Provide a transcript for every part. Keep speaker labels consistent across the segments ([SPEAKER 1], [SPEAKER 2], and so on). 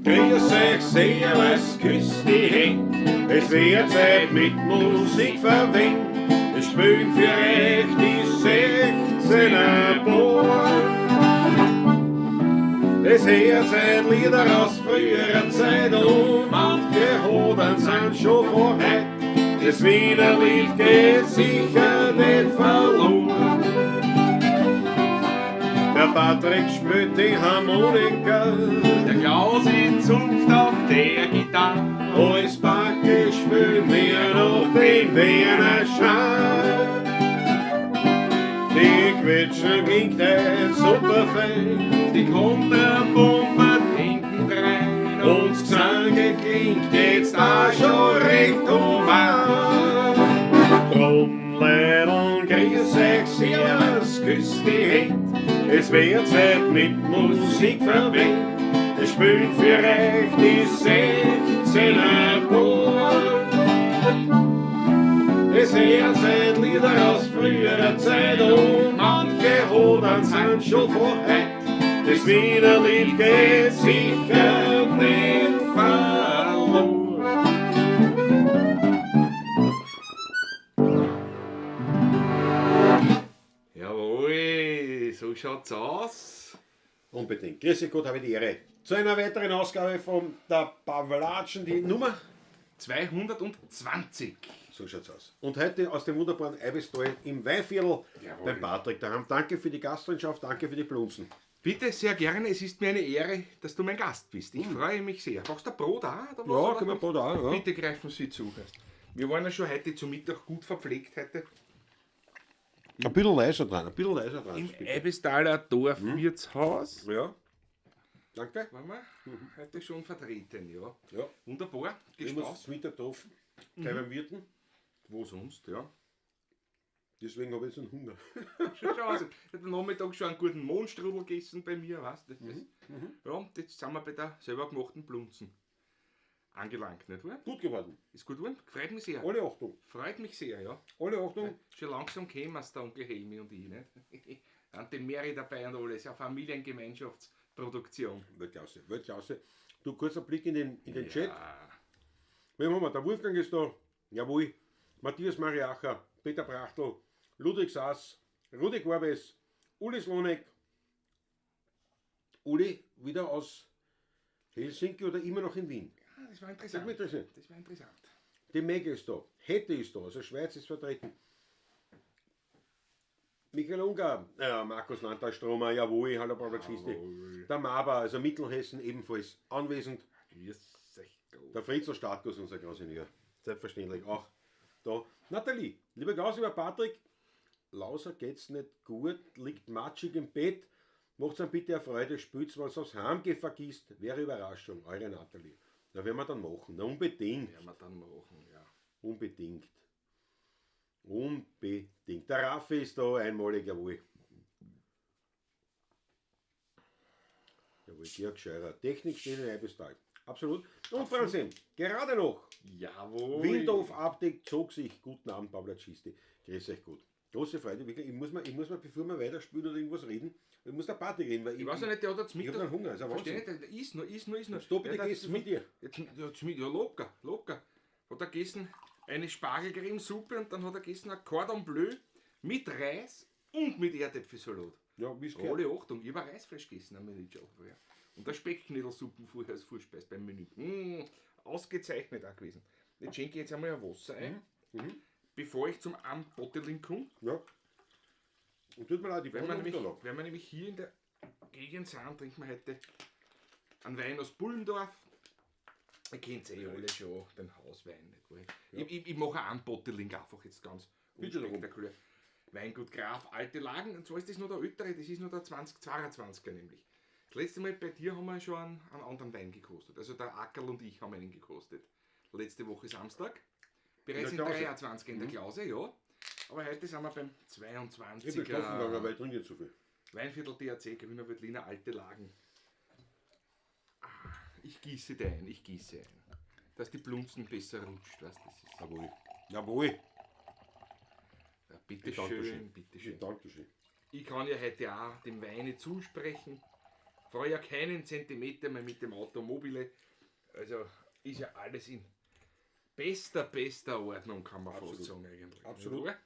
[SPEAKER 1] Grüß euch, servus, küsst die Hände. Es wird Zeit mit Musik verwendet. Es spielen für euch die 16er Bohr. Es hört sein Lieder aus früherer Zeit und manche Hodern sind schon vor heute. Das Wiener Lied geht sicher nicht verloren. Der Patrick spielt die Harmonika,
[SPEAKER 2] Der Klausi zupft auf der Gitarre.
[SPEAKER 1] als Backe spielt mir noch den Wiener Schal. Die Quetschen klingt ein super fein,
[SPEAKER 2] Die Konterbombe hinten rein.
[SPEAKER 1] und das Gesang klingt jetzt auch schon recht human. Drum, Leid und grüß euch, servus, küsst die Hände. Es wird Zeit mit Musik verwendet. Es spielt für euch die 16er Bohr. Es hört sein Lieder aus früherer Zeit und manche Hodern sind schon vor heute. Das Wiener Lied geht sicher nicht verloren.
[SPEAKER 2] Jawohl, so schaut's aus.
[SPEAKER 1] Unbedingt. Grüß dich Gott, habe ich die Ehre. Zu einer weiteren Ausgabe von der Pavlatschen, die Nummer.
[SPEAKER 2] 220.
[SPEAKER 1] So schaut's aus. Und heute aus dem wunderbaren Eibistal im Weinviertel
[SPEAKER 2] Jawohl.
[SPEAKER 1] beim Patrick daheim. Danke für die Gastfreundschaft, danke für die Blunzen.
[SPEAKER 2] Bitte, sehr gerne. Es ist mir eine Ehre, dass du mein Gast bist. Ich freue mich sehr. Brauchst du ein Brot auch? Oder was?
[SPEAKER 1] Ja, können wir Brot auch, ja.
[SPEAKER 2] Bitte greifen Sie zu. Wir waren ja schon heute zu Mittag gut verpflegt heute.
[SPEAKER 1] Ein bisschen leiser dran,
[SPEAKER 2] Im
[SPEAKER 1] bitte.
[SPEAKER 2] Eibistaler Dorfwirtshaus.
[SPEAKER 1] Ja. Danke.
[SPEAKER 2] Waren wir heute schon vertreten, ja.
[SPEAKER 1] Ja.
[SPEAKER 2] Wunderbar.
[SPEAKER 1] Ich muss
[SPEAKER 2] Gestaut.
[SPEAKER 1] zum Mittag getroffen, gleich beim Wirten.
[SPEAKER 2] Wo sonst, ja.
[SPEAKER 1] Deswegen habe ich jetzt einen Hunger.
[SPEAKER 2] Schau aus. Ich habe am Nachmittag schon einen guten Mohnstrudel gegessen bei mir, weißt du? Ja, und jetzt sind wir bei der selber gemachten Blunzen angelangt, nicht wahr?
[SPEAKER 1] Gut geworden.
[SPEAKER 2] Ist gut geworden? Freut mich sehr.
[SPEAKER 1] Alle Achtung.
[SPEAKER 2] Freut mich sehr, ja.
[SPEAKER 1] Alle Achtung.
[SPEAKER 2] Schon langsam kämen es der Onkel Helmi und ich, nicht? Und die Mary dabei und alles. Ja, Familiengemeinschaftsproduktion.
[SPEAKER 1] Weltklasse, Weltklasse. Du, kurzer Blick in den Chat.
[SPEAKER 2] Ja.
[SPEAKER 1] Wen haben wir? Der Wolfgang ist da. Jawohl. Matthias Mariacher, Peter Brachtl, Ludwig Saas, Rudi Gorbes, Uli Slonek. Uli, wieder aus Helsinki oder immer noch in Wien?
[SPEAKER 2] Ah, das war
[SPEAKER 1] Sag
[SPEAKER 2] interessant.
[SPEAKER 1] mir interessiert.
[SPEAKER 2] Das war interessant.
[SPEAKER 1] Die Meg ist da. Hette ist da. Also Schweiz ist vertreten. Michael Ungar, Markus Landtagstromer, jawohl, hallo Pavlatschisti.
[SPEAKER 2] Jawohl.
[SPEAKER 1] Der Maber, also Mittelhessen ebenfalls anwesend.
[SPEAKER 2] Grüß euch gut.
[SPEAKER 1] Der Fritz aus Startgus, unser Grausignier. Selbstverständlich auch da. Nathalie, lieber Klaus, lieber Patrick, Lauser geht's nicht gut, liegt matschig im Bett. Macht's ihm bitte eine Freude, spült's, was aufs Heimgeh vergisst. Wäre Überraschung, eure Nathalie. Na, werden wir dann machen. Na, unbedingt.
[SPEAKER 2] Werden wir dann machen, ja.
[SPEAKER 1] Unbedingt. Unbedingt. Der Raffi ist da, einmalig, jawohl. Jawohl, Georg Scheurer. Technik steht in Eibistal. Absolut. Und Franzin, gerade noch.
[SPEAKER 2] Jawohl.
[SPEAKER 1] Windhof Update zog sich. Guten Abend, Pavlatschisti. Grüß euch gut. Große Freude, wirklich. Ich muss mal, bevor wir weiterspielen oder irgendwas reden, ich muss der Party reden, weil
[SPEAKER 2] Ich weiß ja nicht, der hat jetzt
[SPEAKER 1] ich habe
[SPEAKER 2] Mittag.
[SPEAKER 1] einen Hunger. Also
[SPEAKER 2] Versteh nicht, der isst nur.
[SPEAKER 1] Hast du bitte
[SPEAKER 2] Der hat
[SPEAKER 1] gegessen von dir?
[SPEAKER 2] Ja, locker. Hat er gegessen eine Spargelcremesuppe und dann hat er gegessen ein Cordon Bleu mit Reis und mit Erdäpfelsalat.
[SPEAKER 1] Ja, wie es
[SPEAKER 2] Alle Achtung, ich habe Reisfleisch gegessen am Menü schon vorher. Und der Speckknödelsuppen vorher als Vorspeis beim Menü. Ausgezeichnet auch gewesen. Jetzt schenke ich jetzt einmal ein Wasser ein, bevor ich zum Anbotteling komme.
[SPEAKER 1] Ja. Und tut mir leid, die
[SPEAKER 2] Wenn
[SPEAKER 1] Brille
[SPEAKER 2] wir nämlich hier in der Gegend sind, trinken wir heute einen Wein aus Bullendorf. Ihr kennt eh alle schon, den Hauswein. Nicht wahr?
[SPEAKER 1] Ja.
[SPEAKER 2] Ich mache einen Anbotteling einfach jetzt ganz
[SPEAKER 1] Bitte darum.
[SPEAKER 2] unspektakulär. Weingut Graf, alte Lagen. Und zwar ist das noch der ältere, das ist noch der 2022er nämlich. Das letzte Mal bei dir haben wir schon einen anderen Wein gekostet. Also der Ackerl und ich haben einen gekostet. Letzte Woche Samstag. Bereits in
[SPEAKER 1] der Klause.
[SPEAKER 2] 23 in der Klause, ja. Aber heute sind wir beim
[SPEAKER 1] Ich bin besoffen gegangen,
[SPEAKER 2] 22er
[SPEAKER 1] weil ich trinke nicht so viel.
[SPEAKER 2] Weinviertel DRC, Gewinner Wettliner, alte Lagen. Ich gieße ein. Dass die Blunzen besser rutscht, weißt du, das ist.
[SPEAKER 1] Jawohl. Jawohl.
[SPEAKER 2] Ja, bitteschön.
[SPEAKER 1] Dankeschön.
[SPEAKER 2] Ich kann ja heute auch dem Weine zusprechen. fahre ja keinen Zentimeter mehr mit dem Automobile. Also ist ja alles in bester Ordnung, kann man fast sagen eigentlich.
[SPEAKER 1] Absolut.
[SPEAKER 2] Ja.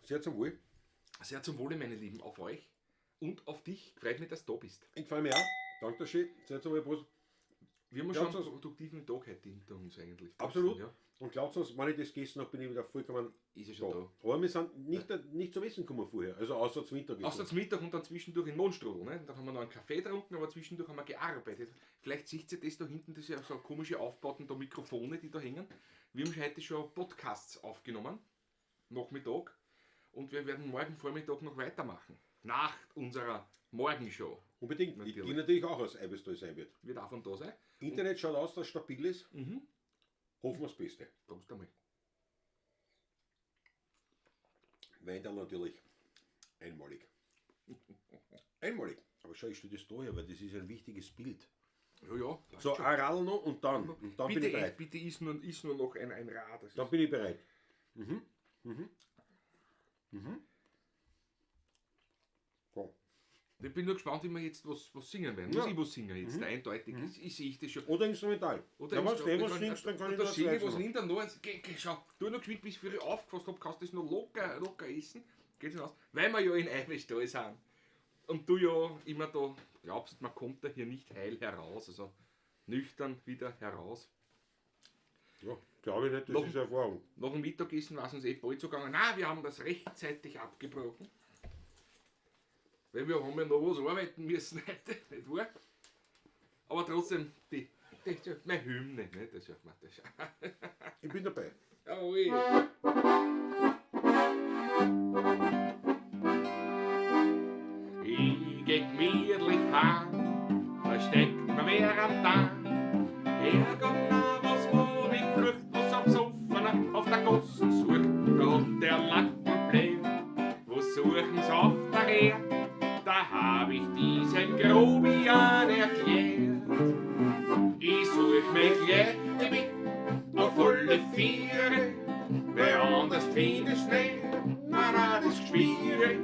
[SPEAKER 1] Sehr zum Wohl.
[SPEAKER 2] Sehr zum Wohle, meine Lieben, auf euch und auf dich. Freut mich, dass du da bist.
[SPEAKER 1] Ich freue mich auch. Danke schön. Sehr zum Wohl, Prost.
[SPEAKER 2] Wir haben
[SPEAKER 1] Glaubt
[SPEAKER 2] schon einen
[SPEAKER 1] uns-
[SPEAKER 2] produktiven Tag heute hinter uns eigentlich.
[SPEAKER 1] Absolut.
[SPEAKER 2] Ja,
[SPEAKER 1] Und glaubt uns, wenn ich das gegessen habe, bin ich wieder vollkommen
[SPEAKER 2] ist ja schon da.
[SPEAKER 1] Aber wir sind nicht zum Essen gekommen vorher. Also außer zum Mittag.
[SPEAKER 2] Außer zum Mittag und dann zwischendurch in Mondstrudel. Ne? Dann haben wir noch einen Kaffee getrunken, aber zwischendurch haben wir gearbeitet. Vielleicht seht ihr das da hinten, das ist ja so komische aufgebauten da Mikrofone, die da hängen. Wir haben heute schon Podcasts aufgenommen, Nachmittag. Und wir werden morgen Vormittag noch weitermachen. Nach unserer Morgenshow.
[SPEAKER 1] Unbedingt.
[SPEAKER 2] Natürlich.
[SPEAKER 1] Die natürlich auch aus Eiweißtal sein wird.
[SPEAKER 2] Wird davon da sein.
[SPEAKER 1] Internet schaut aus, dass es stabil ist.
[SPEAKER 2] Mhm.
[SPEAKER 1] Hoffen wir das Beste.
[SPEAKER 2] Prost einmal.
[SPEAKER 1] Wein dann natürlich einmalig. Einmalig. Aber schau, ich stelle das da her, weil das ist ein wichtiges Bild.
[SPEAKER 2] Ja, ja. passt
[SPEAKER 1] So,
[SPEAKER 2] schon.
[SPEAKER 1] ein Radl noch und dann. Und dann bin
[SPEAKER 2] bitte,
[SPEAKER 1] ich bereit.
[SPEAKER 2] bitte ist nur noch ein Rad. Das
[SPEAKER 1] Dann
[SPEAKER 2] ist,
[SPEAKER 1] bin ich bereit. Mhm. Mhm. Mhm. So.
[SPEAKER 2] ich bin nur gespannt, wie wir jetzt was singen werden.
[SPEAKER 1] Ja.
[SPEAKER 2] Muss ich was singen jetzt? Eindeutig. Ich sehe das schon.
[SPEAKER 1] Oder instrumental.
[SPEAKER 2] Oder
[SPEAKER 1] ja, wenn
[SPEAKER 2] Instru-
[SPEAKER 1] du was
[SPEAKER 2] ich
[SPEAKER 1] singst, dann kann ich
[SPEAKER 2] da
[SPEAKER 1] das
[SPEAKER 2] singe ich was
[SPEAKER 1] machen.
[SPEAKER 2] hin, dann noch eins. Schau, du noch geschwind, bis ich früher aufgefasst habe, kannst du das noch locker essen. Geht's nicht aus? Weil wir ja in Eiweißtal sind. Und du ja immer da glaubst, man kommt da hier nicht heil heraus. Also nüchtern wieder heraus.
[SPEAKER 1] Ja, glaube ich nicht, das
[SPEAKER 2] Noch-
[SPEAKER 1] ist Erfahrung.
[SPEAKER 2] Nach dem Mittagessen war es uns bald so gegangen. Nein, wir haben das rechtzeitig abgebrochen. Weil wir haben ja noch was arbeiten müssen heute, nicht wahr? Aber trotzdem, das ist ja meine Hymne, ne? Das ist ja, das ist
[SPEAKER 1] Ich bin dabei.
[SPEAKER 2] Jawohl. Ich geh gemütlich heim, da steckt mir wer am Tag. Herrgott, na, was hab ich gefragt, was am Sofa auf der Gossen sucht. Da hat der Lackenbläh, wo suchen's auf der Rehr? Da hab ich diesem Grobian erklärt. Ich such mein Gleichgewicht auf alle Viere, weil anders findest nicht, na, das ist schwierig.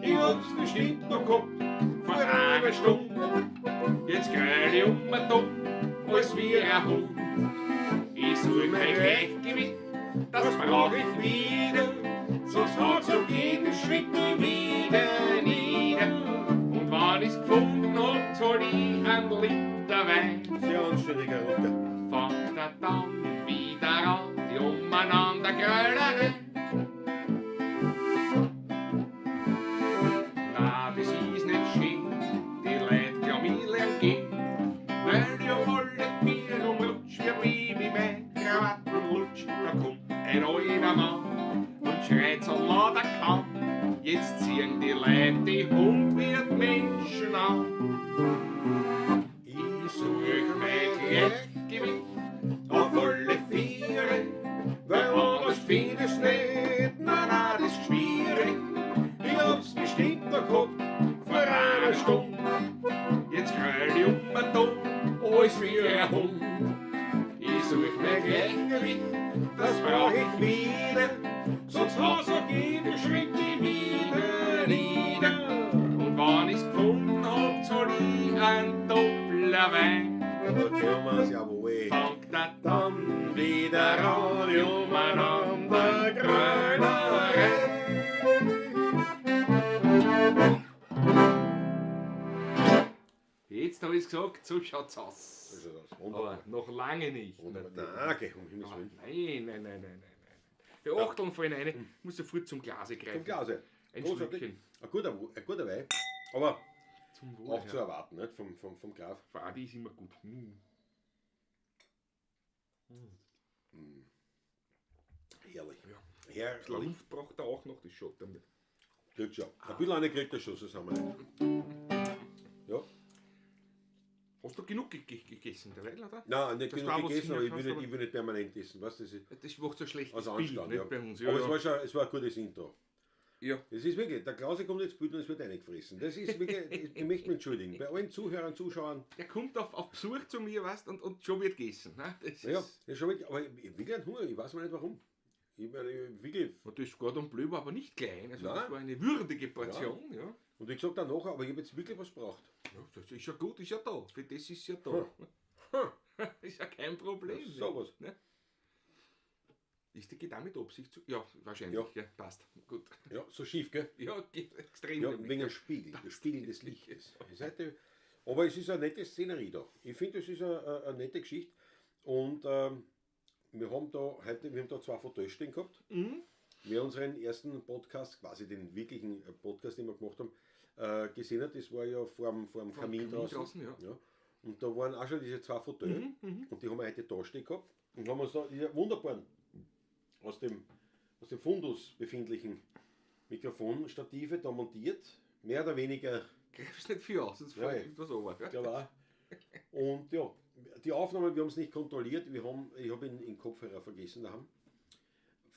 [SPEAKER 2] Ich hab's bestimmt noch gehabt, vor einer Stunde. Jetzt gröl ich um den Dumm, als wie ein Hund. Ich such mein Gleichgewicht, das brauch ich wieder, sonst hat's auf jeden Schritt wieder nieder. Und wenn ich's gefunden hab, zahl ich ein Liter Wein.
[SPEAKER 1] Sehr anständiger Rutter.
[SPEAKER 2] Fangt er dann wieder an, die umeinander Grölerei. Na, das ist nicht schön, die Leute glauben, ich lern gehen. Weil ich auf alle vier umrutsch, wie Baby mein Krawattenlutsch. Da kommt ein alter Mann und schreit so laut er kann. Jetzt ziehen die Leute die Hund wie die Menschen an. Ich such mein Gleichgewicht auf alle Viere, weil anders findest nicht, na, das ist schwierig. Ich hab's bestimmt noch gehabt, vor einer Stunde. Jetzt gröl ich um den Dumm, als wie ein Hund. Ich such mein Gleichgewicht, das brauch ich wieder, sonst hat's auf jeden Schritt wieder nieder. Und wenn ich's gefunden hab, zahl ich ein doppler Wein.
[SPEAKER 1] Aber Thomas, jawohl.
[SPEAKER 2] Fangt er dann wieder an, die umeinander Grölerei. Jetzt habe ich gesagt, so schaut's aus.
[SPEAKER 1] Also das,
[SPEAKER 2] Aber
[SPEAKER 1] wunderbar.
[SPEAKER 2] noch lange nicht.
[SPEAKER 1] Wunderbar.
[SPEAKER 2] natürlich.
[SPEAKER 1] Nein, okay, um Himmels
[SPEAKER 2] Ah,
[SPEAKER 1] Willen.
[SPEAKER 2] nein. Die Achteln fallen rein, ich muss sofort zum Glase greifen.
[SPEAKER 1] Zum Glase.
[SPEAKER 2] Ein
[SPEAKER 1] Großartig.
[SPEAKER 2] Schlückchen.
[SPEAKER 1] Ein guter Wein. Aber
[SPEAKER 2] Zum Wohl.
[SPEAKER 1] auch zu erwarten, nicht? Vom Graf.
[SPEAKER 2] Fadi ist immer gut.
[SPEAKER 1] Herrlich.
[SPEAKER 2] Ja. Ein bisschen
[SPEAKER 1] Herrlich.
[SPEAKER 2] Luft braucht er auch noch, das schaut damit.
[SPEAKER 1] Kriegt schon. Ein bisschen eine kriegt er schon, so sind wir nicht. Ja.
[SPEAKER 2] Hast du genug gegessen derweil, oder?
[SPEAKER 1] Nein, nicht
[SPEAKER 2] Das
[SPEAKER 1] genug
[SPEAKER 2] war was
[SPEAKER 1] gegessen, aber ich
[SPEAKER 2] Singen
[SPEAKER 1] will
[SPEAKER 2] kannst,
[SPEAKER 1] nicht, ich will nicht permanent essen. Weißt du, das ist
[SPEAKER 2] Das macht so ein schlechtes
[SPEAKER 1] also
[SPEAKER 2] Bild
[SPEAKER 1] Anstand,
[SPEAKER 2] nicht
[SPEAKER 1] ja.
[SPEAKER 2] bei uns.
[SPEAKER 1] Aber es war ein gutes Intro.
[SPEAKER 2] Ja.
[SPEAKER 1] Es ist wirklich, der Klause kommt jetzt Bild und es wird reingefressen. Das ist wirklich, ich möchte mich entschuldigen. Bei allen Zuhörern, Zuschauern,
[SPEAKER 2] Der kommt auf Besuch zu mir, weißt und schon wird gegessen. Ne? Das
[SPEAKER 1] ja,
[SPEAKER 2] ist,
[SPEAKER 1] das ist schon wirklich, aber ich wirklich einen Hunger, ich weiß mal nicht warum. Ich meine, wirklich,
[SPEAKER 2] und das Gordon Bleu war aber nicht klein, also
[SPEAKER 1] Nein.
[SPEAKER 2] das war eine würdige Portion. Ja.
[SPEAKER 3] Und wie gesagt, danach, aber ich habe jetzt wirklich was gebraucht.
[SPEAKER 2] Ja, das ist ja gut, ist ja da. Für das ist ja da. Ist ja kein Problem.
[SPEAKER 3] Ja, sowas.
[SPEAKER 2] Ne? Ist die Gitarre mit Absicht zu? Ja, wahrscheinlich. Ja. Passt. Gut.
[SPEAKER 3] Ja, so schief, gell?
[SPEAKER 2] Ja, geht extrem.
[SPEAKER 3] Ja,
[SPEAKER 2] nämlich.
[SPEAKER 3] wegen dem Spiegel, der Spiegel des Lichtes. Aber es ist eine nette Szenerie da. Ich finde, es ist eine nette Geschichte. Und wir haben da 2 Fotos stehen gehabt. Wer unseren ersten Podcast, quasi den wirklichen Podcast, den wir gemacht haben, gesehen hat, das war ja vor dem Kamin draußen. Ja. Und da waren auch schon diese 2 Fotos. Und die haben wir heute da stehen gehabt. Und haben uns da diese wunderbaren, aus dem Fundus befindlichen Mikrofonstative da montiert. Mehr oder weniger.
[SPEAKER 2] Greifst nicht viel aus, sonst fällt etwas runter.
[SPEAKER 3] Ja, und ja, die Aufnahme, wir haben es nicht kontrolliert. Ich habe ihn in Kopfhörer vergessen daheim.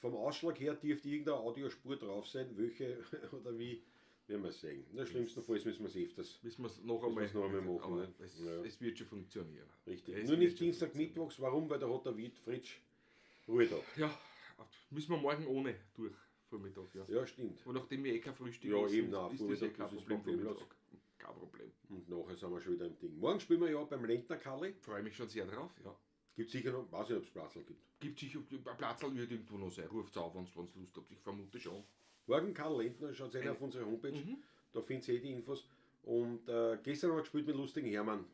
[SPEAKER 3] Vom Ausschlag her dürfte irgendeine Audiospur drauf sein, welche oder wie, werden wir es sehen. In der schlimmsten Fall müssen wir es öfters.
[SPEAKER 2] Müssen wir es noch einmal
[SPEAKER 3] machen.
[SPEAKER 2] Aber
[SPEAKER 3] Ne?
[SPEAKER 2] es wird schon funktionieren.
[SPEAKER 3] Richtig. Nur nicht Dienstag, Mittwochs. Warum? Weil da hat der Fritsch Ruhetag.
[SPEAKER 2] Ja, müssen wir morgen ohne durch. Vormittag, ja.
[SPEAKER 3] Ja, stimmt.
[SPEAKER 2] Und nachdem wir kein Frühstück
[SPEAKER 3] Ja,
[SPEAKER 2] essen,
[SPEAKER 3] eben, nein,
[SPEAKER 2] ist das
[SPEAKER 3] Vormittag
[SPEAKER 2] kein
[SPEAKER 3] ist es
[SPEAKER 2] Problem.
[SPEAKER 3] problemlos.
[SPEAKER 2] Vormittag. Kein Problem.
[SPEAKER 3] Und nachher sind wir schon wieder im Ding. Morgen spielen wir ja beim Lentner Kalli.
[SPEAKER 2] Freue mich schon sehr drauf, ja.
[SPEAKER 3] Gibt sicher noch, weiß nicht, ob es Platzl gibt.
[SPEAKER 2] Gibt sicher, ein Platzl wird irgendwo noch sein. Ruft es auf, wenn es Lust habt. Ich vermute schon.
[SPEAKER 3] Morgen Karl Lentner, schaut euch auf unsere Homepage. Da findet ihr die Infos. Und gestern haben wir gespielt mit lustigen Hermann.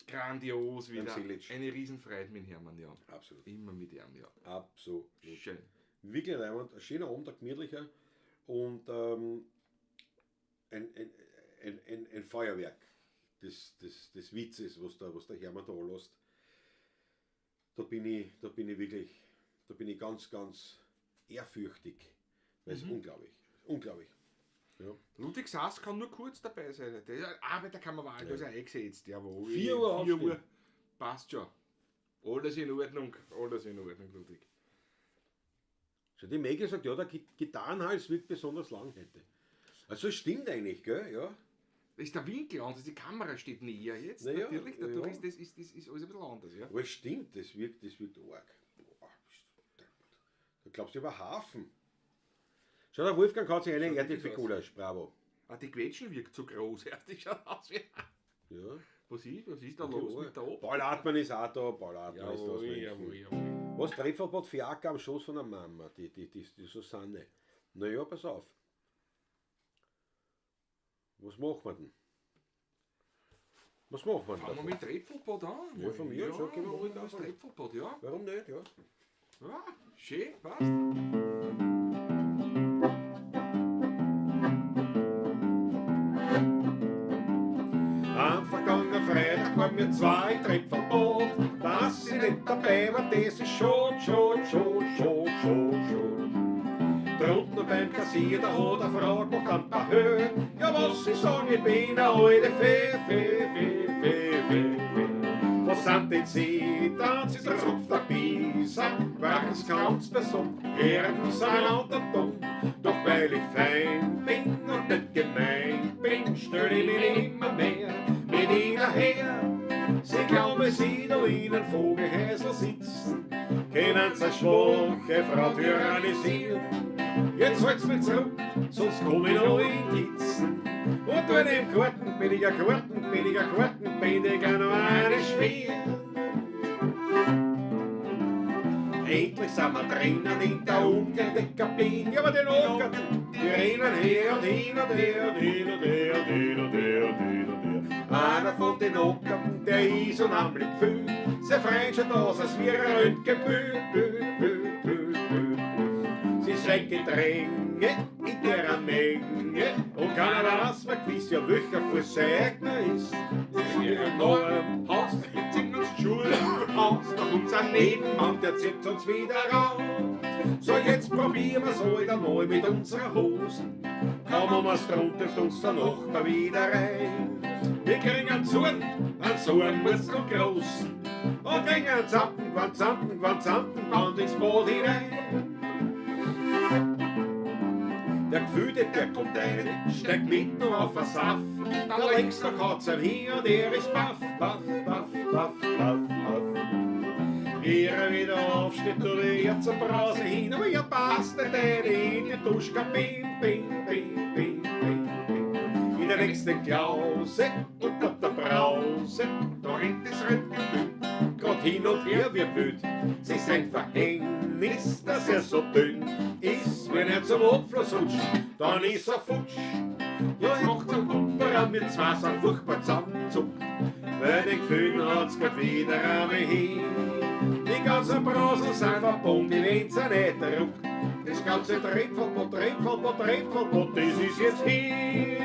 [SPEAKER 2] Grandios wieder.
[SPEAKER 3] Silic.
[SPEAKER 2] Eine Riesenfreude mit Hermann, ja.
[SPEAKER 3] Absolut.
[SPEAKER 2] Immer mit ihm, ja.
[SPEAKER 3] Absolut.
[SPEAKER 2] Schön.
[SPEAKER 3] Wirklich ein schöner Abend, ein gemütlicher und ein Feuerwerk des Witzes, was der Hermann da anlässt. Da bin ich ganz, ganz ehrfürchtig. Das ist unglaublich. Unglaublich. Ja.
[SPEAKER 2] Ludwig Sass kann nur kurz dabei sein. Der Arbeiter kann man wahl, da ist er eingesetzt. Jawohl.
[SPEAKER 3] 4 Uhr
[SPEAKER 2] 4 Uhr. Passt schon. Alles in Ordnung. Alles in Ordnung, Ludwig.
[SPEAKER 3] So, die Maggie sagt, ja, der Gitarrenhals wirkt besonders lang heute. Also es stimmt eigentlich, gell? Ja.
[SPEAKER 2] Das ist der Winkel anders, die Kamera steht näher jetzt.
[SPEAKER 3] Naja,
[SPEAKER 2] natürlich, dadurch
[SPEAKER 3] ja.
[SPEAKER 2] ist das alles ein bisschen anders. Ja.
[SPEAKER 3] Aber es stimmt, das wirkt arg. Boah, da glaubst du über Hafen. Schau, der Wolfgang hat sich eine
[SPEAKER 2] Schaut
[SPEAKER 3] Erdäpfelgulasch, bravo.
[SPEAKER 2] Ah, die Quetschen wirkt so groß. Erst die schaut aus wie.
[SPEAKER 3] Ja.
[SPEAKER 2] Was ist da los mit der Ob?
[SPEAKER 3] Paul Hartmann ist auch da, Paul Hartmann ist da.
[SPEAKER 2] Jawohl.
[SPEAKER 3] Was, Treffelbad Fiaker am Schoß von der Mama, die Susanne. Naja, pass auf. Was machen wir denn? Was machen wir denn?
[SPEAKER 2] Fangen wir mit Treffelbad an.
[SPEAKER 3] Ja, von mir schon, können wir ruhig
[SPEAKER 2] das
[SPEAKER 3] anfangen.
[SPEAKER 2] Treffelbad, ja.
[SPEAKER 3] Warum nicht, ja?
[SPEAKER 2] Ja, schön, passt.
[SPEAKER 1] Am vergangenen Freitag waren wir 2 Treffelbad. Dass ich nicht dabei war, das ist schon. Drunten beim Kassier, da hat er Frage gemacht an paar Höhe. Ja, was ich sagen, ich bin eine alte Fee. Was sind denn Sie? Dann sie drauf der Bisa. Wagens ganz besonnen, Herren sind an der Dumm. Doch weil ich fein bin und nicht gemein bin, stell ich mich immer mehr mit ihnen her. Sie glauben, sie da in einem Vogelhäusl sitzen, können sie schwache Frau tyrannisieren. Jetzt halt's mich zurück, sonst komm ich noch in Kitzen. Und dort im Garten bin ich ein Garten, bin ich noch eine Spiel. Endlich sind wir drinnen in der umgedeckten Kabine. Ja, aber den Ockern, die rennen her und hin und her und hin und her und hin und her und hin und her. Einer von den Ockern, der ist unheimlich gefühlt. Sie freuen schon aus, als wir ein Röntgenbild. Sie sind Gedränge in der Menge und keiner weiß mehr gewiss, ja welcher für Segner ist. Sie sind ein neuem Haus, jetzt sind uns Schulhaus, doch unser Nebenmann, der zieht uns wieder raus. So, jetzt probieren wir's halt einmal mit unseren Hosen. Kaum wir's drunter, trifft uns der Nachbar wieder rein. Wir kriegen einen Zorn muss noch groß. Und kriegen einen Zappen, Quant ins Boot hinein. Der Gefühlte, der kommt rein, steigt mitten auf den Saft. Da links noch hat's ein hier und er ist baff. Er wieder aufsteht, tut er zur Brause hin, aber ja passt nicht in die Duschkabine,
[SPEAKER 3] der nächste Klause und Gott der Brause.
[SPEAKER 2] Da rennt das Röntgenbild.
[SPEAKER 3] Grad hin und her wie wild. Sie sind Verhängnis, dass er so dünn ist. Wenn er zum Abfluss rutscht, dann ist er futsch.
[SPEAKER 2] Jetzt macht's einen
[SPEAKER 3] Opera mit zwei so furchtbar zusammenzuckt. Weil den Gefühlen hat's grad wieder einmal hin. Die ganzen Brasen sind verbunden, die Wände sind nicht erruckt. Das ganze Trepfelbot, das ist jetzt hin.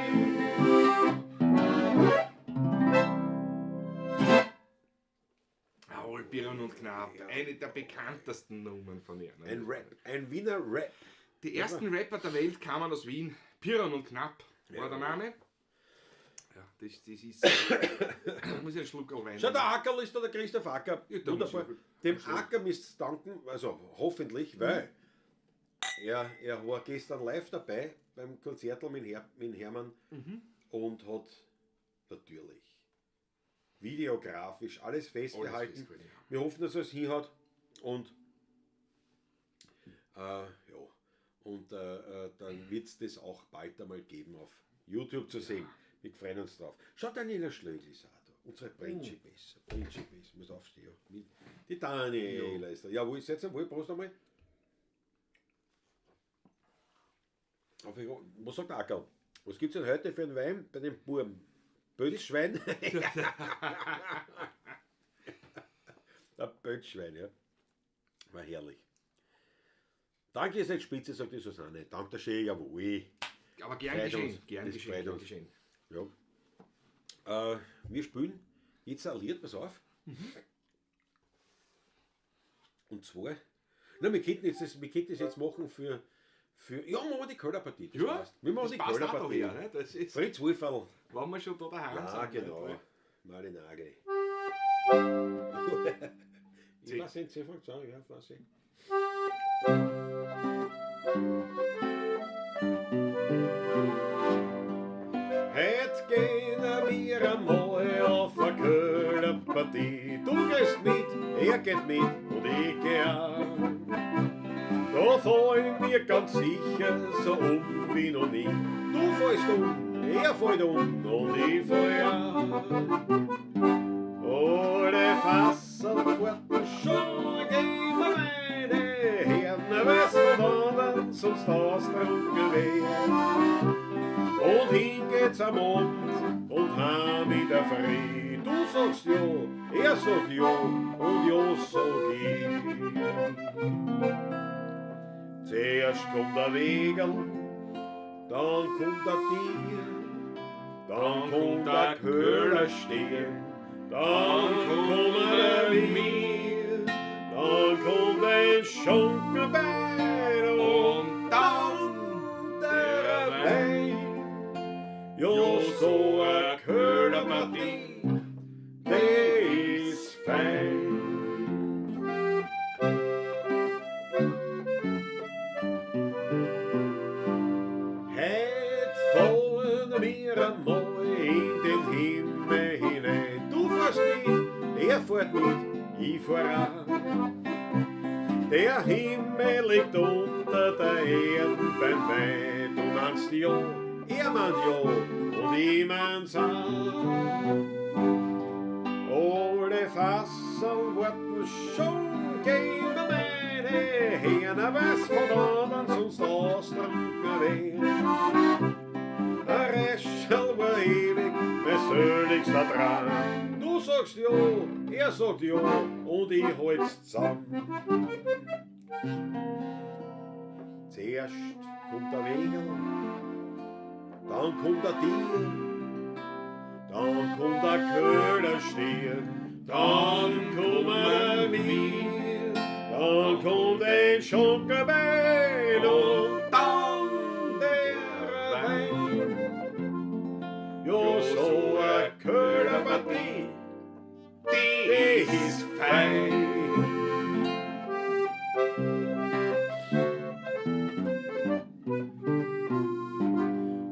[SPEAKER 2] Jawohl, Piron und Knapp. Eine der bekanntesten Nummern von ihr.
[SPEAKER 3] Ein Rap, ein Wiener Rap.
[SPEAKER 2] Die ersten Rapper der Welt kamen aus Wien. Piron und Knapp war
[SPEAKER 3] Ja.
[SPEAKER 2] der Name. Ja, das ist. Da muss ich einen Schluck Wein.
[SPEAKER 3] Schau, der Ackerl ist da, der Christoph Acker.
[SPEAKER 2] Ja, da
[SPEAKER 3] Wunderbar.
[SPEAKER 2] muss ich-
[SPEAKER 3] Dem
[SPEAKER 2] muss ich-
[SPEAKER 3] Acker müsst ihr danken, also hoffentlich, weil er war gestern live dabei beim Konzert mit Hermann und hat natürlich videografisch alles festgehalten.
[SPEAKER 2] festgehalten, ja.
[SPEAKER 3] Wir hoffen, dass er es hinhaut und ja. Und dann wird es das auch bald einmal geben auf YouTube zu sehen. Wir freuen uns drauf. Schau, Daniela Schlögl ist auch da. Unsere Principessa. Principessa. Muss aufstehen. Ja. Die Daniela ist da. Ja, wo ist jetzt? Wo? Prost einmal. Was sagt der Ackerl? Was gibt es denn heute für einen Wein bei dem Burm? Bölzschwein? Der Bölzschwein, ja. War herrlich. Danke, ihr seid spitze, sagt die Susanne. Danke, der Schee, jawohl.
[SPEAKER 2] Aber gern
[SPEAKER 3] Freut
[SPEAKER 2] geschehen.
[SPEAKER 3] uns.
[SPEAKER 2] Gern
[SPEAKER 3] Das
[SPEAKER 2] geschehen.
[SPEAKER 3] freut
[SPEAKER 2] Gern
[SPEAKER 3] uns.
[SPEAKER 2] geschehen.
[SPEAKER 3] Ja. Wir spielen jetzt ein Lied, pass auf. Und zwar, na, wir könnten das jetzt machen für ja, machen wir die Kölnerpartie. Das
[SPEAKER 2] Ja,
[SPEAKER 3] passt. Wir machen
[SPEAKER 2] das
[SPEAKER 3] die
[SPEAKER 2] passt auch
[SPEAKER 3] Kölnerpartie.
[SPEAKER 2] da her, ne? Das ist,
[SPEAKER 3] Fritz Wolferl.
[SPEAKER 2] wenn wir schon da daheim
[SPEAKER 3] Ja,
[SPEAKER 2] sind.
[SPEAKER 3] genau.
[SPEAKER 2] Ne?
[SPEAKER 3] Mali Nagel. Ich
[SPEAKER 2] Sie-
[SPEAKER 3] weiß nicht, sie fängt an, ja, weiß ich. Heute gehen wir einmal auf eine Kölnerpartie. Du gehst mit, er geht mit und ich geh auch. Da fallen wir ganz sicher so wie noch nie. Du fällst er fällt und ich fall auch. Alle Fasser warten schon, gehen wir meine Herren, was von anderen sonst austrunken wär. Und hin geht's am Abend und heim in der Früh. Du sagst ja, er sagt ja und ja sag ich. Zuerst kommt der Wegel, dann kommt der Tier, dann kommt der Köhlerstier, dann kommen wir, dann kommt ein Schunkenbein und dann der Wein. Ja, so a Kölnerpartie, die ist fein. Heut fallen wir einmal in den Himmel hinein. Du fährst mit, er fährt mit, ich fahr auch. Der Himmel liegt unter der Erde beim Wein. Du meinst ja, er meint ja und ich mein's auch. Alle Fasseln warten schon, gehen wir meine Herren, was von anderen sonst austrunken wär. Ein Räschel war ewig, mein seligster Traum. Du sagst ja, er sagt ja und ich halt's zusammen. Zuerst kommt der Wegel, dann kommt der Tier, dann kommt der Köhlerstier, dann kommen wir, dann kommt ein Schunkenbein und dann der Wein. Ja, so eine Köhlerpartie, die ist fein.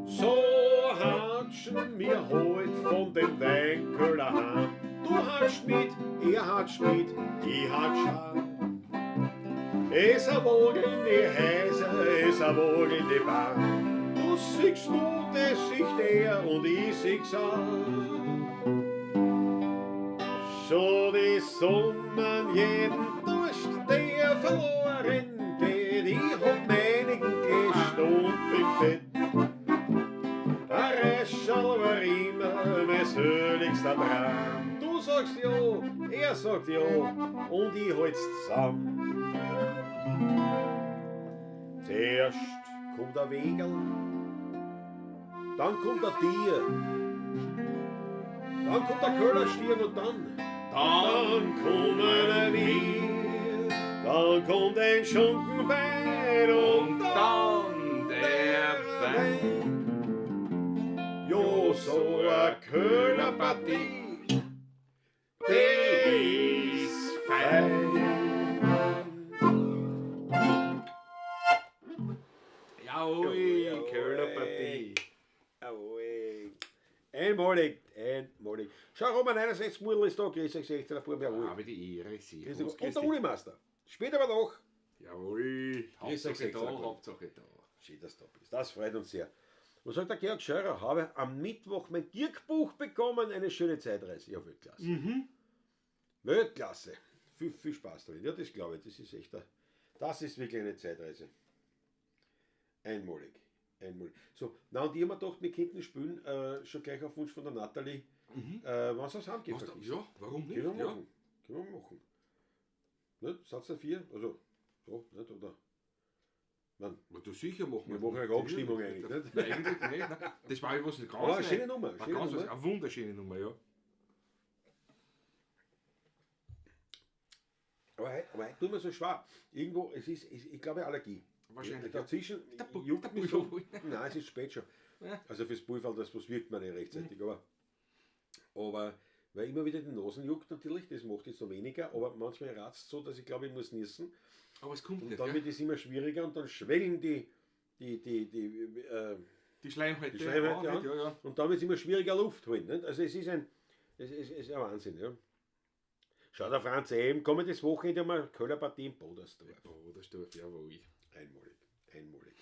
[SPEAKER 3] So hatschen wir heut von dem Weinköhler heim. Du hatsch mit, er hatsch mit, ich hatsch auch. Es a Wohl in die Häuser, es a Wohl in die Bahn. Du siehst du und es sieht er und ich seh's auch. Schon die Summen jeden Durst, der verloren geht. Ich hab meinigen gestummt im Fett. Ein Räschel war immer mein söhnigster Traum. Du sagst ja, er sagt ja und ich halt's zusammen. Zuerst kommt der Wegel, dann kommt der Tier, dann kommt der Köllerstirn und dann kommen wir, dann kommt ein Schunkenbein und dann der Wein. Jo, so a Köllerpartie, die ist fein.
[SPEAKER 2] Jawohl, Kölnerpartie.
[SPEAKER 3] Jawohl. Einmalig. Schau, Roman, 61 Mudel ist da, grüß euch 16er Bub, jawohl.
[SPEAKER 2] Habe die Ehre, Sie.
[SPEAKER 3] Grüß dich. Und der Ulimeister. Später aber noch.
[SPEAKER 2] Jawohl, Hauptsache da, Hauptsache da.
[SPEAKER 3] Schön, dass du da bist. Das freut uns sehr. Was sagt der Georg Scheurer? Habe am Mittwoch mein Dirkbuch bekommen. Eine schöne Zeitreise. Ja, Weltklasse. Weltklasse. Viel Spaß drin. Ja, das glaube ich. Das ist echt das ist wirklich eine Zeitreise. Einmalig. So, na und ich habe mir gedacht, wir könnten spielen, schon gleich auf Wunsch von der Nathalie, was das heimgeht.
[SPEAKER 2] Ja, warum nicht?
[SPEAKER 3] Können wir machen. Nicht? Satz 4, also, so, nicht, oder? Nein.
[SPEAKER 2] Du sicher machen
[SPEAKER 3] wir. Machen eine Abstimmung eigentlich, nicht?
[SPEAKER 2] Nein, eigentlich nicht. Nein. Das war was ganz
[SPEAKER 3] eine schöne Nummer.
[SPEAKER 2] Eine wunderschöne Nummer, ja.
[SPEAKER 3] Aber heute tut mir so schwer. Irgendwo, ich glaube Allergie.
[SPEAKER 2] Wahrscheinlich.
[SPEAKER 3] Dazwischen
[SPEAKER 2] juckt mich
[SPEAKER 3] so. Nein, es ist spät schon. Ja. Also fürs Pulver, das wirkt man nicht rechtzeitig. Aber weil immer wieder die Nasen juckt natürlich, das macht jetzt so weniger, aber manchmal ratzt es so, dass ich glaube, ich muss niesen.
[SPEAKER 2] Aber es kommt
[SPEAKER 3] und
[SPEAKER 2] nicht.
[SPEAKER 3] Dann wird es immer schwieriger und dann schwellen die
[SPEAKER 2] Schleimhäute
[SPEAKER 3] an. Ja. Und dann wird es immer schwieriger Luft holen. Nicht? Also es ist ein Wahnsinn. Ja. Schau, der Franz eben, kommendes Wochenende mal Köllerpartie in Bodersdorf.
[SPEAKER 2] Bodersdorf, jawohl.
[SPEAKER 3] Einmalig.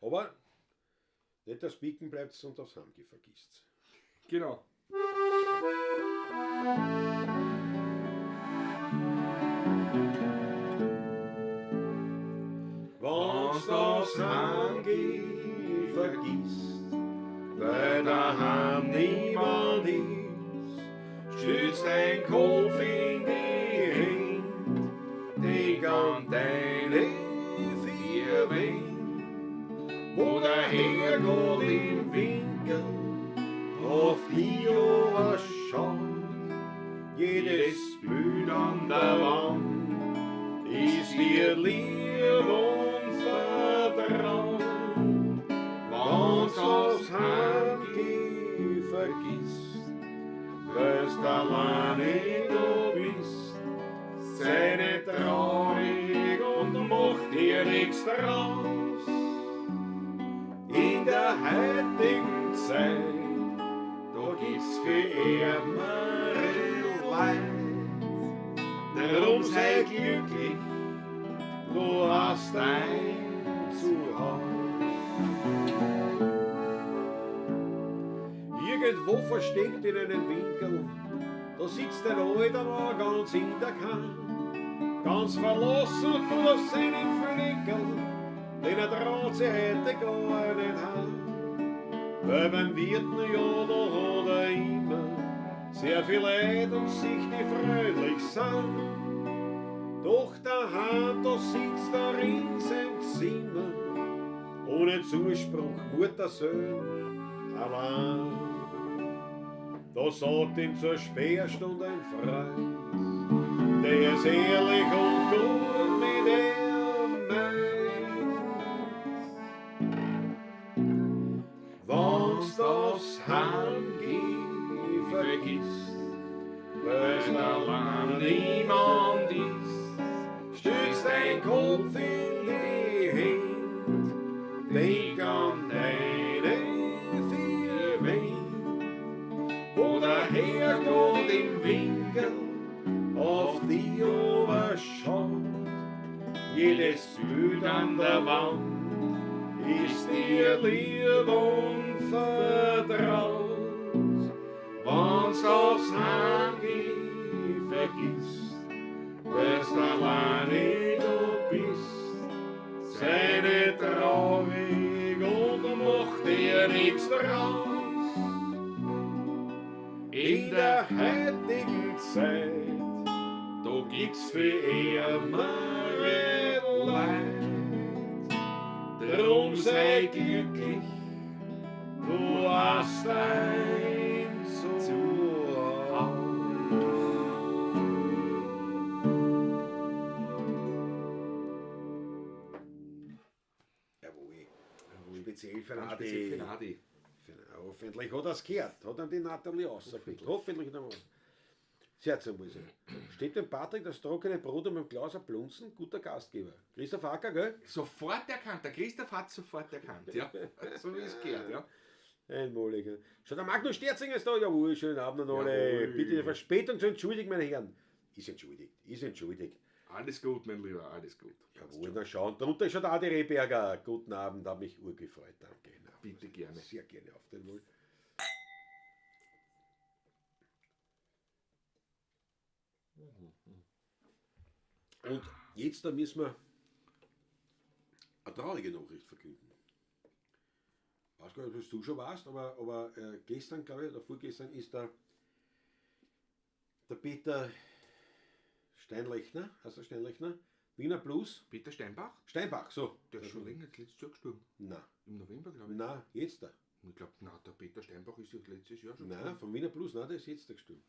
[SPEAKER 3] Aber nicht das Bicken bleibt und das Heimgeh vergisst.
[SPEAKER 2] Genau.
[SPEAKER 3] Wenn's das Heimgeh vergisst, weil daheim niemand ist, stützt dein Kopf in die Hände, denk an deine vier Wände, wo der Herrgott im Winkel auf die Ohr schaut. Jedes Bild an der Wand ist dir lieb und vertraut. Wenn's aufs Heimgeh vergisst, weil's alleine du bist, sei nicht traurig und mach dir nichts draus. In der heutigen Zeit, da gibt's für ärmere Leid. Darum sei glücklich, du hast dein Zuhause. Irgendwo versteckt in einem Winkel, da sitzt ein alter Mann ganz in der Kahn, ganz verlassen und du auf seinen Fleckel, den er traut sich heute gar nicht haben. Weil beim Wirten, ja, da hat er immer sehr viel Leid und sich die fröhlich sind. Doch daheim, da sitzt er in seinem Zimmer, ohne Zuspruch, Mutter, Sohn, allein. Da sagt ihm zur Spätstunde ein Freund, der ist ehrlich und gut mit ihm meint. Wenn's das Heimgeh vergisst, weil's allein niemand ist, stützt dein Kopf in die Hände, denk an deine vier Wände, wo der Herrgott im Winkel auf die Ober schaut. Jedes Bild an der Wand ist dir lieb und
[SPEAKER 1] vertraut, wenn's aufs Heimgehen vergisst, dass du alleine du bist. Sei nicht traurig und mach dir nichts draus. In der heutigen Zeit, da gibt's für ärmere Leid. Drum sei glücklich, du hast ein Zuhause.
[SPEAKER 3] Jawohl. Speziell für
[SPEAKER 2] Ganz
[SPEAKER 3] Adi.
[SPEAKER 2] speziell für Nadi.
[SPEAKER 3] Hoffentlich hat er es gehört. Hat dann die Natalie ausgekriegt. Hoffentlich noch was. Sehr zu Musik. Steht dem Patrick das trockene Brot und mit dem Glas ein Blunzen? Guter Gastgeber. Christoph Acker, gell?
[SPEAKER 2] Sofort erkannt, der Christoph hat sofort erkannt, ja. So wie es gehört, ja.
[SPEAKER 3] Einmalig. Schau, der Magnus Sterzinger ist da. Jawohl, schönen Abend an alle.
[SPEAKER 2] Jawohl.
[SPEAKER 3] Bitte die Verspätung zu entschuldigen, meine Herren. Ist entschuldigt, ist entschuldigt.
[SPEAKER 2] Alles gut, mein Lieber, alles gut.
[SPEAKER 3] Jawohl, na schau. Und darunter ist schon der Adi Rehberger. Guten Abend, hat mich urgefreut. Danke. Na,
[SPEAKER 2] Bitte gerne.
[SPEAKER 3] Sehr gerne auf den Wohl. Und jetzt da müssen wir eine traurige Nachricht verkünden. Ich weiß gar nicht, ob du schon weißt, aber gestern, glaube ich, oder vorgestern ist der Peter Steinlechner, heißt der Steinlechner, Wiener Blues,
[SPEAKER 2] Peter Steinbach,
[SPEAKER 3] Steinbach, so.
[SPEAKER 2] der ist schon länger letztes Jahr gestorben.
[SPEAKER 3] Nein,
[SPEAKER 2] Im November, glaube ich.
[SPEAKER 3] nein, jetzt da.
[SPEAKER 2] Ich glaube, der Peter Steinbach ist ja letztes Jahr schon
[SPEAKER 3] Nein, vom Wiener Blues, nein, der ist jetzt da gestorben.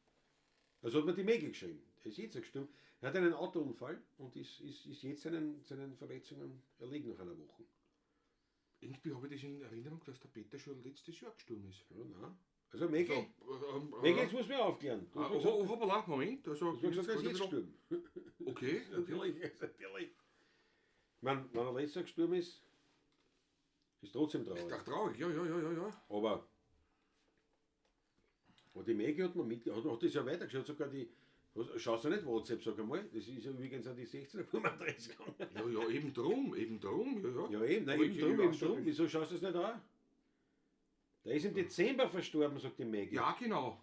[SPEAKER 3] Also hat mir die Mail geschrieben, der ist jetzt da gestorben. Er hat einen Autounfall und ist jetzt seinen Verletzungen erlegen nach einer Woche.
[SPEAKER 2] Irgendwie habe ich das in Erinnerung, dass der Peter schon letztes Jahr gestorben ist.
[SPEAKER 3] Ja, nein. Also Megi,
[SPEAKER 2] So,
[SPEAKER 3] jetzt muss mir aufklären. Du hast gesagt,
[SPEAKER 2] hoppala, Moment. Also,
[SPEAKER 3] du hast gesagt, er ist jetzt gestorben.
[SPEAKER 2] Okay,
[SPEAKER 3] Natürlich, natürlich. Ich meine, wenn er letztes Jahr gestorben ist trotzdem traurig.
[SPEAKER 2] Ach, traurig, ja.
[SPEAKER 3] Aber die Megi hat mir hat das ja weitergeschaut, sogar die. Schaust du nicht WhatsApp, sag einmal? Das ist ja übrigens an die 16er Adresse gegangen.
[SPEAKER 2] Ja, eben drum, ja.
[SPEAKER 3] Ja, eben, nein,
[SPEAKER 2] Aber
[SPEAKER 3] eben
[SPEAKER 2] ich
[SPEAKER 3] drum.
[SPEAKER 2] weiß
[SPEAKER 3] Wieso schaust du das nicht an? Der ist im Dezember verstorben, sagt die Maggie.
[SPEAKER 2] Ja, genau.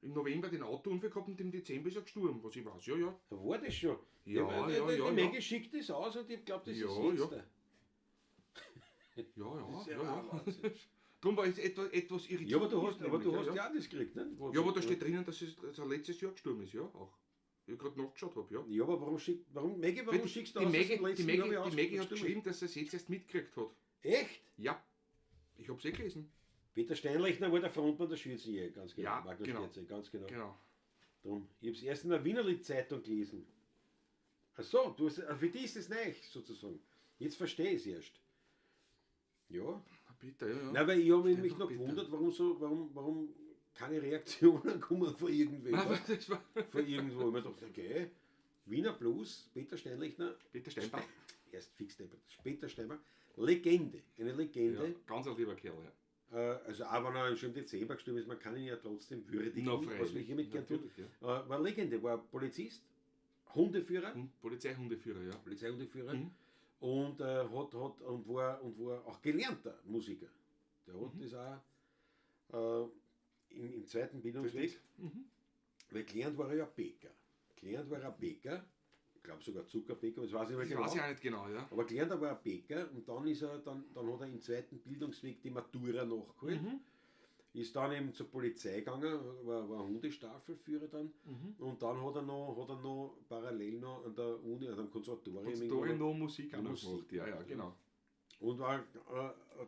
[SPEAKER 2] Im November den Autounfall gehabt und im Dezember ist er gestorben, was ich weiß, ja.
[SPEAKER 3] Da war das schon.
[SPEAKER 2] Ja,
[SPEAKER 3] die
[SPEAKER 2] ja.
[SPEAKER 3] Maggie schickt das aus und ich glaube, das
[SPEAKER 2] Ja,
[SPEAKER 3] ist jetzt
[SPEAKER 2] ja.
[SPEAKER 3] Das ist
[SPEAKER 2] Ja.
[SPEAKER 3] Wahnsinn.
[SPEAKER 2] Darum war ich etwas irritiert.
[SPEAKER 3] Ja, aber du hast
[SPEAKER 2] nämlich,
[SPEAKER 3] ja auch das gekriegt, ne?
[SPEAKER 2] Ja, aber da steht drinnen, dass er letztes Jahr gestorben ist, ja, auch. Ich gerade nachgeschaut habe, ja.
[SPEAKER 3] Ja, aber warum schickst du
[SPEAKER 2] Die
[SPEAKER 3] aus?
[SPEAKER 2] Maggie hat geschrieben, dass er es jetzt erst mitgekriegt hat.
[SPEAKER 3] Echt?
[SPEAKER 2] Ja. Ich habe es gelesen.
[SPEAKER 3] Peter Steinlechner war der Frontmann der Schürzenjäger, ganz genau.
[SPEAKER 2] Ja,
[SPEAKER 3] Magnus
[SPEAKER 2] genau.
[SPEAKER 3] Schürzenjäger, ganz genau.
[SPEAKER 2] Genau.
[SPEAKER 3] Drum. Ich habe es erst in der Wiener Zeitung gelesen. Ach so, für die ist es neu, sozusagen. Jetzt verstehe ich es erst. Ja.
[SPEAKER 2] Bitte, ja.
[SPEAKER 3] Nein, weil ich habe mich
[SPEAKER 2] Steinbach,
[SPEAKER 3] noch
[SPEAKER 2] bitte.
[SPEAKER 3] gewundert, warum keine Reaktionen kommen von irgendwem.
[SPEAKER 2] Aber das war
[SPEAKER 3] Von irgendwo. Ich mir dachte, okay, Wiener Blues, Peter Steinlechner,
[SPEAKER 2] Peter Steinbach.
[SPEAKER 3] erst fix Peter Steinbach, Legende, eine
[SPEAKER 2] Ja,
[SPEAKER 3] Legende.
[SPEAKER 2] ganz ein lieber Kerl, ja.
[SPEAKER 3] Also auch wenn er schon im Dezember gestorben ist, man kann ihn ja trotzdem würdigen,
[SPEAKER 2] Na,
[SPEAKER 3] was wir
[SPEAKER 2] freilich.
[SPEAKER 3] hiermit gern tun.
[SPEAKER 2] Natürlich, ja.
[SPEAKER 3] War Legende, war Polizist, Hundeführer,
[SPEAKER 2] Polizeihundeführer, ja.
[SPEAKER 3] Polizeihundeführer
[SPEAKER 2] Mhm.
[SPEAKER 3] und, war auch gelernter Musiker. Der hat das auch im zweiten Bildungsweg,
[SPEAKER 2] Mhm.
[SPEAKER 3] weil gelernt war er ja Bäcker. Gelernt war er Bäcker, ich glaube sogar Zuckerbäcker, das weiß ich nicht
[SPEAKER 2] Das
[SPEAKER 3] genau.
[SPEAKER 2] weiß ich auch nicht genau, ja.
[SPEAKER 3] Aber gelernt war er Bäcker und dann hat er im zweiten Bildungsweg die Matura nachgeholt.
[SPEAKER 2] Mhm.
[SPEAKER 3] Ist dann eben zur Polizei gegangen, war Hundestaffelführer dann.
[SPEAKER 2] Mhm.
[SPEAKER 3] Und dann hat er noch parallel noch an der Uni, an einem Konservatorium
[SPEAKER 2] Konservatorium noch Musik auch noch
[SPEAKER 3] Musik.
[SPEAKER 2] gemacht, ja, genau.
[SPEAKER 3] und war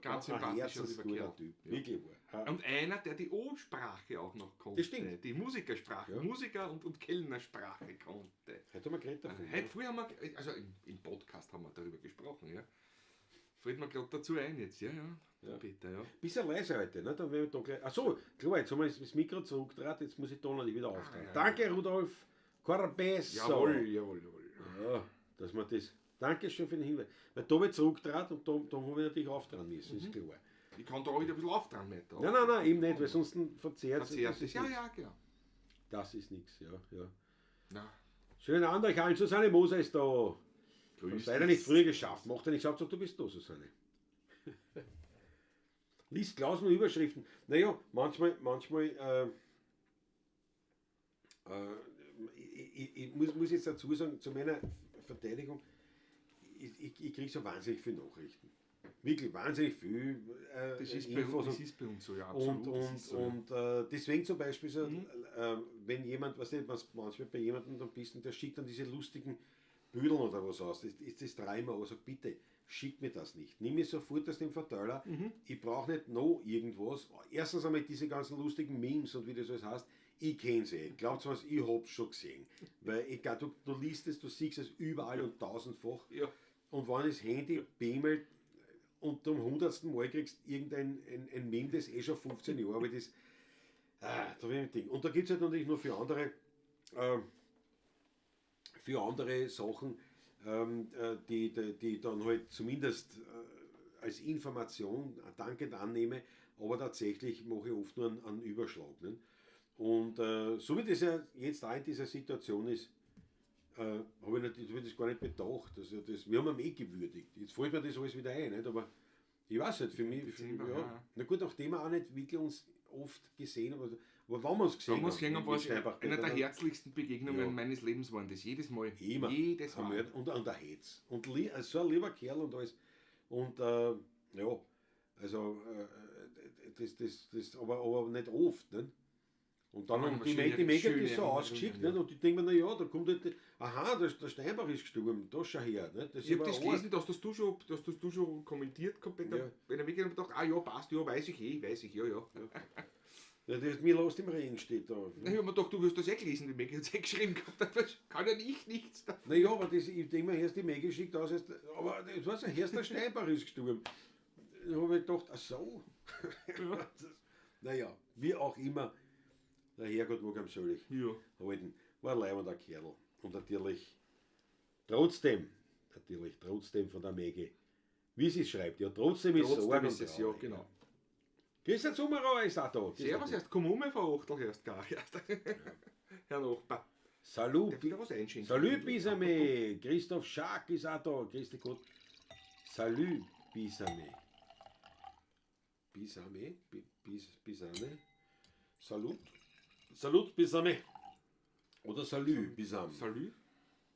[SPEAKER 2] Ganz
[SPEAKER 3] ein
[SPEAKER 2] sympathischer,
[SPEAKER 3] herzensguter
[SPEAKER 2] lieber Kerl.
[SPEAKER 3] Typ.
[SPEAKER 2] Ja.
[SPEAKER 3] Wirklich war.
[SPEAKER 2] Und einer, der die O-Sprache auch noch konnte.
[SPEAKER 3] Das stimmt.
[SPEAKER 2] Die Musikersprache.
[SPEAKER 3] Ja.
[SPEAKER 2] Musiker- und Kellnersprache konnte.
[SPEAKER 3] Heute haben wir geredet davon.
[SPEAKER 2] Heute früher haben wir, also im Podcast haben wir darüber gesprochen, ja. Fällt mir gerade dazu ein jetzt, ja.
[SPEAKER 3] Ja.
[SPEAKER 2] Peter, ja.
[SPEAKER 3] Bisschen leise heute, ne? Dann werden wir da gleich. Achso, klar, jetzt haben wir das Mikro zurückgedreht, jetzt muss ich da noch wieder aufdrehen.
[SPEAKER 2] ja.
[SPEAKER 3] Danke, Rudolf Corbesso.
[SPEAKER 2] Jawohl.
[SPEAKER 3] Ja, dass wir das. Dankeschön für den Hinweis. Weil da habe ich zurückgedreht und da haben wir natürlich aufdrehen müssen, ist klar.
[SPEAKER 2] Ich kann da auch wieder ein bisschen aufdrehen mit.
[SPEAKER 3] Nein, eben nicht, weil sonst verzehrt
[SPEAKER 2] Verzehrt
[SPEAKER 3] das
[SPEAKER 2] ist. Ja, genau.
[SPEAKER 3] Das ist nichts, ja.
[SPEAKER 2] Na,
[SPEAKER 3] Schönen Abend euch allen, Susanne Moser ist da.
[SPEAKER 2] grüß
[SPEAKER 3] Leider nicht früher geschafft. Macht ja nichts, Hauptsache du bist da, Susanne. Liest Klausen und Überschriften. Naja, manchmal ich muss jetzt dazu sagen, zu meiner Verteidigung, ich kriege so wahnsinnig viele Nachrichten. Wirklich wahnsinnig viel
[SPEAKER 2] Das ist,
[SPEAKER 3] Infos
[SPEAKER 2] das ist bei uns so, ja, absolut. das ist so, ja.
[SPEAKER 3] deswegen zum Beispiel so, wenn jemand, was manchmal bei jemandem dann bist und der schickt dann diese lustigen Büdeln oder was aus, ist das dreimal, aber sag bitte, schick mir das nicht. Nimm mir sofort aus dem Verteiler, ich brauche nicht noch irgendwas. Erstens einmal diese ganzen lustigen Memes und wie das alles heißt, ich kenne sie. Glaubt was, ich hab's schon gesehen. Weil egal, du liest es, du siehst es überall und tausendfach.
[SPEAKER 2] Ja.
[SPEAKER 3] Und wenn das Handy bemelt und du am 100. Mal kriegst irgendein ein Meme, das schon 15 Jahre alt ist, da bin ich Ding. Und da gibt es halt natürlich nur für andere Sachen, die dann halt zumindest als Information dankend annehme, aber tatsächlich mache ich oft nur einen Überschlag. Ne? Und so wie das ja jetzt auch in dieser Situation ist, habe ich das gar nicht bedacht. Also wir haben ihn gewürdigt. Jetzt fällt mir das alles wieder ein, nicht? Aber ich weiß nicht, für mich, ja. Na gut, nachdem wir auch nicht wirklich uns oft gesehen haben, aber wann wir uns gesehen haben,
[SPEAKER 2] war es einer der herzlichsten Begegnungen meines Lebens waren das, jedes Mal.
[SPEAKER 3] Immer.
[SPEAKER 2] Jedes Mal.
[SPEAKER 3] Und der Hetz. Und so ein lieber Kerl und alles. Und ja, also das aber nicht oft, nicht? Und dann haben die Mega das so ausgeschickt, nicht? Und ich denke mir, naja, da kommt halt, aha, der Steinbach ist gestorben, da schau her. Nicht?
[SPEAKER 2] Ich habe das gelesen, dass das du schon kommentiert gehabt bei der Mega und gedacht, ah ja, passt, ja, weiß ich, ja.
[SPEAKER 3] Ja, das mir los im Regen steht da.
[SPEAKER 2] Ich habe mir gedacht, du wirst das gelesen, die Mega hat geschrieben gehabt, kann ja nichts dafür.
[SPEAKER 3] Naja, aber ich denke mir, erst die Mega schickt aus, aber das war so, erst der Steinbach ist gestorben. Da habe ich gedacht, ach so. Naja, wie auch immer. Der Herrgott mag am selig halten. War ein leibender Kerl. Und natürlich trotzdem von der Mege, wie sie schreibt, ja, trotzdem ist es
[SPEAKER 2] ja, genau.
[SPEAKER 3] Christian Summerauer ist auch da.
[SPEAKER 2] Servus, erst komm Frau Achtel, erst gar. Herr Nachbar.
[SPEAKER 3] Salut.
[SPEAKER 2] Der will was einschenken.
[SPEAKER 3] Salut, Bisame. Christoph Schark ist auch da. Grüß dich Gott. Salut, Bisame. Bisame? Salut. Salut, Bisame. Oder Salü, Bisam.
[SPEAKER 2] Salü?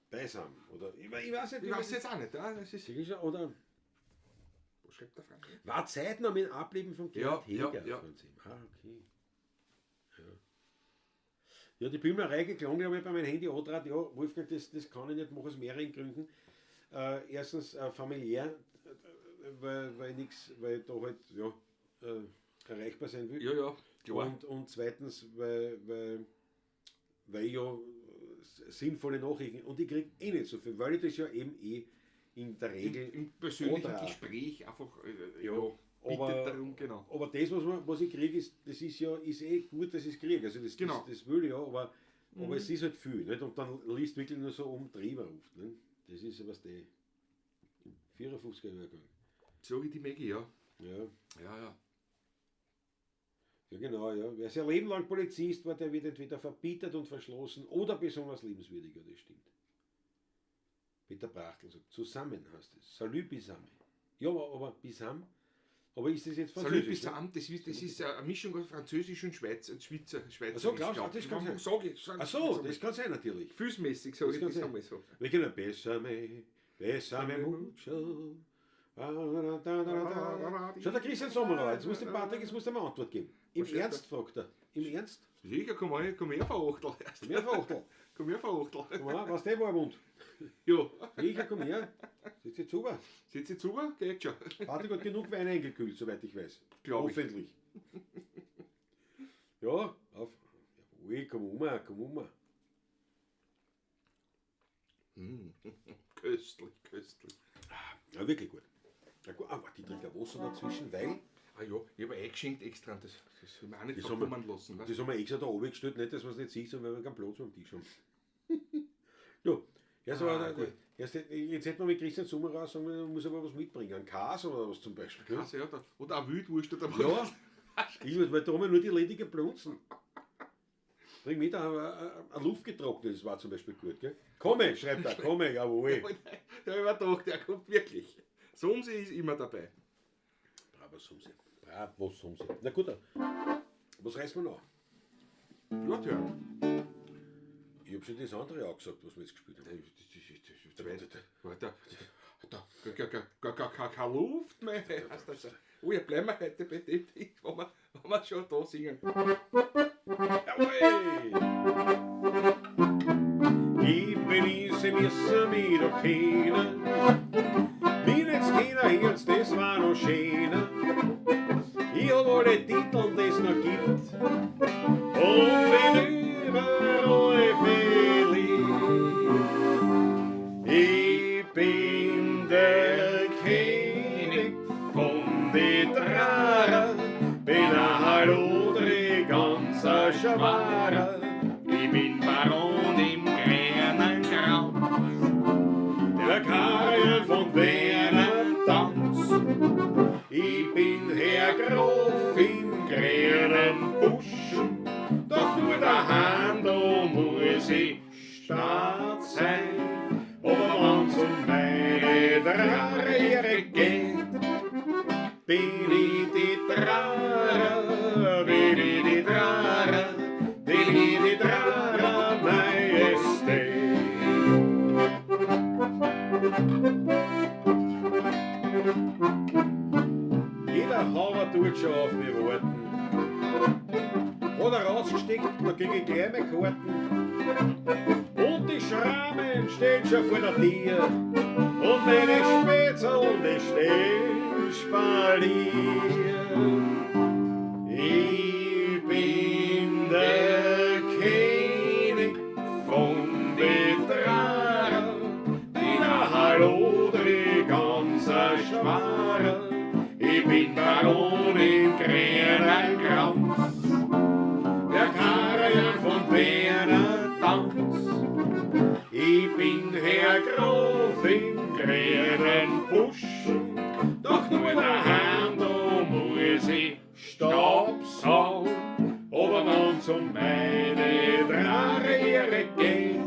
[SPEAKER 3] Beisam. Oder ich weiß nicht.
[SPEAKER 2] Ich weiß jetzt auch nicht. Ja, das ist
[SPEAKER 3] oder
[SPEAKER 2] was schreibt der Frank?
[SPEAKER 3] war Zeitnah mit Ableben von Gerhard Heger.
[SPEAKER 2] Ja.
[SPEAKER 3] Okay. Ja, die Bimmerei geklungen, habe ich bei meinem Handy antrat. Ja, Wolfgang, das kann ich nicht machen aus mehreren Gründen. Erstens familiär, weil da halt erreichbar sein will.
[SPEAKER 2] Ja, klar.
[SPEAKER 3] Und zweitens, weil ich ja sinnvolle Nachrichten, und ich kriege nicht so viel, weil ich das ja eben in der Regel
[SPEAKER 2] im persönlichen Gespräch einfach darum, genau.
[SPEAKER 3] Aber das, was ich kriege, das ist gut, dass ich es kriege. Also das will ich ja, aber es ist halt viel. Nicht? Und dann liest wirklich nur so umtrieben oft. Nicht? Das ist ja was der 54er Jahrgang.
[SPEAKER 2] So wie die Maggie, ja.
[SPEAKER 3] Ja, genau, ja. Wer sein Leben lang Polizist war, der wird entweder verbittert und verschlossen oder besonders liebenswürdiger, das stimmt. Peter Brachtl sagt, zusammen heißt es. Salut Bisame. Ja, aber Bisam? Aber ist das jetzt Französisch?
[SPEAKER 2] Salut Bisam, das ist eine Mischung aus Französisch und Schweizer.
[SPEAKER 3] Achso, glaubst du, das kann sein? Achso, das kann sein natürlich.
[SPEAKER 2] Gefühlsmäßig, sage ich das einmal so.
[SPEAKER 3] Wir können Besame mucho. Schau, der Christian Sommerauer, jetzt muss der Patrick, jetzt muss der mal Antwort geben. Im Ernst, fragt er. Im Ernst?
[SPEAKER 2] Sicher, komm her, Frau Achtel. Komm her, Frau Achtel.
[SPEAKER 3] Komm her, was der war im Mund?
[SPEAKER 2] Ja.
[SPEAKER 3] Sicher, komm her. Sitz jetzt rüber.
[SPEAKER 2] Geht schon.
[SPEAKER 3] Patrick hat genug Wein eingekühlt, soweit ich weiß. Hoffentlich. Ja, auf. Jawohl, komm um.
[SPEAKER 2] Köstlich.
[SPEAKER 3] Ja, wirklich gut. Die trinkt ja Wasser dazwischen, weil...
[SPEAKER 2] Ah ja, ich habe eingeschenkt extra, das soll man auch nicht verkommen lassen.
[SPEAKER 3] Das haben wir extra da oben gestellt, nicht, dass man es nicht sieht, sondern weil wir keinen Platz am Tisch haben. Jetzt hätten wir mit Christian Sommerauer sagen, man muss aber was mitbringen. Ein Käse oder was zum Beispiel.
[SPEAKER 2] Käse, ja, oder auch Wildwurst oder was.
[SPEAKER 3] Ja, weil da haben wir nur die ledigen Blunzen. Bring mit ein luftgetrocknetes war zum Beispiel gut, gell? Komme, schreibt er, komme, jawohl.
[SPEAKER 2] Ja, ich habe gedacht, der kommt wirklich. Sumsi ist immer dabei.
[SPEAKER 3] Bravo, Sumsi. Ah, was haben sie? Na gut, was reißen wir noch?
[SPEAKER 2] Ja, tja.
[SPEAKER 3] Ich habe schon das andere auch gesagt, was wir jetzt gespielt haben.
[SPEAKER 2] Keine Luft mehr. Oh, ja, bleiben wir heute bei dem Ding, wo wir schon da singen.
[SPEAKER 3] Ich benisse müssen mich doch kennen. Wie jetzt keiner jetzt, das war noch schöner. Ich hab alle Titel, die es noch gibt. Und bin überall beliebt. Ich bin der König von den Traren. Bin ein Hallodri, ganz ein Schwarer.
[SPEAKER 2] Ich bin Baron im grünen Grau.
[SPEAKER 3] Der Karel von Werner Tanz. Ich bin Herr Graf im grünen Busch. Doch nur daheim, da muss ich stark sein. Aber wenn's um meine Drare geht, bin ich die Drare, bin ich die Drare, bin ich die Drare Majestät. Jeder Hauer tut schon auf mich warten. Hat er rausgesteckt, da ging ich gleich meine Karten. Und die Schrammen stehen schon vor der Tür. Und meine Spätzl, die stehen spalier. Ich bin der König von den Traren. Bin ein Hallodri, ganz ein Schwarer. Ich bin Baron im grünen Kranz. Der Karel von Werner Tanz. Ich bin Herr Graf im grünen Busch. Doch nur daheim, da muss ich Staubsaugen. Aber wenn's um meine Drare geht,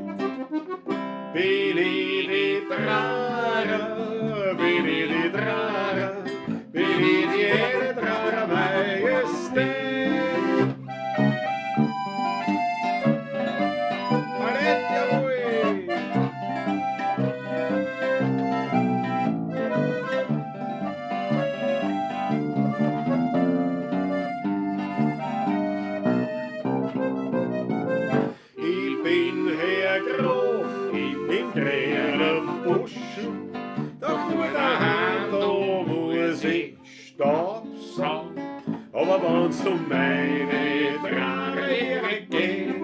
[SPEAKER 3] bin ich die Drare, bin ich die Drare, bin ich die Drare Majestät. Ich bin Herr Graf im grünen Busch, doch nur daheim, da muss ich Staubsaugen. Aber wenn's um meine Drare geht,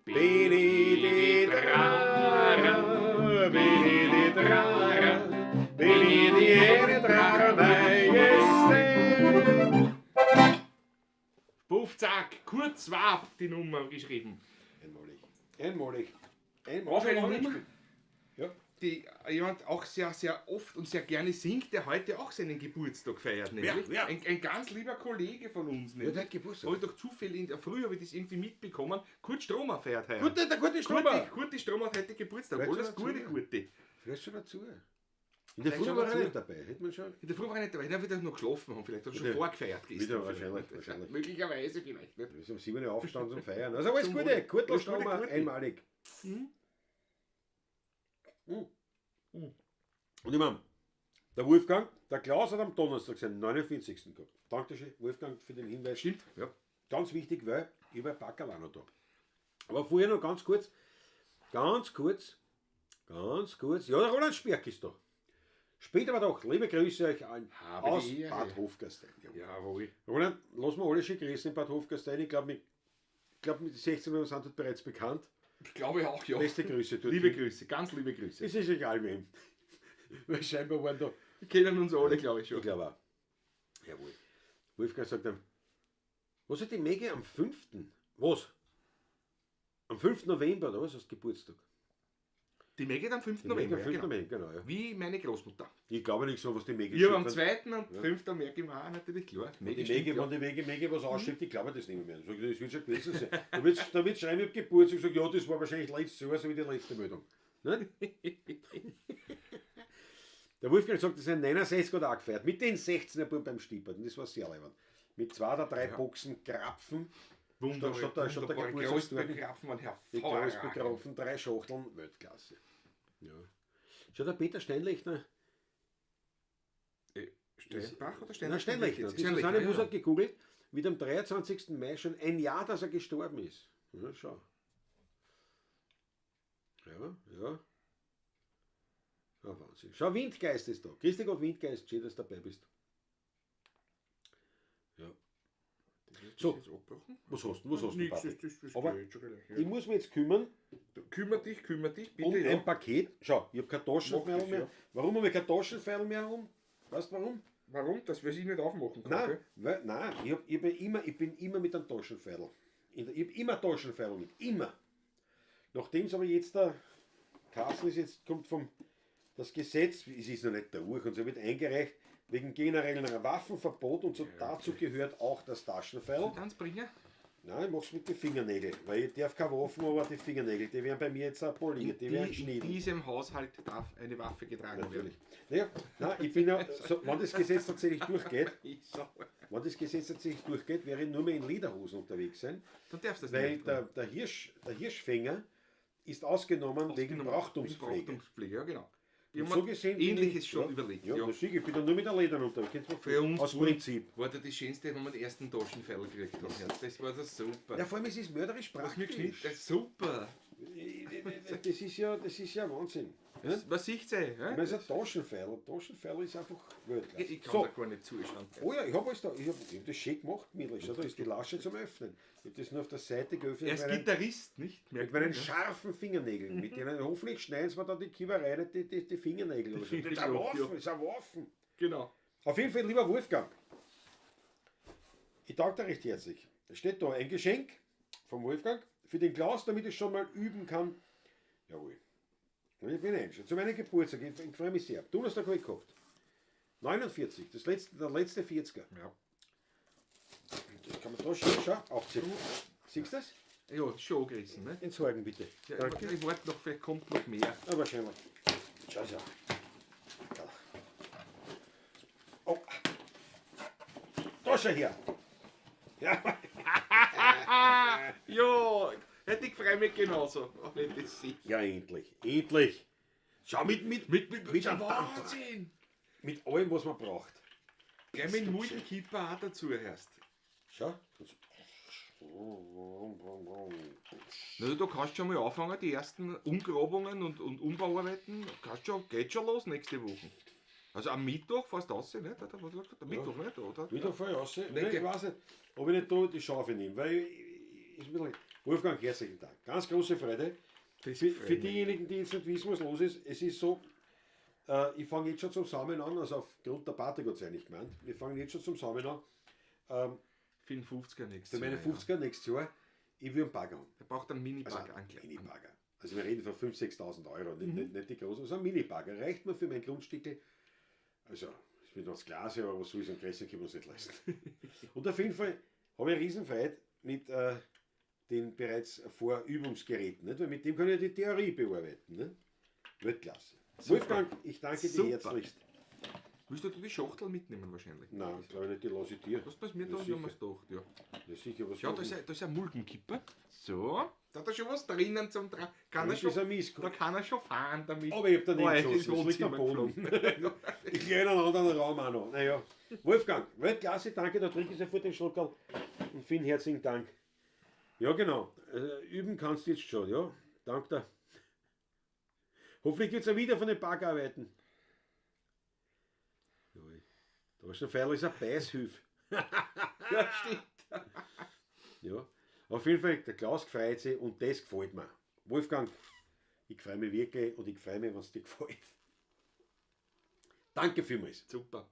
[SPEAKER 3] bin ich die Drare, bin ich die Drare, bin ich die Drare Majestät.
[SPEAKER 2] Puff, zack, kurz war die Nummer geschrieben.
[SPEAKER 3] Einmalig.
[SPEAKER 2] Auch eine Nummer,
[SPEAKER 3] Ja.
[SPEAKER 2] die jemand auch sehr, sehr oft und sehr gerne singt, der heute auch seinen Geburtstag feiert. Nämlich.
[SPEAKER 3] Wer?
[SPEAKER 2] Ein ganz lieber Kollege von uns.
[SPEAKER 3] Ja, der hat Geburtstag.
[SPEAKER 2] Habe ich doch zufällig in der Früh habe ich das irgendwie mitbekommen. Kurt Stromer feiert heute.
[SPEAKER 3] Der gute Stromer.
[SPEAKER 2] Kurt Stromer hat heute Geburtstag.
[SPEAKER 3] Vielleicht
[SPEAKER 2] Alles
[SPEAKER 3] schon
[SPEAKER 2] Gute,
[SPEAKER 3] dazu.
[SPEAKER 2] Gute.
[SPEAKER 3] Vielleicht schon dazu. In der
[SPEAKER 2] Vielleicht
[SPEAKER 3] Früh
[SPEAKER 2] schon
[SPEAKER 3] war er
[SPEAKER 2] dazu.
[SPEAKER 3] nicht dabei. Hätte man schon.
[SPEAKER 2] In der Früh war er nicht dabei, er wird noch geschlafen haben. Vielleicht hat er schon
[SPEAKER 3] Wieder-
[SPEAKER 2] vorgefeiert gestern.
[SPEAKER 3] wieder wahrscheinlich.
[SPEAKER 2] Möglicherweise vielleicht nicht.
[SPEAKER 3] Wir sind um 7 Uhr aufgestanden zum Feiern. Also alles
[SPEAKER 2] Zum
[SPEAKER 3] Gute.
[SPEAKER 2] Wohle.
[SPEAKER 3] Kurtl
[SPEAKER 2] Alles Gute,
[SPEAKER 3] Stromer,
[SPEAKER 2] Kurtl.
[SPEAKER 3] einmalig.
[SPEAKER 2] Mhm.
[SPEAKER 3] Und ich meine, der Wolfgang, der Klaus hat am Donnerstag seinen 49. gehabt. Dankeschön, Wolfgang, für den Hinweis.
[SPEAKER 2] Stimmt, ja.
[SPEAKER 3] Ganz wichtig, weil ich war Backerl auch noch da. Aber vorher noch ganz kurz. Ja, der Roland Sperk ist da. Später aber doch, liebe Grüße euch allen
[SPEAKER 2] Habe
[SPEAKER 3] aus
[SPEAKER 2] die Ehre.
[SPEAKER 3] Bad Hofgastein.
[SPEAKER 2] Jawohl.
[SPEAKER 3] Roland, lassen wir alle schön grüßen in Bad Hofgastein. Ich glaube, mit die 16 Uhr sind dort bereits bekannt.
[SPEAKER 2] Ich glaube auch, ja.
[SPEAKER 3] Beste Grüße dort.
[SPEAKER 2] Liebe Grüße, ganz liebe Grüße.
[SPEAKER 3] Es ist egal wem. Weil scheinbar waren da.
[SPEAKER 2] Wir kennen uns alle, glaube ich schon.
[SPEAKER 3] Ich glaube auch. Jawohl. Wolfgang sagt dann, was hat die Mege am 5. Was? Am 5. November, oder was? Hast du Geburtstag?
[SPEAKER 2] Die Mege am 5.
[SPEAKER 3] Die Mege
[SPEAKER 2] November.
[SPEAKER 3] am 5.
[SPEAKER 2] Genau.
[SPEAKER 3] November, genau. Ja.
[SPEAKER 2] Wie meine Großmutter.
[SPEAKER 3] Ich glaube nicht so, was die Mege
[SPEAKER 2] Ich habe am
[SPEAKER 3] schickt.
[SPEAKER 2] 2. und
[SPEAKER 3] Ja.
[SPEAKER 2] 5. merke ich mir auch natürlich klar.
[SPEAKER 3] Wenn die
[SPEAKER 2] stimmt,
[SPEAKER 3] Mege,
[SPEAKER 2] ja.
[SPEAKER 3] wenn die Mege was ausschreibt, ich glaube das nicht mehr. Das wird schon gewesen sein. Da wird schreiben, ich habe Geburtstag, ich sage, ja, das war wahrscheinlich letztes Jahr, so wie die letzte Meldung. Nicht? Der Wolfgang sagt, das ist ein 69 oder auch gefeiert. Mit den 16er Buben beim Stiepert. Und das war sehr leibend. Mit 2 oder 3 Boxen Krapfen. Statt der Geburtstagstorte.
[SPEAKER 2] Krapfen waren
[SPEAKER 3] Die Großbegrafen, 3 Schachteln, Weltklasse. Ja. Schau, der Peter Steinlechner.
[SPEAKER 2] Steinbach oder
[SPEAKER 3] Nein, Steinlechner. Die
[SPEAKER 2] Steinlechner,
[SPEAKER 3] Susanne Bus hat gegoogelt, mit am 23. Mai schon ein Jahr, dass er gestorben ist. Ja, schau. Ja. Ja, Wahnsinn. Schau, Windgeist ist da. Grüß dich Gott, Windgeist, schön, dass du dabei bist. Ja. So, was hast du, Patrick? Aber ich muss mich jetzt kümmern.
[SPEAKER 2] Kümmer dich, bitte.
[SPEAKER 3] Um ein Paket. Schau, ich habe kein Taschenfeil mehr.
[SPEAKER 2] Ja.
[SPEAKER 3] Warum habe ich kein Taschenfeil mehr um? Weißt du warum?
[SPEAKER 2] Warum? Dass wir sie nicht aufmachen können.
[SPEAKER 3] Nein, ich bin immer mit einem Taschenfeil. Ich habe immer Taschenfeil mit. Immer. Nachdem es aber jetzt der Kassel ist, jetzt kommt vom das Gesetz, es ist noch nicht durch und so wird eingereicht, wegen generellen Waffenverbot und so dazu gehört auch das Taschenfeil.
[SPEAKER 2] Kannst du bringen?
[SPEAKER 3] Nein, ich mach's mit den Fingernägeln, weil ich darf keine Waffen, aber die Fingernägel, die werden bei mir jetzt auch poliert, die werden
[SPEAKER 2] In
[SPEAKER 3] geschnitten.
[SPEAKER 2] diesem Haushalt darf eine Waffe getragen
[SPEAKER 3] Natürlich. Naja, nein, ich bin ja, so, wenn das Gesetz tatsächlich durchgeht, werde ich nur mehr in Lederhosen unterwegs sein,
[SPEAKER 2] Dann darfst du das
[SPEAKER 3] weil
[SPEAKER 2] nicht.
[SPEAKER 3] der Hirschfänger ist ausgenommen wegen Brauchtumspflege.
[SPEAKER 2] Ja, genau.
[SPEAKER 3] Und
[SPEAKER 2] Ich
[SPEAKER 3] so
[SPEAKER 2] habe
[SPEAKER 3] gesehen
[SPEAKER 2] Ähnliches schon überlegt.
[SPEAKER 3] Ja, das ich bin dann nur mit der Ledern unterwegs.
[SPEAKER 2] Für uns
[SPEAKER 3] Aus Prinzip.
[SPEAKER 2] war das Schönste, wenn wir den ersten Taschenfell gekriegt haben. Das war das super.
[SPEAKER 3] Ja, vor allem es ist mörderisch
[SPEAKER 2] Was mir
[SPEAKER 3] praktisch.
[SPEAKER 2] geschnitten, das ist super.
[SPEAKER 3] Das ist ja Wahnsinn. Ja?
[SPEAKER 2] Was sieht sie?
[SPEAKER 3] Ich meine, so ein Taschenfeil. Ein Taschenfeil ist einfach Weltklasse.
[SPEAKER 2] Ich kann
[SPEAKER 3] So.
[SPEAKER 2] da gar nicht zuschauen.
[SPEAKER 3] Oh ja, ich habe alles da. Ich hab das schön gemacht, Mädel. Schau, da ist die Lasche zum Öffnen. Ich habe das nur auf der Seite geöffnet.
[SPEAKER 2] Er ist Gitarrist, nicht?
[SPEAKER 3] Mit meinen scharfen Fingernägeln. Mit denen hoffentlich schneiden sie mir da die Kieberei nicht die Fingernägel. Oder so. Das ist ein Waffen, das ist ein Waffen.
[SPEAKER 2] Genau.
[SPEAKER 3] Auf jeden Fall, lieber Wolfgang, ich danke dir recht herzlich. Da steht da ein Geschenk vom Wolfgang für den Klaus, damit ich schon mal üben kann. Jawohl. Und ich bin eingestellt. Zu meinem Geburtstag, ich freue mich sehr. Donnerstag habe ich gehabt. 49, der letzte 40er.
[SPEAKER 2] Ja.
[SPEAKER 3] Das kann man da schön aufziehen. Siehst du das?
[SPEAKER 2] Ja, schon angerissen, ne?
[SPEAKER 3] Entsorgen bitte.
[SPEAKER 2] Ja,
[SPEAKER 3] Danke.
[SPEAKER 2] ich warte noch, vielleicht kommt noch mehr.
[SPEAKER 3] Aber schön mal. Schau, schau. Oh. Da schau her. Ja.
[SPEAKER 2] Ja, hätte ich freue mich genauso. Wenn das sieht.
[SPEAKER 3] Ja, endlich. Endlich. Schau, mit
[SPEAKER 2] Ja,
[SPEAKER 3] einem
[SPEAKER 2] Wahnsinn!
[SPEAKER 3] mit allem, was man braucht.
[SPEAKER 2] Gleich mit dem Multikipper auch dazu hörst.
[SPEAKER 3] Schau.
[SPEAKER 2] Also, du kannst schon mal anfangen, die ersten Umgrabungen und Umbauarbeiten. Geht schon los nächste Woche. Also am Mittwoch fährst du raus, nicht? Oder was sagst du? Am Mittwoch nicht, oder?
[SPEAKER 3] Wieder voll raus.
[SPEAKER 2] Nee,
[SPEAKER 3] Nein, ich weiß nicht, ob ich nicht da die Schafe nehme. Weil Wolfgang, herzlichen Dank. Ganz große Freude. Für diejenigen, die jetzt nicht wissen, was los ist, es ist so, ich fange jetzt schon zum Samen an, also aufgrund der Party Gott sei nicht gemeint. Wir fangen jetzt schon zum Samen an.
[SPEAKER 2] Für den 50er nächstes
[SPEAKER 3] Für meine
[SPEAKER 2] Jahr,
[SPEAKER 3] 50er nächstes Jahr, ich will einen Bagger haben.
[SPEAKER 2] Der braucht einen Mini-Bagger
[SPEAKER 3] Also Mini-Bagger. Also wir reden von 5.000, 6.000 Euro, nicht die großen, sondern ein Mini-Bagger. Reicht mir für mein Grundstückel. Also, es wird noch das Glas, aber was soll ich, so ein Gräser können wir uns nicht leisten. Und auf jeden Fall habe ich eine Riesenfreude mit den bereits Vorübungsgeräten, nicht? Weil mit dem kann ich die Theorie bearbeiten. Nicht? Weltklasse. Wolfgang, ich danke dir herzlichst.
[SPEAKER 2] Willst du die Schachtel mitnehmen wahrscheinlich?
[SPEAKER 3] Nein, ich glaube nicht, die lasse ich dir.
[SPEAKER 2] Was passiert
[SPEAKER 3] Ja,
[SPEAKER 2] da?
[SPEAKER 3] sicher.
[SPEAKER 2] Haben wir es gedacht, ja.
[SPEAKER 3] Ja, sicher, was
[SPEAKER 2] Schau, da ist ein Mulkenkipper. So, da hat er schon was drinnen zum Tragen.
[SPEAKER 3] das ist ein Mist.
[SPEAKER 2] Da kann er schon fahren damit.
[SPEAKER 3] Aber ich habe daneben
[SPEAKER 2] Oh,
[SPEAKER 3] geschossen, es liegt am Boden. Ich gehe in einen anderen Raum auch noch. Naja. Wolfgang, Weltklasse, danke, da trinke ich sofort den Schluckerl. Und vielen herzlichen Dank. Ja, genau. Üben kannst du jetzt schon, ja. Danke dir. Hoffentlich wird es ja wieder von den Bagger arbeiten. Da ist ein Pfeil, ist ein Beißhilfe.
[SPEAKER 2] Ja, stimmt.
[SPEAKER 3] Ja. Auf jeden Fall, der Klaus freut sich und das gefällt mir. Wolfgang, ich freue mich wirklich und ich freue mich, wenn es dir gefällt. Danke vielmals.
[SPEAKER 2] Super.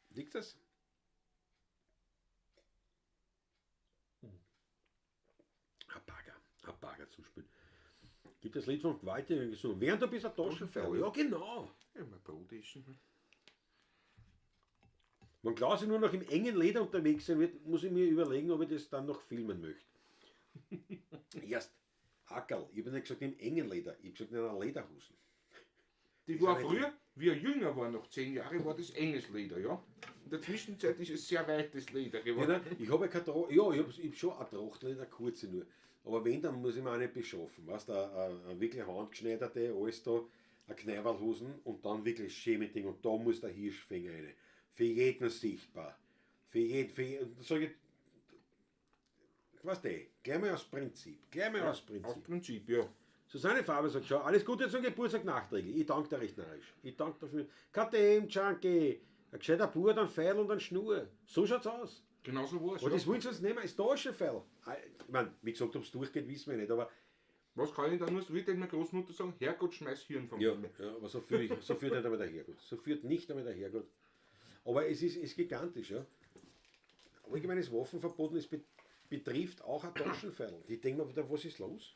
[SPEAKER 3] Liegt das? Ein Bagger zum Spielen. Gibt das Lied von Walter gesungen? Während du bist ein Taschenfell. Ja, genau.
[SPEAKER 2] Ja, mein Brot essen.
[SPEAKER 3] Wenn Klaus nur noch im engen Leder unterwegs sein wird, muss ich mir überlegen, ob ich das dann noch filmen möchte. Erst Ackerl, ich habe nicht gesagt im engen Leder, ich habe gesagt in einer Lederhosen.
[SPEAKER 2] Die war früher, wie er jünger war, noch 10 Jahre, war das enges Leder, ja. In der Zwischenzeit ist es sehr weites Leder geworden.
[SPEAKER 3] Ich habe ja ich hab schon eine Trachtleder, eine kurze nur. Aber wenn, dann muss ich mir auch nicht beschaffen. Weißt du, eine wirklich handgeschneiderte, alles da, eine Kneiberlhosen und dann wirklich schön mit Ding. Und da muss der Hirschfänger rein. Für jeden sichtbar. Sag ich, weißt du, gleich mal aus Prinzip.
[SPEAKER 2] Aus Prinzip, ja.
[SPEAKER 3] Susanne Faber sagt schon, alles Gute zum Geburtstag nachträglich. Ich danke dir recht narrisch. Ich danke dafür. KTM, Junkie, ein gescheiter Bub, ein Pfeil und ein Schnur. So schaut's aus.
[SPEAKER 2] Genau so war es.
[SPEAKER 3] Aber das wollen sie uns nehmen, ist Taschenpfeil. Ich meine, wie gesagt, ob es durchgeht, wissen wir nicht, aber
[SPEAKER 2] Was kann ich da nur, wie denn meine Großmutter sagen? Herrgott, schmeiß Hirn vom
[SPEAKER 3] ja,
[SPEAKER 2] Himmel.
[SPEAKER 3] aber so führt nicht einmal der Herrgott. So führt nicht einmal der Herrgott. Aber es ist gigantisch, ja. Allgemeines Waffenverboten betrifft auch ein Taschenpfeil. Die denken mir wieder, was ist los?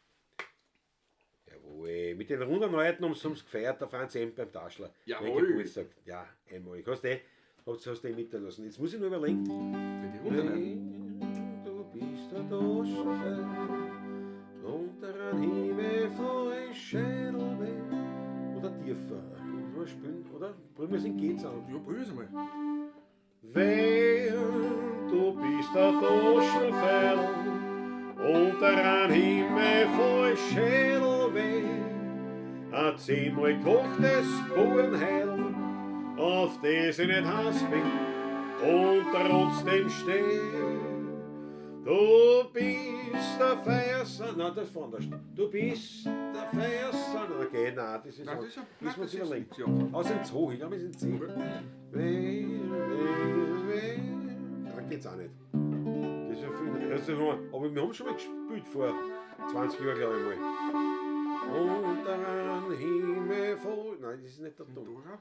[SPEAKER 3] Jawohl, mit den runden Leuten haben sie gefeiert, da fahren sie beim Taschler.
[SPEAKER 2] Jawohl.
[SPEAKER 3] Mein Geburtstag. Ja, einmal. Hast du mitgelassen. Jetzt muss ich nur überlegen.
[SPEAKER 2] Für die Runden.
[SPEAKER 3] Du bist ein Taschenpfeil unter einem Himmel voll Schädelweh. Oder tiefer. Nur spielen, oder? Brüllen wir es in Geht's an.
[SPEAKER 2] Ja, prüf es einmal.
[SPEAKER 1] Wer, du bist ein Taschenpfeil unter einem Himmel voll Schädelweh. Ein 10-mal gekochtes Bubenheil, auf das ich nicht heiß bin und trotzdem steh. Du bist der Feiersan, nein, das ist anders. Du bist der Feiersan. Okay, nein, das ist
[SPEAKER 2] Nein,
[SPEAKER 1] auch.
[SPEAKER 2] das ist ja-
[SPEAKER 1] Müssen wir uns
[SPEAKER 2] das ist-
[SPEAKER 1] überlegen.
[SPEAKER 2] ja.
[SPEAKER 1] Außer ins Hoch, ich glaube, es ist ins C. Da geht's auch nicht. Das ist ja viel. Aber wir haben schon mal gespielt vor 20 Jahren, glaube ich mal. Unter einem Himmel voll. Nein, das ist nicht der Ton.
[SPEAKER 2] Dora?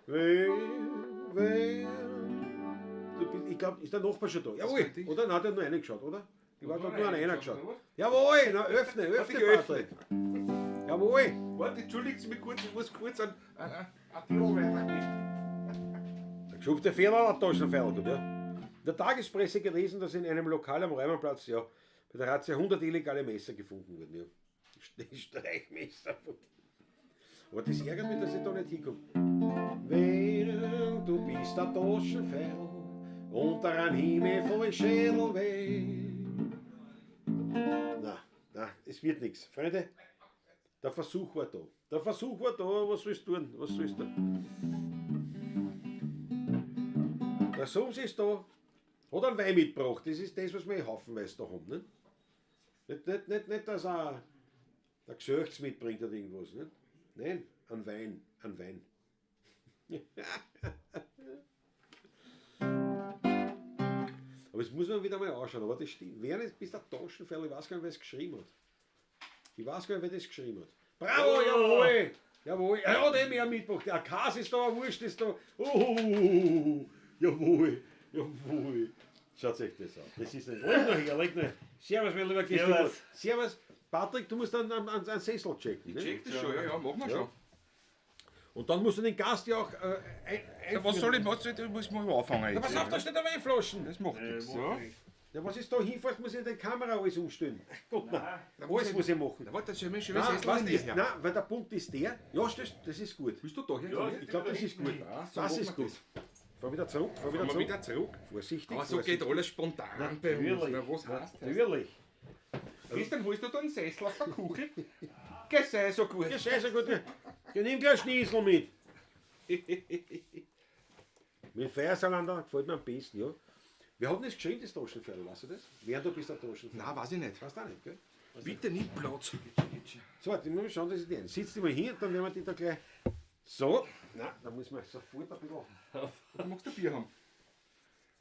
[SPEAKER 3] Ich glaube, ist der Nachbar schon da?
[SPEAKER 2] Das
[SPEAKER 3] Jawohl.
[SPEAKER 2] ist richtig.
[SPEAKER 3] Oder? Nein, der hat nur reingeschaut, oder? Ich war
[SPEAKER 2] Nur
[SPEAKER 3] nur an einer
[SPEAKER 2] reingeschaut,
[SPEAKER 3] geschaut.
[SPEAKER 2] oder
[SPEAKER 3] Jawohl, na öffne,
[SPEAKER 2] geöffnet.
[SPEAKER 3] Patrick. Jawohl.
[SPEAKER 2] Warte, entschuldigt Sie mich kurz, ich muss kurz ein Tirol weitergehen.
[SPEAKER 3] Der geschufte Fehler hat Taschenpfeil, gut, ja. In der Tagespresse gelesen, dass in einem Lokal am Reimannplatz, ja, bei der Razzia 100 illegale Messer gefunden wurden, ja. Streichmesser. Aber das ärgert mich, dass ich da nicht hinkomme. Wenn du bist ein Taschenpfeil unter einem Himmel voll Schädelweh. Na, es wird nichts. Freunde, der Versuch war da. Was sollst du tun? Was sollst du? Der Sohn ist da, hat einen Wein mitgebracht. Das ist das, was wir haufenweise da haben. Nicht, dass er ein Gesöchts mitbringt oder irgendwas. Nicht? Nein, ein Wein. Aber das muss man wieder mal anschauen. Aber das stimmt. Wer ist bis der Taschenpfeil? Ich weiß gar nicht, wer es geschrieben hat. Wer das geschrieben hat. Bravo, jawohl! Jawohl, er hat mehr mitgebracht. Der Kas ist da, ein Wurst ist da. Jawohl. Schaut euch das an. Das ist nicht. Leg noch her. Servus, mein lieber Christoph. Servus. Patrick, du musst dann einen Sessel checken.
[SPEAKER 2] Ich check das schon, ja, machen wir schon.
[SPEAKER 3] Und dann musst du den Gast ja auch
[SPEAKER 2] Ja, was soll ich, muss man anfangen
[SPEAKER 3] Na, pass auf, da steht eine Weinflaschen.
[SPEAKER 2] Das macht nichts. Ja.
[SPEAKER 3] Ja, was ist da hinfährst, muss ich die Kamera alles umstellen. Gott, nein.
[SPEAKER 2] Da
[SPEAKER 3] Alles muss ich machen.
[SPEAKER 2] Da warte, das ist ja mir schon
[SPEAKER 3] Nein,
[SPEAKER 2] was
[SPEAKER 3] nein, weil der Punkt ist der. Ja, das ist gut.
[SPEAKER 2] Bist du da her?
[SPEAKER 4] Ja,
[SPEAKER 3] Ich glaube, das ist gut.
[SPEAKER 2] so
[SPEAKER 3] Das
[SPEAKER 2] machen
[SPEAKER 3] ist
[SPEAKER 2] wir
[SPEAKER 3] gut. Fahr wieder zurück.
[SPEAKER 2] Fahren wir wieder zurück.
[SPEAKER 3] Vorsichtig.
[SPEAKER 2] Aber so geht alles spontan bei uns. Na, was heißt das?
[SPEAKER 3] Natürlich.
[SPEAKER 2] Christian, holst du da einen Sessel auf der Kuchel? Geh, sei so gut.
[SPEAKER 3] Ja, sei so gut. Ja, nimm gleich Schniesel mit. Mit Feiersalanda gefällt mir am besten, ja. Wir haben das geschrieben, das Taschenpfeil, weißt du das? Während du bist der Taschenpfeil.
[SPEAKER 2] Nein, weiß ich nicht.
[SPEAKER 3] Weißt du auch nicht, gell?
[SPEAKER 2] Bitte nicht Platz.
[SPEAKER 3] So, warte, ich muss schauen, dass ich die ein. Sitz dich mal hier, dann werden wir die da gleich. So. Nein, da muss man sofort ein bisschen.
[SPEAKER 2] Du magst ein Bier haben.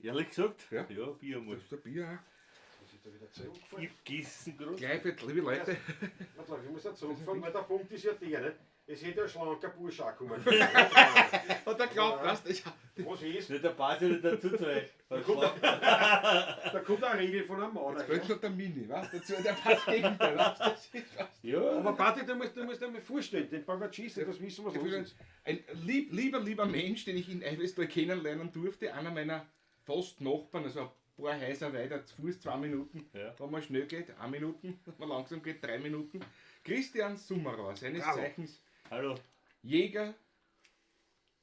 [SPEAKER 4] Ehrlich gesagt?
[SPEAKER 2] Ja.
[SPEAKER 4] Ja, Bier muss.
[SPEAKER 2] Du ein Bier auch.
[SPEAKER 3] Muss ich da wieder zurückfahren?
[SPEAKER 4] Ich gießen gerade.
[SPEAKER 2] Gleich für die liebe Leute.
[SPEAKER 3] Warte, ich muss da zurückfahren, weil der Punkt ist ja der, ne? Es hätte ein schlanker Bursch auch kommen.
[SPEAKER 2] Und der glaubt, was?
[SPEAKER 3] Was ist?
[SPEAKER 4] Nicht der Party, nicht der Zuzwei.
[SPEAKER 3] Da kommt eine Regel von einem Mann.
[SPEAKER 2] Jetzt fällt noch der Mini, weißt du? Dazu, der passt Gegenteil. Weißt du? Das ist was.
[SPEAKER 4] Ja.
[SPEAKER 3] Aber Patti, du musst dir mal vorstellen, den Bagagisten, das wissen, was los ist.
[SPEAKER 2] Ein lieber Mensch, den ich in Eiwestal kennenlernen durfte, einer meiner fast Nachbarn, also ein paar Häuser weiter, zu Fuß 2 Minuten,
[SPEAKER 4] Ja.
[SPEAKER 2] wenn man schnell geht, 1 Minute, wenn man langsam geht, 3 Minuten. Christian Summerer, seines
[SPEAKER 3] Bravo.
[SPEAKER 2] Zeichens
[SPEAKER 4] Hallo.
[SPEAKER 2] Jäger,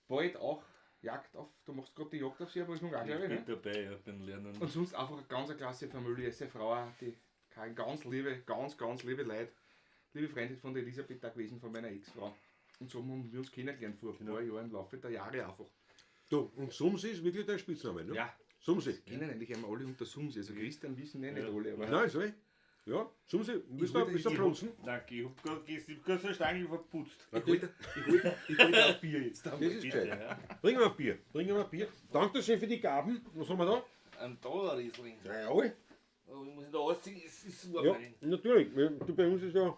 [SPEAKER 2] bald auch Jagd auf, du machst gerade die Jagd auf sie, aber ist noch gar
[SPEAKER 4] Ich
[SPEAKER 2] nicht,
[SPEAKER 4] bin
[SPEAKER 2] ne?
[SPEAKER 4] dabei, ja, bin Lernen.
[SPEAKER 2] Und sonst einfach eine ganz klasse Familie, seine Frau auch, die keine ganz liebe Leute, liebe Freundin von der Elisabeth da gewesen, von meiner Ex-Frau. Und so haben wir uns kennengelernt vor ein paar Jahren im Laufe der Jahre einfach.
[SPEAKER 3] Du, und Sumsi ist wirklich dein Spitzname, ne?
[SPEAKER 2] Ja,
[SPEAKER 3] Sumsi.
[SPEAKER 2] kennen eigentlich einmal alle unter Sumsi, also Christian wissen nicht alle, aber
[SPEAKER 3] Nein, so. Ja, Sumsi, willst du
[SPEAKER 2] wollte-
[SPEAKER 3] plunzen?
[SPEAKER 4] Danke, ich hab gerade so einen Stangel verputzt.
[SPEAKER 2] ich hol da ein Bier jetzt.
[SPEAKER 3] Das ist
[SPEAKER 4] Bitte,
[SPEAKER 3] gescheit.
[SPEAKER 4] ja.
[SPEAKER 3] Bringen wir ein Bier. Danke schön für die Gaben. Was haben wir da?
[SPEAKER 4] Ein Dollar-Riesling.
[SPEAKER 3] Ja,
[SPEAKER 4] Aber ich muss ihn da ausziehen, es ist warm.
[SPEAKER 3] ja natürlich. Du, bei uns ist ja.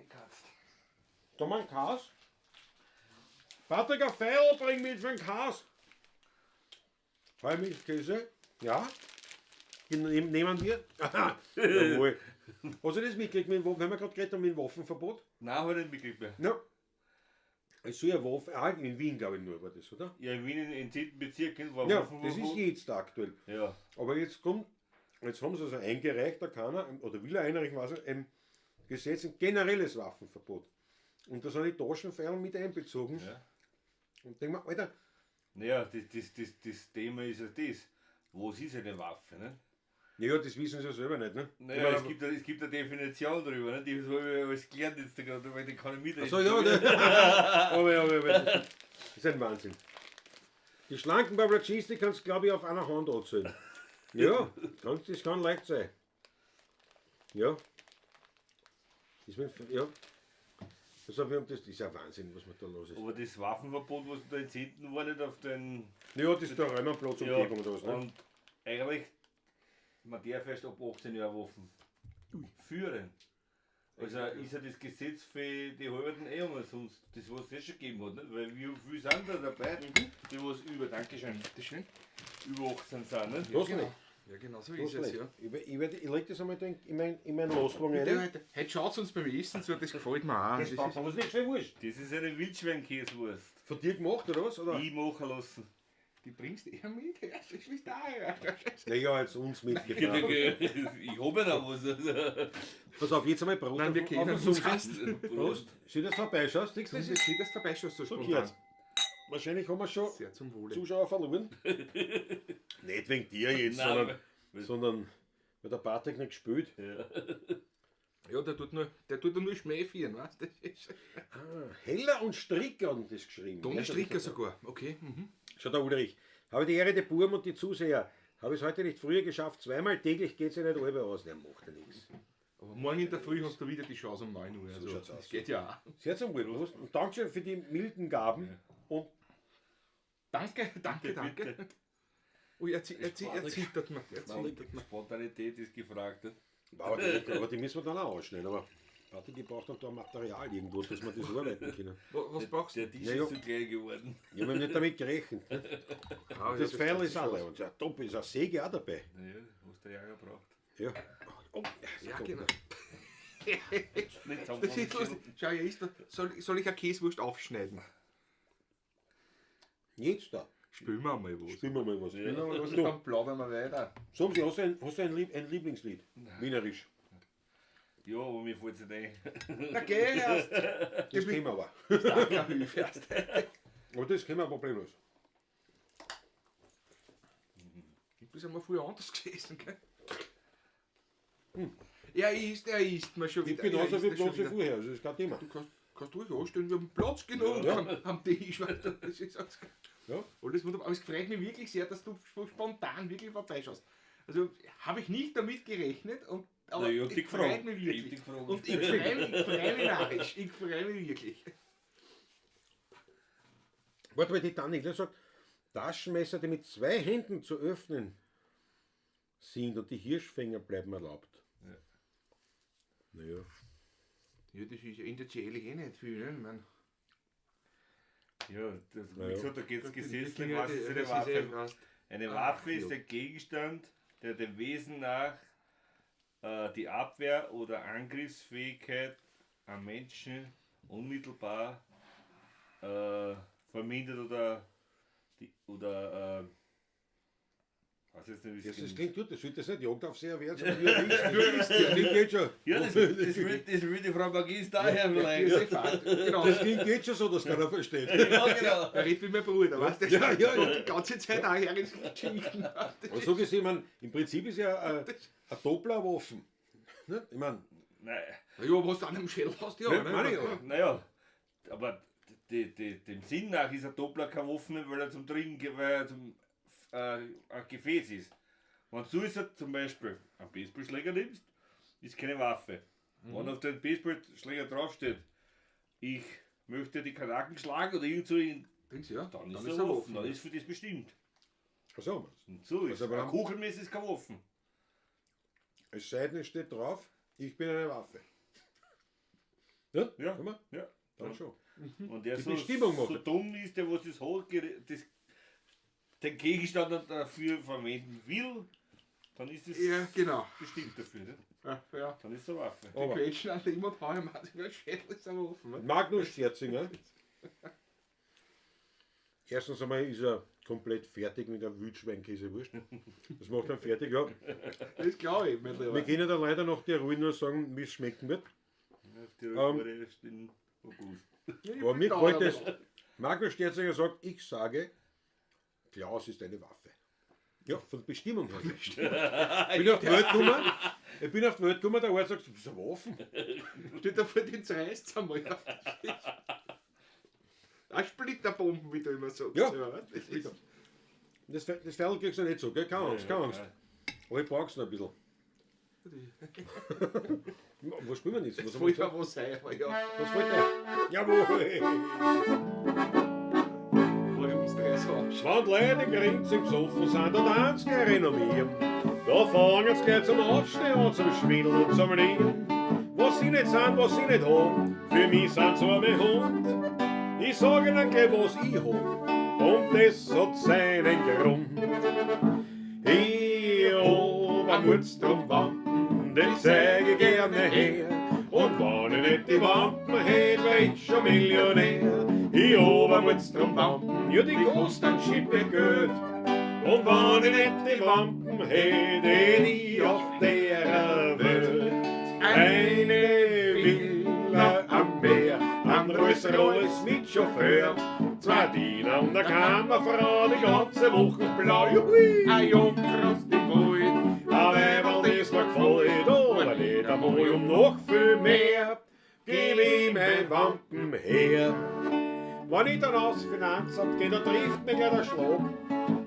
[SPEAKER 4] Ich kann's.
[SPEAKER 3] Da mal ein Kas. Patrick, ein Feil bring mit für ein Kas. Vollmilchkäse. Ja. Den nehmen wir. Aha, jawohl. Hast du das mitgekriegt, wenn wir gerade geredet haben mit dem Waffenverbot?
[SPEAKER 4] Nein, hab ich nicht mitgekriegt mehr.
[SPEAKER 3] Ja. Es soll ja Waffen. Ah, in Wien, glaube ich, nur war das, oder?
[SPEAKER 4] Ja, in Wien in 10. Bezirk war
[SPEAKER 3] Ja,
[SPEAKER 4] Waffenverbot.
[SPEAKER 3] das ist jetzt aktuell.
[SPEAKER 4] Ja,
[SPEAKER 3] Aber jetzt haben sie also eingereicht, da kann er, oder will er einreichen, was er, ein Gesetz, ein generelles Waffenverbot. Und da sind die Taschenfeuer mit einbezogen.
[SPEAKER 4] ja.
[SPEAKER 3] Und denke mir, Alter,
[SPEAKER 4] Naja, das Thema ist ja das. Was ist eine Waffe? Ne?
[SPEAKER 3] ja, das wissen sie ja selber nicht, ne?
[SPEAKER 4] Naja,
[SPEAKER 3] Ich
[SPEAKER 4] es gibt eine Definition drüber. Ne? Die habe ich alles gelernt jetzt gerade, weil die kann ich mitreden.
[SPEAKER 3] Achso, ja, aber das ist ein Wahnsinn. Die schlanken Bablacisti kannst du, glaube ich, auf einer Hand anzählen. Ja, das kann leicht sein. Ja. Ja. Also, das ist ja Wahnsinn, was man da los ist.
[SPEAKER 4] Aber das Waffenverbot, was da in 10. war, nicht auf den.
[SPEAKER 3] Ja, das ist der Räumerplatzumgebung oder was, ne?
[SPEAKER 4] Und eigentlich, man darf erst ab 18 Jahren Waffen führen. Also ist ja das Gesetz für die halben umsonst, das was es eh schon gegeben hat, nicht? Weil wie viele sind da dabei, die was über, Dankeschön,
[SPEAKER 2] Bitteschön.
[SPEAKER 4] über 18 sind, nicht?
[SPEAKER 3] Los,
[SPEAKER 2] genau.
[SPEAKER 3] nicht.
[SPEAKER 2] Ja, genau so
[SPEAKER 3] Los,
[SPEAKER 2] ist es,
[SPEAKER 3] nicht.
[SPEAKER 2] ja.
[SPEAKER 3] Ich leg das einmal in mein Loswagen
[SPEAKER 2] Bitte,
[SPEAKER 3] rein.
[SPEAKER 2] heute schaut uns beim Essen zu, das gefällt mir auch.
[SPEAKER 3] Das
[SPEAKER 2] Das
[SPEAKER 3] passt
[SPEAKER 2] ist,
[SPEAKER 3] uns nicht so wurscht.
[SPEAKER 4] Das ist eine Wildschweinkäsewurst.
[SPEAKER 3] Von dir gemacht, oder was? Oder?
[SPEAKER 4] Ich machen lassen.
[SPEAKER 2] die bringst du eher mit, ja, das ist da, ja.
[SPEAKER 3] Naja, jetzt uns mitgebracht.
[SPEAKER 4] Ich habe ja noch was. Also.
[SPEAKER 3] Pass auf, jetzt einmal Prost.
[SPEAKER 2] Nein, wir
[SPEAKER 3] auf
[SPEAKER 2] kennen
[SPEAKER 3] den
[SPEAKER 2] uns
[SPEAKER 3] Sumsi. Prost. Schau, dass du vorbeischaust. Siehst du,
[SPEAKER 2] Das
[SPEAKER 3] das ist
[SPEAKER 2] ist das vorbeischaust so
[SPEAKER 3] verkehrt.
[SPEAKER 2] spontan.
[SPEAKER 3] Wahrscheinlich haben wir schon
[SPEAKER 2] Sehr zum Wohle.
[SPEAKER 3] Zuschauer verloren. Nicht wegen dir jetzt,
[SPEAKER 4] Nein,
[SPEAKER 3] sondern weil der Patrick nicht gespielt.
[SPEAKER 4] Ja.
[SPEAKER 2] Ja, der tut nur Schmäh führen, weißt du? Das ist
[SPEAKER 3] Heller und Stricker haben das geschrieben.
[SPEAKER 2] Toni Stricker sogar, okay. Mhm.
[SPEAKER 3] Schau der Ulrich. Habe die Ehre der Buben und die Zuseher. Habe es heute nicht früher geschafft. Zweimal täglich geht es ja nicht alle aus. Der macht ja nichts.
[SPEAKER 2] Aber morgen in der Früh hast du wieder die Chance um 9 Uhr.
[SPEAKER 3] So
[SPEAKER 2] Also,
[SPEAKER 3] schaut's
[SPEAKER 2] das
[SPEAKER 3] aus.
[SPEAKER 2] geht ja auch.
[SPEAKER 3] Sehr zum Wohl. Prost. Und Dankeschön für die milden Gaben. Und
[SPEAKER 2] Danke.
[SPEAKER 4] Bitte.
[SPEAKER 2] Ui, er zittert mir.
[SPEAKER 4] Spontanität ist gefragt. Nicht?
[SPEAKER 3] aber die müssen wir dann auch ausschneiden. Aber Patrick, die braucht dann da Material irgendwo, dass wir das arbeiten können.
[SPEAKER 2] Was brauchst
[SPEAKER 4] Der
[SPEAKER 2] du?
[SPEAKER 4] Tisch
[SPEAKER 3] Ja, ja.
[SPEAKER 4] ist zu klein geworden.
[SPEAKER 3] Ich habe nicht damit gerechnet.
[SPEAKER 2] Ah,
[SPEAKER 3] Das Pfeil ist alle. Und der Top ist eine Säge auch dabei.
[SPEAKER 4] Ja, was der Jäger braucht.
[SPEAKER 3] Ja. Oh,
[SPEAKER 2] Ja, genau.
[SPEAKER 4] Nicht zusammen.
[SPEAKER 2] Das ist lustig. Schau, hier ist da. Soll ich eine Käsewurst aufschneiden?
[SPEAKER 3] Jetzt da.
[SPEAKER 2] Spülen wir mal was.
[SPEAKER 3] Spielen wir mal was.
[SPEAKER 4] Ja.
[SPEAKER 3] Du,
[SPEAKER 2] Dann plaudern wir weiter.
[SPEAKER 3] Sumsi, hast du ein Lieblingslied? Wienerisch.
[SPEAKER 4] Ja, aber mir fällt es nicht ein.
[SPEAKER 2] Na geh erst!
[SPEAKER 3] Das kennen wir aber.
[SPEAKER 2] Danke, Hilfe erst.
[SPEAKER 3] Aber das kennen wir problemlos.
[SPEAKER 2] Du bist einmal früher anders gewesen, gell? Er isst mir schon
[SPEAKER 3] Ich
[SPEAKER 2] wieder.
[SPEAKER 3] bin
[SPEAKER 2] er
[SPEAKER 3] genauso
[SPEAKER 2] isst
[SPEAKER 3] viel
[SPEAKER 2] das schon
[SPEAKER 3] Platz wie
[SPEAKER 2] wieder.
[SPEAKER 3] vorher, also das ist kein Thema.
[SPEAKER 2] Du kannst ruhig anstellen, wir haben Platz genug
[SPEAKER 3] Ja.
[SPEAKER 2] am Tisch. Weil das ist alles,
[SPEAKER 3] Ja.
[SPEAKER 2] alles wunderbar. Aber es freut mich wirklich sehr, dass du so spontan wirklich vorbeischaust. Also habe ich nicht damit gerechnet, aber
[SPEAKER 4] Na, ich hab dich
[SPEAKER 2] ich freue
[SPEAKER 4] gefragt.
[SPEAKER 2] mich
[SPEAKER 4] Ich hab dich
[SPEAKER 2] wirklich.
[SPEAKER 4] gefragt.
[SPEAKER 2] Und ich freue mich narrisch. Ich freue mich wirklich.
[SPEAKER 3] Warte mal, die Tannik sagt, Taschenmesser, die mit 2 Händen zu öffnen sind und die Hirschfänger bleiben erlaubt.
[SPEAKER 4] Ja.
[SPEAKER 3] Naja.
[SPEAKER 2] Ja, das ist ändert sich ehrlich eh nicht viel. Ne? Ich mein,
[SPEAKER 4] Ja, das,
[SPEAKER 3] Na
[SPEAKER 4] wie
[SPEAKER 3] ja.
[SPEAKER 4] gesagt, da geht es
[SPEAKER 2] das
[SPEAKER 4] gesetzlich,
[SPEAKER 2] ist
[SPEAKER 4] was ist eine
[SPEAKER 2] eh
[SPEAKER 4] Waffe?
[SPEAKER 2] fast-
[SPEAKER 4] Eine
[SPEAKER 2] Ah,
[SPEAKER 4] Waffe ist
[SPEAKER 2] ja.
[SPEAKER 4] ein Gegenstand, der dem Wesen nach die Abwehr oder Angriffsfähigkeit am Menschen unmittelbar vermindert oder weiß jetzt nicht, wie
[SPEAKER 3] Das,
[SPEAKER 4] es
[SPEAKER 3] das
[SPEAKER 4] klingt.
[SPEAKER 3] klingt gut, das sollte jetzt nicht Jagdaufseher werden, sondern das klingt jetzt schon.
[SPEAKER 4] Ja, das will die Frau Magis daher vielleicht.
[SPEAKER 2] Genau.
[SPEAKER 3] Das klingt jetzt schon so, dass keiner versteht.
[SPEAKER 4] Ja, genau.
[SPEAKER 2] Er redet wie mein Bruder, weißt du?
[SPEAKER 3] Ja, ja, ja.
[SPEAKER 2] Die ganze Zeit auch her ins Geschichten.
[SPEAKER 3] Aber so gesehen, man, im Prinzip ist ja ein Dopplerwaffen. Ne? Ich meine,
[SPEAKER 4] Nein,
[SPEAKER 2] Ja, was du an einem Schädel hast, ja.
[SPEAKER 3] Ja,
[SPEAKER 2] ne?
[SPEAKER 3] meine ich auch.
[SPEAKER 4] naja, aber dem Sinn nach ist ein Doppler kein Waffe, weil er zum Trinken, weil er zum ein Gefäß ist. Wenn du ist zum Beispiel einen Baseballschläger nimmst, ist keine Waffe. Wenn auf den Baseballschläger draufsteht, ich möchte die Kanaken schlagen oder irgend so,
[SPEAKER 2] Denkst du, ja?
[SPEAKER 4] dann ist er offen, dann ist für das bestimmt.
[SPEAKER 3] so,
[SPEAKER 4] Und so ist
[SPEAKER 3] aber
[SPEAKER 4] ein Kugelmesser ist kein Waffen.
[SPEAKER 3] es sei denn, es steht drauf, ich bin eine Waffe. Ja,
[SPEAKER 4] Ja.
[SPEAKER 3] guck mal,
[SPEAKER 4] Ja.
[SPEAKER 3] dann
[SPEAKER 4] Ja.
[SPEAKER 3] schon.
[SPEAKER 4] Und der
[SPEAKER 3] Die
[SPEAKER 4] so,
[SPEAKER 3] Bestimmung
[SPEAKER 4] so
[SPEAKER 3] macht.
[SPEAKER 4] dumm ist, der was das hat, den Gegenstand dafür verwenden will, dann ist es
[SPEAKER 2] Ja, genau.
[SPEAKER 4] bestimmt dafür. Nicht?
[SPEAKER 2] Ja.
[SPEAKER 4] Dann ist es eine Waffe.
[SPEAKER 2] Die
[SPEAKER 3] Aber
[SPEAKER 2] Quetschen an der immer Haare macht, der Schädel ist aber offen. Ne?
[SPEAKER 3] Magnus Scherzinger, erstens einmal ist er komplett fertig mit einem Wildschweinkäsewurst. Das macht er fertig, ja.
[SPEAKER 2] Das glaube ich, mein Lieber.
[SPEAKER 3] Wir können da leider nach der Ruhe nur sagen, wie es schmecken wird.
[SPEAKER 4] Die wurde erst im August.
[SPEAKER 3] Aber mir gefällt das. Magnus Scherzinger sagt, ich sage, Klaus ist eine Waffe. Ja, von der Bestimmung her. Ich bin auf die Welt gekommen, der Arzt sagt, das ist eine Waffe.
[SPEAKER 2] Steht da vor den zerreißt einmal auf den Tisch. Auch Splitterbomben, wie du immer sagst.
[SPEAKER 3] Ja.
[SPEAKER 2] Das ist
[SPEAKER 3] Das Pferd kriegst du nicht so, gell? Keine Angst, keine Angst. Aber ich brauch's noch ein bisschen. Was spielen wir jetzt? Was
[SPEAKER 2] das
[SPEAKER 3] haben wir
[SPEAKER 2] wollte ja
[SPEAKER 3] gesagt?
[SPEAKER 2] was sein, aber ja.
[SPEAKER 3] Was fällt dir? Jawohl!
[SPEAKER 2] War uns drei so
[SPEAKER 3] Wenn Leute geringt im Sofa sind, dann tanzen sie renommieren. Da fangen sie gleich zum Aufstehen an, zum Schwindeln und zum Lieren. Was sie nicht sind, was sie nicht haben, für mich sind sie arme Hund. Ich sage ihnen gleich, was ich hab, und das hat seinen Grund. Ich hab einen Mutzturmwampen, den zeig ich gerne her. Und wenn ich nicht die Wampen hätt, wär ich schon Millionär. Ich hab einen Mutzturmwampen, ja die kostet ein Schippe Geld. Und wenn ich nicht die Wampen hätt, hätt ich auf der Welt eine Villa am Meer, ein Rolls-Royce mit Chauffeur, zwei Diener und eine Kammerfrau, die ganze Woche blau. Juhui.
[SPEAKER 2] ein Junker aus dem Wald.
[SPEAKER 3] Aber weil das mir gefällt, oder nicht einmal um noch viel mehr, gib ich mein Wampen her. Wenn ich dann aufs Finanzamt gehe, da trifft mich gleich der Schlag.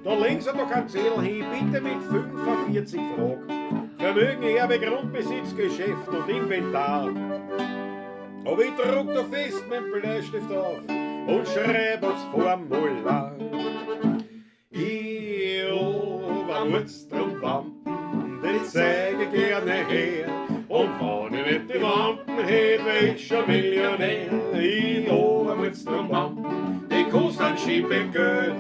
[SPEAKER 3] Da legen sie doch einen Zettel hin, bitte mit 45 Fragen. Vermögen, Erbe, Grundbesitz, Geschäft und Inventar. Aber ich druck da fest mein Bleistift auf und schreib aufs Formular. Ich hab einen Mutzturmwampen, den zeig ich gerne her. Und wenn ich nicht die Wampen hätt, wär ich schon Millionär. Ich hab einen Mutzturmwampen, die kostet ein Schippe Geld.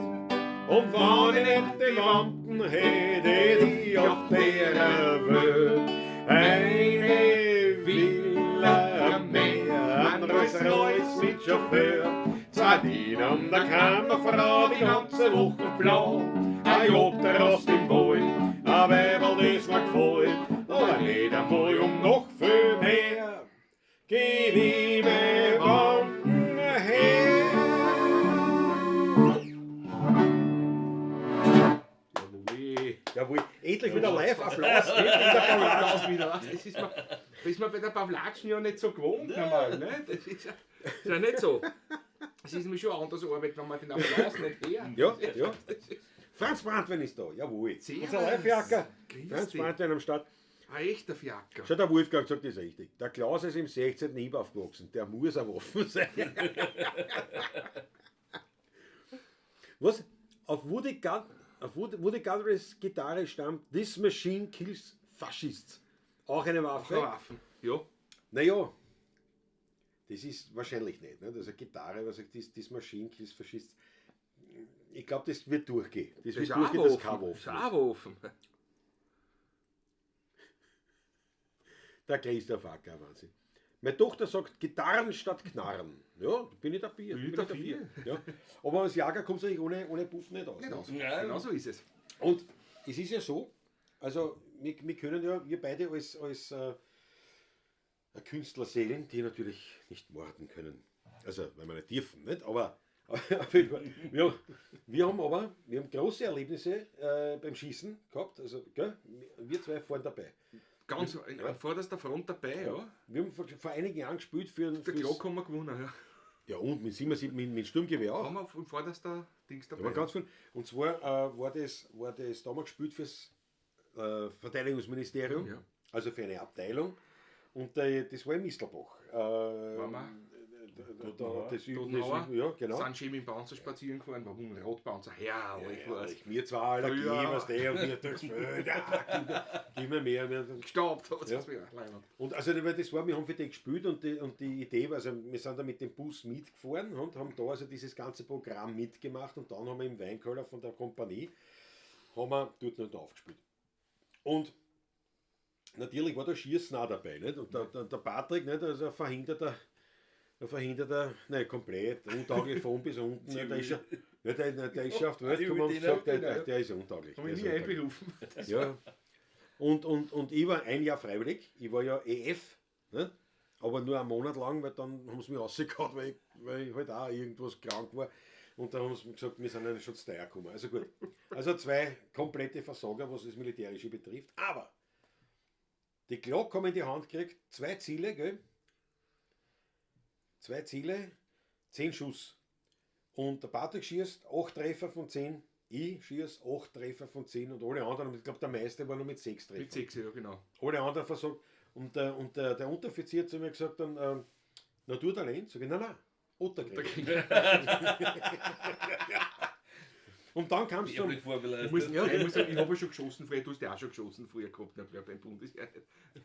[SPEAKER 3] Und wenn ich nicht die Wampen hätt, hätt ich auf der Welt eine Villa am Meer, ein Rolls-Royce mit Chauffeur, zwei Diener und eine Kammerfrau, die ganze Woche blau, ein Jotter aus dem Wald, ein Weiberl, das mir gefällt, aber nicht einmal um noch viel mehr, gib ich mir Wampen her. Jawohl, endlich wieder Live-Applaus.
[SPEAKER 2] Applaus wieder. Das ist man bei der Pavlatschen ja nicht so gewohnt. Normal, ne? Das ist ja nicht so. Es ist nämlich schon eine andere Arbeit, wenn man den Applaus nicht hört.
[SPEAKER 3] Ja, ja. Franz Brandwein ist da, jawohl.
[SPEAKER 2] Servus.
[SPEAKER 3] Unser Live-Jacker.
[SPEAKER 2] Grüß
[SPEAKER 3] Franz
[SPEAKER 2] dich.
[SPEAKER 3] Brandwein am Start.
[SPEAKER 2] Ein echter Fiaker.
[SPEAKER 3] Schau, der Wolfgang sagt das richtig. Der Klaus ist im 16. Hieb aufgewachsen. Der muss ein Waffen sein. Was? Auf Woody Guthrie's Gitarre stammt This Machine Kills Fascists. Auch eine Waffe.
[SPEAKER 2] Waffen. Ja.
[SPEAKER 3] Naja, das ist wahrscheinlich nicht. Ne? Das ist eine Gitarre, was sagt, This Machine Kills Fascists. Ich glaube, das wird durchgehen. Das wird durchgehen, das kann
[SPEAKER 2] Das ist
[SPEAKER 3] Waffen.
[SPEAKER 2] auch offen.
[SPEAKER 3] Der Christoph Acker, Wahnsinn. Meine Tochter sagt Gitarren statt Knarren. Ja, bin ich dafür.
[SPEAKER 2] Bin ich dafür.
[SPEAKER 3] Ja. Aber als Jager kommt es eigentlich ohne Puff nicht aus.
[SPEAKER 2] Nicht
[SPEAKER 3] Ne?
[SPEAKER 2] aus.
[SPEAKER 4] Ja.
[SPEAKER 2] Genau so ist es.
[SPEAKER 3] Und es ist ja so, also wir können ja, wir beide als Künstlerseelen, die natürlich nicht morden können. Also, weil wir nicht dürfen, nicht? Aber wir haben große Erlebnisse beim Schießen gehabt. Also, gell? Wir zwei fahren dabei.
[SPEAKER 2] Ganz an vorderster Front dabei, ja.
[SPEAKER 3] Wir haben vor einigen Jahren gespielt für
[SPEAKER 2] Der Glock haben wir gewonnen, ja.
[SPEAKER 3] ja, und mit 77 mit Sturmgewehr auch.
[SPEAKER 2] Haben wir im vorderster Dings dabei.
[SPEAKER 3] Ja, ganz viel. Und zwar war das damals gespielt fürs Verteidigungsministerium,
[SPEAKER 2] Ja.
[SPEAKER 3] also für eine Abteilung. Und das war in Mistelbach.
[SPEAKER 2] Waren wir? Totenhauer.
[SPEAKER 3] Ja, genau.
[SPEAKER 2] Sind schön mit dem Bouncer spazieren gefahren, war ein Rotbouncer, herrlich war es.
[SPEAKER 3] Mir zwar Allergie,
[SPEAKER 2] Früher.
[SPEAKER 3] was der und mir durchs Feld, gib mir mehr.
[SPEAKER 2] Gestaubt hat
[SPEAKER 3] Ja.
[SPEAKER 2] es wieder.
[SPEAKER 3] Und also das war, wir haben für die gespielt und die Idee war, also wir sind da mit dem Bus mitgefahren und haben da also dieses ganze Programm mitgemacht und dann haben wir im Weinkeller von der Kompanie haben wir dort noch aufgespielt. Und natürlich war der Schießen auch dabei, nicht? Und der Patrick, nicht? Also ein verhinderter, nein, komplett untauglich von bis unten. Der ist ja, der ist ja auf die Welt gekommen und gesagt, der ist untauglich.
[SPEAKER 2] Haben wir
[SPEAKER 3] Der
[SPEAKER 2] nie
[SPEAKER 3] ist untauglich.
[SPEAKER 2] einberufen.
[SPEAKER 3] Ja. Und ich war ein Jahr freiwillig, ich war ja EF, ne? Aber nur einen Monat lang, weil dann haben sie mich rausgehauen, weil ich halt auch irgendwas krank war. Und dann haben sie mir gesagt, wir sind ja schon zu teuer gekommen. Also gut. Also zwei komplette Versager, was das Militärische betrifft. Aber die Glock haben in die Hand gekriegt, 2 Ziele, gell? 2 Ziele, 10 Schuss. Und der Patrick schießt 8 Treffer von 10, ich schieße 8 Treffer von 10 und alle anderen, ich glaube der meiste war nur mit 6 Treffer.
[SPEAKER 2] Mit 6, ja genau.
[SPEAKER 3] Alle anderen versagt. Und der Unteroffizier hat zu mir gesagt dann, na du Talent? Sag ich, nein, Otter kriegt. Und dann kam es zum...
[SPEAKER 4] Ehrlich vorbelastet.
[SPEAKER 2] Ich muss sagen, ich habe ja schon geschossen früher, du hast ja auch schon geschossen früher gehabt, ne, beim Bundesheer.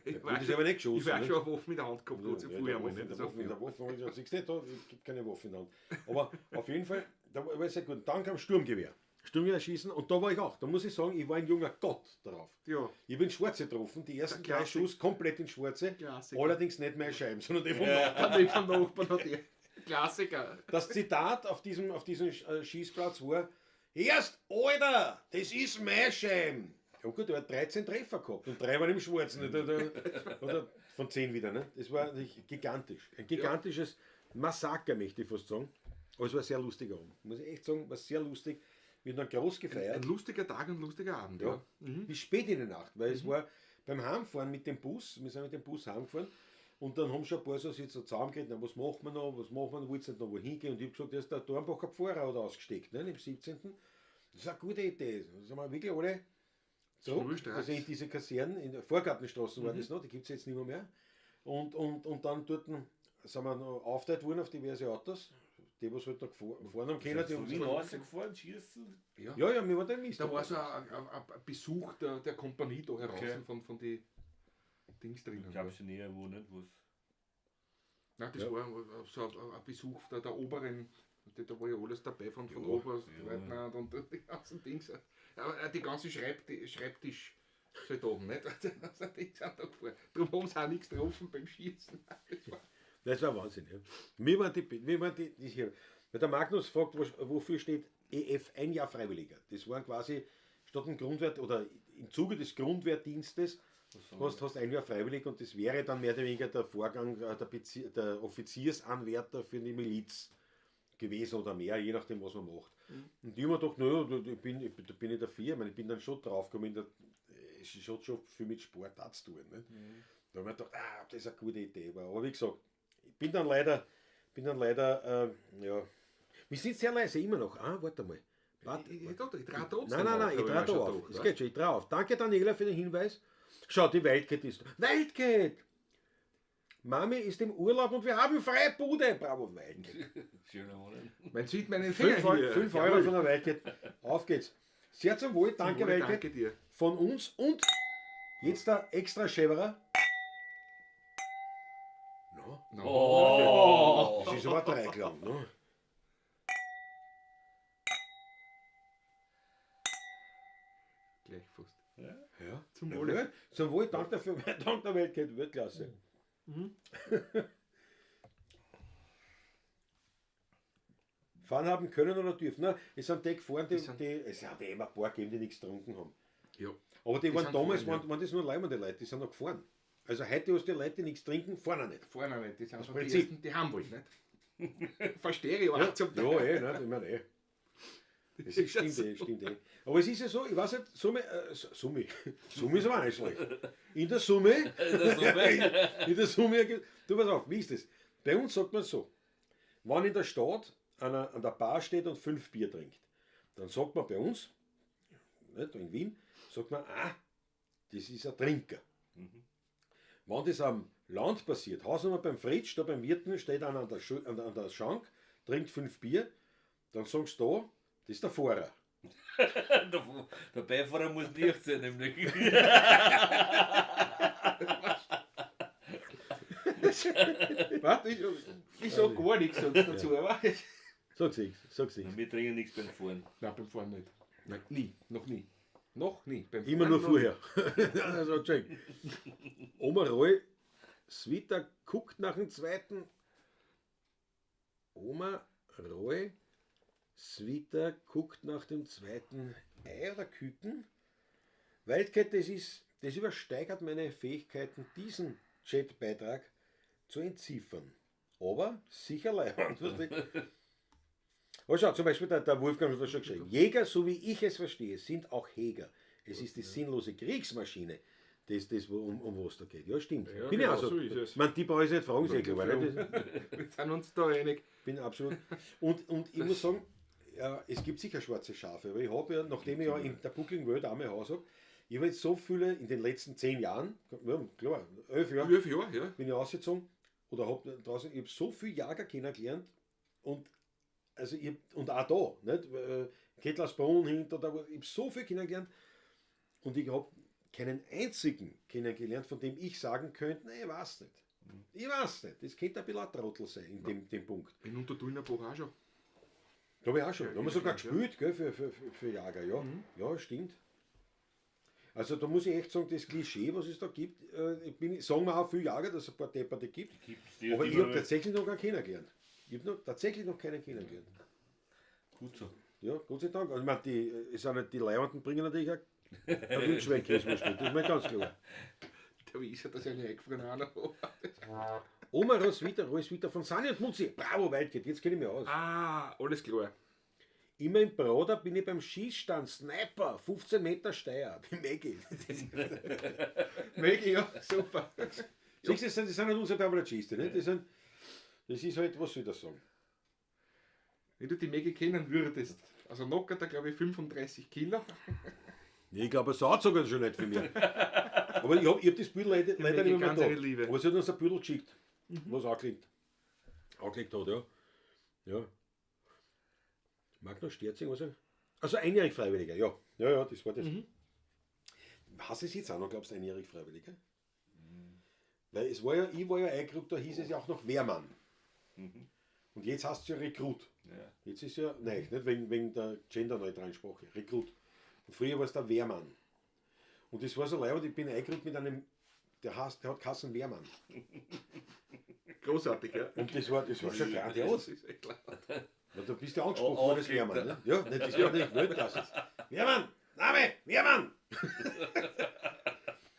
[SPEAKER 2] Ich
[SPEAKER 3] Das ist aber nicht geschossen.
[SPEAKER 2] Ich war
[SPEAKER 3] ne?
[SPEAKER 2] schon eine Waffe in der Hand gehabt, Gott sei Dank, früher einmal nicht.
[SPEAKER 3] Der
[SPEAKER 2] Das
[SPEAKER 3] Waffe,
[SPEAKER 2] war
[SPEAKER 3] der Waffe, ich siehst nicht, da gibt keine Waffe in der Hand. Aber auf jeden Fall, da war es sehr gut. Dann kam Sturmgewehr. Sturmgewehr schießen und da war ich auch. Da muss ich sagen, ich war ein junger Gott drauf.
[SPEAKER 2] ja.
[SPEAKER 3] Ich bin Schwarze getroffen, die ersten
[SPEAKER 2] Der
[SPEAKER 3] 3
[SPEAKER 2] Klassik.
[SPEAKER 3] Schuss komplett in Schwarze.
[SPEAKER 2] Klassiker.
[SPEAKER 3] Allerdings nicht meine Scheiben, sondern die von
[SPEAKER 2] Dann nicht vom Nachbarn hat die Klassiker.
[SPEAKER 3] Das Zitat auf diesem Schießplatz war: Erst, Alter, das ist mein Schein. Ja gut, er hat 13 Treffer gehabt und 3 waren im Schwarzen. Oder von 10 wieder. Ne? Das war gigantisch. Ein gigantisches Massaker, möchte ich fast sagen. Aber es war ein sehr lustiger Abend. Muss ich echt sagen, war sehr lustig. Wir haben dann groß gefeiert.
[SPEAKER 2] Ein lustiger Tag und ein lustiger Abend,
[SPEAKER 3] Ja,
[SPEAKER 2] ja.
[SPEAKER 3] bis spät in die Nacht, weil es war beim Heimfahren mit dem Bus, wir sind mit dem Bus heimgefahren und dann haben schon ein paar so zusammengeredet, na, was machen wir noch, wolltest du nicht noch wohin gehen? Und ich habe gesagt, da ist der Dornbacher Pfarrer ausgesteckt, ne, im 17. Das ist eine gute Idee. Da sind wir wirklich alle zurück,
[SPEAKER 2] Schulstraße.
[SPEAKER 3] also in diese Kasernen, in der Vorgartenstraße war das noch, die gibt es jetzt nicht mehr. Und dann dort sind wir noch aufgeteilt worden auf diverse Autos, die was halt da gefahren haben können. Die
[SPEAKER 4] Von
[SPEAKER 3] haben
[SPEAKER 4] Wien rausgefahren, schießen.
[SPEAKER 2] Ja.
[SPEAKER 3] ja, wir waren da im Mist.
[SPEAKER 2] Da war so ein Besuch der Kompanie da heraus
[SPEAKER 4] Okay.
[SPEAKER 2] von den Dings drinnen.
[SPEAKER 4] Ich glaube schon näher wo nicht was.
[SPEAKER 2] Nein, das
[SPEAKER 3] Ja.
[SPEAKER 2] war so ein Besuch der oberen, da war ja alles dabei, von
[SPEAKER 3] Ja,
[SPEAKER 2] Oberst,
[SPEAKER 4] ja.
[SPEAKER 2] Leutnant und die ganzen Dings. Aber die ganze Schreibtisch halt oben, nicht? Also die sind da gefahren. Darum haben sie auch nichts getroffen beim Schießen. Das war
[SPEAKER 3] Das war Wahnsinn. Ja. Mir waren die hier. Weil der Magnus fragt, wofür steht EF, ein Jahr Freiwilliger. Das waren quasi statt dem Grundwert oder im Zuge des Grundwehrdienstes hast ein Jahr freiwillig und das wäre dann mehr oder weniger der Vorgang der Offiziersanwärter für die Miliz gewesen oder mehr, je nachdem was man macht. Und ich habe mir gedacht, naja, da bin ich dafür, ich meine, ich bin dann schon draufgekommen, es ist schon viel mit Sportarzt zu tun. Nicht? Da habe ich mir gedacht, das ist eine gute Idee. Aber wie gesagt, ich bin dann leider, ja. Wir sind sehr leise, immer noch. Warte mal.
[SPEAKER 2] Ich trage trotzdem.
[SPEAKER 3] Nein, ich trage da auf. Es geht schon, ich trage auf. Danke Daniela für den Hinweis. Schau, die Wildcat ist da. Wildcat! Mami ist im Urlaub und wir haben freie Bude. Bravo, Wildcat.
[SPEAKER 4] Schöner Monat.
[SPEAKER 2] Man sieht meinen Finger
[SPEAKER 3] 5
[SPEAKER 2] hier.
[SPEAKER 3] 5 Euro von der Wildcat. Auf geht's. Sehr zum Wohl, danke Wildcat.
[SPEAKER 2] Danke dir.
[SPEAKER 3] Von uns und jetzt der extra Schäberer. No.
[SPEAKER 4] Oh!
[SPEAKER 3] Das ist aber Dreiklang, ne?
[SPEAKER 2] Gleich fast.
[SPEAKER 3] Ja.
[SPEAKER 2] Zum
[SPEAKER 3] Ja,
[SPEAKER 2] Wohle.
[SPEAKER 3] gut. Zum Wohl, dank der Wildcat, Weltklasse. Fahren haben können oder dürfen. Ne? Es sind die gefahren, es hat immer ein paar gegeben, die nichts getrunken haben.
[SPEAKER 2] Ja.
[SPEAKER 3] Aber die
[SPEAKER 2] Die
[SPEAKER 3] waren
[SPEAKER 2] sind
[SPEAKER 3] damals,
[SPEAKER 2] gefahren,
[SPEAKER 3] waren das nur leimende Leute, die sind noch gefahren. Also heute hast du die Leute, die nichts trinken, fahren auch nicht.
[SPEAKER 2] Vorne nicht, die sind so die
[SPEAKER 3] Prinzip.
[SPEAKER 2] ersten, die haben wollen, nicht? Verstehe ich auch zum Teil.
[SPEAKER 3] Ja, ne? Ich meine, Das ist, stimmt eh. Aber es ist ja so, ich weiß nicht, Summe ist aber auch nicht schlecht. In der Summe, in der Summe, du pass auf, wie ist das? Bei uns sagt man so, wenn in der Stadt einer an der Bar steht und 5 Bier trinkt, dann sagt man bei uns, nicht, in Wien, sagt man, das ist ein Trinker. Wenn das am Land passiert, Hausnummer beim Fritsch, da beim Wirten, steht einer an der Schank, trinkt 5 Bier, dann sagst du da, das ist der Fahrer.
[SPEAKER 4] Der Beifahrer muss nicht sein, nämlich.
[SPEAKER 2] Warte, ich sag gar nichts sonst dazu, aber.
[SPEAKER 3] Sag's ich.
[SPEAKER 4] Wir trinken nichts beim Fahren.
[SPEAKER 2] Nein, beim Fahren nicht. Nein, nie, noch nie. Noch nie. Beim
[SPEAKER 3] Immer
[SPEAKER 2] Fahren
[SPEAKER 3] nur
[SPEAKER 2] noch
[SPEAKER 3] vorher. Also check. Oma Roy, Svita guckt nach dem zweiten. Oma Roy, Svita guckt nach dem zweiten Ei oder Küken. Wildcat, das übersteigert meine Fähigkeiten, diesen Chatbeitrag zu entziffern. Aber sicher leibend. Aber schau, zum Beispiel der Wolfgang hat das schon geschrieben. Jäger, so wie ich es verstehe, sind auch Jäger. Es ist die sinnlose Kriegsmaschine, um was da geht. Ja, stimmt.
[SPEAKER 2] Ja,
[SPEAKER 3] Bin
[SPEAKER 2] genau,
[SPEAKER 3] ich auch so.
[SPEAKER 2] so ist es.
[SPEAKER 3] Man, die brauche ich nicht fragen, ist eh klar. Weil
[SPEAKER 2] Wir sind uns da einig.
[SPEAKER 3] bin absolut. Und ich muss sagen, ja, es gibt sicher schwarze Schafe, aber ich habe ja, nachdem ich ja in der buckligen Welt auch mein Haus habe, ich habe jetzt so viele in den letzten 10 Jahren, ja, klar, 11 Jahre,
[SPEAKER 2] 11 Jahre, ja.
[SPEAKER 3] bin ich ausgezogen oder habe draußen, ich habe so viele Jäger kennengelernt und also und auch da, nicht? Kettlersbrunn hinter, ich habe so viel kennengelernt und ich habe keinen einzigen kennengelernt, von dem ich sagen könnte, nein, ich weiß nicht. Ich weiß nicht, das könnte ein bisschen ein Trottel sein in dem Punkt.
[SPEAKER 2] Bin unter Dulner Buch auch schon.
[SPEAKER 3] Da habe ich auch schon. Da haben wir sogar
[SPEAKER 2] ja.
[SPEAKER 3] gespielt, gell, für Jäger, ja. Ja, stimmt. Also da muss ich echt sagen, das Klischee, was es da gibt, sagen wir auch viel Jäger, dass es ein paar Depperte gibt. Aber ich habe tatsächlich noch keinen kennengelernt. Ich habe tatsächlich noch keinen kennengelernt.
[SPEAKER 4] Gut so.
[SPEAKER 3] Ja, Gott sei Dank. Also, ich meine, es sind nicht die Leihwanden bringen natürlich auch ein Wildschweinkäse, das ist mir ganz klar.
[SPEAKER 2] Der Wies hat das ja nicht eingefroren.
[SPEAKER 3] Oma Roswitha von Sani und Mutzi. Bravo, Wildcat, jetzt kenne ich mich aus.
[SPEAKER 2] Alles klar.
[SPEAKER 3] Immer im Broder bin ich beim Schießstand, Sniper, 15 Meter Steier. Die Maggie.
[SPEAKER 2] Maggie, ja, super.
[SPEAKER 3] Siehst du, das sind nicht unsere Tablatschisten, ne? Das ist halt, was soll ich das sagen?
[SPEAKER 2] Wenn du die Maggie kennen würdest, also knockert er glaube ich 35 Kilo.
[SPEAKER 3] Ich glaube, er sagt sogar schon nicht für mich. Aber ich hab das Bild leider nicht mehr
[SPEAKER 2] ganz
[SPEAKER 3] da.
[SPEAKER 2] eine Liebe.
[SPEAKER 3] Aber sie hat uns ein Bild geschickt, was angelegt hat, ja. Ja. Magnus Sterzing, was? Also einjährig Freiwilliger, ja. Ja, das war das. Hast du es jetzt auch noch, glaubst du, einjährig Freiwilliger? Weil ich war ja eingerückt, da hieß es ja auch noch Wehrmann. Und jetzt heißt es ja Rekrut.
[SPEAKER 4] Ja.
[SPEAKER 3] Jetzt ist ja, nein, nicht wegen der genderneutralen Sprache, Rekrut. Und früher war es der Wehrmann. Und das war so leid, ich bin eingerückt mit einem, der hat Kassen Wehrmann.
[SPEAKER 2] Großartig, ja.
[SPEAKER 3] Und das war schon grandios.
[SPEAKER 2] Das ist echt klar.
[SPEAKER 3] Ja, da bist du angesprochen worden als Wehrmann. Ne? Ja, nicht, das war nicht Weltklasse. Wehrmann! Name! Wehrmann!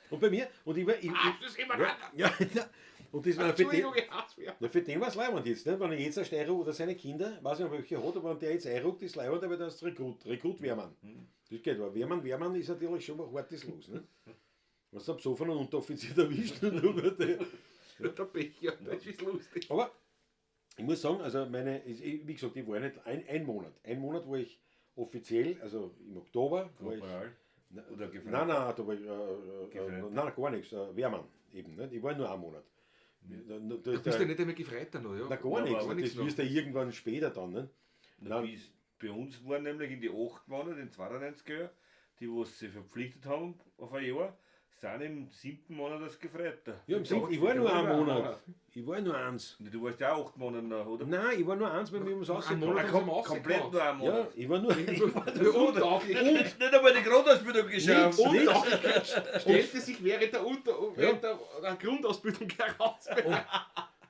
[SPEAKER 3] Und bei mir, und ich war.
[SPEAKER 2] Das ist immer
[SPEAKER 3] ja, und das war für den.
[SPEAKER 2] Entschuldigung, ich hasse mich.
[SPEAKER 3] Ja, für den war es leibend jetzt. Nicht? Wenn er jetzt ein Steirer oder seine Kinder, weiß nicht, welche hat, aber wenn der jetzt einruckt, ist leibend, aber das ist Rekrut Wehrmann. Das geht, aber Wehrmann ist natürlich schon mal hartes Los. Ne? Was am Sofa einen Unteroffizier erwischt.
[SPEAKER 2] Der Pech, ja, das ist lustig.
[SPEAKER 3] Aber ich muss sagen, also wie gesagt, ich war nicht ein Monat. Ein Monat war ich offiziell, also im Oktober. War ich,
[SPEAKER 4] Oder
[SPEAKER 3] nein, da war ich, nein, gar nichts, Wehrmann eben. Nicht? Ich war nur einen Monat.
[SPEAKER 2] Du bist ja nicht einmal gefreut da noch, ja?
[SPEAKER 3] Na, gar nichts,
[SPEAKER 2] aber
[SPEAKER 3] das wirst du irgendwann später dann. Nicht?
[SPEAKER 4] Wie es bei uns waren, nämlich in die 8 Monate, in 92er Jahr, die was sie verpflichtet haben auf ein Jahr, sind im 7. Monat als Gefreiter.
[SPEAKER 3] Ja, im 7. Ich war nur einen Monat. Ich war nur eins.
[SPEAKER 4] Du warst ja auch 8 Monate nach, oder?
[SPEAKER 3] Nein, ich war nur eins, weil wir uns
[SPEAKER 2] Einen Monat
[SPEAKER 3] ausgekommen.
[SPEAKER 2] haben sie
[SPEAKER 4] Komplett nur einen
[SPEAKER 3] Ja,
[SPEAKER 4] Monat.
[SPEAKER 3] ich war nur.
[SPEAKER 2] Unglaublich.
[SPEAKER 4] Nicht einmal die Grundausbildung geschafft.
[SPEAKER 2] Unglaublich. Stellte sich während der Grundausbildung heraus.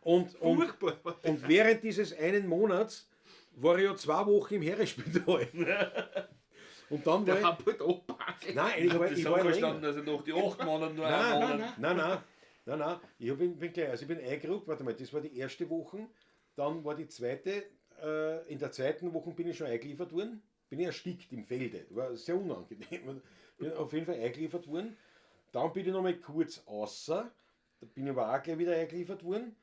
[SPEAKER 3] Und
[SPEAKER 2] Furchtbar. während
[SPEAKER 3] während dieses einen Monats war ich ja 2 Wochen im Heeresspital. Und dann
[SPEAKER 2] Der
[SPEAKER 3] war
[SPEAKER 2] hat halt abgepackt.
[SPEAKER 3] Nein,
[SPEAKER 4] Ich habe
[SPEAKER 3] ich
[SPEAKER 4] das so
[SPEAKER 3] war
[SPEAKER 4] verstanden,
[SPEAKER 3] länger.
[SPEAKER 4] dass er nach die 8 Monate nur
[SPEAKER 3] Nein,
[SPEAKER 4] einen Monat.
[SPEAKER 3] Nein. Bin gleich. Also ich bin eingerückt, warte mal, das war die erste Woche, dann war die zweite. In der zweiten Woche bin ich schon eingeliefert worden. Bin ich erstickt im Felde. War sehr unangenehm. Bin auf jeden Fall eingeliefert worden. Dann bin ich noch mal kurz außer. Da bin ich aber auch gleich wieder eingeliefert worden.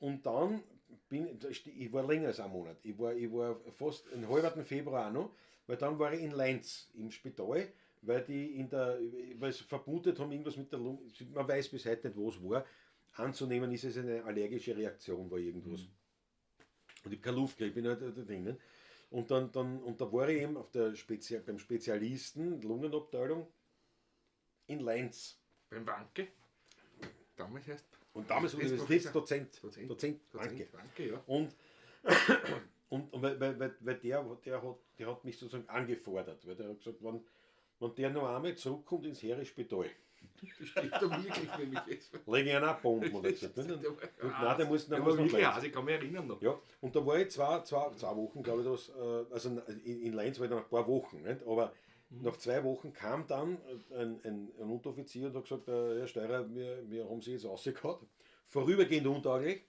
[SPEAKER 3] Und dann ich war länger als einen Monat. Ich war fast einen halben Februar auch noch, weil dann war ich in Leinz im Spital, weil weil sie vermutet haben, irgendwas mit der Lunge, man weiß bis heute nicht, was war. Anzunehmen ist es eine allergische Reaktion, war irgendwas. Und ich habe keine Luft gekriegt, bin halt da drinnen. Und da war ich eben beim Spezialisten, Lungenabteilung, in Leinz.
[SPEAKER 2] Beim Wanke. Damals heißt.
[SPEAKER 3] Und damals
[SPEAKER 2] Das
[SPEAKER 3] Universitätsdozent.
[SPEAKER 2] Dozent.
[SPEAKER 3] Dozent, danke.
[SPEAKER 2] Wanke, ja.
[SPEAKER 3] Und weil der hat mich sozusagen angefordert, weil der hat gesagt, wenn der noch einmal zurückkommt ins Heeresspital,
[SPEAKER 2] Das steht da wirklich nämlich jetzt.
[SPEAKER 3] lege ich einen auch Bomben oder so. Nein, der muss
[SPEAKER 2] Der
[SPEAKER 3] noch
[SPEAKER 2] war wirklich
[SPEAKER 3] bleiben.
[SPEAKER 2] Hase, ich kann mich erinnern noch.
[SPEAKER 3] Ja, und da war ich zwei Wochen, glaube ich, also in Leinz war ich noch ein paar Wochen, nicht? Aber nach 2 Wochen kam dann ein Unteroffizier und hat gesagt, Herr Steurer, wir haben Sie jetzt rausgehauen, vorübergehend untauglich,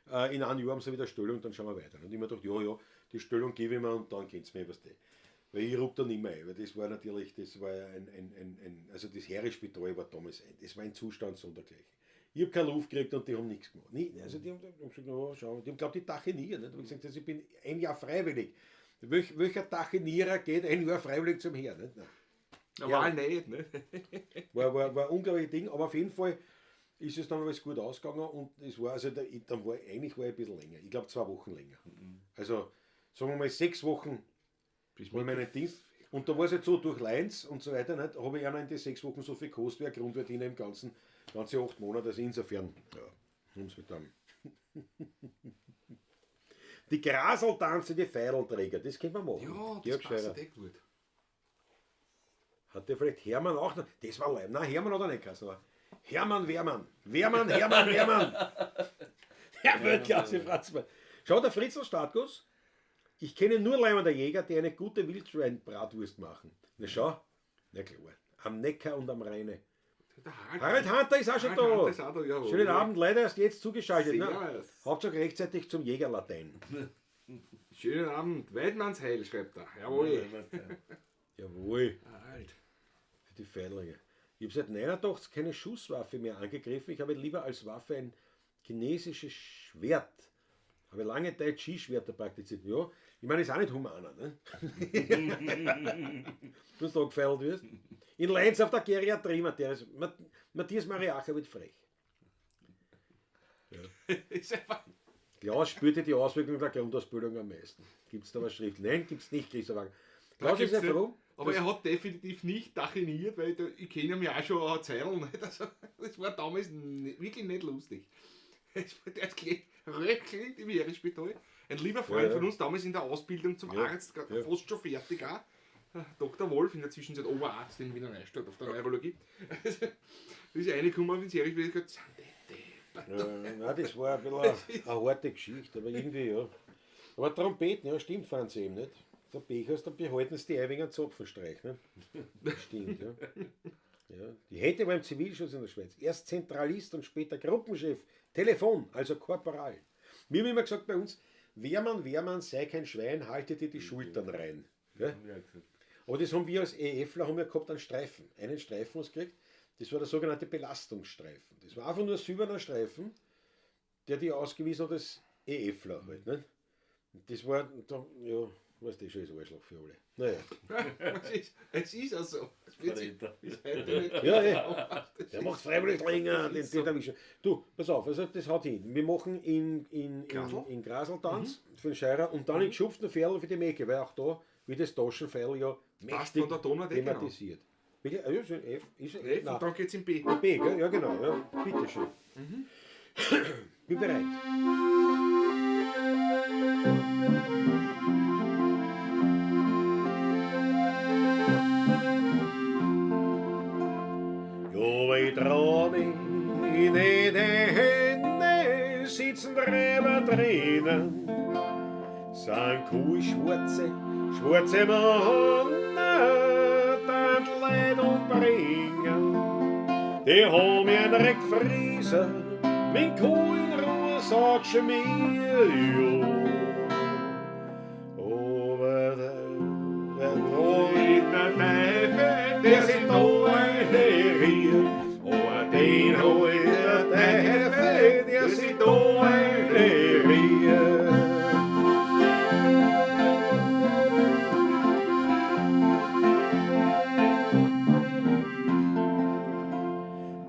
[SPEAKER 3] in einem Jahr haben Sie wieder Stellung, dann schauen wir weiter. Und ich mir gedacht, ja, die Stellung gebe ich mir und dann geht es mir was. Weil ich ruck da nicht mehr ein, weil das war natürlich, also das Heeresspital war damals, das war ein Zustand sondergleichen. Ich habe keine Luft gekriegt und die haben nichts gemacht. Also die haben gesagt, na, schau, die haben glaubt, die Tachinieren. Nicht? Da habe ich gesagt, also ich bin ein Jahr freiwillig. Welcher Tachinierer geht ein Jahr freiwillig zum Heer? Nicht? Nein.
[SPEAKER 2] Normal nicht, ne?
[SPEAKER 3] War ein unglaubliches Ding, aber auf jeden Fall ist es dann alles gut ausgegangen und es war, also dann war ich ein bisschen länger. Ich glaube 2 Wochen länger. Also sagen wir mal 6 Wochen war meinen Dienst. Und da war es jetzt so, durch Leinz und so weiter, nicht, habe ich auch noch in den 6 Wochen so viel gekostet wie ein Grundverdiener im ganze 8 Monate. Also insofern, ja, um's mit dem. Die Graseltanze, die Feidelträger, das können wir machen.
[SPEAKER 2] Ja,
[SPEAKER 3] Georg
[SPEAKER 2] das passt
[SPEAKER 3] Scheurer.
[SPEAKER 2] echt gut.
[SPEAKER 3] Hat der vielleicht Hermann auch noch? Das war live. Nein, Hermann hat er nicht geheißen, aber Hermann Wehrmann. Hermann. Der Weltklasse Franzmann. Schau, der Fritzl Startguss. Ich kenne nur Leimer Jäger, die eine gute Wildschwein-Bratwurst machen. Na schau, na klar. Am Neckar und am Rheine.
[SPEAKER 2] Der
[SPEAKER 3] Harald Hunter ist auch schon
[SPEAKER 2] Harald Hunter
[SPEAKER 3] da.
[SPEAKER 2] ist auch da, jawohl.
[SPEAKER 3] Schönen Abend, leider erst jetzt zugeschaltet. Ne?
[SPEAKER 2] Servus.
[SPEAKER 3] Hauptsache rechtzeitig zum Jägerlatein.
[SPEAKER 2] Schönen Abend. Weidmannsheil schreibt er. Jawohl.
[SPEAKER 3] Jawohl,
[SPEAKER 2] Alt.
[SPEAKER 3] für die Feindlinge. Ich habe seit 89 keine Schusswaffe mehr angegriffen. Ich habe lieber als Waffe ein chinesisches Schwert. Habe lange Zeit Skischwerter praktiziert. Ja, ich meine, ist auch nicht humaner, ne? Wenn du angefeilt wirst. In Leinz auf der Geriatrie, Matthias Mariacher wird frech.
[SPEAKER 2] Ist einfach.
[SPEAKER 3] Klaus spürte die Auswirkungen der Grundausbildung am meisten. Gibt es da was schriftlich? Nein, gibt es nicht, Christoph. Klaus ist ja froh.
[SPEAKER 2] Aber er hat definitiv nicht tachiniert, weil ich kenne ihn ja auch schon eine Zeit lang nicht. Also, das war damals wirklich nicht lustig. Der ist röchelt im Heeresspital. Ein lieber Freund von uns, damals in der Ausbildung zum Arzt, fast schon fertig auch. Dr. Wolf, in der Zwischenzeit Oberarzt in Wiener Neustadt auf der Neurologie. Da ist reingekommen ins Heeresspital und gesagt, sind die deppert.
[SPEAKER 3] Nein, das war ein bisschen eine harte Geschichte, aber irgendwie ja. Aber Trompeten, ja, stimmt, fahren sie eben nicht. Der Pechers, dann behalten sie die Eiwinger Zapfenstreich. Ne? Das stimmt, ja. Ja. Die Hette war im Zivilschutz in der Schweiz. Erst Zentralist und später Gruppenchef. Telefon, also Korporal. Wir haben immer gesagt bei uns, Wehrmann, sei kein Schwein, halte dir die Schultern rein. Ja? Aber das haben wir als EFler haben wir gehabt, einen Streifen. Einen Streifen gekriegt. Das war der sogenannte Belastungsstreifen. Das war einfach nur ein silberner Streifen, der die ausgewiesen hat als EFler halt. Ne? Das war, ja, weißt du, schon ist Arschloch für alle. Naja.
[SPEAKER 2] Es ist auch so. Es wird sich bis heute nicht
[SPEAKER 3] Ja. Der macht freiwillig länger, den erwischen. Du, pass auf, also das haut hin. Wir machen in Graseltanz für den Scheurer und dann in geschupften Pferdl für die Mäke, weil auch da wird das Taschenpfeil ja mächtig
[SPEAKER 2] von der Donau
[SPEAKER 3] thematisiert. Bitte? Ja, ist F.
[SPEAKER 2] F und dann geht's in B.
[SPEAKER 3] B, gell? Ja, genau. Ja. Bitte schön. Bin bereit. Ich trau mich in den Händen, sitzen Gräber drinnen, sind schwarze Männer,
[SPEAKER 1] Leid umbringen. Die haben mich direkt friesen, mein Kuh in Ruhe sagt schon mir, jo. Aber der Leute Teufel, der sind toleriert. Aber den heute Teufel, der sind toleriert.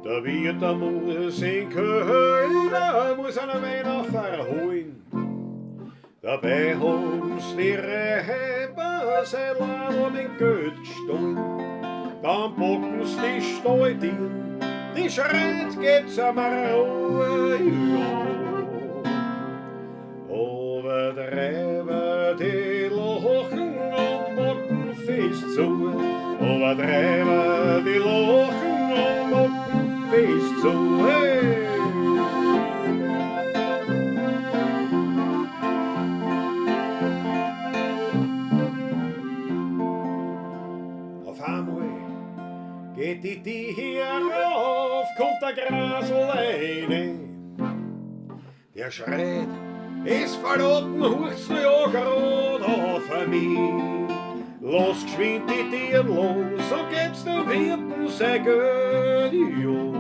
[SPEAKER 1] Da wird der muss in Köln, da muss einer Weiner verholen. Dabei haben's die Räber sein Laden mit Geld gestohlen. Dann packen's die Stalltieren, die schreit, gebt's einmal Ruhe, ja. Aber die Räber, die lachen und packen fest zu. Aber die Räber, die lachen und packen fest zu, hey. Geht die hier rauf, kommt der Grasleine. Der schreit, es verloren, hucht's ja grad auf mich. Los geschwind die Tieren los und geb's dem Wirten sein Geld, jo.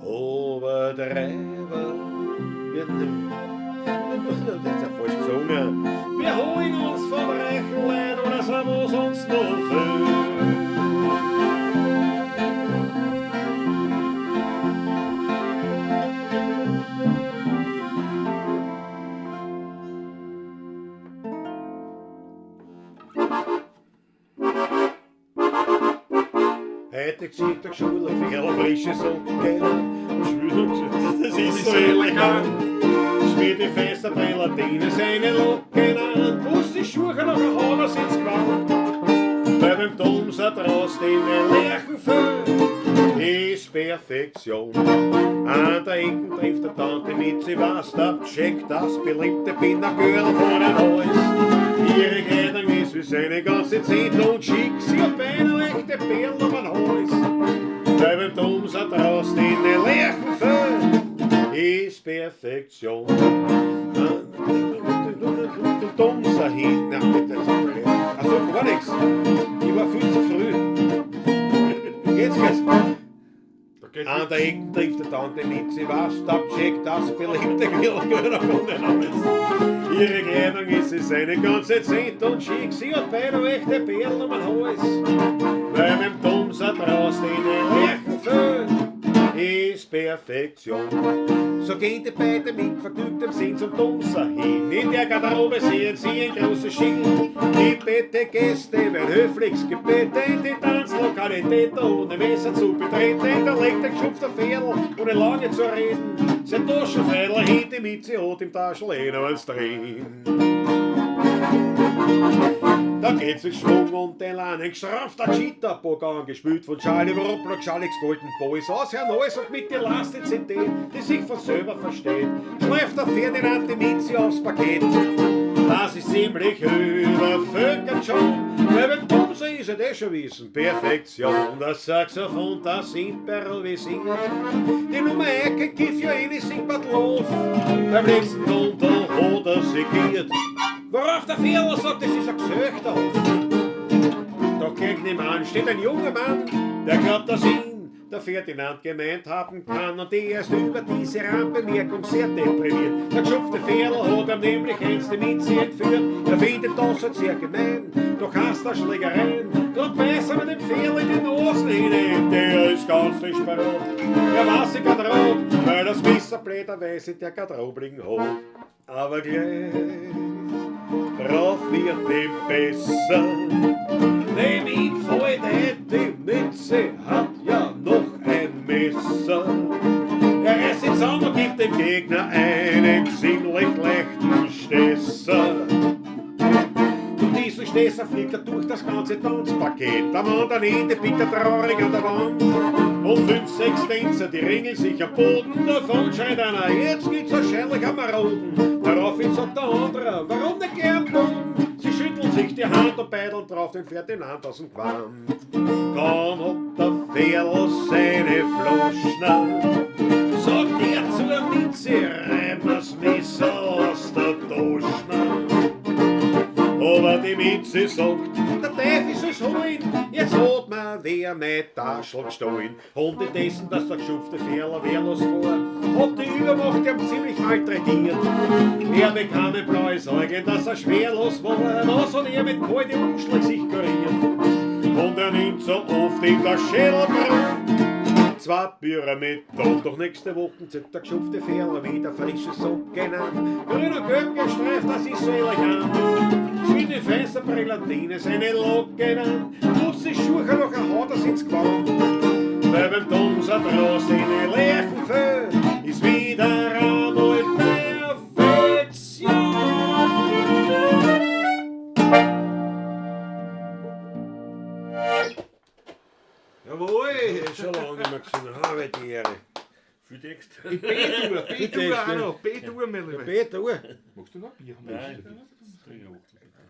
[SPEAKER 1] Aber der Räber wird das ist ja falsch gesungen. Wir holen uns vom Rechenleid oder sind wir sonst noch viel. Heute sieht der Schule viel frische Socken. Das ist so elegant. Schmiert die feste Brillatine seine Locken an. Muss die Schuhe nach der Haare sitzt gewandt. Bei dem Domser draußen in den Lerchenfeld ist Perfektion. An der Ecken trifft der Tante mit, sie was abcheckt das beliebte Pinnergürtel vor den Hals. Ihre Kleidung ist wie seine ganze Zeit und schick, sie hat beinahe echte Perlen um den Hals. Bei dem Domser draußen in den Lerchenfeld ist Perfektion. Domser hin, also gar nichts. Ich war viel zu früh. Jetzt geht's. An der Ecken trifft der Tante mit, sie was abcheckt das beliebte Grillgürtel von den Hals. Ihre Kleidung ist sie seine ganze Zeit und schick, sie hat beide echte Perlen um den Hals. Bei dem Domser draußen in den Lerchenfeld ist Perfektion. So gehen die beiden mit vergnügtem Sinn zum Domser hin. In der Garderobe sehen sie ein großes Schild. Die Gäste werden höflichst gebeten, die Tanzlokalität ohne Messer zu betreten. Da legt ein geschupfter Pferdl, ohne lange zu reden, sein Taschenfädler hinter mit, sie hat im Taschenlehner als drehen. Da geht's mit Schwung und Elan, ein gestrafter Cheetah-Bogan, gespült von Charlie Wroppler, Charlie's Golden Boys, aus Herrn Neues und mit Elastizität, die sich von selber versteht, schleift der Ferdinand die Mizi aufs Paket. Das ist ziemlich übervölkert schon, weil beim Domser ist ja das schon wissen, Perfektion. Das Saxophon, das improvisiert, die Nummer 1 gibt ja eh nicht singt los, beim nächsten Ton hat er segiert. Worauf der Vierler sagt, das ist ein Gesöchter. Doch gegen den Mann steht ein junger Mann, der glaubt, dass ihn der Ferdinand gemeint haben kann. Und der ist über diese Randbemerkung sehr deprimiert. Der geschupfte Vierler hat ihm nämlich einst die Mizi entführt. Er findet das halt sehr gemein, doch hast er Schlägereien. Dort beißt er mit dem Vierler in den Ohren hinein. Der ist ganz frisch berot, er weiß sich grad rot, weil das Messer bläderweise der Garderobligen hat. Aber gleich drauf wird ihm besser, dem ihn fällt die Mütze, hat ja noch ein Messer. Er reißt ihn zusammen und gibt dem Gegner einen ziemlich leichten Stesser. Durch diesen Stesser fliegt er durch das ganze Tanzpaket. Am anderen Ende pickt er traurig an der Wand. Und 5, 6 Tänzer, die ringeln sich am Boden. Davon schreit einer, jetzt gibt's wahrscheinlich am Maroden. Daraufhin sagt der andere, warum nicht gern tun? Sie schütteln
[SPEAKER 3] sich die Hand und beidelt drauf den Ferdinand aus dem Gewand. Dann hat der Pferdl seine Floschner, sagt er zur Mitze, reib mir's Messer aus der Taschner. Aber die Mitze sagt, der Teufel soll's holen, jetzt hat mir wer mein Taschel gestohlen. Und indessen, dass der geschupfte Ferler wehrlos war, hat die Übermacht ihm ziemlich malträtiert. Er bekam ein blaue Sorge, dass er schwerlos war, das hat er mit kaltem Umschlag sich kuriert. Und er nimmt so oft in der Schädelbrand 2 Bier mit, doch nächste Woche zieht der geschupfte Ferler wieder frische Socken an. Grün und gelb gestreift, das ist so elegant. Wie die feste Brillatine seine Locken an, putzt die Schuhe noch ein Haut, das ins Gewand. Bei beim Domser draus in den leeren Föh ist wieder einmal Perfektion.
[SPEAKER 2] Jawohl!
[SPEAKER 3] Schon lange nicht mehr gesehen, habe die Ehre.
[SPEAKER 4] Viel Text.
[SPEAKER 2] B-Dur, auch noch. B-Dur, mein Lieber.
[SPEAKER 3] Peter,
[SPEAKER 2] Magst du noch Bier haben?
[SPEAKER 4] Nein.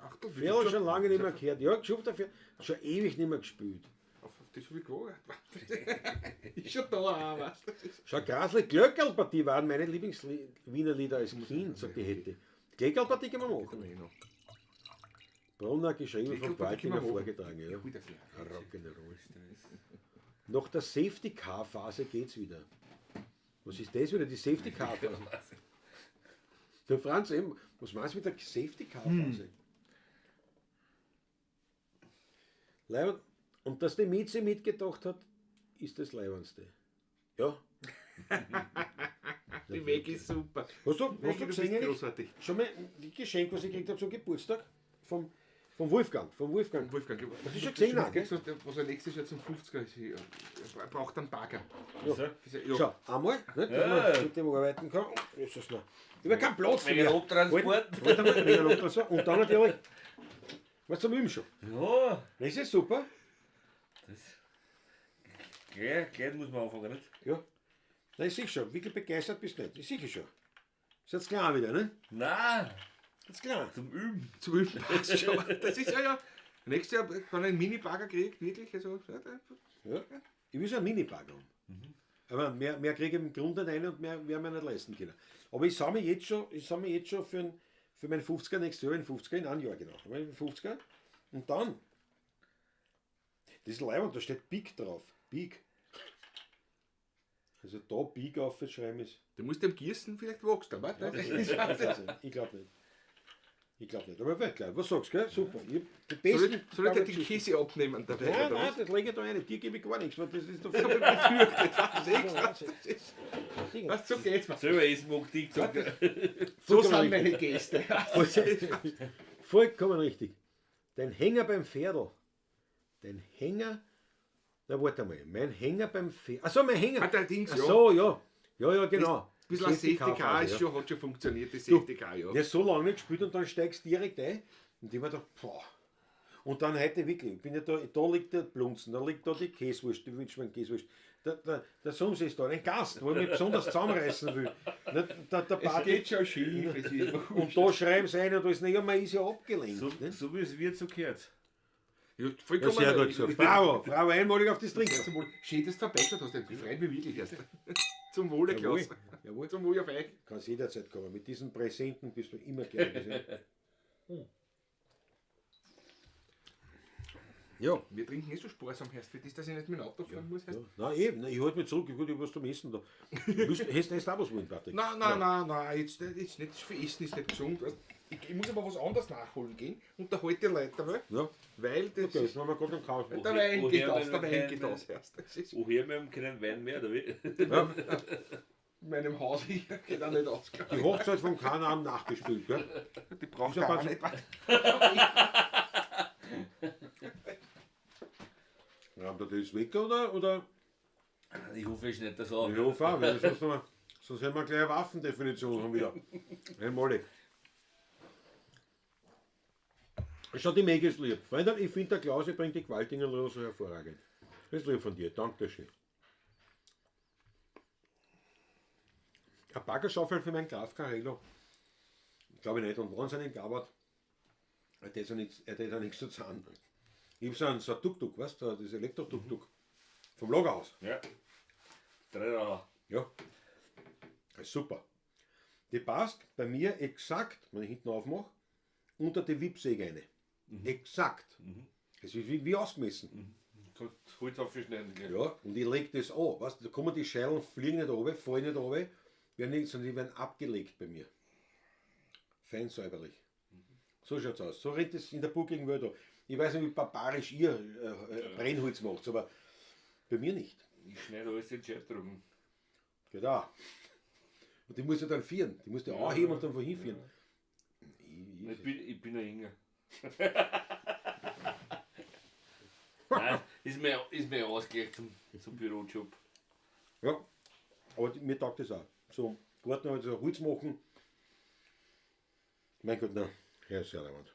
[SPEAKER 2] Achtel,
[SPEAKER 3] Ferl schon lange nicht mehr gehört. Ja, geschupfter Ferl, schon ewig nicht mehr gespielt.
[SPEAKER 2] Auf das habe ich gewartet. Ist schon da auch, weißt du?
[SPEAKER 3] Schau, Grasli, Glöckerlpartie waren meine Lieblings-Wiener Lieder als Kind, sagt die hätte. Glöckerlpartie können wir machen. Brunner geschrieben von Baltinger vorgetragen. Ja. Rock'n'Roll. Nach der Safety-Car-Phase geht's wieder. Was ist das wieder, die Safety-Car-Phase? Der Franz, eben, was meinst du mit der Safety-Car-Phase? Leibend. Und dass die Mieze mitgedacht hat, ist das Leibendste. Ja.
[SPEAKER 2] Die Weg ist super.
[SPEAKER 3] Hast du gesehen,
[SPEAKER 2] großartig.
[SPEAKER 3] schon mal die Geschenk, was ich gekriegt habe zum Geburtstag? Vom Wolfgang.
[SPEAKER 2] Wolfgang.
[SPEAKER 3] Hast du schon gesehen,
[SPEAKER 2] Nein,
[SPEAKER 3] gell?
[SPEAKER 2] was er nächstes Jahr zum 50er ist. Er braucht einen Bagger.
[SPEAKER 3] Ja.
[SPEAKER 2] Ja.
[SPEAKER 3] Schau, einmal, nicht, wenn
[SPEAKER 4] Ja.
[SPEAKER 3] man mit dem arbeiten kann. Ist das noch. Ich habe keinen Platz
[SPEAKER 4] Wegen
[SPEAKER 3] mehr.
[SPEAKER 4] Abtransport.
[SPEAKER 3] Warte mal, wegen Abtransport. Und dann natürlich, was zum Üben schon.
[SPEAKER 4] Ja,
[SPEAKER 3] Das ist super.
[SPEAKER 4] das. Gleich muss man anfangen, nicht?
[SPEAKER 3] Ja. Nein, ich sehe schon. Wirklich begeistert bist du nicht. Ich sehe schon. Ist jetzt klar wieder, ne?
[SPEAKER 4] Nein,
[SPEAKER 3] Jetzt klar.
[SPEAKER 4] zum Üben.
[SPEAKER 2] Zu üben passt schon. Das ist ja. Nächstes Jahr, wenn er einen Mini-Bagger kriegt, wirklich. Also,
[SPEAKER 3] Ja. Ich will so einen Mini-Bagger haben. Aber mehr kriege ich im Grunde nicht rein und mehr werden wir nicht leisten können. Aber ich sammle jetzt schon für meinen 50er nächstes Jahr, einen 50er in einem Jahr genau. Aber einen 50er. Und dann, das ist leibend, da steht Big drauf. Big. Also da Big aufschreiben ist.
[SPEAKER 2] du musst dem Gießen vielleicht wachsen, warte.
[SPEAKER 3] Ich glaube nicht. Ich glaube nicht. Aber wird klar. Was sagst du, gell? Super. Ich hab die
[SPEAKER 2] Soll
[SPEAKER 3] besten.
[SPEAKER 2] ich dir die Käse abnehmen dabei?
[SPEAKER 3] Nein,
[SPEAKER 2] oder
[SPEAKER 3] nein,
[SPEAKER 2] was?
[SPEAKER 3] das lege ich da rein. Dir gebe ich gar nichts. Weil das ist doch
[SPEAKER 2] Befürchtet, was ist was? So geht's mir.
[SPEAKER 4] Selber essen mag die sagen.
[SPEAKER 2] So sind meine Gäste.
[SPEAKER 3] Vollkommen richtig. Dein Hänger beim Pferdl. Dein Hänger. Na, warte mal. Mein Hänger beim Pferdl. Achso, mein Hänger.
[SPEAKER 2] Hat der Dings,
[SPEAKER 3] Ach
[SPEAKER 2] ja.
[SPEAKER 3] so, ja. Ja, genau.
[SPEAKER 2] Ein bisschen ein Safety Car
[SPEAKER 3] Car-Phase,
[SPEAKER 2] ist schon, hat schon funktioniert, das
[SPEAKER 3] Du,
[SPEAKER 2] Safety Car, ja.
[SPEAKER 3] Ja, so lange nicht gespielt und dann steigst du direkt ein. Und ich mir gedacht, boah. Und dann heute wirklich, ich bin ja da liegt der Blunzen, da liegt da die Käsewurst, die wünscht mir einen Käsewurst. Der Sohn ist da, ein Gast, wo ich mich besonders zusammenreißen will. Der
[SPEAKER 2] Es
[SPEAKER 3] Party.
[SPEAKER 2] geht schon schief. Es ist
[SPEAKER 3] Und da schreiben sie ein und da ist nicht, ja, man ist ja abgelenkt.
[SPEAKER 4] So,
[SPEAKER 3] ne?
[SPEAKER 4] so wie es wird, so gehört.
[SPEAKER 2] Ja,
[SPEAKER 3] Ja,
[SPEAKER 2] vollkommen
[SPEAKER 3] sehr gut gesagt. Bravo, einmalig auf das Trinken.
[SPEAKER 2] Schön, dass du verbessert hast. Ich freue mich wirklich erst. Zum Wohle,
[SPEAKER 3] Jawohl,
[SPEAKER 2] Klaus.
[SPEAKER 3] jawohl.
[SPEAKER 2] Zum Wohle auf euch.
[SPEAKER 3] Kannst jederzeit kommen. Mit diesen Präsenten bist du immer gerne gesehen. Ja.
[SPEAKER 2] Wir trinken eh so sparsam erst für das, dass ich nicht mit dem Auto fahren muss.
[SPEAKER 3] Ja. Nein, eben, nein, ich halte mich zurück, ich will was zum Essen da. Hast du auch was wollen, Patrick?
[SPEAKER 2] Nein, jetzt nicht. Für Essen ist nicht gesund. Weißt, ich muss aber was anderes nachholen gehen und da halte ich Leute,
[SPEAKER 3] Ja,
[SPEAKER 2] weil das
[SPEAKER 3] okay, jetzt machen wir gerade einen Kauf.
[SPEAKER 2] der Wein geht aus, der Wein geht aus erst. Das ist
[SPEAKER 4] Woher wir haben keinen Wein mehr, oder wie?
[SPEAKER 3] Ja,
[SPEAKER 2] in meinem Haus hier geht auch nicht aus.
[SPEAKER 3] die Hochzeit von Kanaan nachgespielt, gell?
[SPEAKER 2] Die braucht
[SPEAKER 3] Ist ja
[SPEAKER 2] gar
[SPEAKER 3] ganz-
[SPEAKER 2] nicht.
[SPEAKER 3] Haben wir das weg oder?
[SPEAKER 4] Ich hoffe, ich nicht, dass er.
[SPEAKER 3] Ich hoffe auch, weil sonst haben wir gleich eine Waffendefinition schon wieder. Einmalig. Schau, die Meg ist lieb. Freunde, ich finde, der Klaus bringt die Qualtinger so hervorragend. Das ist lieb von dir, Dankeschön. Ein Baggerschaufel für meinen Graf Carello. Glaube ich nicht. Und wahnsinnig gabert. Er hat ja nichts zu zahlen. Ich habe so ein Tuk-Tuk, weißt du, das Elektro-Tuk-Tuk. Vom Lagerhaus.
[SPEAKER 4] Ja. 3 Euro.
[SPEAKER 3] Ja. Das ist super. Die passt bei mir exakt, wenn ich hinten aufmache, unter die Wippsäge rein. Exakt. Das ist wie ausgemessen.
[SPEAKER 4] Kannst Holz aufschneiden. Gell?
[SPEAKER 3] Ja, und ich lege das an. Weißt, da kommen die Scheilen, fliegen nicht runter, fallen nicht runter, werden nicht, sondern die werden abgelegt bei mir. Fein säuberlich. So schaut es aus. So rennt es in der buckligen Welt an. Ich weiß nicht, wie barbarisch ihr Brennholz macht, aber bei mir nicht.
[SPEAKER 4] Ich schneide alles in Chefdrucken.
[SPEAKER 3] Genau. Und die muss ja dann führen. Die musst du anheben und dann vorhin führen.
[SPEAKER 4] Ich bin ein Inger. Nein, ist mir Ausgleich zum Bürojob.
[SPEAKER 3] Ja, aber mir taugt das auch. So, Garten halt so Holz machen. Mein Gott, nein, ja, ist sehr leibend.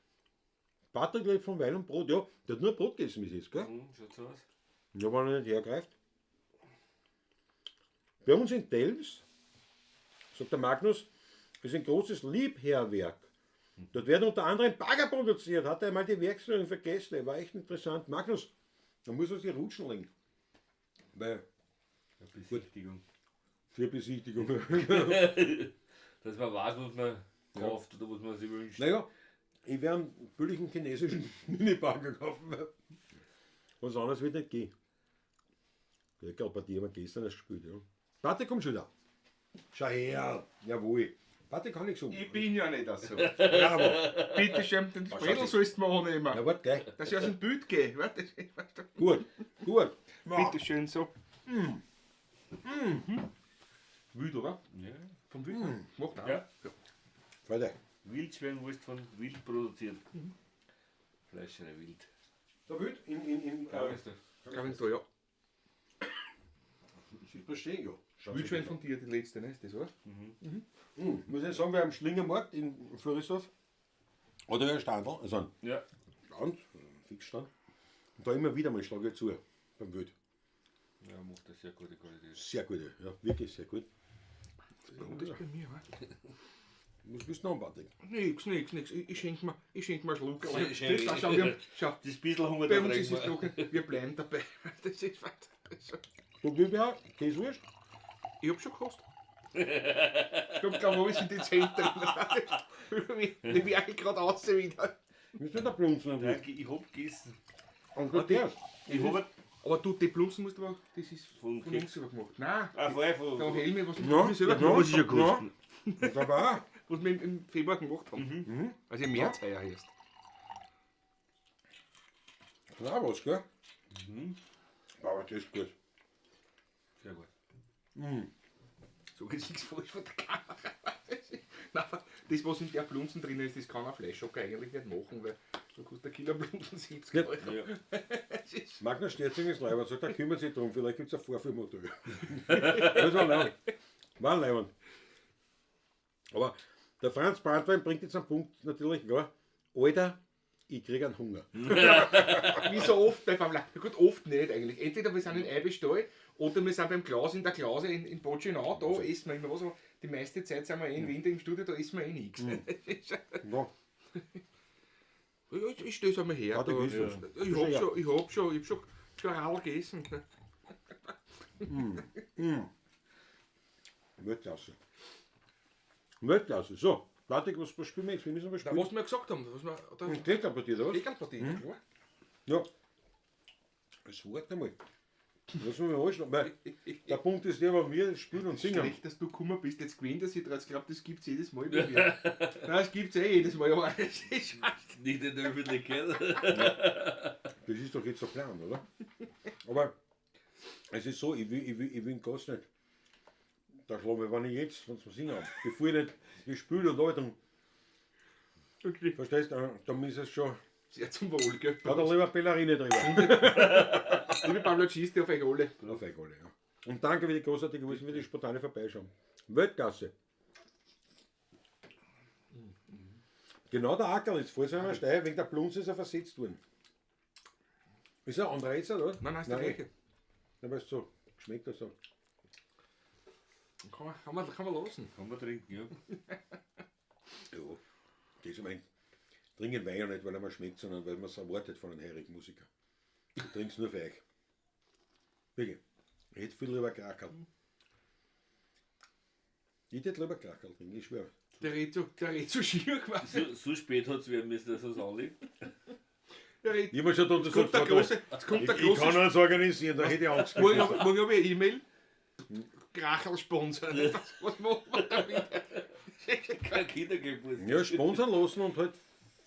[SPEAKER 3] Patrick lebt von Wein und Brot, ja, der hat nur Brot gegessen bis jetzt, gell?
[SPEAKER 4] Schaut so aus.
[SPEAKER 3] Ja, wenn er nicht hergreift. Bei uns in Telfs, sagt der Magnus, ist ein großes Liebherrwerk. Dort werden unter anderem Bagger produziert. Hat er einmal die Werksführung vergessen. War echt interessant. Magnus, da muss er sich rutschen legen. Weil,
[SPEAKER 4] Besichtigung.
[SPEAKER 3] für Besichtigung.
[SPEAKER 4] Dass man weiß, was man kauft oder was man sich wünscht.
[SPEAKER 3] Naja, ich werde einen billigen chinesischen Mini-Bagger kaufen. Weil was anderes wird nicht gehen. Der Partie haben wir gestern erst gespielt. Ja. Pate, komm schon da. Schau her. Jawohl. Pate kann ich so.
[SPEAKER 2] Ich bin ja nicht so.
[SPEAKER 3] Bravo.
[SPEAKER 2] Bitte schön, den
[SPEAKER 3] Was
[SPEAKER 2] Spädel
[SPEAKER 3] heißt
[SPEAKER 2] sollst du mir annehmen.
[SPEAKER 3] Ja, warte gleich.
[SPEAKER 2] Dass ich aus dem Bild gehe. Warte,
[SPEAKER 3] Gut, gut.
[SPEAKER 2] bitte schön so. Wild, oder?
[SPEAKER 4] Ja.
[SPEAKER 2] Vom Wild? Macht auch.
[SPEAKER 4] Ja.
[SPEAKER 3] Freunde.
[SPEAKER 4] Wildschweinwurst von Wild produziert. Fleischerei Wild.
[SPEAKER 3] Da wird in
[SPEAKER 4] Ja, ist der.
[SPEAKER 2] Kannst du, ja.
[SPEAKER 3] das stehen, ja. Schau
[SPEAKER 2] Wildschwein von dir, die letzte, ne? Ist das, oder?
[SPEAKER 3] Muss ich sagen, wir haben Schlingermarkt in Floridsdorf. Oder ein Standel, also ein
[SPEAKER 4] Ja.
[SPEAKER 3] Stand, ein Fixstand. Und da immer wieder mal schlage ich zu beim Wild.
[SPEAKER 4] Ja, macht das sehr gute Qualität.
[SPEAKER 3] Sehr gut, ja, wirklich sehr gut.
[SPEAKER 2] Das Brot ist bei mir, wa?
[SPEAKER 3] Was bist du noch am Patrick?
[SPEAKER 2] Nix. Ich schenke mir einen Schluck.
[SPEAKER 4] Schenk- schenk-
[SPEAKER 2] Schau,
[SPEAKER 4] Das bisschen Hunger
[SPEAKER 2] bei
[SPEAKER 4] da
[SPEAKER 2] uns ist es
[SPEAKER 4] trinken wir.
[SPEAKER 2] trocken. Wir bleiben dabei. Das ist was.
[SPEAKER 3] Und wie wir Käsewurst?
[SPEAKER 2] Ich hab schon gekostet. Ich hab glaube alles in die Zentren. Die werke gerade raus wieder.
[SPEAKER 3] Müsst ihr da plunzen?
[SPEAKER 4] Danke, ich hab gegessen.
[SPEAKER 3] Und gut, der.
[SPEAKER 4] Ich hab
[SPEAKER 2] Aber du, die Blumsen musst du aber, das ist
[SPEAKER 4] Von
[SPEAKER 2] von uns selber gemacht. Nein,
[SPEAKER 4] vorher
[SPEAKER 2] der
[SPEAKER 4] von.
[SPEAKER 2] Helme, was
[SPEAKER 3] Ja,
[SPEAKER 2] wir selber
[SPEAKER 3] ja,
[SPEAKER 2] gemacht
[SPEAKER 3] muss ich ja
[SPEAKER 2] haben.
[SPEAKER 3] kosten. Und da war
[SPEAKER 2] Was wir im Februar gemacht haben. Also im März heuer erst.
[SPEAKER 3] auch was, gell? Aber das ist gut.
[SPEAKER 4] Sehr gut.
[SPEAKER 2] So ist nichts falsch von der Kamera. Nein, das, was in der Blunzen drin ist, das kann ein Fleischhocker eigentlich nicht machen, weil du kostet der Kilo Blunzen 70
[SPEAKER 3] Ja.
[SPEAKER 2] Euro.
[SPEAKER 4] Ja.
[SPEAKER 2] Das ist-
[SPEAKER 3] Magnus Sterzing ist Leiber, sagt, der kümmert sich drum, vielleicht gibt es ein Vorführmodell. Das war leibend. War leibend. Aber der Franz Brandwein bringt jetzt einen Punkt natürlich, ja, Alter, ich kriege einen Hunger.
[SPEAKER 2] Wie so oft bei Pamela. Gut, oft nicht eigentlich. Entweder wir sind in Eibestall oder wir sind beim Klaus in der Klause in Botschenau, da essen wir immer was, aber die meiste Zeit sind wir in Wien im Studio, da essen wir nichts.
[SPEAKER 3] Ja,
[SPEAKER 2] Ich stehe es einmal her.
[SPEAKER 3] Ja,
[SPEAKER 2] Da.
[SPEAKER 3] du willst es.
[SPEAKER 2] Ich hab schon Radl gegessen.
[SPEAKER 3] Weltklasse. Weltklasse. So, Patrick, was spielen wir jetzt? Wir müssen
[SPEAKER 2] Da,
[SPEAKER 3] spielen.
[SPEAKER 2] was wir gesagt haben, was wir da
[SPEAKER 3] Kleckerpartie, oder was?
[SPEAKER 2] Regelpartie, ja.
[SPEAKER 3] Ja. Das Wort einmal. Lass mich mal anschlagen. Weil der Punkt ist der, wo wir spielen und singen.
[SPEAKER 2] Schlecht, dass du gekommen bist, jetzt gewinnt er sich, ich glaube, das gibt es jedes Mal bei mir. Nein, das gibt es jedes Mal, aber es ist scheiße.
[SPEAKER 4] Nicht in der Öffentlichkeit.
[SPEAKER 3] Das ist doch jetzt so plan, oder? Aber es ist so, ich will den Gast nicht. Da schlagen wir, wenn ich jetzt, wenn wir singen, bevor ich nicht gespielt und alle, dann,
[SPEAKER 2] Okay.
[SPEAKER 3] verstehst du, dann ist es schon,
[SPEAKER 2] Sehr zum Wohl, gell?
[SPEAKER 3] da hat er lieber Bellarine drüber.
[SPEAKER 2] Liebe Pablo, schießt dir auf euch alle.
[SPEAKER 3] Auf euch alle, ja. Und danke für die großartige Wurst, wie die spontane vorbeischauen. Weltklasse. Genau der Acker ist vor seiner Steier, wegen der Blunze ist er versetzt worden. Ist er ein anderer jetzt, oder?
[SPEAKER 2] Nein, ist der gleiche.
[SPEAKER 3] Ja, weißt du, so, schmeckt das so.
[SPEAKER 2] Kann man lassen.
[SPEAKER 4] Kann man trinken, ja.
[SPEAKER 3] Ja, das ist mein. trinken Wein ja nicht, weil er mir schmeckt, sondern weil man es erwartet von einem heurigen Musiker. Ich trinke es nur für euch. Wirklich. Ich hätte viel lieber Krakel. Ich hätte lieber Krakel trinken, ich schwöre.
[SPEAKER 2] Der redet so schier quasi.
[SPEAKER 4] So spät hat es werden müssen, dass es anliegt.
[SPEAKER 2] Der redet.
[SPEAKER 3] Ich habe mir schon gedacht,
[SPEAKER 2] Jetzt kommt der große. Jetzt kommt der
[SPEAKER 3] ich kann
[SPEAKER 2] große.
[SPEAKER 3] uns organisieren, da hätte ich Angst.
[SPEAKER 2] Morgen habe ich eine E-Mail. Krachel sponsern. Was machen wir damit?
[SPEAKER 4] Kein Kindergeburtstag.
[SPEAKER 3] Ja, sponsern lassen und halt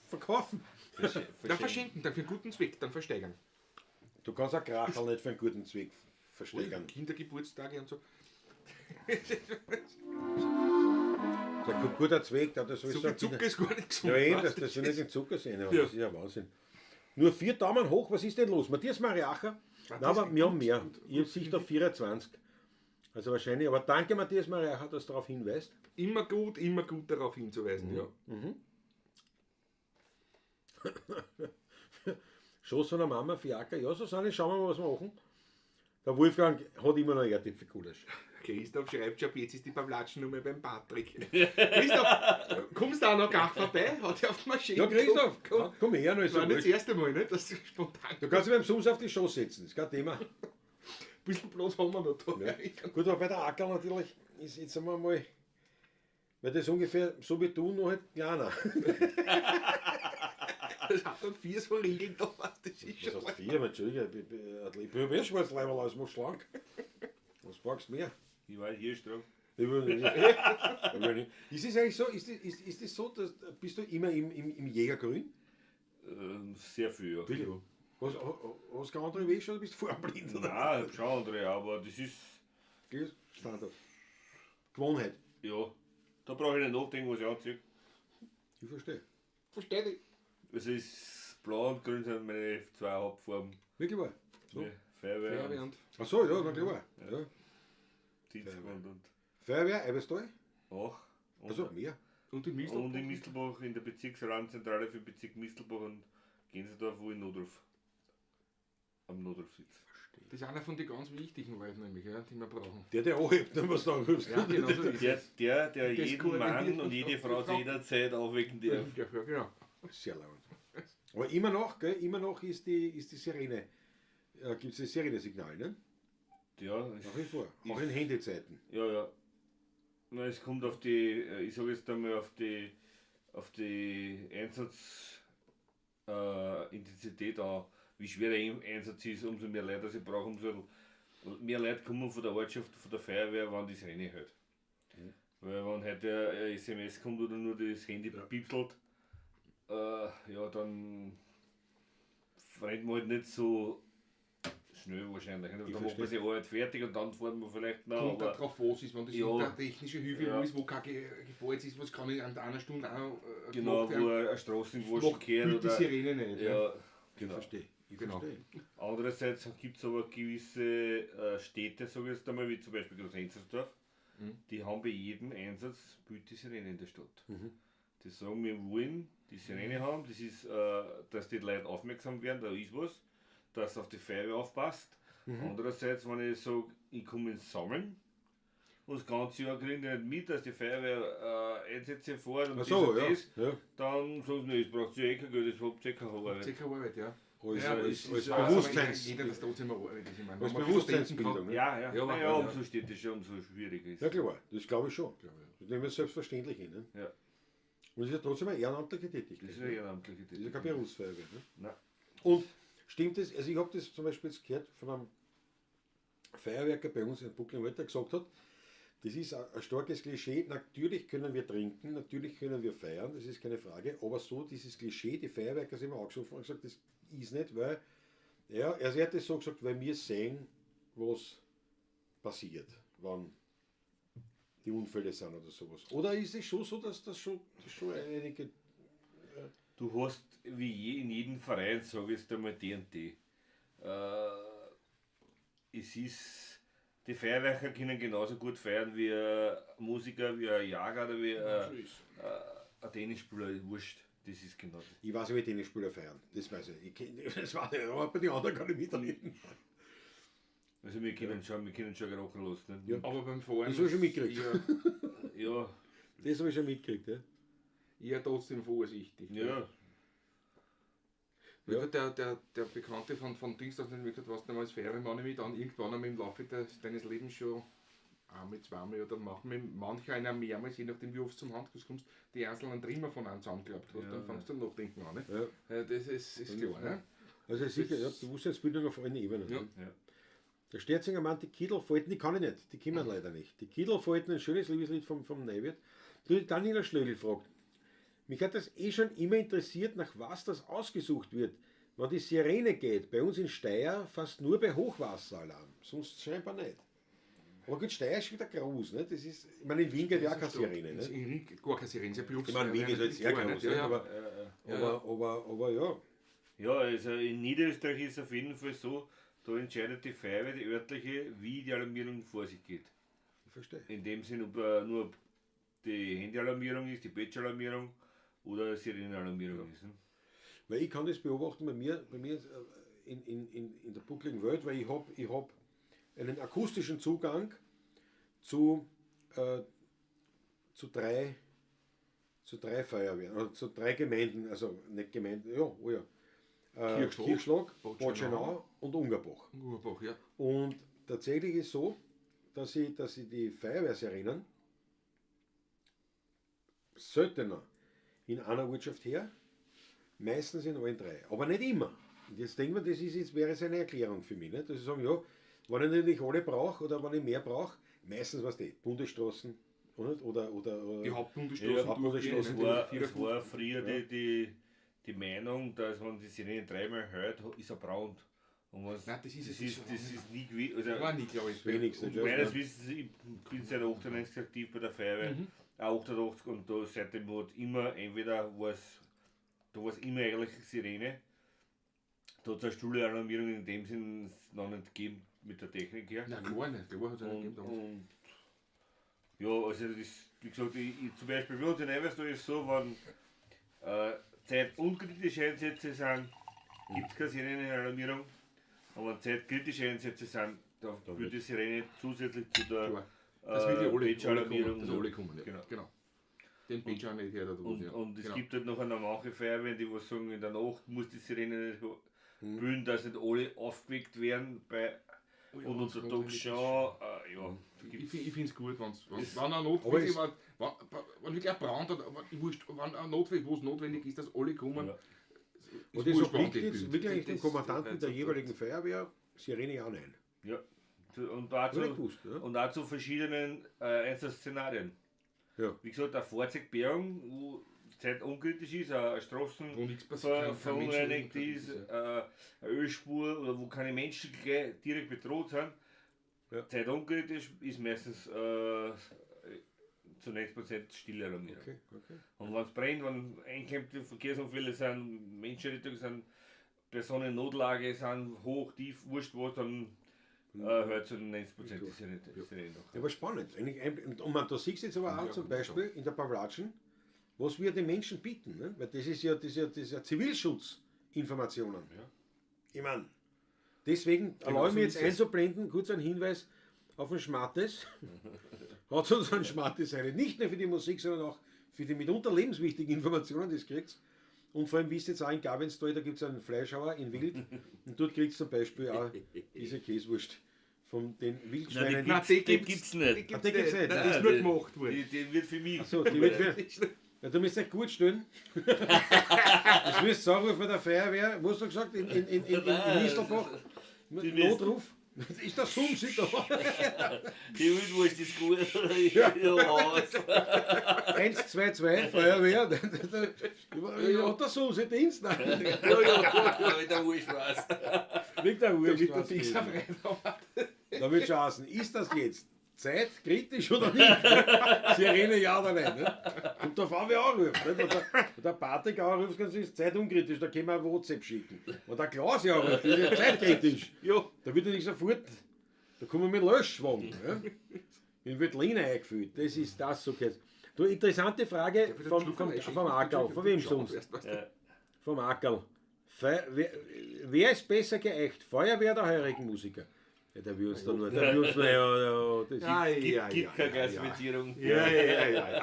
[SPEAKER 3] verkaufen.
[SPEAKER 2] Dann verschenken, dann für einen guten Zweck, dann versteigern.
[SPEAKER 3] Du kannst auch Krakel nicht für einen guten Zweck versteigern.
[SPEAKER 2] Kindergeburtstage und so.
[SPEAKER 3] Das ist ein guter Zweck, da das
[SPEAKER 2] So
[SPEAKER 3] sowieso
[SPEAKER 2] viel Zucker ist gar nicht gesund.
[SPEAKER 3] Ja, eben,
[SPEAKER 2] weißt
[SPEAKER 3] dass
[SPEAKER 2] du,
[SPEAKER 3] das nicht den Zucker sehen, aber
[SPEAKER 2] Ja.
[SPEAKER 3] das ist ja Wahnsinn. Nur 4 Daumen hoch, was ist denn los? Matthias Mariacher? Nein, aber wir haben mehr. Ihr seht da 24. Also wahrscheinlich, aber danke Matthias Mariacher, dass du darauf hinweist.
[SPEAKER 2] immer gut darauf hinzuweisen. Ja.
[SPEAKER 3] Schoss von der Mama, Fiaker, ja, Susanne, schauen wir mal, was wir machen. Der Wolfgang hat immer noch Erdtipp für Gulasch.
[SPEAKER 2] Christoph schreibt schon, jetzt ist die Pavlatschennummer beim Patrick. Christoph, kommst du auch noch gar vorbei? Hat er auf die Maschine?
[SPEAKER 3] Ja, Christoph,
[SPEAKER 2] Komm.
[SPEAKER 3] komm her, noch ist
[SPEAKER 2] Das war
[SPEAKER 3] so
[SPEAKER 2] nicht das
[SPEAKER 3] wurscht.
[SPEAKER 2] erste Mal, nicht, dass du spontan
[SPEAKER 3] Du kannst dich beim Sums auf die Schoß setzen, ist kein Thema.
[SPEAKER 2] ein bisschen bloß haben wir noch da.
[SPEAKER 3] Ja. Gut, aber bei der Ackerl natürlich ist jetzt einmal mal, weil das ungefähr so wie du, noch halt kleiner.
[SPEAKER 2] Das hat dann 4 so Regeln da, was das ist
[SPEAKER 3] Was
[SPEAKER 2] schon.
[SPEAKER 3] heißt 4? Entschuldige, ich bin mehr Schwarzleiberl als mach schlank. Was brauchst du mehr?
[SPEAKER 4] Ich war hier streng.
[SPEAKER 3] Ich will nicht. Ich will nicht. Ist es eigentlich so, ist es so, dass bist du immer im Jägergrün?
[SPEAKER 4] Sehr viel, ja.
[SPEAKER 3] Wirklich? Hast du keine andere Weg schon, oder bist du vorblind? Oder?
[SPEAKER 4] Nein, schon andere, aber das ist,
[SPEAKER 3] Gell? Standard. Gewohnheit.
[SPEAKER 4] ja, da brauche ich nicht nachdenken, was ich anziehe.
[SPEAKER 3] Ich verstehe.
[SPEAKER 2] Verstehe dich.
[SPEAKER 4] Also ist blau und grün sind meine 2 Hauptfarben.
[SPEAKER 3] Wirklich wahr? So.
[SPEAKER 4] Ja, Feuerwehr
[SPEAKER 2] Feuerwehr
[SPEAKER 4] und
[SPEAKER 2] und
[SPEAKER 3] Ach so, ja, na klar. Ja.
[SPEAKER 4] Dienst und
[SPEAKER 3] Feuerwehr, Eiberstal?
[SPEAKER 4] auch. Und,
[SPEAKER 3] Also mehr.
[SPEAKER 2] und die
[SPEAKER 4] und in Mistelbach, in der Bezirksrandzentrale für den Bezirk Mistelbach und Gänsendorf, wo in Nodorf am Nodorf sitzt.
[SPEAKER 2] Das ist einer von den ganz wichtigen Leuten, nämlich, ja, die wir brauchen.
[SPEAKER 3] Der anhebt, wenn was da anrufst.
[SPEAKER 2] Ja, genau so ist es.
[SPEAKER 4] Der
[SPEAKER 2] Das
[SPEAKER 4] jeden
[SPEAKER 2] koordiniert
[SPEAKER 4] Mann und jede Frau zu
[SPEAKER 2] und-
[SPEAKER 4] jeder Zeit aufwecken darf.
[SPEAKER 2] Ja, genau.
[SPEAKER 3] Sehr laut. Aber immer noch, gell, immer noch ist die Sirene, gibt es das Sirenesignal, ne?
[SPEAKER 4] Ja,
[SPEAKER 3] Nach wie vor. Auch
[SPEAKER 4] ist-
[SPEAKER 3] in Handyzeiten.
[SPEAKER 4] Ja, ja. Na, es kommt auf die, ich sage jetzt einmal auf die Einsatzintensität an, wie schwer der Einsatz ist, umso mehr Leute sie brauchen, umso mehr Leute kommen von der Ortschaft, von der Feuerwehr, wenn die Sirene hört. Weil wenn heute ein SMS kommt oder nur das Handy piepselt, ja, dann rennt man halt nicht so schnell wahrscheinlich. Da macht man
[SPEAKER 3] verstehe.
[SPEAKER 4] sich Arbeit fertig und dann fahren wir vielleicht noch.
[SPEAKER 2] Kommt
[SPEAKER 4] aber-
[SPEAKER 2] darauf, was ist, wenn das
[SPEAKER 4] Ja.
[SPEAKER 2] eine technische Hilfe
[SPEAKER 4] Ja.
[SPEAKER 2] ist, wo keine Gefahr jetzt ist, was kann ich an einer Stunde auch
[SPEAKER 4] Genau,
[SPEAKER 2] gemacht
[SPEAKER 4] wo
[SPEAKER 2] werden.
[SPEAKER 4] eine Straßenwaschen
[SPEAKER 2] Macht
[SPEAKER 4] kehrt
[SPEAKER 2] die
[SPEAKER 4] oder.
[SPEAKER 2] Sirene nicht.
[SPEAKER 4] Ja,
[SPEAKER 3] Ich
[SPEAKER 4] genau.
[SPEAKER 3] verstehe. Ich
[SPEAKER 2] Genau.
[SPEAKER 3] verstehe.
[SPEAKER 4] Andererseits gibt es aber gewisse Städte, sage ich jetzt einmal, wie zum Beispiel das Enzersdorf, die haben bei jedem Einsatz Bild die Sirene in der Stadt. Die sagen, wir wollen die Sirene haben, das ist, dass die Leute aufmerksam werden, da ist was, dass auf die Feuerwehr aufpasst. Andererseits, wenn ich sage, ich komme ins Sammeln, und das ganze Jahr kriegen die nicht mit, dass die Feuerwehr Einsätze fährt und
[SPEAKER 3] Ach so,
[SPEAKER 4] das und
[SPEAKER 3] ja.
[SPEAKER 4] das,
[SPEAKER 3] Ja.
[SPEAKER 4] dann sagen sie, es braucht ja eh kein Geld, das habt ihr keine Arbeit.
[SPEAKER 2] Sicher Arbeit, ja.
[SPEAKER 3] Als,
[SPEAKER 2] Ja,
[SPEAKER 3] als,
[SPEAKER 2] es
[SPEAKER 3] als
[SPEAKER 2] ist auch, aber
[SPEAKER 3] Bewusstseins.
[SPEAKER 2] jeder, das trotzdem eine Arbeit ist. Ich meine,
[SPEAKER 3] Als
[SPEAKER 2] wenn man
[SPEAKER 3] Bewusstseinsbildung.
[SPEAKER 2] kann-
[SPEAKER 3] Ne?
[SPEAKER 4] Ja, ja,
[SPEAKER 2] Ja,
[SPEAKER 4] naja,
[SPEAKER 2] ja.
[SPEAKER 4] umso städtischer, umso schwieriger ist
[SPEAKER 3] Ja klar, das glaube ich schon. Das nehmen wir selbstverständlich hin. Ne?
[SPEAKER 4] Ja.
[SPEAKER 3] Und es ist ja trotzdem eine ehrenamtliche Tätigkeit.
[SPEAKER 4] Das ist eine
[SPEAKER 3] ne?
[SPEAKER 4] ehrenamtliche
[SPEAKER 3] Das ist ja keine Berufsfeuerwehr. Ne?
[SPEAKER 4] Nein.
[SPEAKER 3] Und stimmt es, also ich habe das zum Beispiel jetzt gehört von einem Feuerwerker bei uns in Bucklingwald, der gesagt hat, das ist ein starkes Klischee, natürlich können wir trinken, natürlich können wir feiern, das ist keine Frage, aber so dieses Klischee, die Feuerwerker sind immer angeschaut und gesagt, das ist nicht, weil, ja, er hat das so gesagt, weil wir sehen, was passiert, wenn die Unfälle sind oder sowas. Oder ist es schon so, dass das schon einige...
[SPEAKER 4] Du hast wie in jedem Verein, sage ich jetzt einmal, D&D. Es ist, die Feuerwerker können genauso gut feiern wie ein Musiker, wie ein Jager oder wie ein Tennisspieler, wurscht. Das ist genau das.
[SPEAKER 3] Ich weiß, wie Tennisspieler feiern, das weiß ich. Das weiß ich, aber bei den anderen kann ich mitreden.
[SPEAKER 4] Also wir können schon gerochen lassen.
[SPEAKER 3] Ja.
[SPEAKER 4] Nicht?
[SPEAKER 2] Aber beim Fahren.
[SPEAKER 3] Das habe ich schon mitgekriegt.
[SPEAKER 4] Ja,
[SPEAKER 3] Das habe ich schon mitgekriegt, ja.
[SPEAKER 2] Ja, trotzdem vorsichtig.
[SPEAKER 4] ja.
[SPEAKER 3] Ja.
[SPEAKER 2] Der Bekannte von Dings, das nicht wirklich was damals Feuerwehrmann mit dann irgendwann einmal im Laufe deines Lebens schon einmal, zweimal oder manche einer mehrmals, je nachdem wie oft zum Handkuss kommst, die einzelnen Trimmer von einem zusammengeklappt hast, dann fängst du nachdenken an. Ne?
[SPEAKER 3] Ja.
[SPEAKER 2] Das ist klar. Ne?
[SPEAKER 3] Also sicher, ja, Bewusstseinsbildung auf allen Ebenen.
[SPEAKER 2] Ja.
[SPEAKER 3] Ne?
[SPEAKER 4] Ja.
[SPEAKER 3] Der Sterzinger meint, die Kiedelfalten, die kann ich nicht, die kommen leider nicht. Die Kiedelfalten, ein schönes Liebeslied vom Neuwirth. Daniela Schlögl fragt, mich hat das schon immer interessiert, nach was das ausgesucht wird. Wenn die Sirene geht, bei uns in Steyr fast nur bei Hochwasseralarm, sonst scheinbar nicht. Aber gut, Steyr ist wieder groß, ne? Das ist, ich meine, in Wien geht ja auch keine Sirene. Ne?
[SPEAKER 2] In Wien gar keine Sirene, sehr
[SPEAKER 3] Ich meine, Wien ist jetzt sehr groß,
[SPEAKER 2] ja,
[SPEAKER 3] aber ja.
[SPEAKER 4] Ja, also in Niederösterreich ist es auf jeden Fall so, da entscheidet die Feuerwehr, die örtliche, wie die Alarmierung vor sich geht.
[SPEAKER 3] Ich verstehe.
[SPEAKER 4] In dem Sinn, ob nur die Handyalarmierung ist, die Batch-Alarmierung oder Sirenenalarmierung ist. Ne?
[SPEAKER 3] Weil ich kann das beobachten bei mir in der buckligen Welt, weil ich hab einen akustischen Zugang zu drei Feuerwehren, also zu 3 Gemeinden, also nicht Gemeinden, Kirchschlag, Botschenau und Ungerbach.
[SPEAKER 2] Urbach, ja.
[SPEAKER 3] Und tatsächlich ist so, dass ich die Feuerwehrsirenen seltener in einer Ortschaft her, meistens in allen 3, aber nicht immer. Und jetzt denkt man, wäre es eine Erklärung für mich, nicht? Dass ich sagen, ja, wenn ich natürlich alle brauche oder wenn ich mehr brauche, meistens was die Bundesstraßen oder
[SPEAKER 2] Die
[SPEAKER 4] Ja,
[SPEAKER 2] Hauptbundesstraßen
[SPEAKER 4] es war früher die Meinung, dass man die Sirene 3-mal hört, ist er braunt. Und was,
[SPEAKER 2] Nein, das ist
[SPEAKER 4] nie gewesen. Also,
[SPEAKER 2] war nie, glaube ich.
[SPEAKER 3] wenigstens.
[SPEAKER 4] und meines Wissens, ich bin seit 98 aktiv bei der Feuerwehr, auch 88, und da seitdem war immer entweder da war es immer eigentlich Sirene. Da hat es eine Stuhle-Alarmierung in dem Sinn noch nicht gegeben mit der Technik her.
[SPEAKER 2] Nein, klar nicht. Klar hat es nicht
[SPEAKER 4] Und,
[SPEAKER 2] gegeben.
[SPEAKER 4] und ja, also das, wie gesagt, zum Beispiel bei uns in Everstal ist es so, wenn zeituntkritische Einsätze sind, gibt es keine Sirenenalarmierung. Und wenn zeitkritische Einsätze sind, da wird die Sirene zusätzlich zu der
[SPEAKER 2] Klar. Das will die alle
[SPEAKER 4] Batch-Alarmierung.
[SPEAKER 2] kommen. Das alle kommen, ja.
[SPEAKER 4] Genau.
[SPEAKER 2] Den Batch auch nicht her da drüben.
[SPEAKER 4] Und es
[SPEAKER 2] Genau.
[SPEAKER 4] gibt halt noch eine manche Feuerwehren, die was sagen, in der Nacht muss die Sirene nicht spielen, dass nicht alle aufgeweckt werden. Und unter Tag schon, ja.
[SPEAKER 2] Ich finde es gut, wenn eine Notfall, wenn wirklich ein Brand oder wenn ein Notfall, wo es notwendig ist, dass alle kommen.
[SPEAKER 4] Ja.
[SPEAKER 3] Und das obliegt jetzt wirklich dem Kommandanten der jeweiligen Feuerwehr, Sirene auch ein.
[SPEAKER 4] Ja. Und auch
[SPEAKER 3] Nicht gewusst, ja?
[SPEAKER 4] und auch zu verschiedenen Einsatzszenarien.
[SPEAKER 3] Ja.
[SPEAKER 4] Wie gesagt, eine Fahrzeugbergung, wo die Zeit unkritisch ist, eine Straßen
[SPEAKER 2] Wo nichts passiert,
[SPEAKER 4] verunreinigt ist, eine Ölspur oder wo keine Menschen gleich direkt bedroht sind.
[SPEAKER 3] Ja.
[SPEAKER 4] Zeit unkritisch ist meistens zu 90% stille alarmiert.
[SPEAKER 3] Okay.
[SPEAKER 4] Und wenn es brennt, wenn eingeklemmte Verkehrsunfälle sind, Menschenrettung sind, Personennotlage sind, hoch, tief, wurscht was, dann hört zu den 90% die Sirene noch.
[SPEAKER 3] Ja, aber spannend. Und man, da siehst du jetzt aber auch zum Beispiel in der Pawlatschen, was wir den Menschen bieten. Ne? Weil das ist ja Zivilschutzinformationen.
[SPEAKER 4] Ja.
[SPEAKER 3] Ich meine, deswegen erlaube ich mir jetzt einzublenden, kurz ein Hinweis auf ein Schmattes. Hat uns ein Schmattes eine. Nicht nur für die Musik, sondern auch für die mitunter lebenswichtigen Informationen, die es kriegt. Und vor allem wisst ihr jetzt auch in Gabenstal, da gibt es einen Fleischhauer in Wild. Und dort kriegt es zum Beispiel auch diese Käsewurst von den Wildschweinen.
[SPEAKER 4] Nein, die gibt's nicht.
[SPEAKER 3] Die gibt's nicht.
[SPEAKER 2] Das ist nur gemacht worden.
[SPEAKER 4] Die wird für mich.
[SPEAKER 3] Achso, die wird für. Ja, du musst dich gut stellen. Das wirst du anrufen bei der Feuerwehr. Was hast du gesagt? In Nistelbach? Notruf? Ist der Sumsi da?
[SPEAKER 4] Die Wildwurst ist gut.
[SPEAKER 3] Ja.
[SPEAKER 4] 1,
[SPEAKER 3] 122 Feuerwehr. Hat der Sumsi Dienst? Nein.
[SPEAKER 4] mit der Wurst war's.
[SPEAKER 3] Nicht der Wurst.
[SPEAKER 2] Damit der Dieser Freitag.
[SPEAKER 3] Da wird schon heißen, ist das jetzt zeitkritisch oder nicht? Sirene ja oder nein? Ne? Und da fahren wir anrufen. Wenn der Patrick anruft, dann ist es zeitunkritisch, da können wir ein WhatsApp schicken. Wenn der Klaus anruft, das ist zeitkritisch.
[SPEAKER 2] Ja.
[SPEAKER 3] Da wird er nicht sofort, da kommen wir mit Löschwagen. Ja? In wird Lina eingefüllt, das ist das so. Du, interessante Frage vom Ackerl, von wem sonst?
[SPEAKER 4] Ja.
[SPEAKER 3] Vom Ackerl. Wer ist besser geeicht, Feuerwehr oder Heurigenmusiker? Ja, der Würst da nur, das ist...
[SPEAKER 4] Gibt keine Klassifizierung.
[SPEAKER 2] Ja.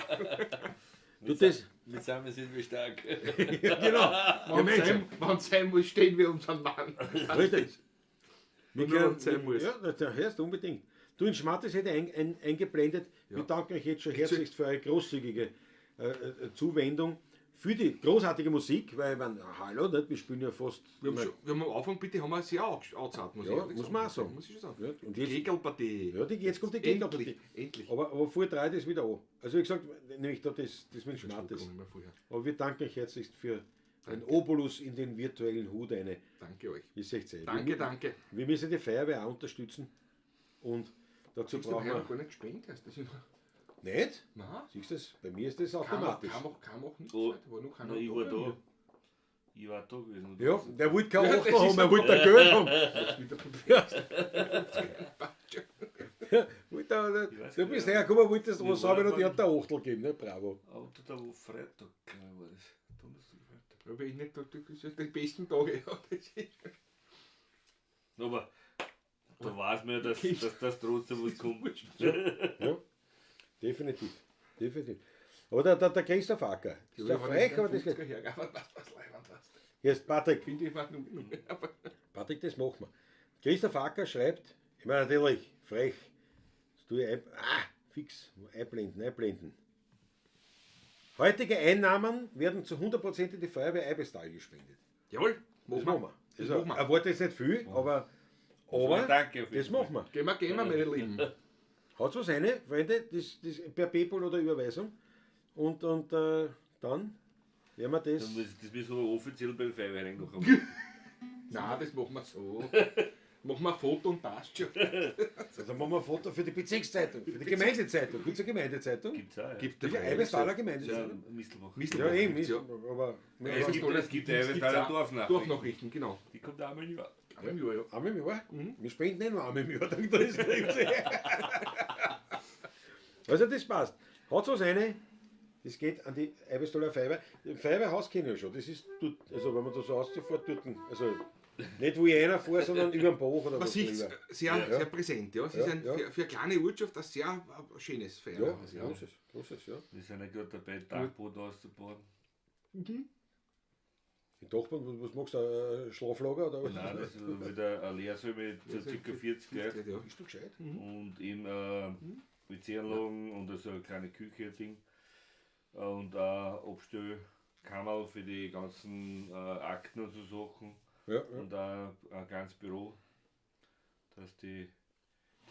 [SPEAKER 3] Du, das,
[SPEAKER 4] Zusammen sind wir stark.
[SPEAKER 3] ja, genau. Ja,
[SPEAKER 2] Wenn es sein muss, stehen wir unseren Mann.
[SPEAKER 3] Richtig.
[SPEAKER 2] Wenn man sein muss.
[SPEAKER 3] Ja, da hörst du unbedingt. Du, in Schmattes hätte eingeblendet.
[SPEAKER 2] Ja.
[SPEAKER 3] Wir danken euch jetzt schon herzlichst für eure großzügige Zuwendung, für die großartige Musik, weil, hallo, nicht? Wir spielen ja fast.
[SPEAKER 2] Wir haben am Anfang bitte haben wir sehr angezahlt, muss
[SPEAKER 3] Ja,
[SPEAKER 2] ich ehrlich
[SPEAKER 3] muss
[SPEAKER 2] sagen.
[SPEAKER 3] man auch sagen.
[SPEAKER 2] Muss ich schon sagen.
[SPEAKER 3] Ja, und jetzt,
[SPEAKER 2] Kegelpartie.
[SPEAKER 3] ja, jetzt kommt die
[SPEAKER 2] Endlich,
[SPEAKER 3] Gegenpartie.
[SPEAKER 2] endlich.
[SPEAKER 3] Aber vor 3 das wieder an. Also wie gesagt, nämlich da das mit Schmattes.
[SPEAKER 2] Kommen wir vorher.
[SPEAKER 3] Aber wir danken euch herzlichst für einen Obolus in den virtuellen Hut eine.
[SPEAKER 2] Danke euch.
[SPEAKER 3] Ihr seht's eh.
[SPEAKER 2] Danke, danke.
[SPEAKER 3] Wir müssen die Feuerwehr auch unterstützen. Und dazu
[SPEAKER 2] Hast du
[SPEAKER 3] brauchen
[SPEAKER 2] heuer
[SPEAKER 3] wir.
[SPEAKER 2] gar nicht gespendet? Hast du das immer?
[SPEAKER 3] Nicht?
[SPEAKER 2] Nein.
[SPEAKER 3] Siehst du das? Bei mir ist das
[SPEAKER 2] Kann
[SPEAKER 3] automatisch.
[SPEAKER 2] auch nicht.
[SPEAKER 4] Oh,
[SPEAKER 2] War noch keiner
[SPEAKER 4] Na, ich
[SPEAKER 2] da
[SPEAKER 4] war
[SPEAKER 2] bei
[SPEAKER 4] da.
[SPEAKER 2] mir.
[SPEAKER 4] Ich war da gewesen.
[SPEAKER 3] Ja, der wollte kein
[SPEAKER 2] Ja,
[SPEAKER 3] Achter
[SPEAKER 2] das
[SPEAKER 3] haben,
[SPEAKER 2] ist
[SPEAKER 3] er
[SPEAKER 2] aber-
[SPEAKER 3] wollte ein Geld haben. Wollte er-
[SPEAKER 4] Ich weiß
[SPEAKER 3] Du
[SPEAKER 4] gar
[SPEAKER 3] bist
[SPEAKER 4] nicht.
[SPEAKER 3] hergekommen, wolltest
[SPEAKER 4] Wir
[SPEAKER 3] was sagen,
[SPEAKER 4] waren
[SPEAKER 3] und die hat der Achtel gegeben, ne? Bravo.
[SPEAKER 4] Aber da war Freitag, glaube ich, war das. Donnerstag, Freitag.
[SPEAKER 2] Ja, weil ich nicht, das sind die besten Tage. Ja, das ist-
[SPEAKER 4] Aber da weiß man ja, dass trotzdem was kommt.
[SPEAKER 3] Ja, definitiv. Definitiv. Aber der Christoph Acker, ist der frech, aber das geht.
[SPEAKER 2] Aber was leibend hast.
[SPEAKER 3] Jetzt Patrick,
[SPEAKER 2] Finde ich war nur. Aber
[SPEAKER 3] Patrick, das machen wir. Christoph Acker schreibt, ich meine natürlich, frech, das tue ich fix, einblenden. Heutige Einnahmen werden zu 100% in die Feuerwehr Eibestal gespendet.
[SPEAKER 2] jawohl,
[SPEAKER 3] Das
[SPEAKER 2] machen
[SPEAKER 3] machen wir.
[SPEAKER 2] Das
[SPEAKER 3] Also,
[SPEAKER 2] machen wir.
[SPEAKER 3] erwarte jetzt nicht viel, aber
[SPEAKER 4] Danke auf jeden
[SPEAKER 3] das
[SPEAKER 4] Fall.
[SPEAKER 3] machen wir.
[SPEAKER 2] Gehen wir, meine Lieben.
[SPEAKER 3] Haut was rein, Freunde, das per PayPal oder Überweisung. Und dann werden wir das.
[SPEAKER 4] Das müssen wir offiziell bei der Feuerwehr reinmachen.
[SPEAKER 2] Nein, das machen wir so. Machen wir ein Foto und passt schon.
[SPEAKER 3] Also, dann machen wir ein Foto für die Bezirkszeitung, für die Gemeindezeitung. Gibt es eine Gemeindezeitung?
[SPEAKER 4] Gibt's auch, ja.
[SPEAKER 2] Gibt
[SPEAKER 3] Die
[SPEAKER 2] der
[SPEAKER 3] Eibestaler
[SPEAKER 4] Ja,
[SPEAKER 3] Gemeindezeitung.
[SPEAKER 4] Mistelbach.
[SPEAKER 3] Ja, eben,
[SPEAKER 2] ja.
[SPEAKER 3] aber
[SPEAKER 4] Es gibt Eibestaler Dorfnachrichten.
[SPEAKER 2] Dorfnachrichten, genau.
[SPEAKER 4] Die kommt einmal im Jahr.
[SPEAKER 2] Einmal im Jahr, ja.
[SPEAKER 3] einmal im Jahr. Wir spenden nicht nur einmal im Jahr, dann ist Also das passt. Haut was rein, das geht an die Eibestaler Feuerwehr. Feuerwehrhaus kenne ich ja schon, das ist dort, also wenn man da so auszufährt, dort, also nicht wo ich einer fahre, sondern über den Bach oder
[SPEAKER 2] Man
[SPEAKER 3] was
[SPEAKER 2] sieht es
[SPEAKER 3] drüber.
[SPEAKER 2] sehr präsent. Ja. Es ist
[SPEAKER 3] Ja.
[SPEAKER 2] für eine kleine Ortschaft ein sehr schönes
[SPEAKER 3] Ja,
[SPEAKER 2] Feuerwehrhaus. Ja.
[SPEAKER 3] großes, ja.
[SPEAKER 4] Wir sind ja gerade dabei, Dachboot auszubauen.
[SPEAKER 3] In Dachboden, was machst du, Schlaflager oder was?
[SPEAKER 4] Nein, das ist wieder ein Lehrsaal mit so ca. 40 Leuten.
[SPEAKER 2] Ja.
[SPEAKER 3] Bist du gescheit?
[SPEAKER 4] Und eben WC-Anlagen und also eine kleine Küche-Ding. Und Abstellkammer für die ganzen Akten und so Sachen.
[SPEAKER 3] Ja,
[SPEAKER 4] Und auch ein kleines Büro, dass die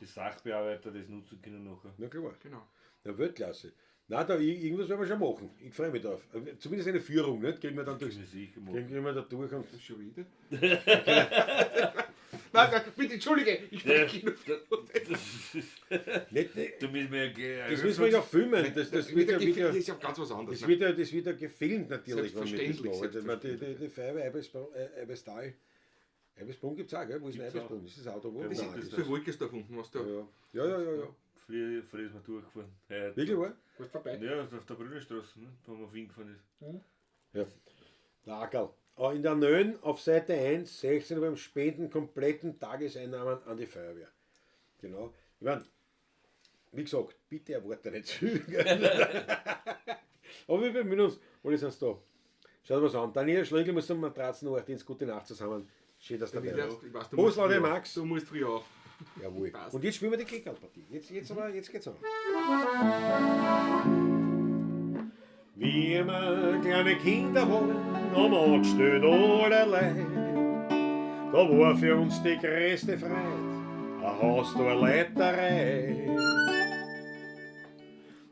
[SPEAKER 4] Sachbearbeiter das nutzen können nachher.
[SPEAKER 3] na klar.
[SPEAKER 2] Genau.
[SPEAKER 3] Na, Weltklasse. Nein, irgendwas werden wir schon machen. Ich freue mich drauf. Zumindest eine Führung, nicht? Gehen wir dann
[SPEAKER 4] Das
[SPEAKER 3] durchs.
[SPEAKER 4] können wir sicher
[SPEAKER 3] Gehen
[SPEAKER 4] machen.
[SPEAKER 3] wir da durch und.
[SPEAKER 2] Das schon wieder. Nein, bitte, entschuldige, ich spreche nur
[SPEAKER 3] Nicht,
[SPEAKER 4] Da müssen wir ja gleich
[SPEAKER 3] das müssen wir ja filmen. Das wird ja
[SPEAKER 2] Das
[SPEAKER 3] wieder.
[SPEAKER 2] ist ja ganz was anderes.
[SPEAKER 3] Das wird ja gefilmt natürlich, wenn wir das machen. Also, die Feuerwehr Eibestal. Eibesbrunn gibt es auch, gell? Wo ist denn
[SPEAKER 4] Gibt's auch.
[SPEAKER 3] Eibesbrunn? Ist das Auto wo?
[SPEAKER 4] Ja,
[SPEAKER 2] Das
[SPEAKER 3] Nein,
[SPEAKER 2] ist
[SPEAKER 3] das
[SPEAKER 2] für Wolkersdorf unten, was da.
[SPEAKER 3] ja.
[SPEAKER 4] Früher ist man durchgefahren. Heute.
[SPEAKER 3] Wirklich, wahr?
[SPEAKER 2] Was vorbei?
[SPEAKER 4] Ja, auf der Brünnenstraße, ne? Wo man auf Wien gefahren ist.
[SPEAKER 3] Ja. Der Ackerl. In der Nön auf Seite 1, 16 beim Spenden kompletten Tageseinnahmen an die Feuerwehr. Genau. Ich meine, wie gesagt, bitte erwarte nicht zu viel. Aber wir bemühen uns, alle sind da. Schaut was an. Daniel Schlegel muss zum Matratzennachtdienst. Gute Nacht zusammen. Schön, dass du dabei warst.
[SPEAKER 2] Ich weiß, du
[SPEAKER 3] Prost,
[SPEAKER 2] musst
[SPEAKER 3] Leute,
[SPEAKER 2] früh auf.
[SPEAKER 3] Max.
[SPEAKER 2] Du musst früh auf.
[SPEAKER 3] Jawohl.
[SPEAKER 2] Passt.
[SPEAKER 3] Und jetzt spielen wir die Kickerpartie. Jetzt geht's aber. Wie immer kleine Kinder waren, am angestellt allerlei. Da war für uns die größte Freude, ein Haus der Leiterei.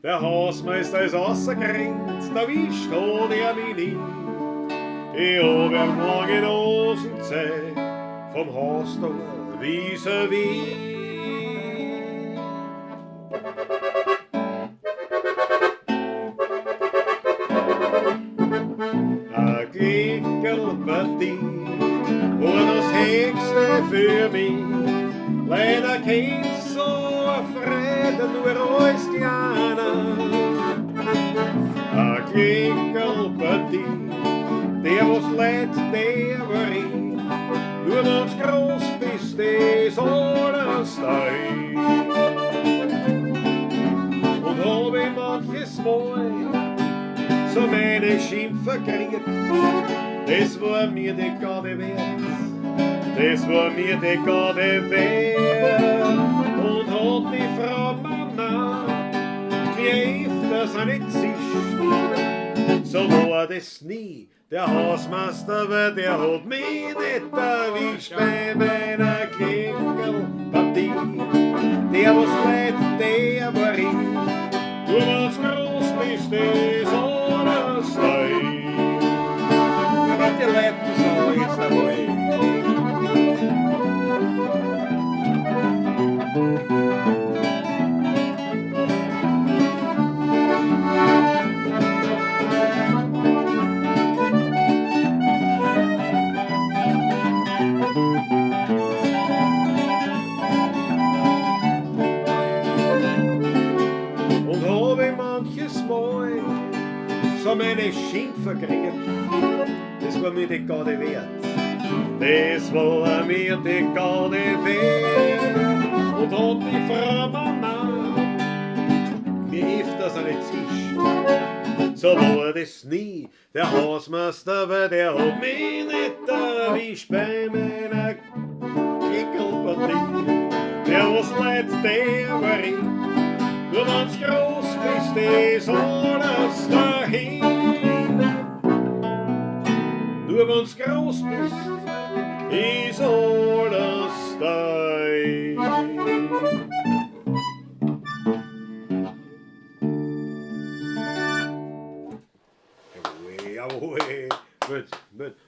[SPEAKER 3] Der Hausmeister ist außergrenzt, da wischt er mich nie. Ich hab ihm lange Nosen gezeigt, vom Haus da vis-à-vis. Eine Klickerlpartie war das Höchste für mich. Leider kennst so eine Freude nur als Kleiner. Eine Klickerlpartie, der was leid, der war ich. Nur wenn's groß bist, ist alles dein. Und hab ich manches Mal so meine Schimpfer kriegt, das war mir die Garde wert. Das war mir die Garde wert. Und hat die Frau Mama mir öfters auch nicht zischt. So war das nie. Der Hausmeister, weil der hat mich nicht erwischt bei meiner Klingelpartie. Der was leid, der war ich. Du warst groß, bist das alles dein. Aber die Leute so jetzt dabei. So meine Schimpfer kriegt, das war mir die Garde wert. Das war mir die Garde wert. Und hat die Frau Mama mir öfters eine zischt. So war das nie. Der Hausmeister, weil der hat mich nicht erwischt bei meiner Kickelpartie. Der was leid, der war ich. Nur wenn's groß bist, ist alles dahin. Nur wenn's groß bist, ist alles dahin. Jawohl, gut.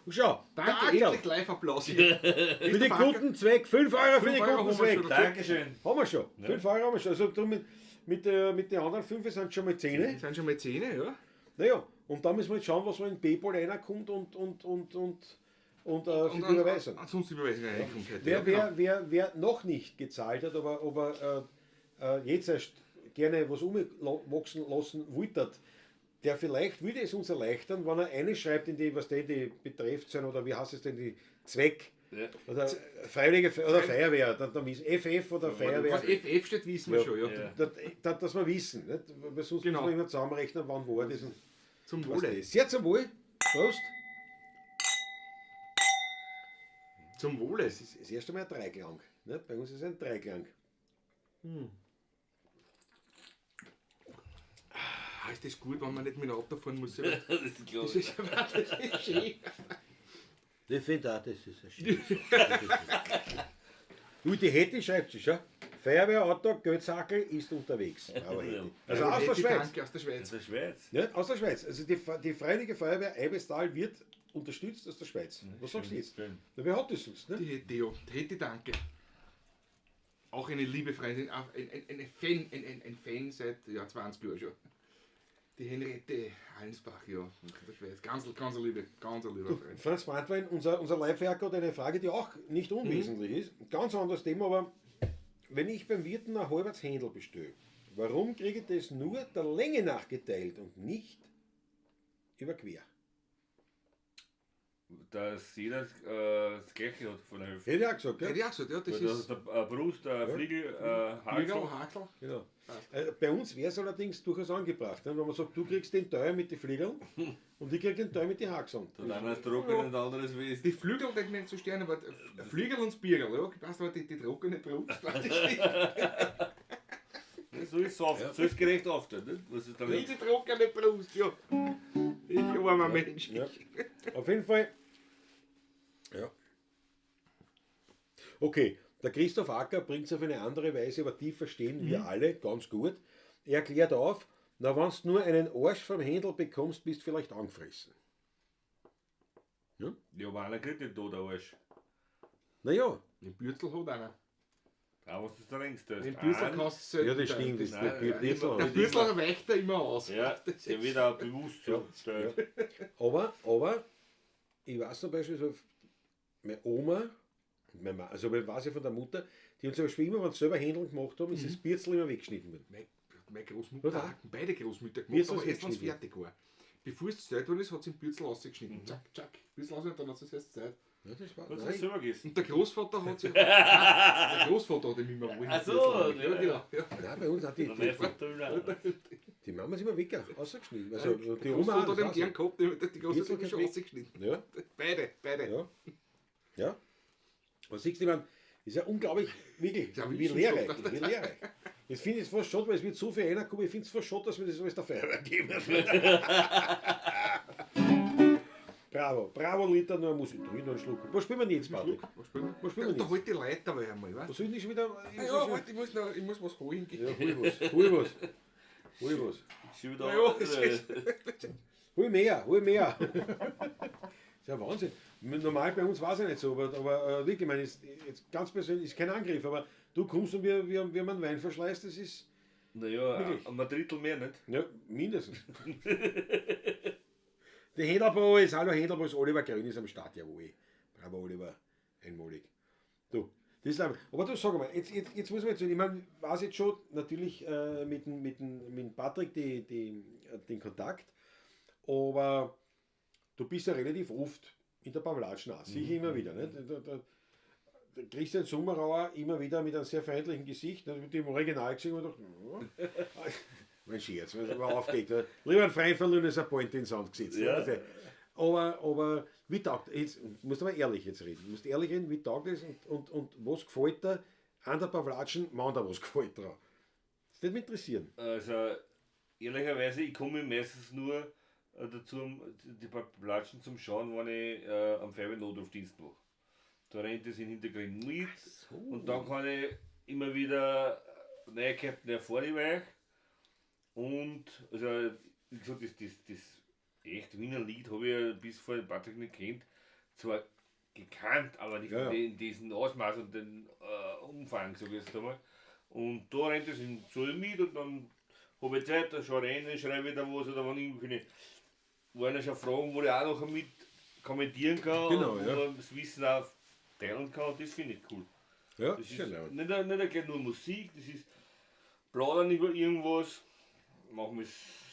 [SPEAKER 3] Und schau,
[SPEAKER 2] Danke,
[SPEAKER 3] Ackerl.
[SPEAKER 2] endlich Live-Applaus hier.
[SPEAKER 3] Für den guten Zweck, 5 Euro für den
[SPEAKER 2] 5 Euro
[SPEAKER 3] guten
[SPEAKER 2] haben wir
[SPEAKER 3] Zweck.
[SPEAKER 2] schon.
[SPEAKER 4] Dankeschön.
[SPEAKER 3] Haben wir schon. 5 Euro haben wir schon. Also du mit den anderen 5 sind schon mal 10.
[SPEAKER 2] Das sind schon mal 10, ja.
[SPEAKER 3] Naja, und dann müssen wir jetzt schauen, was so in PayPal reinkommt und für die Überweisung.
[SPEAKER 2] Sonst die Überweisung reinkommt heute. Ja, genau.
[SPEAKER 3] Wer noch nicht gezahlt hat, aber jetzt erst gerne was umwachsen lassen wollte, der vielleicht würde es uns erleichtern, wenn er eine schreibt in die, was die betrifft, oder wie heißt es denn, die Zweck.
[SPEAKER 4] Ja.
[SPEAKER 3] Oder Freiwillige oder Feuerwehr, dann wissen FF oder Feuerwehr.
[SPEAKER 2] Was FF steht, wissen wir
[SPEAKER 3] Ja.
[SPEAKER 2] schon, ja.
[SPEAKER 4] Ja.
[SPEAKER 3] Dass wir wissen, nicht? Weil sonst
[SPEAKER 2] Genau.
[SPEAKER 3] müssen wir immer zusammenrechnen, wann war das. Und
[SPEAKER 2] Zum
[SPEAKER 3] was das
[SPEAKER 2] Wohle.
[SPEAKER 3] ist. Sehr zum Wohl. Prost.
[SPEAKER 2] Zum Wohle.
[SPEAKER 3] Das ist das erste Mal ein Dreiklang. Nicht? Bei uns ist es ein Dreiklang.
[SPEAKER 2] Ah, ist das gut, wenn man nicht mit dem Auto fahren muss?
[SPEAKER 4] Das ist klar.
[SPEAKER 2] Das ist schön.
[SPEAKER 3] Ich finde auch, das ist ein schönes. Du, die Hette schreibt sich, schau. Feuerwehrauto, Götzhackel ist unterwegs. Aber Hette. Also aus der Schweiz.
[SPEAKER 2] Danke, aus der Schweiz.
[SPEAKER 4] Das ist Schweiz.
[SPEAKER 3] Nicht? Aus der Schweiz. Also die Freiwillige Feuerwehr Eibestal wird unterstützt aus der Schweiz. Was sagst du jetzt?
[SPEAKER 4] Schön.
[SPEAKER 3] Na, wer hat das sonst?
[SPEAKER 2] Die
[SPEAKER 3] Ne?
[SPEAKER 2] Hette, ja. Die Hette, danke. Auch eine liebe Freundin, auch ein Fan seit 20 Jahren schon. Die Henriette Allensbach, ja, aus der Schweiz. Ganz eine liebe Freundin.
[SPEAKER 3] Franz Brandwein, unser Leibwerker, hat eine Frage, die auch nicht unwesentlich ist. Ganz anderes Thema, aber wenn ich beim Wirten ein halbes Händel bestelle, warum kriege ich das nur der Länge nach geteilt und nicht überquer?
[SPEAKER 4] Dass jeder das Gleiche hat von der Hälfte.
[SPEAKER 3] Hätte ich auch gesagt,
[SPEAKER 2] Hätte
[SPEAKER 3] ja?
[SPEAKER 2] ich auch gesagt, ja, das
[SPEAKER 4] Weil das
[SPEAKER 2] ist
[SPEAKER 4] ist der Brust, der Fliegel,
[SPEAKER 2] Bürger,
[SPEAKER 4] Haxel.
[SPEAKER 2] Hakel.
[SPEAKER 3] Genau. Bei uns wäre es allerdings durchaus angebracht, ne? Wenn man sagt, du kriegst den Teil mit den Fliegeln und ich krieg den Teil mit den Haxeln.
[SPEAKER 4] Der eine ist trocken und der andere ist weiß.
[SPEAKER 2] Die Flügel, die nicht so stehen, aber Flügel und Spiegeln, ja, passt aber die trockene Brust.
[SPEAKER 4] So ist es oft. So ist gerecht oft. Nicht? Was ist
[SPEAKER 2] Die
[SPEAKER 4] damit?
[SPEAKER 2] trockene Brust, ja. Ich armer Mensch.
[SPEAKER 3] Ja. Auf jeden Fall. Ja. Okay, der Christoph Acker bringt es auf eine andere Weise, aber die verstehen wir alle ganz gut. Er klärt auf, na, wenn du nur einen Arsch vom Händel bekommst, bist du vielleicht angefressen.
[SPEAKER 4] Ja, aber einer kriegt nicht da, der Arsch.
[SPEAKER 3] Naja,
[SPEAKER 2] Den Bürzel hat einer.
[SPEAKER 4] Da was ist der längste.
[SPEAKER 2] Den Bürzel kannst du
[SPEAKER 3] ja, das stimmt. Das,
[SPEAKER 4] Nein,
[SPEAKER 3] der Bürzel
[SPEAKER 2] Der
[SPEAKER 3] hat-
[SPEAKER 2] Bürzel weicht da immer aus.
[SPEAKER 4] Ja,
[SPEAKER 2] Das
[SPEAKER 4] der
[SPEAKER 2] ist-
[SPEAKER 4] wird auch bewusst so gestellt.
[SPEAKER 3] aber, ich weiß zum Beispiel, so, meine Oma, und meine Mama, also ich weiß ja von der Mutter, die haben zum Beispiel immer, wenn sie selber Händeln gemacht haben, ist das Bürzel immer weggeschnitten worden.
[SPEAKER 2] Meine Großmutter,
[SPEAKER 3] Oder?
[SPEAKER 2] beide Großmütter
[SPEAKER 3] Wie ist
[SPEAKER 2] gemacht,
[SPEAKER 3] das
[SPEAKER 2] aber erst wenn es
[SPEAKER 3] weggeschnitten?
[SPEAKER 2] fertig war. Bevor es gezählt worden ist, hat sie den Bürzel rausgeschnitten. Zack, zack. Bürzel raus und dann hat sie es erst Zeit.
[SPEAKER 3] Ja, das war,
[SPEAKER 4] Was hast du
[SPEAKER 3] nein,
[SPEAKER 4] selber gegessen?
[SPEAKER 2] Und der Großvater hat sich. Der Großvater hat ihm immer wohl.
[SPEAKER 4] Ach so,
[SPEAKER 2] ja,
[SPEAKER 4] ja.
[SPEAKER 2] genau. Ja.
[SPEAKER 3] nein, bei uns hat
[SPEAKER 4] Mein Vater will auch.
[SPEAKER 3] die Mama ist immer weg, ausgeschnitten. Also die
[SPEAKER 2] Der
[SPEAKER 3] Oma
[SPEAKER 2] Großvater hat ihn
[SPEAKER 3] das
[SPEAKER 2] gern
[SPEAKER 3] auch
[SPEAKER 2] gehabt, die Großvater
[SPEAKER 3] Jetzt
[SPEAKER 2] hat ihn schon
[SPEAKER 3] hat
[SPEAKER 2] ausgeschnitten.
[SPEAKER 3] so. Ja,
[SPEAKER 2] Beide.
[SPEAKER 3] ja. Ja. Was siehst du, ich meine, ist ja unglaublich, wirklich,
[SPEAKER 2] Ja,
[SPEAKER 3] wie
[SPEAKER 2] Wissenschaft.
[SPEAKER 3] lehrreich. Wie lehrreich. Jetzt finde ich es fast schade, weil es wird so viel reinkommen, ich finde es fast schade, dass wir das alles der Feuerwehr geben. Bravo, Liter, nur Musik. Da noch einen Schluck. Was spielen wir jetzt, Patrick?
[SPEAKER 2] Was spielen
[SPEAKER 3] Was spielen
[SPEAKER 2] wir?
[SPEAKER 3] wir
[SPEAKER 2] Da
[SPEAKER 3] jetzt?
[SPEAKER 2] halt die Leute dabei einmal, weißt
[SPEAKER 3] Was soll ich nicht schon wieder?
[SPEAKER 2] Ja, halt, ich muss was holen gehen.
[SPEAKER 3] Ja, hol was.
[SPEAKER 4] Schon
[SPEAKER 2] Ja,
[SPEAKER 4] wieder.
[SPEAKER 2] das ist-
[SPEAKER 3] Hol mehr. Das ist ja Wahnsinn. Normal bei uns war es ja nicht so, aber wirklich, ich meine, jetzt ganz persönlich, ist kein Angriff, aber du kommst und wir haben einen Wein verschleißt, das ist,
[SPEAKER 4] Naja,
[SPEAKER 3] Wirklich?
[SPEAKER 4] um ein Drittel mehr nicht.
[SPEAKER 3] ja, mindestens. Der Händlerboys, hallo Händlerboys, Oliver Grün ist am Start, jawohl. Bravo Oliver, einmalig. Du, das ist aber du sag mal, jetzt muss man jetzt, ich meine, weiß jetzt schon natürlich mit dem Patrick den Kontakt, aber du bist ja relativ oft in der Pavlatschen auch, sicher immer wieder. Nicht? Der Christian Summerauer immer wieder mit einem sehr freundlichen Gesicht, ne, mit dem Original gesehen und dachte, mein Scherz, man war aufgeregt. Lieber ein Freund verloren als ein Point in den Sand gesetzt.
[SPEAKER 4] Ja.
[SPEAKER 3] Ne? Aber wie taugt, jetzt musst du aber ehrlich jetzt reden, du musst ehrlich reden, wie taugt das und was gefällt dir an der Pavlatschen, man da was gefällt dir? Das würde mich interessieren.
[SPEAKER 4] Also, ehrlicherweise, ich komme meistens nur dazu, die Platschen zum Schauen, wenn ich am Feuerwehr-Notrufdienst mache. Da rennt es in den Hintergrund mit und dann kann ich immer wieder Neuigkeiten erfahren über euch. Und, also, wie gesagt, das echt Wiener Lied habe ich ja bis vor Patrick nicht kennt. Zwar gekannt, aber nicht
[SPEAKER 3] Ja, ja.
[SPEAKER 4] in diesem Ausmaß und den Umfang, sage ich jetzt einmal. Und da rennt es in Zoll mit und dann habe ich Zeit, da schaue ich rein, schreibe wieder was oder wenn irgendwelche wollen schon Fragen, wo ich auch noch mit kommentieren kann
[SPEAKER 3] Genau,
[SPEAKER 4] und
[SPEAKER 3] ja.
[SPEAKER 4] wo man das Wissen auch teilen kann, das finde ich cool.
[SPEAKER 3] Ja,
[SPEAKER 4] Das ist
[SPEAKER 3] schön, ja.
[SPEAKER 4] nicht gleich nur Musik, das ist plaudern über irgendwas, manchmal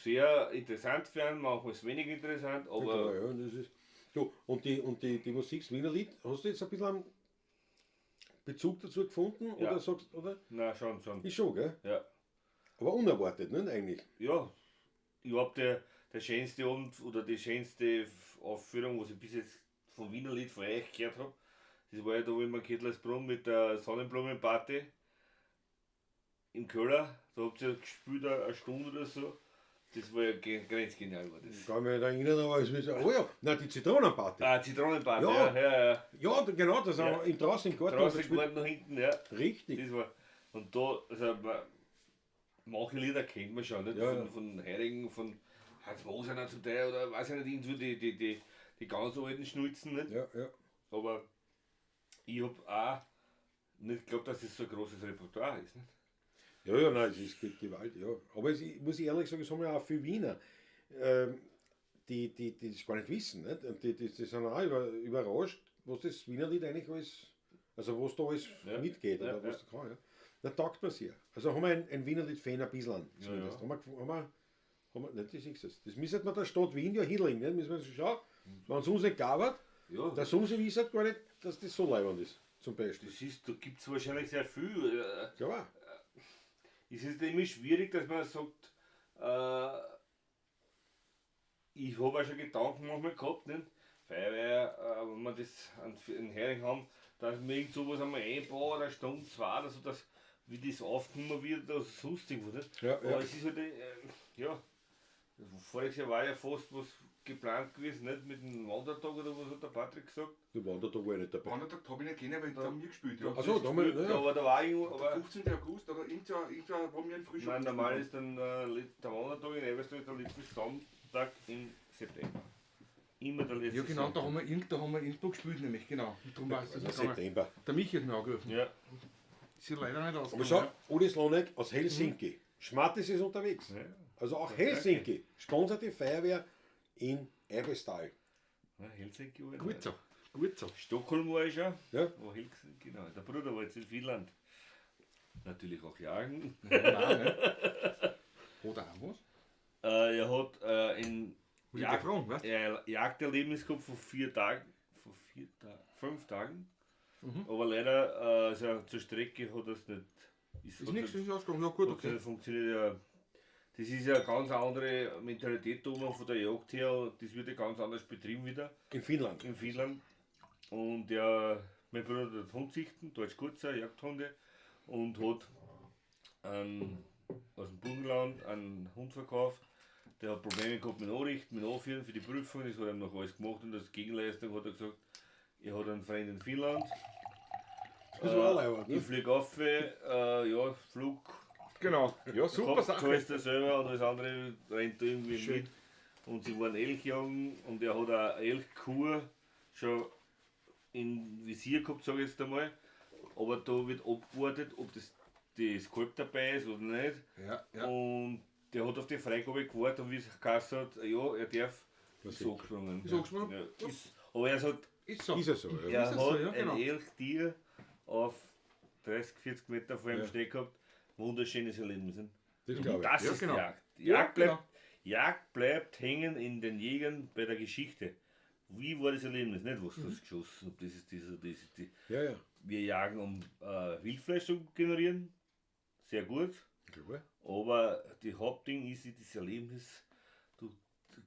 [SPEAKER 4] sehr interessant für einen, manchmal wenig interessant,
[SPEAKER 3] Genau,
[SPEAKER 4] aber
[SPEAKER 3] ja, das ist, du, und die Musik, das Wiener Lied, hast du jetzt ein bisschen einen Bezug dazu gefunden?
[SPEAKER 4] Ja.
[SPEAKER 3] Oder sagst oder?
[SPEAKER 4] na schon.
[SPEAKER 3] Ist schon, gell?
[SPEAKER 4] Ja.
[SPEAKER 3] Aber unerwartet, nicht eigentlich?
[SPEAKER 4] Ja, überhaupt der schönste Abend oder die schönste Aufführung, was ich bis jetzt vom Wiener Lied von euch gehört habe, das war ja da in Kettlersbrunn mit der Sonnenblumenparty im Keller. Da habt ihr gespielt eine Stunde oder so. Das war ja grenzgenial. War das.
[SPEAKER 3] Ich kann mich da erinnern, aber es ist, oh ja, nein, die Zitronenparty.
[SPEAKER 4] Ah, Zitronenparty,
[SPEAKER 3] Ja.
[SPEAKER 4] ja.
[SPEAKER 3] Ja, genau, das haben
[SPEAKER 4] Ja.
[SPEAKER 3] wir draußen im Garten
[SPEAKER 4] Draußen
[SPEAKER 3] gespielt.
[SPEAKER 4] geworden nach hinten, ja.
[SPEAKER 3] Richtig.
[SPEAKER 4] Das war. Und da, also manche Lieder kennt man schon, nicht?
[SPEAKER 3] Ja, ja.
[SPEAKER 4] Von Heirigen, von Hans Mosener zum Teil oder weiß ich nicht, irgendwie die ganz alten Schnulzen, nicht?
[SPEAKER 3] Ja, ja.
[SPEAKER 4] Aber ich hab auch nicht geglaubt, dass es so ein großes Repertoire ist. Nicht?
[SPEAKER 3] Ja, nein, es ist gewaltig, ja. Aber muss ich ehrlich sagen, es haben ja auch viele Wiener, die das gar nicht wissen, nicht? Und die sind auch überrascht, was das Wiener Lied eigentlich alles, also was da alles
[SPEAKER 4] Ja,
[SPEAKER 3] mitgeht
[SPEAKER 4] ja,
[SPEAKER 3] oder was da kann, ja. Da taugt man sehr. Also haben wir ein Wiener Lied-Fan ein bisschen an, zumindest.
[SPEAKER 4] Ja.
[SPEAKER 3] Haben wir, nicht, das ist es. Das müssen wir der Stadt Wien ja hinlegen, nicht? Müssen wir so schauen, wenn es uns nicht gab,
[SPEAKER 4] Ja,
[SPEAKER 3] der Sumse wissen gar nicht, dass das so leibend ist, zum Beispiel.
[SPEAKER 4] das ist, da gibt es wahrscheinlich sehr viel.
[SPEAKER 3] Ja,
[SPEAKER 4] Es ist immer schwierig, dass man sagt, ich habe auch schon Gedanken manchmal gehabt, nicht? Feuerwehr, wenn wir das an Hering haben, dass wir irgend sowas einmal einbauen, eine Stunde, zwei, oder so, dass, wie das aufgenommen wird, oder sonst irgendwo, nicht?
[SPEAKER 3] ja,
[SPEAKER 4] Aber
[SPEAKER 3] ja.
[SPEAKER 4] es ist halt, ja, voriges Jahr war ja fast was geplant gewesen, nicht? Mit dem Wandertag oder was hat der Patrick gesagt?
[SPEAKER 3] Du Wandertag war ich nicht dabei.
[SPEAKER 2] Wandertag habe ich nicht kennen, weil da haben wir gespielt. Ja.
[SPEAKER 3] Ach so, da haben wir,
[SPEAKER 4] Ja,
[SPEAKER 3] ja.
[SPEAKER 4] aber da war irgendwo,
[SPEAKER 2] Der
[SPEAKER 4] aber
[SPEAKER 2] 15. August oder irgendwann haben wir einen
[SPEAKER 4] ich
[SPEAKER 2] Frühstück.
[SPEAKER 4] meine, normal ist dann der Wandertag in Everstal der letzte Sonntag im September. Immer der letzte
[SPEAKER 2] Ja genau, da
[SPEAKER 4] Sonntag.
[SPEAKER 2] haben wir irgendwo gespielt nämlich, genau. Und darum weiß ich
[SPEAKER 3] Also
[SPEAKER 2] das nicht.
[SPEAKER 3] September.
[SPEAKER 2] Der Michi hat mich angerufen.
[SPEAKER 4] Ja,
[SPEAKER 2] Ist ja leider nicht
[SPEAKER 3] Aber
[SPEAKER 2] ausgegangen.
[SPEAKER 3] schau, Uli Slonek aus Helsinki. Schmattes ist unterwegs.
[SPEAKER 4] ja.
[SPEAKER 3] Also auch Helsinki sponsert die Feuerwehr in Eibestal.
[SPEAKER 4] Ja, Helsinki war
[SPEAKER 2] Gut so, gut so.
[SPEAKER 4] Stockholm war ich schon.
[SPEAKER 3] Ja.
[SPEAKER 4] Wo Helsinki, genau. Der Bruder war jetzt in Finnland. Natürlich auch jagen.
[SPEAKER 2] Nein, ne? Oder auch was?
[SPEAKER 4] Er hat in
[SPEAKER 2] Muss ich dich fragen, weißt du?
[SPEAKER 4] Jagderlebnis gehabt von 4 Tagen, vor 5 Tagen. Aber leider, also zur Strecke hat das nicht.
[SPEAKER 2] Ist nichts, ist ausgegangen. Ja, gut, okay.
[SPEAKER 4] Das funktioniert ja. Das ist ja eine ganz andere Mentalität da oben von der Jagd her. Das wird ja ganz anders betrieben wieder
[SPEAKER 3] In Finnland.
[SPEAKER 4] in Finnland. Und mein Bruder hat Hundzichten, Deutsch Kurzer, Jagdhunde, und hat aus dem Burgenland einen Hund verkauft. Der hat Probleme gehabt mit Anrichten, mit Anführen für die Prüfung. Das hat er noch alles gemacht und als Gegenleistung hat er gesagt, er hat einen Freund in Finnland.
[SPEAKER 3] Das war leibend,
[SPEAKER 4] Ich
[SPEAKER 3] ne?
[SPEAKER 4] fliege auf, Flug.
[SPEAKER 2] Genau. Ja, super Sache.
[SPEAKER 4] Zahlst du selber und alles andere rennt da irgendwie
[SPEAKER 2] Schön.
[SPEAKER 4] mit. Und sie waren Elchjagen und er hat eine Elchkur schon in Visier gehabt, sage ich jetzt einmal. Aber da wird abgewartet, ob das Kalb dabei ist oder nicht.
[SPEAKER 2] Ja.
[SPEAKER 4] Und der hat auf die Freigabe gewartet und wie es geheißen hat, ja, er darf, ist
[SPEAKER 3] sicher.
[SPEAKER 4] angesprungen.
[SPEAKER 2] Ist angesprungen?
[SPEAKER 4] Ja, aber er sagt,
[SPEAKER 2] Ist so.
[SPEAKER 3] Ist ja so. Ja.
[SPEAKER 4] er
[SPEAKER 2] ist
[SPEAKER 4] hat
[SPEAKER 2] das so, ja, genau.
[SPEAKER 4] ein Elchtier auf 30, 40 Meter vor ihm
[SPEAKER 3] Ja.
[SPEAKER 4] stehen gehabt. Wunderschönes Erlebnis.
[SPEAKER 3] Das
[SPEAKER 4] Und
[SPEAKER 3] glaube ich.
[SPEAKER 4] das
[SPEAKER 2] Ja,
[SPEAKER 4] ist
[SPEAKER 2] genau.
[SPEAKER 4] Jagd.
[SPEAKER 2] Ja, genau.
[SPEAKER 4] Jagd bleibt hängen in den Jägern bei der Geschichte. Wie war das Erlebnis? Nicht, was du hast geschossen hast. Das ist die.
[SPEAKER 3] Ja.
[SPEAKER 4] Wir jagen, um Wildfleisch zu generieren. Sehr gut.
[SPEAKER 3] Klar.
[SPEAKER 4] Aber die Hauptding ist das Erlebnis. Du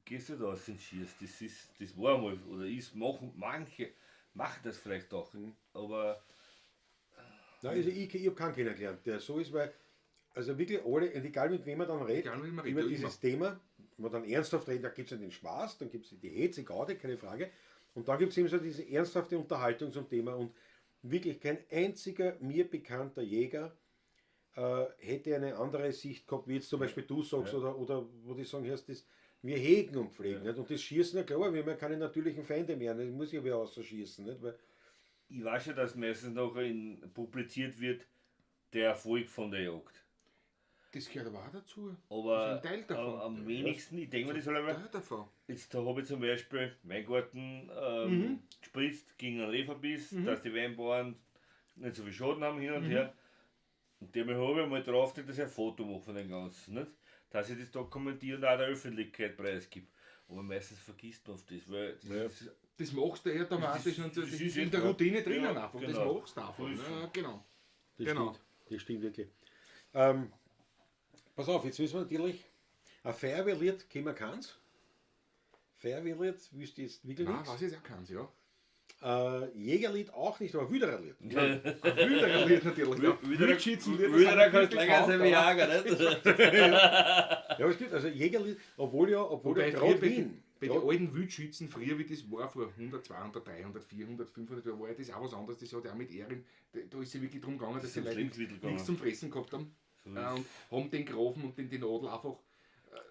[SPEAKER 4] gehst ja da raus und schießt. Das war mal, oder ist, manche machen das vielleicht auch. Aber
[SPEAKER 3] Nein, also ich habe keinen kennengelernt, der so ist, weil, also wirklich alle, und egal mit wem man dann redet,
[SPEAKER 2] Egal, mit wem man
[SPEAKER 3] über
[SPEAKER 2] redet,
[SPEAKER 3] dieses Thema, wenn man dann ernsthaft redet, da gibt es ja den Spaß, dann gibt es die Hetze, Gaude, keine Frage. Und dann gibt es eben so diese ernsthafte Unterhaltung zum Thema und wirklich kein einziger mir bekannter Jäger hätte eine andere Sicht gehabt, wie jetzt zum Beispiel du sagst, oder wo die sagen, hörst, das, wir hegen und pflegen. Nicht? Und das Schießen, ja klar, wir haben ja keine natürlichen Feinde mehr, das muss ja wer ausschießen. Nicht? Weil,
[SPEAKER 4] ich weiß ja, dass meistens nachher publiziert wird, der Erfolg von der Jagd.
[SPEAKER 2] Das gehört aber auch dazu.
[SPEAKER 4] Aber
[SPEAKER 2] Das ist ein Teil davon.
[SPEAKER 4] am wenigsten, ich denke mir das halt
[SPEAKER 2] Teil
[SPEAKER 4] aber,
[SPEAKER 2] davon.
[SPEAKER 4] jetzt da habe ich zum Beispiel Weingarten gespritzt gegen einen Referbiss, dass die Weinbauern nicht so viel Schaden haben hin und her. Und der habe ich mal drauf, dass ich ein Foto mache von dem Ganzen. Nicht? Dass ich das dokumentiere und auch der Öffentlichkeit preisgebe. Aber meistens vergisst man oft das, weil das ist,
[SPEAKER 2] Das machst du automatisch
[SPEAKER 4] Das
[SPEAKER 2] und
[SPEAKER 4] ist-
[SPEAKER 2] das
[SPEAKER 4] das
[SPEAKER 2] ist
[SPEAKER 4] ist
[SPEAKER 2] in der
[SPEAKER 4] ja-
[SPEAKER 2] Routine drinnen
[SPEAKER 4] ja,
[SPEAKER 2] einfach. Das
[SPEAKER 4] genau.
[SPEAKER 2] machst du einfach.
[SPEAKER 4] So ist
[SPEAKER 2] Ja, genau.
[SPEAKER 3] das
[SPEAKER 2] Genau.
[SPEAKER 3] stimmt, das stimmt wirklich. Pass auf, jetzt wissen wir natürlich, ein Feuerwehrlied kennen wir keins. Feuerwehrlied willst du jetzt wirklich
[SPEAKER 2] Nein,
[SPEAKER 3] nichts.
[SPEAKER 2] was ich auch kann, ja.
[SPEAKER 3] Jägerlied auch nicht, aber Wüdererlied.
[SPEAKER 2] Wildererlied natürlich. Ja. Wildschützenlied, das
[SPEAKER 4] Wieder
[SPEAKER 2] sind
[SPEAKER 4] kannst du
[SPEAKER 2] viel
[SPEAKER 4] länger sein wie
[SPEAKER 2] bekannt,
[SPEAKER 4] Jager, nicht?
[SPEAKER 3] Ja, aber es gibt also Jägerlied, obwohl ja
[SPEAKER 2] Wobei
[SPEAKER 3] gerade
[SPEAKER 2] früher
[SPEAKER 3] Wien.
[SPEAKER 2] bei
[SPEAKER 3] Ja,
[SPEAKER 2] den alten Wildschützen, früher wie das war, vor 100, 200, 300, 400, 500 Jahren, war ja das auch was anderes. Das hat ja auch mit Ehren, da ist es wirklich darum gegangen, dass
[SPEAKER 4] Das
[SPEAKER 2] die
[SPEAKER 4] ist
[SPEAKER 2] Leute
[SPEAKER 4] ums Lebensmittel
[SPEAKER 2] nichts zum Fressen gehabt haben.
[SPEAKER 4] So ist
[SPEAKER 2] Und haben den Grafen und den Adel einfach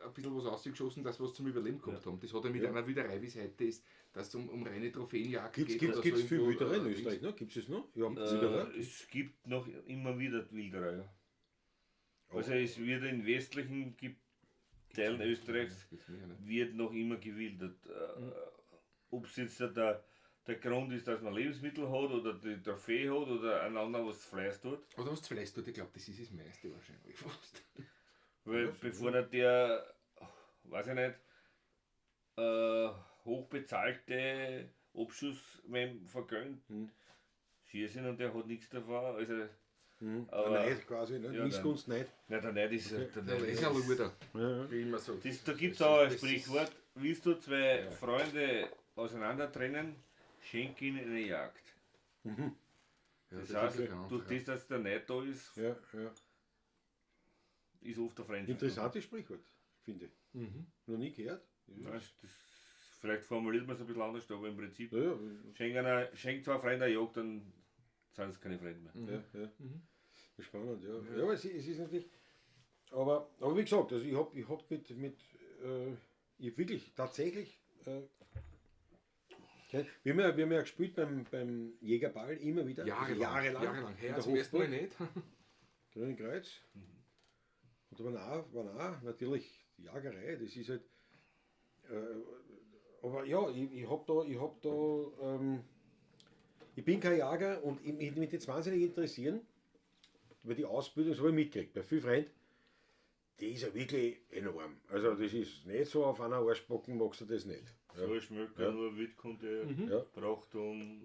[SPEAKER 2] ein bisschen was ausgeschossen, dass sie was zum Überleben gehabt haben. Das hat ja mit einer Wilderei, wie es heute ist, dass es um reine Trophäenjagd
[SPEAKER 3] Gibt's
[SPEAKER 2] geht. oder
[SPEAKER 3] viel
[SPEAKER 2] irgendwo,
[SPEAKER 3] Wilderer in
[SPEAKER 2] äh,
[SPEAKER 3] Österreich, ne? Gibt es noch? Ja, Wilderer.
[SPEAKER 4] Es gibt noch immer wieder Wilderer, ja. Also es wird in westlichen Teilen Österreichs
[SPEAKER 2] Gibt's mehr, ne?
[SPEAKER 4] wird noch immer gewildert. Ob es jetzt der Grund ist, dass man Lebensmittel hat oder die Trophäe hat oder ein anderer was zu Fleiß tut.
[SPEAKER 2] Oder was zu Fleisch tut, ich glaube, das ist das meiste wahrscheinlich fast.
[SPEAKER 4] Weil bevor nicht der, weiß ich nicht, hochbezahlte Abschuss wem vergönnt, schießen und der hat nichts davon. Also, aber
[SPEAKER 3] Neid quasi, ne?
[SPEAKER 4] Ja,
[SPEAKER 3] Missgunst, Neid.
[SPEAKER 4] ja, der Neid ist der
[SPEAKER 2] Der
[SPEAKER 4] Neid
[SPEAKER 2] ist ja Luder,
[SPEAKER 3] Ja.
[SPEAKER 2] wie immer so.
[SPEAKER 4] Da gibt es
[SPEAKER 2] Das
[SPEAKER 4] auch ein
[SPEAKER 2] ist- das ist-
[SPEAKER 4] Sprichwort, willst du zwei Freunde auseinander trennen, schenk ihnen eine Jagd.
[SPEAKER 2] Ja,
[SPEAKER 4] Das
[SPEAKER 2] ist
[SPEAKER 4] heißt,
[SPEAKER 2] bekannt,
[SPEAKER 4] durch
[SPEAKER 2] ja.
[SPEAKER 4] das, dass der Neid da ist,
[SPEAKER 3] Ja, ja.
[SPEAKER 4] ist oft der Freund.
[SPEAKER 3] Interessantes Sprichwort, finde ich. Noch nie gehört.
[SPEAKER 4] Vielleicht formuliert man es ein bisschen anders, aber im Prinzip,
[SPEAKER 3] Ja,
[SPEAKER 4] schenk zwei Freunde eine Jagd, dann sind es keine Freunde mehr.
[SPEAKER 3] ja, ja. Spannend, ja. Ja, aber es ist natürlich. Aber wie gesagt, also ich hab ich hab wirklich tatsächlich. Wir haben ja gespielt beim Jägerball immer wieder. Also
[SPEAKER 2] Jahrelang.
[SPEAKER 3] in
[SPEAKER 2] Heuer
[SPEAKER 3] der
[SPEAKER 2] zum ersten Mal
[SPEAKER 3] Hofburg,
[SPEAKER 2] nicht.
[SPEAKER 3] Grünenkreuz. Und da waren auch natürlich die Jagerei, das ist halt. Aber ja, ich bin kein Jager und mich das wahnsinnig interessieren, weil die Ausbildung, das habe ich mitgekriegt, bei vielen Freunden, die ist ja wirklich enorm. Also das ist nicht so, auf einer Arschbacken magst du das nicht. Ja.
[SPEAKER 4] So schmeckt
[SPEAKER 3] Ja.
[SPEAKER 4] nur Wildkunde,
[SPEAKER 3] Ja.
[SPEAKER 4] Brauchtum,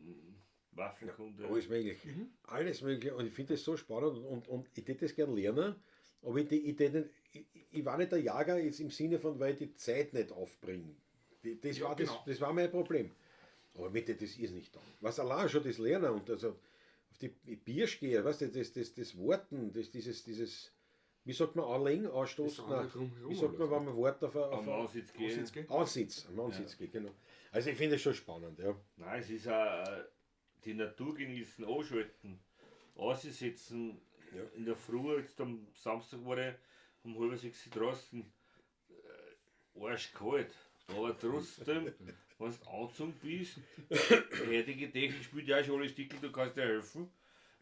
[SPEAKER 4] Waffenkunde.
[SPEAKER 3] Alles Mögliche. Alles Mögliche. Und ich finde das so spannend und ich hätte das gerne lernen, aber ich war nicht der Jager jetzt im Sinne von, weil ich die Zeit nicht aufbringe. Das,
[SPEAKER 2] Ja,
[SPEAKER 3] war
[SPEAKER 2] genau.
[SPEAKER 3] das war mein Problem. Aber mit das ist nicht da. Was allein schon das Lernen und also auf die Birsch gehen, weißt du, das Worten, dieses, wie sagt man, anlegen, ausstoßen,
[SPEAKER 2] Das andere
[SPEAKER 3] nein,
[SPEAKER 2] drumherum
[SPEAKER 3] wie sagt man,
[SPEAKER 2] alles,
[SPEAKER 3] wenn man Wort auf
[SPEAKER 4] Am
[SPEAKER 3] ein
[SPEAKER 4] Aussitz gehen.
[SPEAKER 2] Aussitz gehen.
[SPEAKER 3] Aussitz, am Ansitz geht, genau. Also ich finde das schon spannend, ja.
[SPEAKER 4] Nein, es ist auch die Natur genießen, anschalten, aussitzen.
[SPEAKER 3] Ja.
[SPEAKER 4] In der Früh, jetzt am Samstag war ich um 5:30 draußen, arschkalt. Aber trotzdem, wenn du angezogen bist, heutige Technik spielt ja auch schon alle Stickel, du kannst dir helfen.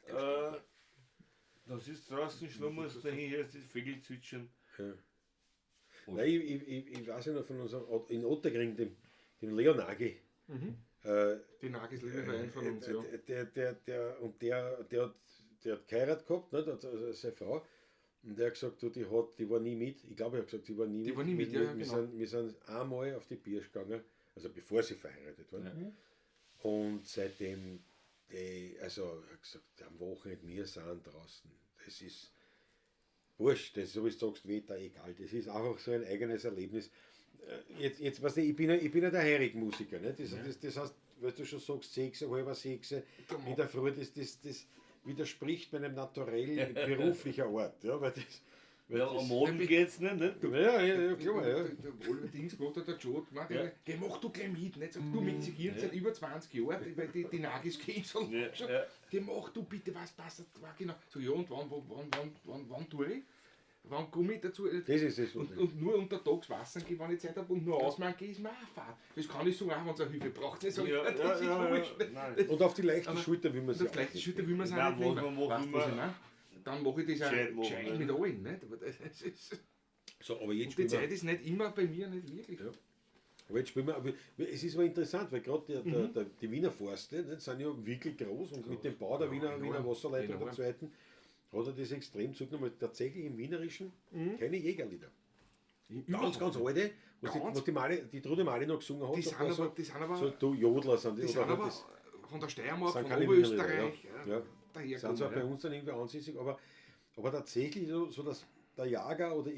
[SPEAKER 4] Da sitzt draußen, schlummerst dahin, hörst das Vögel zwitschern.
[SPEAKER 3] Ja. Nein, ich weiß ja noch von unserem, in Otterkring, dem Leonagi.
[SPEAKER 2] Die Nagis Liebeverein von uns, ja.
[SPEAKER 3] Der hat geheiratet gehabt, nicht? Also seine Frau. Und der hat gesagt, du, die war nie mit. Ich glaube, er hat gesagt, sie war nie mit.
[SPEAKER 2] Die war nie mit, ja, genau.
[SPEAKER 3] Wir sind einmal auf die Birsch gegangen, also bevor sie verheiratet waren.
[SPEAKER 4] Ja.
[SPEAKER 3] Und seitdem, also er hat gesagt, am Wochenende, wir sind draußen. Das ist wurscht, das ist, so wie du sagst, Wetter, egal. Das ist einfach so ein eigenes Erlebnis. Jetzt weißt du, ich bin ja der Heirig-Musiker. Ne? Das heißt, weil du schon sagst, 6, halb 6 in der Früh, das widerspricht meinem Naturell beruflicher Art. Ja, weil
[SPEAKER 4] Ja, am Abend geht's nicht, ne?
[SPEAKER 3] ja, klar, ja.
[SPEAKER 2] Der Allerdings gemacht hat der Joe gemacht,
[SPEAKER 3] Ja.
[SPEAKER 2] geh, mach du gleich mit, nicht? Sag, du Mexikieren seit über 20 Jahren, weil die Nagis kennst und
[SPEAKER 4] Ja,
[SPEAKER 2] schon,
[SPEAKER 4] ja.
[SPEAKER 2] geh, mach du bitte, was passt, war genau. So, ja, und wann tue ich? Wann komme ich dazu?
[SPEAKER 3] Das ist es.
[SPEAKER 2] Und nur untertags Wasser gehen, wenn ich Zeit habe und nur ausmachen gehe, ist mir auch Fahrt. Das kann ich so auch, wenn es eine Hilfe braucht. Ich sag, das ist wurscht.
[SPEAKER 4] Nein.
[SPEAKER 3] Und auf die leichte
[SPEAKER 2] Aber-
[SPEAKER 3] Schulter will man
[SPEAKER 2] Und auf leichte Schulter will man es auch
[SPEAKER 4] Nein,
[SPEAKER 2] nicht nehmen.
[SPEAKER 4] was man macht,
[SPEAKER 2] Weißt du,
[SPEAKER 4] will
[SPEAKER 2] was ich
[SPEAKER 4] man-
[SPEAKER 2] meine? Dann mache ich das
[SPEAKER 4] Gescheit
[SPEAKER 2] auch
[SPEAKER 4] machen,
[SPEAKER 2] gescheit
[SPEAKER 4] ne?
[SPEAKER 2] mit allen. Nicht? Aber das ist,
[SPEAKER 3] So, aber jetzt
[SPEAKER 2] und die
[SPEAKER 3] spielen wir.
[SPEAKER 2] Zeit ist nicht immer bei mir, nicht wirklich.
[SPEAKER 3] Ja. Aber jetzt spielen wir, aber es ist aber interessant, weil gerade die Wiener Forste, nicht, sind ja wirklich groß und mit dem Bau der Wiener Wasserleitung der zweiten hat er das extrem zugenommen. Tatsächlich im Wienerischen keine Jägerlieder. Ganz alte, was die Trude Mali noch gesungen hat.
[SPEAKER 2] Die
[SPEAKER 3] so
[SPEAKER 2] sind
[SPEAKER 3] ein paar
[SPEAKER 2] aber, die sind aber,
[SPEAKER 3] so du Jodler sind die.
[SPEAKER 2] die sind
[SPEAKER 3] oder
[SPEAKER 2] aber
[SPEAKER 3] das
[SPEAKER 2] von der Steiermark,
[SPEAKER 3] sind
[SPEAKER 2] von
[SPEAKER 3] keine
[SPEAKER 2] Oberösterreich,
[SPEAKER 3] Wienerlieder, ja.
[SPEAKER 2] daher
[SPEAKER 3] Sind zwar bei
[SPEAKER 2] kommen.
[SPEAKER 3] uns dann irgendwie ansässig, aber tatsächlich so dass der Jager oder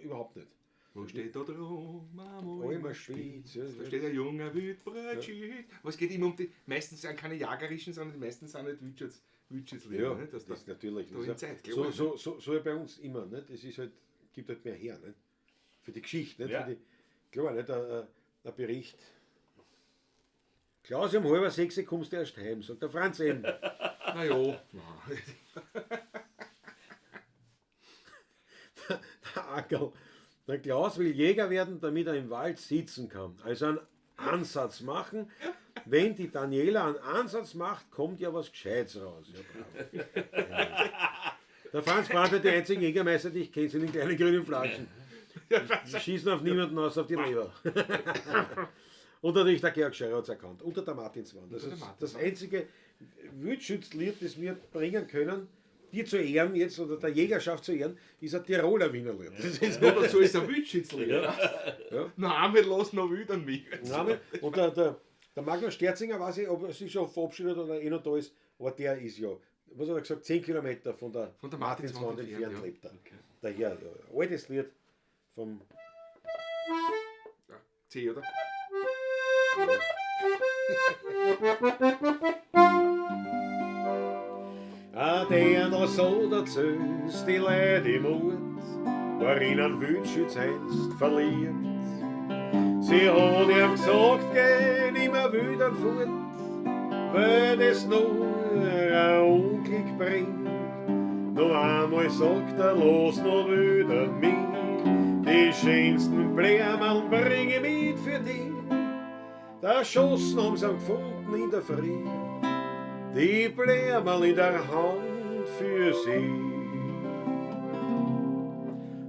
[SPEAKER 3] überhaupt nicht.
[SPEAKER 2] Wo steht da drum, Mama,
[SPEAKER 3] Immer
[SPEAKER 2] immer
[SPEAKER 3] spitz.
[SPEAKER 2] spitz.
[SPEAKER 3] Ja,
[SPEAKER 2] Da steht ein junger Wildbrätschit. Was geht immer um die, meistens sind keine jagerischen, sondern die meisten sind nicht Wildschützlieder.
[SPEAKER 3] Ja,
[SPEAKER 2] Nicht?
[SPEAKER 3] das
[SPEAKER 2] Dass
[SPEAKER 3] ist natürlich.
[SPEAKER 2] da
[SPEAKER 3] Das
[SPEAKER 2] in
[SPEAKER 3] ist
[SPEAKER 2] Zeit,
[SPEAKER 3] ja,
[SPEAKER 2] glaub ich,
[SPEAKER 3] so ja bei uns immer. Nicht? Es ist halt, gibt halt mehr her. Nicht? Für die Geschichte. Nicht?
[SPEAKER 4] Ja.
[SPEAKER 3] Für die, klar, nicht ein Bericht. Klaus, um 5:30 kommst du erst heim, sagt der Franz eben.
[SPEAKER 2] Na ja.
[SPEAKER 3] Der Ackerl. Der Klaus will Jäger werden, damit er im Wald sitzen kann. Also einen Ansatz machen. Wenn die Daniela einen Ansatz macht, kommt ja was Gescheites raus. Ja, bravo. Der Franz Brandt hat die einzigen Jägermeister, die ich kenne, sind in kleinen grünen Flaschen. Die schießen auf niemanden aus, auf die Leber. Und natürlich der Georg Scheuer hat es erkannt. Unter der Martinswand. Das
[SPEAKER 2] Unter
[SPEAKER 3] ist
[SPEAKER 2] der
[SPEAKER 3] das
[SPEAKER 2] Martinswand.
[SPEAKER 3] einzige Wildschützlied, das wir bringen können, dir zu ehren jetzt, oder der Jägerschaft zu ehren, ist ein Tiroler Wienerlied. Das ist
[SPEAKER 2] Nur dazu ist ein Wildschützler.
[SPEAKER 3] Ja.
[SPEAKER 2] Na, einmal lass noch wild an mich.
[SPEAKER 3] Name. Und der Magnus Sterzinger, weiß ich, ob er sich schon verabschiedet oder noch da ist, aber der ist ja, was hat er gesagt, 10 Kilometer von der Martinswand entfernt
[SPEAKER 2] ja.
[SPEAKER 3] lebt er. Daher, ja, altes Lied vom.
[SPEAKER 2] Ja, C, oder?
[SPEAKER 3] Der da so erzählst, die Leute im Mut, war in ein Wildschütz einst verliebt. Sie hat ihm gesagt, geh nimmer wieder fort, weil das nur ein Unglück bringt. Noch einmal sagt er, los noch wieder mit, die schönsten Blärmeln bring ich mit für dich. Da Schossen haben sie gefunden in der Früh, die Blärmerl in der Hand für sie.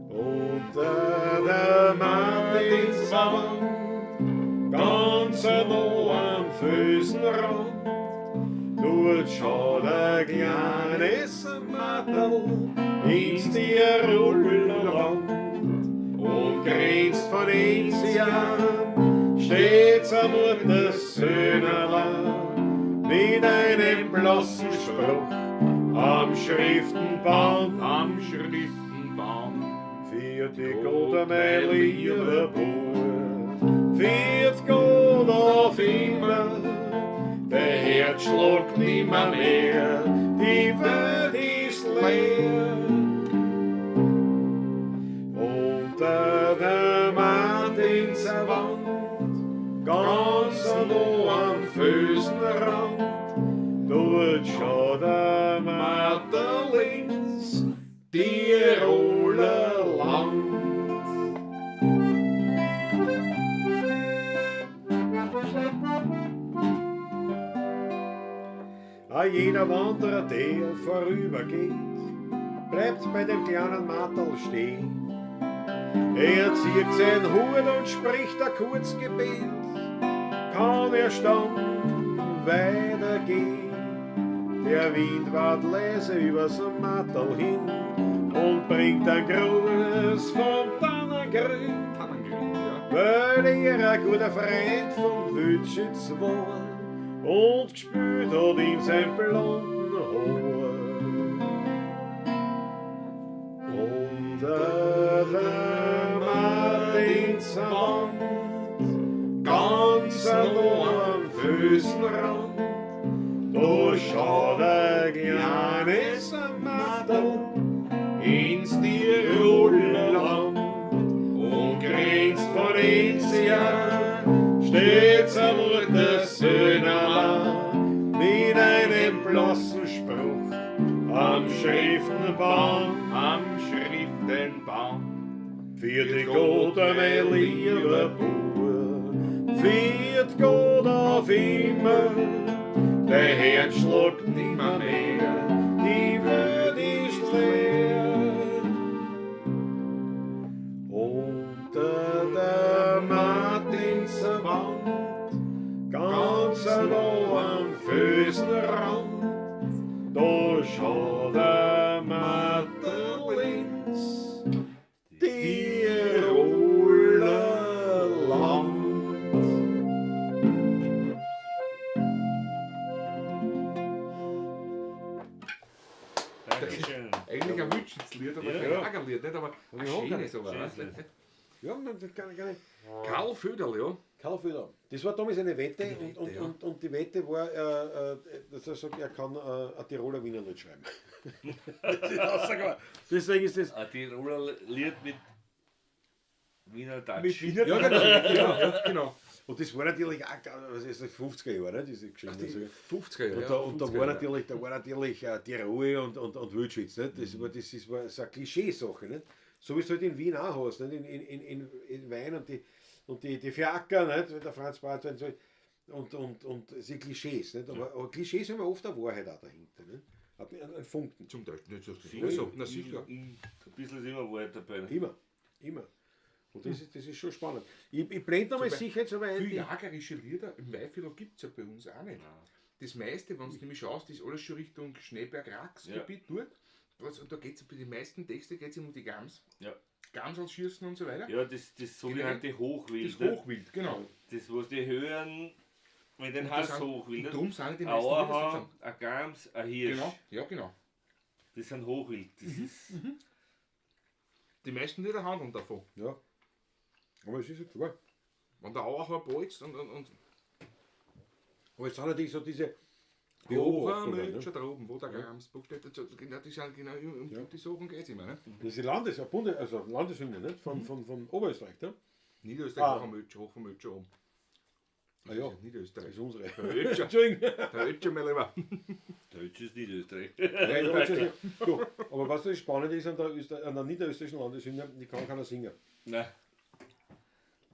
[SPEAKER 3] Unter der Martinswand, ganz nah am Felsenrand, dort schaut ein kleines Matterl ins Tirol von Enzian steht's am Muttersöhnerlein mit einem blassen Spruch am Schriftenbaum.
[SPEAKER 2] Am Schriftenbaum.
[SPEAKER 3] Für die Gott, mein lieber Bub, für die Gott auf immer, der Herz schlägt nimmer mehr, die Welt ist leer. Unter der Martinswand, ganz nah am Felsenrand, dort schaut der Marterlins Tiroler Land. Jeder Wanderer, der vorübergeht, bleibt bei dem kleinen Marterl stehen. Er zieht seinen Hut und spricht ein Kurzgebet, kann er dann weitergehen. Der Wind ward leise übers Marterl hin und bringt ein Gruß vom Tannengrün,
[SPEAKER 2] Tannengrün, ja.
[SPEAKER 3] weil er ein guter Freund von Wildschütz war und gespült hat in sein blonden Haar. Unter der Martinswand, ganz nah am Felsenrand, da schaut ein kleines Marterl ins Tiroler Land und grenzt von Enzian steht's am Muttersöhnerlein mit einem blassen Spruch am Schriftenbaum.
[SPEAKER 2] Am Schriftenbaum.
[SPEAKER 3] Für die Gott, mein lieber Bub, für die Gott auf immer, der Herz schlägt nimmer mehr, die Welt ist leer. Unter der Martinswand, ganz nah am Felsenrand, da schaut der Marterlins Tiroler Land.
[SPEAKER 4] Dankeschön.
[SPEAKER 2] Eigentlich ein Wünschenslied, aber
[SPEAKER 4] Ja.
[SPEAKER 2] kein Lagerlied, nicht? Aber ein
[SPEAKER 3] Ja,
[SPEAKER 2] schönes sogar.
[SPEAKER 4] schönes
[SPEAKER 2] weißt du?
[SPEAKER 4] Lied.
[SPEAKER 3] Ja, man, das kann ich gar nicht.
[SPEAKER 2] Karl Föderl, ja.
[SPEAKER 3] Karl Föderl. Das war damals eine Wette,
[SPEAKER 2] Eine Wette,
[SPEAKER 3] und,
[SPEAKER 2] ja.
[SPEAKER 3] und die Wette war, dass er sagt, er kann ein Tiroler Wiener nicht schreiben. Das ist Aussage. Deswegen ist das.
[SPEAKER 4] Ein Tiroler Lied mit Wiener Touch.
[SPEAKER 2] Mit Wiener
[SPEAKER 3] Ja, genau.
[SPEAKER 2] ja, genau.
[SPEAKER 3] Und das war natürlich auch, was ist das, 50er Jahre, diese Geschichte.
[SPEAKER 2] Die
[SPEAKER 3] Also,
[SPEAKER 2] 50er,
[SPEAKER 3] und
[SPEAKER 2] ja.
[SPEAKER 3] da
[SPEAKER 2] 50er,
[SPEAKER 3] war
[SPEAKER 2] ja.
[SPEAKER 3] natürlich, Tirol und Wildschütz. Nicht? Das war so eine Klischeesache. Nicht? So wie du halt in Wien auch hast, nicht? In Wein und die Fiaker, nicht? Wenn der Franz Bartwein so. Und das sind Klischees. Nicht? Aber Klischees haben oft eine Wahrheit auch dahinter. Nicht? Ein Funken.
[SPEAKER 2] Zum Teil nicht so.
[SPEAKER 4] Sicher.
[SPEAKER 2] So, na sicher.
[SPEAKER 4] Ein bisschen ist immer Wahrheit dabei.
[SPEAKER 3] Immer. Und das ist schon spannend. Ich blende nochmal
[SPEAKER 2] Zum
[SPEAKER 3] sicher jetzt aber ein.
[SPEAKER 2] Viele
[SPEAKER 3] die-
[SPEAKER 2] jagerische Lieder im Weifelo gibt es ja bei uns auch nicht. Das meiste, wenn du nämlich schaust, ist alles schon Richtung Schneeberg-Rax-Gebiet dort. Und da geht's bei den meisten Texten geht's um die Gams.
[SPEAKER 4] Ja.
[SPEAKER 2] Gamsel schießen und so weiter.
[SPEAKER 4] Ja, das so wie halt die Hochwild.
[SPEAKER 2] Das Hochwild, genau.
[SPEAKER 4] Das, was die hören, wenn den
[SPEAKER 2] Und
[SPEAKER 4] Hals
[SPEAKER 2] das sind-
[SPEAKER 4] Hochwild.
[SPEAKER 2] und drum sind die
[SPEAKER 4] Ein
[SPEAKER 2] meisten Lieder
[SPEAKER 4] Auerhahn,
[SPEAKER 2] so.
[SPEAKER 4] ein Gams, ein Hirsch.
[SPEAKER 2] Genau, ja genau.
[SPEAKER 4] Das sind Hochwild. Das ist
[SPEAKER 2] Die meisten Lieder handeln davon.
[SPEAKER 3] Ja. Aber es ist halt klar.
[SPEAKER 2] Wenn der Auerhahn bolzt und
[SPEAKER 3] Aber es sind natürlich so diese
[SPEAKER 2] Ober
[SPEAKER 3] Beobachtungen.
[SPEAKER 2] München
[SPEAKER 3] Ne?
[SPEAKER 2] da oben, wo der Gams buchstabiert, genau, die sind genau um
[SPEAKER 3] Ja.
[SPEAKER 2] die Sachen geht es immer. Ne?
[SPEAKER 3] Das ist Landeshymne, nicht? Von Oberösterreich, ne?
[SPEAKER 2] Niederösterreich
[SPEAKER 3] Ah.
[SPEAKER 2] hoch am Ötscher oben.
[SPEAKER 3] Ah ja,
[SPEAKER 2] Das ist Niederösterreich.
[SPEAKER 3] das ist unsere.
[SPEAKER 2] Der Ötscher,
[SPEAKER 3] Entschuldigung.
[SPEAKER 2] der Ötscher, mein Lieber.
[SPEAKER 4] Deutsch ist Niederösterreich.
[SPEAKER 3] Du, aber was das Spannende ist an der niederösterreichischen Landeshymne, die kann keiner singen.
[SPEAKER 4] Nein.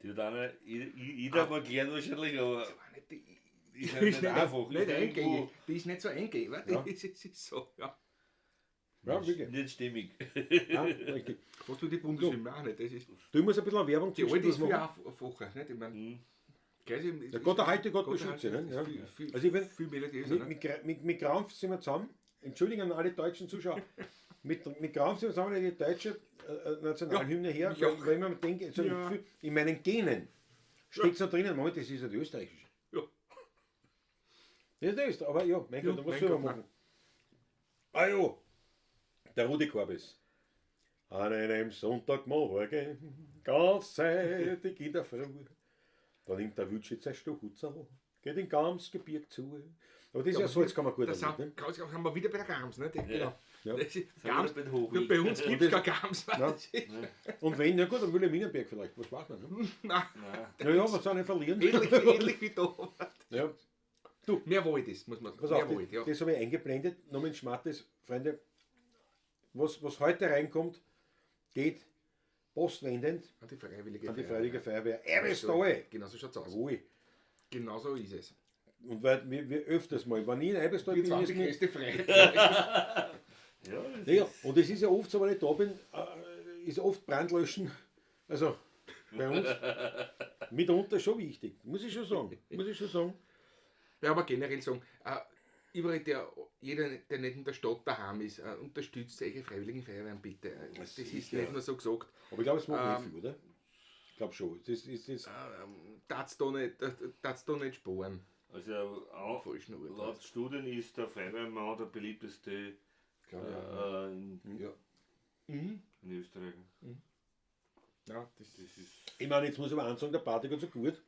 [SPEAKER 4] Die hat einer, jeder mal gern wahrscheinlich, aber
[SPEAKER 2] Die
[SPEAKER 4] ist halt nicht einfach.
[SPEAKER 2] nicht
[SPEAKER 4] Ist
[SPEAKER 2] eingängig.
[SPEAKER 4] irgendwo
[SPEAKER 2] Die ist nicht so eingängig.
[SPEAKER 3] Ja.
[SPEAKER 2] Das ist so, ja.
[SPEAKER 3] Ja, wirklich.
[SPEAKER 4] nicht stimmig.
[SPEAKER 3] Ja, richtig.
[SPEAKER 2] Was du die Bundeshymne auch nicht. Das ist,
[SPEAKER 3] Du musst ein bisschen Werbung
[SPEAKER 2] die alte ist viel
[SPEAKER 3] machen.
[SPEAKER 2] einfacher. Nicht? Ich meine,
[SPEAKER 4] Hm.
[SPEAKER 3] Der Gott erhalte, Gott beschütze. Ne? Ja. Also ich bin,
[SPEAKER 2] viel melodiöser. Ne?
[SPEAKER 3] mit Krampf sind wir zusammen. Entschuldigung an alle deutschen Zuschauer. mit Grams zusammen die deutsche Nationalhymne her,
[SPEAKER 2] mich auch.
[SPEAKER 3] weil man denkt, also
[SPEAKER 2] Ja.
[SPEAKER 3] in meinen Genen steckt so drinnen, Moment, das ist ja die österreichische.
[SPEAKER 2] Ja.
[SPEAKER 3] Das ist der Österreich, aber ja, mein Gott, was
[SPEAKER 2] mein
[SPEAKER 3] soll man
[SPEAKER 2] Gott,
[SPEAKER 3] machen? Ah ja, der Rudi Korbes. An einem Sonntagmorgen, ganz zeitig in der Früh, da nimmt der Wütsch jetzt ein Stuchutzel, geht in Gamsgebirg zu. Aber das ist ja so, jetzt kann man gut
[SPEAKER 2] Das
[SPEAKER 3] damit,
[SPEAKER 2] haben, haben wir wieder bei der Gams, ne? Genau.
[SPEAKER 3] Ja.
[SPEAKER 2] Das ist
[SPEAKER 4] Sind wir
[SPEAKER 2] Gams,
[SPEAKER 4] bei den Hoch-
[SPEAKER 2] bei uns gibt es
[SPEAKER 3] das-
[SPEAKER 2] keine Gams.
[SPEAKER 3] Ja. Und wenn, ja gut, dann Müller-Minenberg vielleicht, was weiß man. Ne?
[SPEAKER 2] Nein,
[SPEAKER 4] Nein.
[SPEAKER 3] Naja, was soll ich verlieren?
[SPEAKER 2] ähnlich wie da.
[SPEAKER 3] Ja.
[SPEAKER 2] Mehr Wald ist, muss man sagen.
[SPEAKER 3] Pass
[SPEAKER 2] Mehr
[SPEAKER 3] auf,
[SPEAKER 2] Wald, ja.
[SPEAKER 3] das habe ich eingeblendet, noch mit Schmattes, Freunde. Was heute reinkommt, geht postwendend
[SPEAKER 2] An die Freiwillige
[SPEAKER 3] an die
[SPEAKER 2] Feuerwehr.
[SPEAKER 3] Freiwillige Feuerwehr. Eibestal!
[SPEAKER 2] Genau so schaut es aus.
[SPEAKER 3] Jawohl.
[SPEAKER 2] Genau so ist es.
[SPEAKER 3] Und weil wir öfters mal, wenn ich in Eibestal
[SPEAKER 2] Die
[SPEAKER 3] bin,
[SPEAKER 2] zweite
[SPEAKER 3] ist mir,
[SPEAKER 2] größte Freiheit.
[SPEAKER 4] Ja, das
[SPEAKER 3] ja,
[SPEAKER 4] ist-
[SPEAKER 3] und es ist ja oft so, wenn ich da bin, ist oft Brandlöschen, also bei uns, mitunter schon wichtig, muss ich schon sagen.
[SPEAKER 2] Ja, aber generell sagen, überall jeder, der nicht in der Stadt daheim ist, unterstützt solche Freiwilligen Feuerwehren bitte. Das ist
[SPEAKER 3] sicher.
[SPEAKER 2] nicht nur so gesagt.
[SPEAKER 3] Aber ich glaube, es macht nicht viel, oder? Ich glaube schon. Das
[SPEAKER 2] Darfst da nicht sparen.
[SPEAKER 4] Also auch
[SPEAKER 2] Falschen Urteil.
[SPEAKER 4] laut Studien ist der Feuerwehrmann der beliebteste
[SPEAKER 3] ja.
[SPEAKER 2] Mhm.
[SPEAKER 4] in Österreich.
[SPEAKER 2] Ja, das
[SPEAKER 4] Das ist
[SPEAKER 3] Ich meine, jetzt muss ich aber ansagen, der Party geht so gut.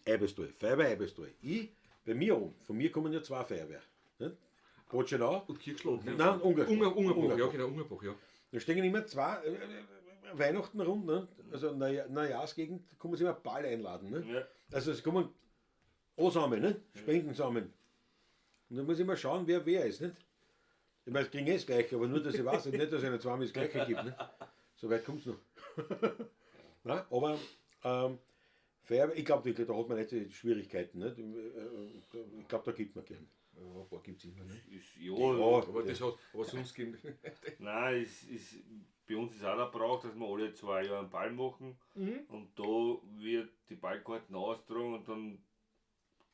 [SPEAKER 3] Eibestal, Feuerwehr Eibestal. Bei mir oben, von mir kommen ja zwei Feuerwehr. Nicht? Botschenau.
[SPEAKER 2] Und Kirchschlag. Ne?
[SPEAKER 3] Nein,
[SPEAKER 2] Ungerbruch, ja genau, Ungerbruch, ja.
[SPEAKER 3] Da stehen immer zwei Weihnachten rum, ne? Also Neujahrsgegend kommen sie immer Ball einladen. Ne?
[SPEAKER 4] ja,
[SPEAKER 3] Also es kommen zusammen, ne? Spenden zusammen. Und dann muss ich mal schauen, wer ist. Nicht? Ich meine, es kriegen das Gleiche, aber nur, dass ich weiß, nicht, dass es eine zweimal das Gleiche gibt. Ne? So weit kommt es noch. Nein, aber Feuerwehr, ich glaube wirklich, da hat man nicht die Schwierigkeiten. Nicht? Ich glaube, da gibt man gern.
[SPEAKER 2] Ja, ein paar gibt es immer. Ne?
[SPEAKER 4] ist ja,
[SPEAKER 2] Aber das hat, was sonst gibt.
[SPEAKER 4] nein, bei uns ist auch der Brauch, dass wir alle 2 Jahre einen Ball machen und da wird die Ballkarten austragen und dann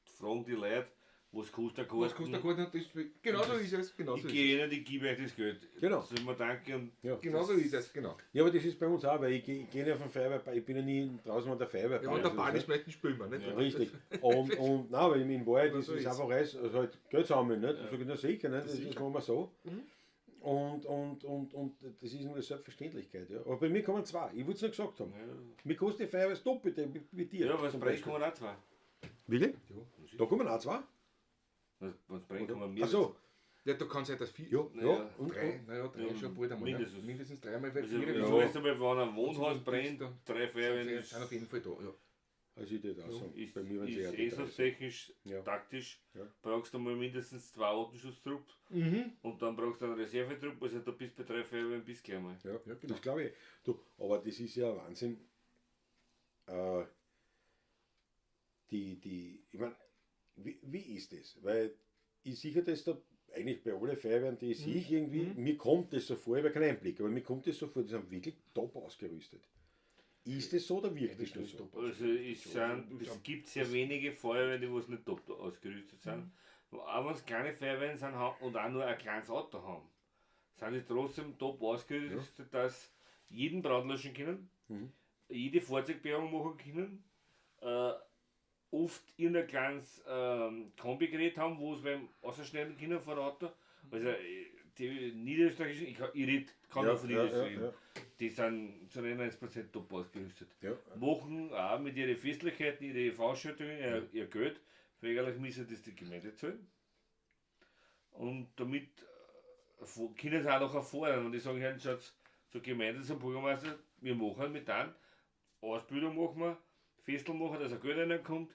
[SPEAKER 4] fragen die Leute, was kostet der
[SPEAKER 2] Was kostet der Karten? Genau so ist es. Genau
[SPEAKER 4] Ich
[SPEAKER 2] so ist
[SPEAKER 4] gehe ihnen, ich gebe euch das Geld.
[SPEAKER 3] Genau.
[SPEAKER 4] Soll man danken und
[SPEAKER 3] Ja.
[SPEAKER 2] es. Genau so ist es, genau.
[SPEAKER 3] Ja, aber das ist bei uns auch, weil ich gehe nicht auf den Feuerwehrball, ich bin ja nie draußen an der Feuerwehr.
[SPEAKER 2] Ja, wenn der Ball ist, meistens spielen wir, nicht?
[SPEAKER 4] Ja.
[SPEAKER 3] Richtig. Und nein, weil in Wahrheit
[SPEAKER 2] Ja,
[SPEAKER 3] ist
[SPEAKER 2] so
[SPEAKER 3] es
[SPEAKER 2] ist.
[SPEAKER 3] einfach alles, also halt Geld sammeln, nicht?
[SPEAKER 4] Ja.
[SPEAKER 3] Das sage ich, na sicher, nicht? Das
[SPEAKER 2] sicher.
[SPEAKER 3] machen wir so.
[SPEAKER 2] Mhm.
[SPEAKER 3] Und das ist eine Selbstverständlichkeit. Ja. Aber bei mir kommen zwei, ich würde es nicht gesagt haben.
[SPEAKER 4] ja,
[SPEAKER 3] Mir kostet die Feuerwehr das Doppelte wie dir.
[SPEAKER 4] ja was
[SPEAKER 3] zum
[SPEAKER 4] brennt,
[SPEAKER 3] Beispiel.
[SPEAKER 4] kommen auch 2.
[SPEAKER 3] Wirklich? Da kommen auch zwei?
[SPEAKER 4] Was brennt, kommen mehr.
[SPEAKER 3] Achso,
[SPEAKER 2] Ja, da kann sein, dass viel.
[SPEAKER 3] ja,
[SPEAKER 4] Naja,
[SPEAKER 3] ja. Und,
[SPEAKER 2] Drei, naja, drei
[SPEAKER 4] Ja,
[SPEAKER 2] schon bald einmal.
[SPEAKER 4] mindestens.
[SPEAKER 2] Ja. Mindestens dreimal, weil
[SPEAKER 4] Also,
[SPEAKER 2] vier,
[SPEAKER 4] ja.
[SPEAKER 2] fünf
[SPEAKER 4] Weißt du mal, wenn ein Wohnhaus brennt, 3 Feuerwehren
[SPEAKER 2] sind auf jeden Fall da. Ja.
[SPEAKER 3] also ich das auch sagen.
[SPEAKER 4] ist,
[SPEAKER 3] Bei mir, wenn sie
[SPEAKER 4] ist
[SPEAKER 3] eher drei sind.
[SPEAKER 4] technisch,
[SPEAKER 3] Ja.
[SPEAKER 4] taktisch,
[SPEAKER 3] Ja.
[SPEAKER 4] brauchst du mal mindestens 2 Atemschutztrupp und dann brauchst du einen Reservetrupp, also da bist du bei 3 Feuerwehren bis gleich mal.
[SPEAKER 3] Ja,
[SPEAKER 2] genau.
[SPEAKER 3] das glaube ich. Du, aber das ist ja Wahnsinn. Ich meine, wie ist das? Weil ich sicher das da eigentlich bei allen Feuerwehren, die ich sehe, irgendwie, mir kommt das so vor, ich habe keinen Einblick, aber mir kommt das so vor, die sind wirklich top ausgerüstet. Ist das so oder wirkt das nur so?
[SPEAKER 4] Also es gibt sehr wenige Feuerwehren, die was nicht top ausgerüstet sind. Auch wenn es kleine Feuerwehren sind und auch nur ein kleines Auto haben, sind die trotzdem top ausgerüstet, dass jeden Brand löschen können, jede Fahrzeugbergung machen können, oft irgendein kleines Kombigerät haben, wo sie beim Ausschneiden können von Auto. Also die niederösterreichischen, ich kann nur von Niederösterreich, die sind zu 99% top ausgerüstet.
[SPEAKER 3] Ja.
[SPEAKER 4] Machen auch mit ihren Festlichkeiten, ihre Veranstaltungen, ihr Geld, weil eigentlich müssen das die Gemeinde zahlen. Und damit können sie auch noch erfahren. Und ich sage halt, schaut zur Gemeinde, zum Bürgermeister, wir machen mit dann Ausbildung machen wir, Festel machen, dass ein Geld reinkommt.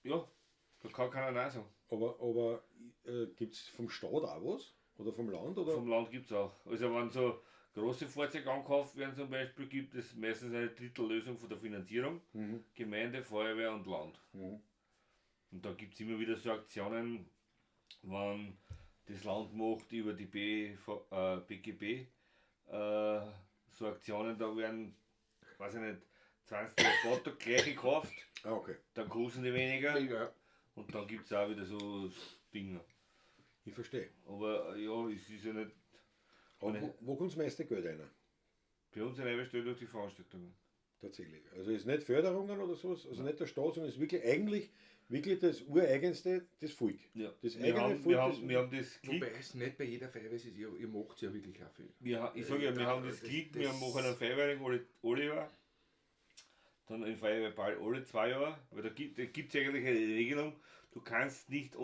[SPEAKER 4] Ja, da kann keiner Nein sagen.
[SPEAKER 3] Aber gibt es vom Staat auch was? Oder vom Land? Oder?
[SPEAKER 4] Vom Land gibt es auch. Also wenn so große Fahrzeuge angekauft werden zum Beispiel, gibt es meistens eine Drittellösung von der Finanzierung. Gemeinde, Feuerwehr und Land. Und da gibt es immer wieder so Aktionen, wenn das Land macht über die BGB so Aktionen, da werden, weiß ich nicht, 20 Transporter gleich gekauft,
[SPEAKER 3] Ah, okay.
[SPEAKER 4] dann kosten die weniger
[SPEAKER 2] Ja.
[SPEAKER 4] und dann gibt es auch wieder so Dinge.
[SPEAKER 3] Ich verstehe.
[SPEAKER 4] Aber ja, es ist ja nicht.
[SPEAKER 3] Aber wo kommt das meiste Geld rein?
[SPEAKER 4] Bei uns in Eiberstell durch die Veranstaltungen.
[SPEAKER 3] Tatsächlich. Also es ist nicht Förderungen oder sowas, also nicht der Staat, sondern es ist wirklich eigentlich wirklich das Ureigenste, das Volk.
[SPEAKER 4] Ja.
[SPEAKER 3] Das
[SPEAKER 4] Wir
[SPEAKER 3] eigene
[SPEAKER 4] haben,
[SPEAKER 3] Volk.
[SPEAKER 4] wir haben das Glück.
[SPEAKER 2] Wobei es nicht bei jeder Feier ist, ihr macht es ja wirklich auch viel.
[SPEAKER 4] Ich sage ja, wir haben das Glück, wir machen einen Feuerwehrring alle Jahre. Dann einen Feuerwehrball alle 2 Jahre. Weil da gibt es eigentlich eine Regelung, du kannst nicht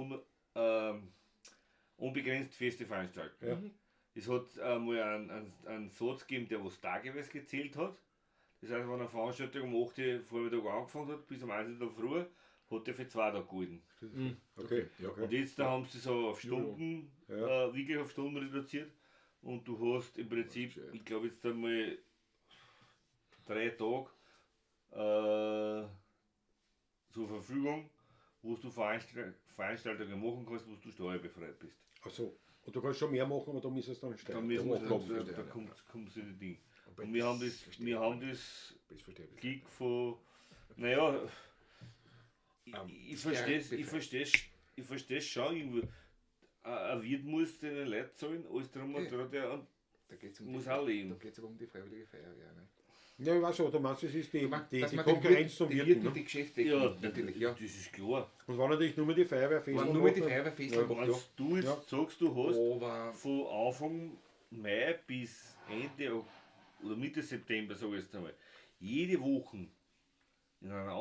[SPEAKER 4] unbegrenzt Feste veranstalten.
[SPEAKER 3] Ja.
[SPEAKER 4] Es hat einmal einen Satz gegeben, der was tageweise gezählt hat. Das heißt, wenn eine Veranstaltung um 8 Uhr Vormittag angefangen hat, bis um 1 Uhr früh, hat er für 2 Tage gehalten.
[SPEAKER 3] Okay.
[SPEAKER 4] Und jetzt da haben sie so auf Stunden,
[SPEAKER 3] Ja.
[SPEAKER 4] wirklich auf Stunden reduziert. Und du hast im Prinzip, ich glaube jetzt einmal 3 Tage zur Verfügung, wo du Veranstaltungen machen kannst, wo du steuerbefreit bist.
[SPEAKER 3] Achso. Und du kannst schon mehr machen, aber da müssen es dann stellen.
[SPEAKER 4] Dann müssen wir,
[SPEAKER 3] Abgaben.
[SPEAKER 4] da kommt so die Dinge. Und wir haben das Glück von, naja, ich verstehe schon irgendwo. Ein Wirt muss den Leuten zahlen, alles drum und dran, der
[SPEAKER 2] Da geht's
[SPEAKER 4] muss auch leben.
[SPEAKER 2] Da geht es aber um die Freiwillige Feuerwehr. Ne?
[SPEAKER 3] Ja, ich weiß schon, du meinst, es ist die
[SPEAKER 2] Dass man
[SPEAKER 3] Konkurrenz zum
[SPEAKER 2] die
[SPEAKER 3] Wirten. Ne?
[SPEAKER 2] die Geschäfte
[SPEAKER 4] Ja,
[SPEAKER 2] natürlich. Ja.
[SPEAKER 4] das ist klar.
[SPEAKER 3] Und wenn natürlich nur die Feuerwehrfeste
[SPEAKER 2] Wenn nur die
[SPEAKER 3] macht,
[SPEAKER 2] Feuerwehrfeste
[SPEAKER 3] Ja.
[SPEAKER 2] macht,
[SPEAKER 4] Wenn
[SPEAKER 2] ja.
[SPEAKER 4] du jetzt
[SPEAKER 3] Ja.
[SPEAKER 4] sagst, du hast
[SPEAKER 2] Aber
[SPEAKER 4] von Anfang Mai bis Ende oder Mitte September, sage ich jetzt einmal, jede Woche in einer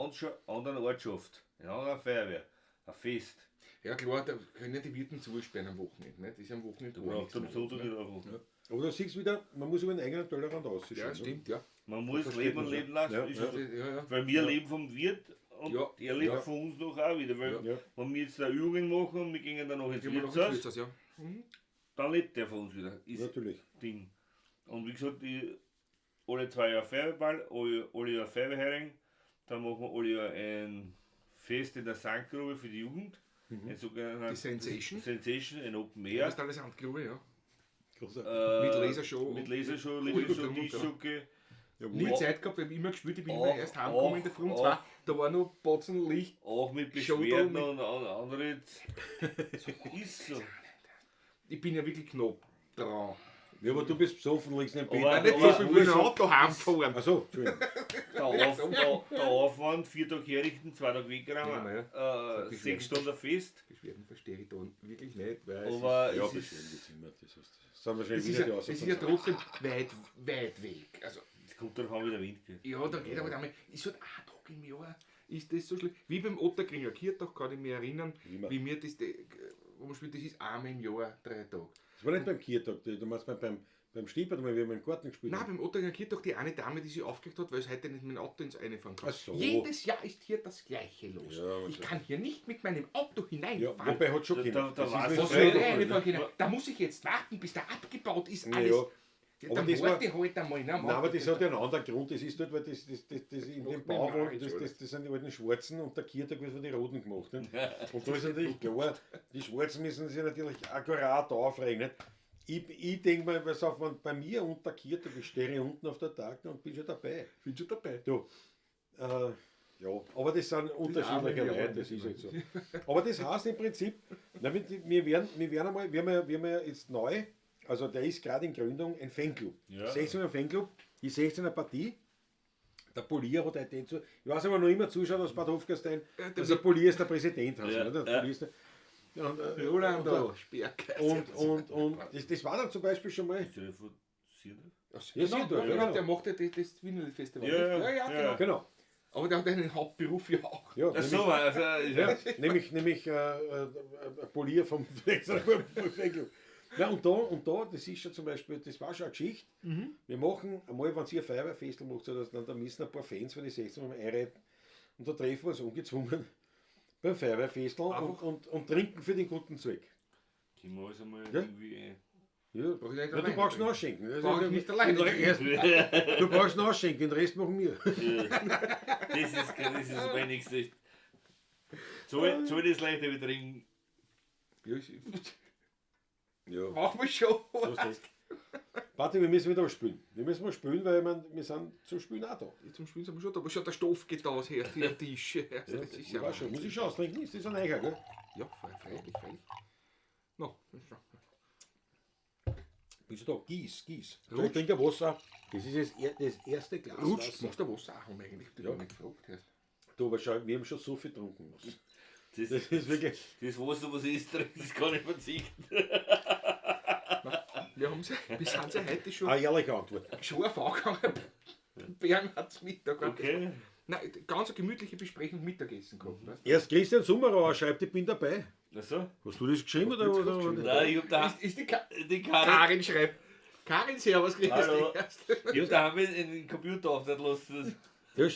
[SPEAKER 4] anderen Ortschaft, in einer anderen Feuerwehr, ein Fest.
[SPEAKER 2] ja klar, da können ja die Wirten zusperren am Wochenende. Ne? Das ist am Wochenende
[SPEAKER 4] Da
[SPEAKER 2] gar
[SPEAKER 4] braucht
[SPEAKER 2] nichts
[SPEAKER 4] am
[SPEAKER 2] mehr,
[SPEAKER 4] Sonntag
[SPEAKER 2] ne?
[SPEAKER 4] nicht anrufen.
[SPEAKER 3] aber du siehst wieder, man muss über den eigenen Tellerrand ausschauen.
[SPEAKER 2] Ja, stimmt, ja.
[SPEAKER 4] Man muss
[SPEAKER 3] versteht
[SPEAKER 4] leben
[SPEAKER 3] man
[SPEAKER 4] und
[SPEAKER 3] schon.
[SPEAKER 4] leben lassen.
[SPEAKER 3] Ja,
[SPEAKER 4] Ist
[SPEAKER 3] ja.
[SPEAKER 4] so.
[SPEAKER 2] Ja.
[SPEAKER 4] Weil wir leben vom Wirt und
[SPEAKER 2] Ja,
[SPEAKER 4] er lebt
[SPEAKER 3] ja.
[SPEAKER 4] von uns noch auch wieder. Weil
[SPEAKER 3] Ja.
[SPEAKER 4] wenn wir jetzt da Übungen machen und wir gehen dann noch ins
[SPEAKER 2] Gehen wir noch
[SPEAKER 4] Wirtshaus,
[SPEAKER 2] ins Wirtshaus, ja.
[SPEAKER 4] dann lebt der von uns wieder. Ist
[SPEAKER 3] Natürlich.
[SPEAKER 4] Ding. Und wie gesagt, alle 2 Jahre Feuerwehrball, alle Jahre Feuerwehrhering, dann machen wir alle Jahre ein Fest in der Sandgrube für die Jugend. Ein sogenanntes
[SPEAKER 2] Die Sensation.
[SPEAKER 4] Sensation, ein Open
[SPEAKER 2] Ja,
[SPEAKER 4] Air.
[SPEAKER 2] das ist alles Handgrube, ja.
[SPEAKER 3] Großartig.
[SPEAKER 2] Mit Lasershow.
[SPEAKER 4] Mit Lasershow,
[SPEAKER 2] und-
[SPEAKER 4] Lasershow,
[SPEAKER 2] und- und-
[SPEAKER 4] Tischsucke.
[SPEAKER 2] Nie Zeit gehabt, ich habe immer gespielt, ich bin
[SPEAKER 4] Auch-
[SPEAKER 2] immer erst heimgekommen in der Früh um
[SPEAKER 4] auch-
[SPEAKER 2] 2, da war noch Batzen Licht.
[SPEAKER 4] Auch mit
[SPEAKER 2] Showdown
[SPEAKER 4] Beschwerden
[SPEAKER 2] mit-
[SPEAKER 4] und andere. Ist so.
[SPEAKER 2] Ich bin ja wirklich knapp dran.
[SPEAKER 3] Ja, aber du bist besoffen, liegst nicht im Bett.
[SPEAKER 4] Aber-
[SPEAKER 2] Nicht
[SPEAKER 4] aber-
[SPEAKER 2] so viel mit dem Auto heimfahren.
[SPEAKER 3] Achso, Entschuldigung.
[SPEAKER 4] Der Aufwand, 4 Tage herrichten, 2 Tage wegräumen,
[SPEAKER 2] Ja,
[SPEAKER 4] 6 Stunden Fest.
[SPEAKER 2] Beschwerden verstehe ich da wirklich nicht, weil
[SPEAKER 4] Aber
[SPEAKER 3] Ja,
[SPEAKER 4] es
[SPEAKER 3] beschweren
[SPEAKER 4] ist,
[SPEAKER 3] die Zimmer. Das sind wahrscheinlich
[SPEAKER 2] es ist
[SPEAKER 3] wieder
[SPEAKER 2] ja,
[SPEAKER 3] die
[SPEAKER 2] es ist ja
[SPEAKER 3] Außenseiter.
[SPEAKER 2] trotzdem weit weg. Also,
[SPEAKER 4] es kommt darauf an, wie der Wind geht.
[SPEAKER 2] ja, da geht aber einmal, ist halt ein Tag im Jahr, ist das so schlimm. Wie beim Otterkringer Kirchtag kann ich mich erinnern,
[SPEAKER 3] Immer.
[SPEAKER 2] wie mir das, wo man spielt, das ist einmal im Jahr 3 Tage.
[SPEAKER 3] Das war nicht beim Kirtag, du meinst beim Stiepert, weil wir im Garten gespielt
[SPEAKER 2] Nein,
[SPEAKER 3] haben.
[SPEAKER 2] beim Otterkringer Kirchtag die eine Dame, die sich aufgeregt hat, weil es heute nicht mit dem Auto ins Einfahren kann.
[SPEAKER 3] Ach so.
[SPEAKER 2] Jedes Jahr ist hier das Gleiche los.
[SPEAKER 3] Ja,
[SPEAKER 2] ich
[SPEAKER 3] also-
[SPEAKER 2] kann hier nicht mit meinem Auto
[SPEAKER 3] Ja,
[SPEAKER 2] hineinfahren.
[SPEAKER 3] wobei hat schon
[SPEAKER 4] Da-
[SPEAKER 3] keiner.
[SPEAKER 4] da
[SPEAKER 3] Das ist
[SPEAKER 4] war's
[SPEAKER 3] wie
[SPEAKER 4] was
[SPEAKER 2] Was
[SPEAKER 3] früher
[SPEAKER 2] soll
[SPEAKER 4] soll
[SPEAKER 3] noch
[SPEAKER 2] eine
[SPEAKER 3] mal, ne?
[SPEAKER 2] Frage? Da muss ich jetzt warten, bis der abgebaut ist.
[SPEAKER 3] Ja,
[SPEAKER 2] Alles.
[SPEAKER 3] ja.
[SPEAKER 2] Ja,
[SPEAKER 3] Aber
[SPEAKER 2] dann
[SPEAKER 3] das war-
[SPEAKER 2] warte halt einmal.
[SPEAKER 3] Nein, aber das hat ja einen anderen Grund. Das ist dort, weil das in
[SPEAKER 2] Noch
[SPEAKER 3] dem
[SPEAKER 2] mehr
[SPEAKER 3] Bau wohnen,
[SPEAKER 2] Wahrheit,
[SPEAKER 3] das sind die alten Schwarzen und der Kirtag wird von den Roten gemacht. Nicht? Und da ist natürlich klar, die Schwarzen müssen sich natürlich akkurat aufregen. Nicht? Ich denke mal, was auf, wenn bei mir unter Kirtag, ich stehe unten auf der Tag und bin schon dabei.
[SPEAKER 2] Bin schon dabei.
[SPEAKER 3] Du, ja, aber das sind unterschiedliche
[SPEAKER 2] arme
[SPEAKER 3] Leute, das ist halt so. Aber das heißt im Prinzip, na, wir werden einmal, wir haben ja jetzt neu, also der ist gerade in Gründung, ein Fanclub.
[SPEAKER 4] Ja.
[SPEAKER 3] 16er Fanclub, die 16er Partie. Der Polier hat heute zu. Ich weiß aber noch immer zuschaut aus Bad Hofgastein, dass der Polier ist der Präsident. Also,
[SPEAKER 4] Ja,
[SPEAKER 3] ne? Der
[SPEAKER 4] ja.
[SPEAKER 3] Polier ist der, und,
[SPEAKER 2] Rolando, Sperrkaiser.
[SPEAKER 3] und das war dann zum Beispiel schon mal.
[SPEAKER 4] Ist der von Siedler?
[SPEAKER 3] Ja,
[SPEAKER 2] Genau,
[SPEAKER 3] sieh du, ja,
[SPEAKER 2] ja,
[SPEAKER 3] genau.
[SPEAKER 2] der macht ja das Wienerli-Festival.
[SPEAKER 4] Ja,
[SPEAKER 2] nicht?
[SPEAKER 4] ja,
[SPEAKER 2] genau.
[SPEAKER 3] Genau.
[SPEAKER 2] Aber der hat einen Hauptberuf ja auch.
[SPEAKER 3] Ja,
[SPEAKER 4] Ach so, also,
[SPEAKER 3] Ja, nämlich Polier vom Fanclub. Ja, und da, das ist schon zum Beispiel, das war schon eine Geschichte. Wir machen einmal, wenn Sie ein Feuerwehrfestel macht, so dass dann müssen ein paar Fans von den 16 mal einreiten. Und da treffen wir uns ungezwungen beim Feuerwehrfestel und trinken für den guten Zweck.
[SPEAKER 4] können wir alles einmal
[SPEAKER 3] Ja.
[SPEAKER 4] irgendwie.
[SPEAKER 3] Ja,
[SPEAKER 2] Brauch ich nicht
[SPEAKER 3] ja, du
[SPEAKER 2] alleine
[SPEAKER 3] brauchst
[SPEAKER 2] trinken.
[SPEAKER 3] nachschenken.
[SPEAKER 2] Brauch ich nicht alleine
[SPEAKER 3] Du brauchst nachschenken, den Rest machen wir.
[SPEAKER 4] Das ist mein nächstes. Soll das leichter wie trinken?
[SPEAKER 2] Ja,
[SPEAKER 3] Ja.
[SPEAKER 2] machen wir schon.
[SPEAKER 3] Warte, wir müssen wieder spielen. Wir müssen mal spielen, weil wir sind zum Spielen auch da.
[SPEAKER 2] Zum Spielen sind wir schon da, aber schon der Stoff geht aus, her, die Tische. Das ist
[SPEAKER 3] Ich weiß schon, muss ich schon austrinken? Ist das ein Eicher, gell?
[SPEAKER 2] Ja, freilich. No.
[SPEAKER 3] Bist du da? Gieß. So,
[SPEAKER 2] Rutsch.
[SPEAKER 3] ich trinke Wasser. Das ist das erste Glas
[SPEAKER 2] Rutsch,
[SPEAKER 3] Wasser.
[SPEAKER 2] machst du Wasser auch eigentlich? Ich
[SPEAKER 3] Ja.
[SPEAKER 2] nicht gefragt. Ja.
[SPEAKER 3] Du, aber schau, wir haben schon so viel getrunken.
[SPEAKER 4] Das,
[SPEAKER 3] Das ist wirklich...
[SPEAKER 4] das Wasser, was ich trinke, das kann ich verzichten.
[SPEAKER 2] Wir sind ja heute schon,
[SPEAKER 3] Eine ehrliche Antwort.
[SPEAKER 2] schon angefangen. Bernhards Mittag.
[SPEAKER 4] Okay.
[SPEAKER 2] Nein, ganz eine gemütliche Besprechung Mittagessen gehabt. Weißt?
[SPEAKER 3] Erst Christian Sommerauer schreibt, ich bin dabei.
[SPEAKER 4] Also?
[SPEAKER 3] Hast du das geschrieben oder?
[SPEAKER 4] Nein, ich hab da
[SPEAKER 2] Ist die
[SPEAKER 4] die Karin.
[SPEAKER 2] Karin schreibt. Karin, servus, grüß
[SPEAKER 4] Hallo.
[SPEAKER 2] dich.
[SPEAKER 4] Ich hab daheim in den Computer aufnehmen lassen.
[SPEAKER 3] Ja,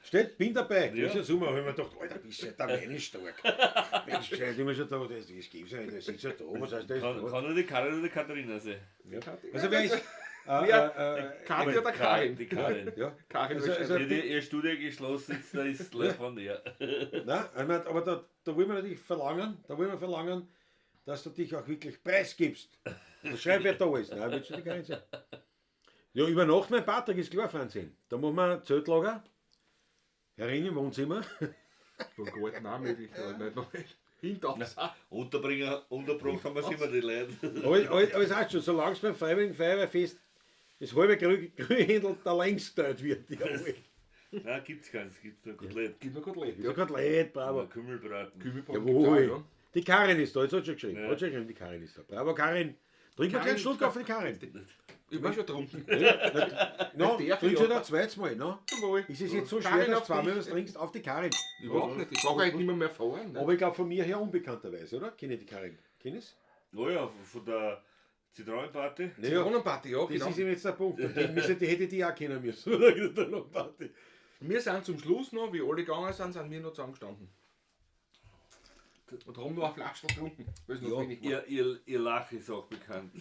[SPEAKER 3] steht, bin dabei.
[SPEAKER 4] Ja.
[SPEAKER 3] Christian Sommerauer. Ich hab mir gedacht, Alter, bist du ja der Wein stark. Mensch, ich immer schon da, das gibt's ja nicht, das ist ja da. Was heißt das?
[SPEAKER 4] Kann nur die Karin oder die Katharina sein.
[SPEAKER 3] Ja. Also wer ist...
[SPEAKER 2] Karin oder Karin?
[SPEAKER 4] Die Karin.
[SPEAKER 3] Ja.
[SPEAKER 2] Karin
[SPEAKER 3] Also-
[SPEAKER 2] wahrscheinlich.
[SPEAKER 3] also-
[SPEAKER 4] Die ihr Studie geschlossen ist, da ist gleich von dir.
[SPEAKER 3] Nein, ich mein, aber da wollen wir natürlich verlangen, dass du dich auch wirklich preisgibst. Schreib, wer da ist. Nein, willst du die gar nicht sein. Ja, über Nacht, mein Patrick, ist klar, Fernsehen. Da machen wir Zeltlager. Herein im Wohnzimmer.
[SPEAKER 2] So einen guten Namen möglich, nicht noch hinaus.
[SPEAKER 4] Unterbrochen haben wir es immer die Leute.
[SPEAKER 3] Aber es heißt schon, solange es beim Freiwilligen Feuerwehrfest das halbe Grünhändel da längst geteilt wird. Jawohl.
[SPEAKER 4] Nein, gibt's keins. Es gibt nur Kotelett.
[SPEAKER 2] Gib mir Kotelett.
[SPEAKER 3] Ja, Kotelett, bravo.
[SPEAKER 4] Aber Kümmelbraten.
[SPEAKER 2] Kübelbrot
[SPEAKER 3] Jawohl.
[SPEAKER 2] gibt's auch,
[SPEAKER 3] Die Karin ist da, jetzt hat schon geschrieben.
[SPEAKER 4] Ja.
[SPEAKER 3] Hat schon geschrieben, die Karin ist da. Bravo, Karin. Trink mal
[SPEAKER 2] Karin-
[SPEAKER 3] keinen Schluck auf die Karin.
[SPEAKER 2] ja. Ich bin schon getrunken.
[SPEAKER 3] No,
[SPEAKER 2] Der
[SPEAKER 3] trink
[SPEAKER 2] für
[SPEAKER 3] schon
[SPEAKER 2] ja.
[SPEAKER 3] ein zweites Mal, no?
[SPEAKER 2] Jawohl.
[SPEAKER 3] Ist es jetzt so
[SPEAKER 2] Karin
[SPEAKER 3] schwer, dass
[SPEAKER 2] auf
[SPEAKER 3] du zweimal
[SPEAKER 2] dich.
[SPEAKER 3] was trinkst auf die Karin?
[SPEAKER 2] Überhaupt nicht. Ich brauche eigentlich nicht mehr fahren. Ne?
[SPEAKER 3] Aber ich glaube von mir her unbekannterweise, oder? Kenne ich die Karin? Kennst
[SPEAKER 4] Oh ja, von der Zitronenparty.
[SPEAKER 3] du?
[SPEAKER 2] Zitronenparty, ja,
[SPEAKER 3] Das
[SPEAKER 2] genau.
[SPEAKER 3] ist eben jetzt der Punkt. Die hätte die auch kennen müssen. Oder?
[SPEAKER 2] Wir sind zum Schluss noch, wie alle gegangen sind wir noch zusammengestanden. Und haben noch eine Flasche getrunken, weil es noch
[SPEAKER 3] Ja,
[SPEAKER 2] wenig war.
[SPEAKER 4] Ihr Lach ist auch bekannt.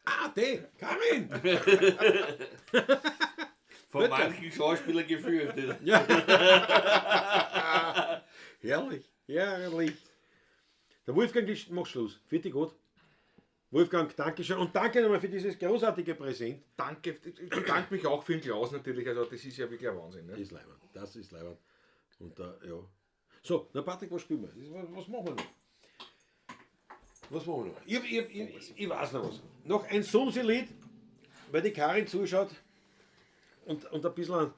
[SPEAKER 3] Ah, die! Karin!
[SPEAKER 4] Von manchen Schauspielern gefürchtet.
[SPEAKER 3] Herrlich, herrlich. Der Wolfgang macht Schluss. Für dich gut. Wolfgang, danke schön. Und danke nochmal für dieses großartige Präsent.
[SPEAKER 2] Danke, ich bedanke mich auch für den Klaus natürlich, also das ist ja wirklich ein Wahnsinn. Ne?
[SPEAKER 3] Das ist leibend. Das ist leibend. Und ja. So, na Patrick, was spielen wir? Was machen wir noch? Was machen wir noch? Ich weiß noch was. Noch ein Sumsi-Lied, weil die Karin zuschaut und ein bisschen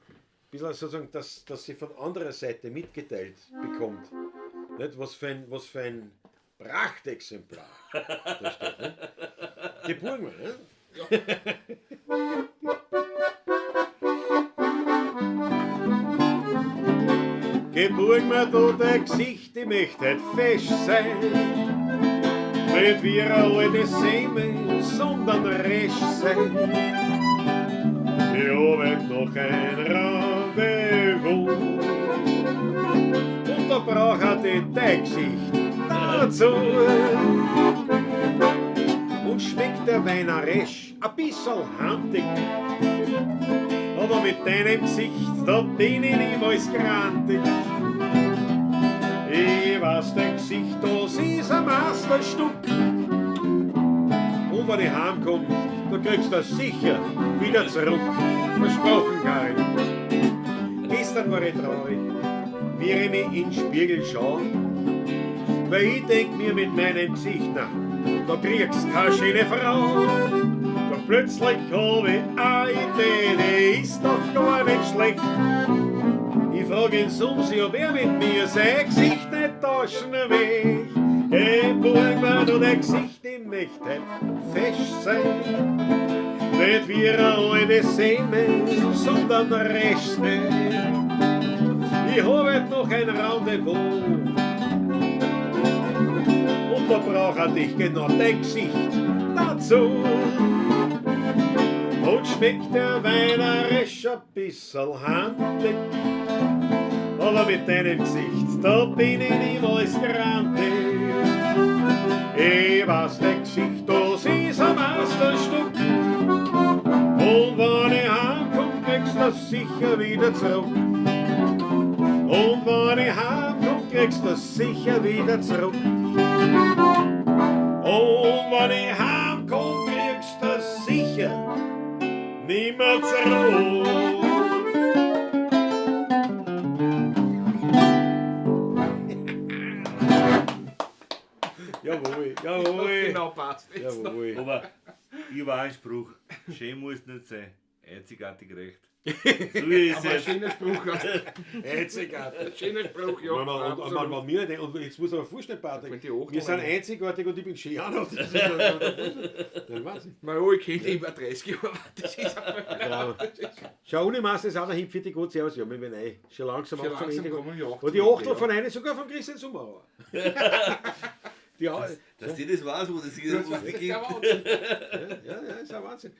[SPEAKER 3] sozusagen, dass sie von anderer Seite mitgeteilt bekommt. Nicht? Was für ein Prachtexemplar da steht. Nicht? Die Burgen, ne? Geburg mir du dein Gesicht, ich möchte halt fesch sein. Nicht wie ein alte Seme, sondern resch sein. Ich hab noch ein Rendezvous. Und da braucht ich dein Gesicht dazu. Und schmeckt der Wein auch resch, ein bisschen handig. Aber mit deinem Gesicht, da bin ich niemals grantig. Ich weiß, dein Gesicht, das ist ein Meisterstück. Und wenn ich heimkomme, da kriegst du das sicher wieder zurück. Versprochen, Karin. Gestern war ich traurig, wie ich mich in den Spiegel schaue. Weil ich denk mir mit meinem Gesicht, na, da kriegst keine schöne Frau. Doch plötzlich hab ich eine Idee, die ist doch gar nicht schlecht. Ich frag ihn Sumsi, ob er mit mir sein Gesicht nicht tauschen will. Geh, Burg, mir du dein Gesicht, ich möchte halt fesch sein. Nicht wie eine alte Seme, sondern resch sein. Ich hab halt noch ein Rendezvous. Und da braucht ich genau dein Gesicht dazu. Und schmeckt der Wein ein bisschen handig. Aber mit deinem Gesicht, da bin ich niemals grantig. Ich weiß, dein Gesicht, das ist ein Meisterstück. Und wenn ich heimkomm, kriegst du das sicher wieder zurück. Und wenn ich heimkomm, kriegst du das sicher wieder zurück. Und wenn ich heimkomm, kriegst du das sicher nimmer zurück. Jawohl, jawohl.
[SPEAKER 2] weißt du jetzt noch.
[SPEAKER 3] Jawohl.
[SPEAKER 4] Aber ich habe auch einen Spruch. Schön muss nicht sein, einzigartig recht. So wie es
[SPEAKER 2] Aber ein
[SPEAKER 4] jetzt.
[SPEAKER 2] schöner Spruch.
[SPEAKER 3] Einzigartig.
[SPEAKER 2] Schöner Spruch, ja.
[SPEAKER 3] Und wir nicht, und jetzt muss aber vorstellen,
[SPEAKER 2] Wenn
[SPEAKER 3] Patrick,
[SPEAKER 2] die Acht
[SPEAKER 3] wir sind
[SPEAKER 2] waren-
[SPEAKER 3] einzigartig und ich bin schön auch noch. Das ist ein Wahnsinn.
[SPEAKER 2] Na ja, ich kenne über 30 Jahre. Das ist
[SPEAKER 3] Bravo. Schau, ohne Maß ist auch dahin für die Gott Servus. Ja, wir werden schon langsam
[SPEAKER 2] schon
[SPEAKER 3] auch zum
[SPEAKER 2] langsam
[SPEAKER 3] Ende
[SPEAKER 2] kommen wir
[SPEAKER 3] Und die Achtel von einer sogar von Christian Sumauer.
[SPEAKER 4] Dass die das weiß, wo das hier
[SPEAKER 2] Das ist ja Wahnsinn.
[SPEAKER 3] Ja, ist ein Wahnsinn.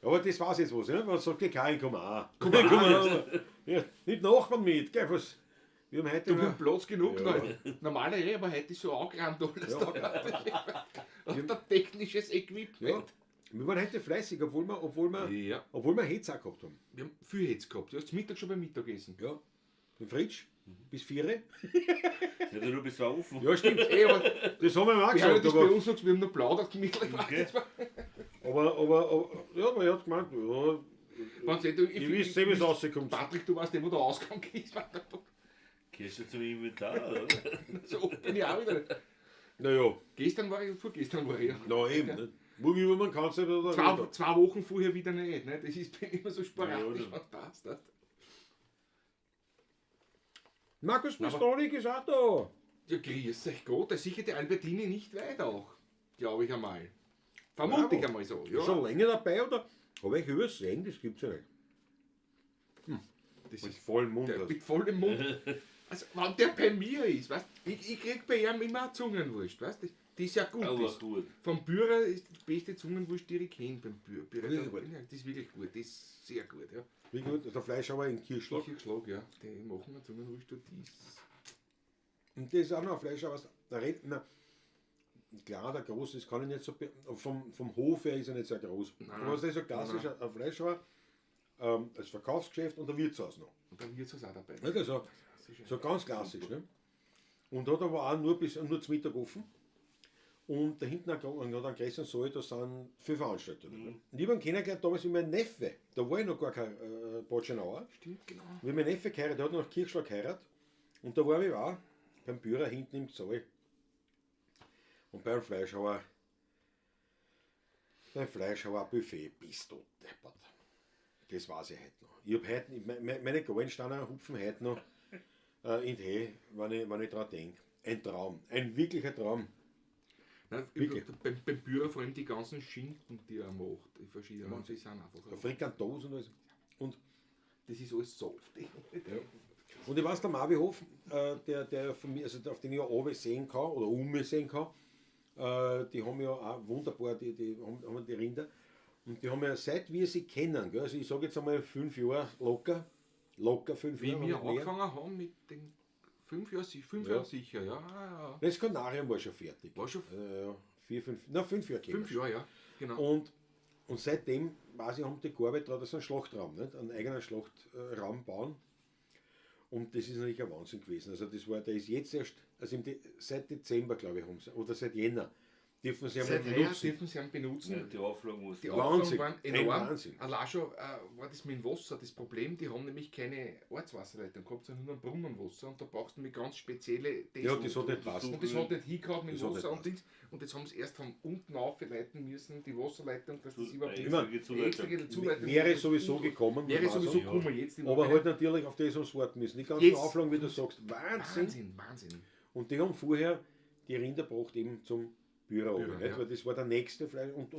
[SPEAKER 3] Aber das weiß jetzt was, ne? Man sagt, die Karin, komm auch.
[SPEAKER 2] Komm auch.
[SPEAKER 3] Ja, nicht Nachbarn mit, gell? Was? Wir haben heute
[SPEAKER 2] Du hast Platz genug,
[SPEAKER 3] Ja.
[SPEAKER 2] Leute. Normal aber heute ist so angerannt alles
[SPEAKER 3] Ja.
[SPEAKER 2] da. Und der technisches Equipment.
[SPEAKER 3] Ja. Wir waren heute fleißig, obwohl wir Hetz auch gehabt haben.
[SPEAKER 2] Wir haben viel Hetz gehabt. Du hast Mittag schon beim Mittagessen.
[SPEAKER 3] Ja. Den Fritsch bis 4.
[SPEAKER 4] Ja, du bist zwar offen.
[SPEAKER 3] Ja, stimmt.
[SPEAKER 2] Ey, aber
[SPEAKER 3] Das haben wir ihm auch
[SPEAKER 2] wir haben
[SPEAKER 3] gesagt.
[SPEAKER 2] das bei
[SPEAKER 3] Aber,
[SPEAKER 2] uns noch, wir haben noch plaudert gemütlich.
[SPEAKER 4] Okay.
[SPEAKER 3] aber er hat gemeint, ja, ich wisst eh, wie es rauskommt.
[SPEAKER 2] Patrick, du weißt nicht, wo der Ausgang ist.
[SPEAKER 4] Gehst du zum Inventar, oder?
[SPEAKER 2] So oft bin ich auch wieder.
[SPEAKER 3] Naja,
[SPEAKER 2] Gestern war ich und vorgestern war ich.
[SPEAKER 3] na eben. Nicht? Wie man kann es nicht oder
[SPEAKER 2] Zwei Wochen vorher wieder nicht. Ne? Das ist immer so sporadisch,
[SPEAKER 4] Ja,
[SPEAKER 2] was passt. Ne?
[SPEAKER 3] Markus Pistolik ist auch da.
[SPEAKER 2] Ja, grüß euch Gott, da ist sicher die Albertini nicht weit auch. Glaube ich einmal. Vermute ich
[SPEAKER 3] Bravo.
[SPEAKER 2] einmal so.
[SPEAKER 3] Ist
[SPEAKER 2] Ja.
[SPEAKER 3] schon länger dabei oder? Habe ich übersehen, das gibt's ja nicht.
[SPEAKER 2] Das
[SPEAKER 3] Mit
[SPEAKER 2] ist
[SPEAKER 3] vollem Mund.
[SPEAKER 2] der
[SPEAKER 3] hast.
[SPEAKER 2] mit vollem Mund. Also, wenn der bei mir ist, weißt ich krieg bei ihm immer eine Zungenwurst, weißt du? Die ist ja gut.
[SPEAKER 4] Aber
[SPEAKER 2] Ist.
[SPEAKER 4] gut.
[SPEAKER 2] Vom Bührer ist die beste Zungenwurst, die ich kenne beim Bührer.
[SPEAKER 3] Wirklich gut.
[SPEAKER 2] Das ist wirklich gut, das ist sehr gut. Ja.
[SPEAKER 3] Wie gut, der Fleischhauer in Kirschlag.
[SPEAKER 2] Schlag, ja. Die machen eine Zungenwurst, die ist.
[SPEAKER 3] Und das ist auch noch ein Fleischhauer. Klar, der groß ist, kann ich nicht so. Vom Hof her ist er nicht sehr groß.
[SPEAKER 2] Nein.
[SPEAKER 3] Aber es ist so klassisch ein Fleischhauer, als Verkaufsgeschäft und ein Wirtshaus noch.
[SPEAKER 2] Und da wird es auch dabei.
[SPEAKER 3] Nicht? Also, so ganz klassisch. Ne? Und da hat aber auch nur zum Mittag offen. Und da hinten hat einen größeren Saal, da sind 5 Veranstaltungen. Ne? Und ich habe ihn kennengelernt damals wie mein Neffe. Da war ich noch gar kein Botschenauer.
[SPEAKER 2] Stimmt, genau.
[SPEAKER 3] Wie mein Neffe geheiratet, der hat noch Kirchschlag geheiratet. Und da war ich auch beim Bührer hinten im Saal. Und beim Fleischhauer Buffet bist du deppert. Das weiß ich heute noch. Ich habe heute, meine Gallensteiner hupfen heute noch in die Höhe, wenn ich daran denke. Ein Traum, ein wirklicher Traum.
[SPEAKER 2] Nein,
[SPEAKER 3] Wirklich?
[SPEAKER 2] beim Bührer vor allem die ganzen Schinken, die er macht, die verschiedenen, die sind einfach so.
[SPEAKER 3] Frikantos und alles. Und,
[SPEAKER 2] Das ist alles saftig.
[SPEAKER 3] und ich weiß, der Marvihof, der von mir, also auf den ich auch sehen kann oder sehen kann, die haben ja auch wunderbar, die haben die Rinder. Und die haben ja seit wir sie kennen, gell, also ich sage jetzt einmal 5 Jahre locker 5
[SPEAKER 2] Wie
[SPEAKER 3] Jahre.
[SPEAKER 2] wir
[SPEAKER 3] wenn nicht mehr.
[SPEAKER 2] angefangen haben mit den 5 Jahren, 5
[SPEAKER 3] Ja.
[SPEAKER 2] Jahren sicher, ja.
[SPEAKER 3] Das Kanarium war schon fertig.
[SPEAKER 2] War schon
[SPEAKER 3] 5 Jahre.
[SPEAKER 2] 5 Jahre, ja. Genau.
[SPEAKER 3] Und seitdem, weiß ich, haben die gearbeitet, da so einen Schlachtraum, nicht? Einen eigenen Schlachtraum bauen. Und das ist natürlich ein Wahnsinn gewesen. Also der ist jetzt erst, also seit Dezember, glaube ich, haben sie, oder seit Jänner, dürfen sie
[SPEAKER 2] Seit
[SPEAKER 3] einmal
[SPEAKER 2] heuer
[SPEAKER 3] benutzen.
[SPEAKER 2] dürfen sie ihn benutzen.
[SPEAKER 4] Ja, die Auflagen muss
[SPEAKER 2] Die
[SPEAKER 4] die
[SPEAKER 3] Wahnsinn.
[SPEAKER 2] Auflagen waren
[SPEAKER 3] Ein
[SPEAKER 2] enorm.
[SPEAKER 3] Wahnsinn.
[SPEAKER 2] Allein schon war das mit dem Wasser das Problem. Die haben nämlich keine Ortswasserleitung gehabt, sondern nur ein Brunnenwasser. Und da brauchst du mit ganz spezielle
[SPEAKER 3] Ja, das hat nicht passt.
[SPEAKER 2] Und das hat nicht hingehauen mit
[SPEAKER 3] Das
[SPEAKER 2] dem
[SPEAKER 3] hat
[SPEAKER 2] Wasser
[SPEAKER 3] nicht
[SPEAKER 2] und Dings. Und jetzt haben sie erst von unten aufleiten müssen, die Wasserleitung, dass das überhaupt
[SPEAKER 3] Immer.
[SPEAKER 2] extra Zuleitung
[SPEAKER 3] Wäre sowieso gekommen.
[SPEAKER 2] Wäre
[SPEAKER 3] muss man
[SPEAKER 2] sowieso
[SPEAKER 3] sagen.
[SPEAKER 2] gekommen jetzt.
[SPEAKER 3] Aber halt natürlich auf das uns warten müssen. Die ganzen
[SPEAKER 2] Jetzt.
[SPEAKER 3] Auflagen, wie du sagst, Wahnsinn.
[SPEAKER 2] Wahnsinn.
[SPEAKER 3] Und die haben vorher die Rinder gebracht eben zum Büro,
[SPEAKER 2] Büro,
[SPEAKER 3] nicht?
[SPEAKER 2] ja.
[SPEAKER 3] Weil das war der nächste Fleisch und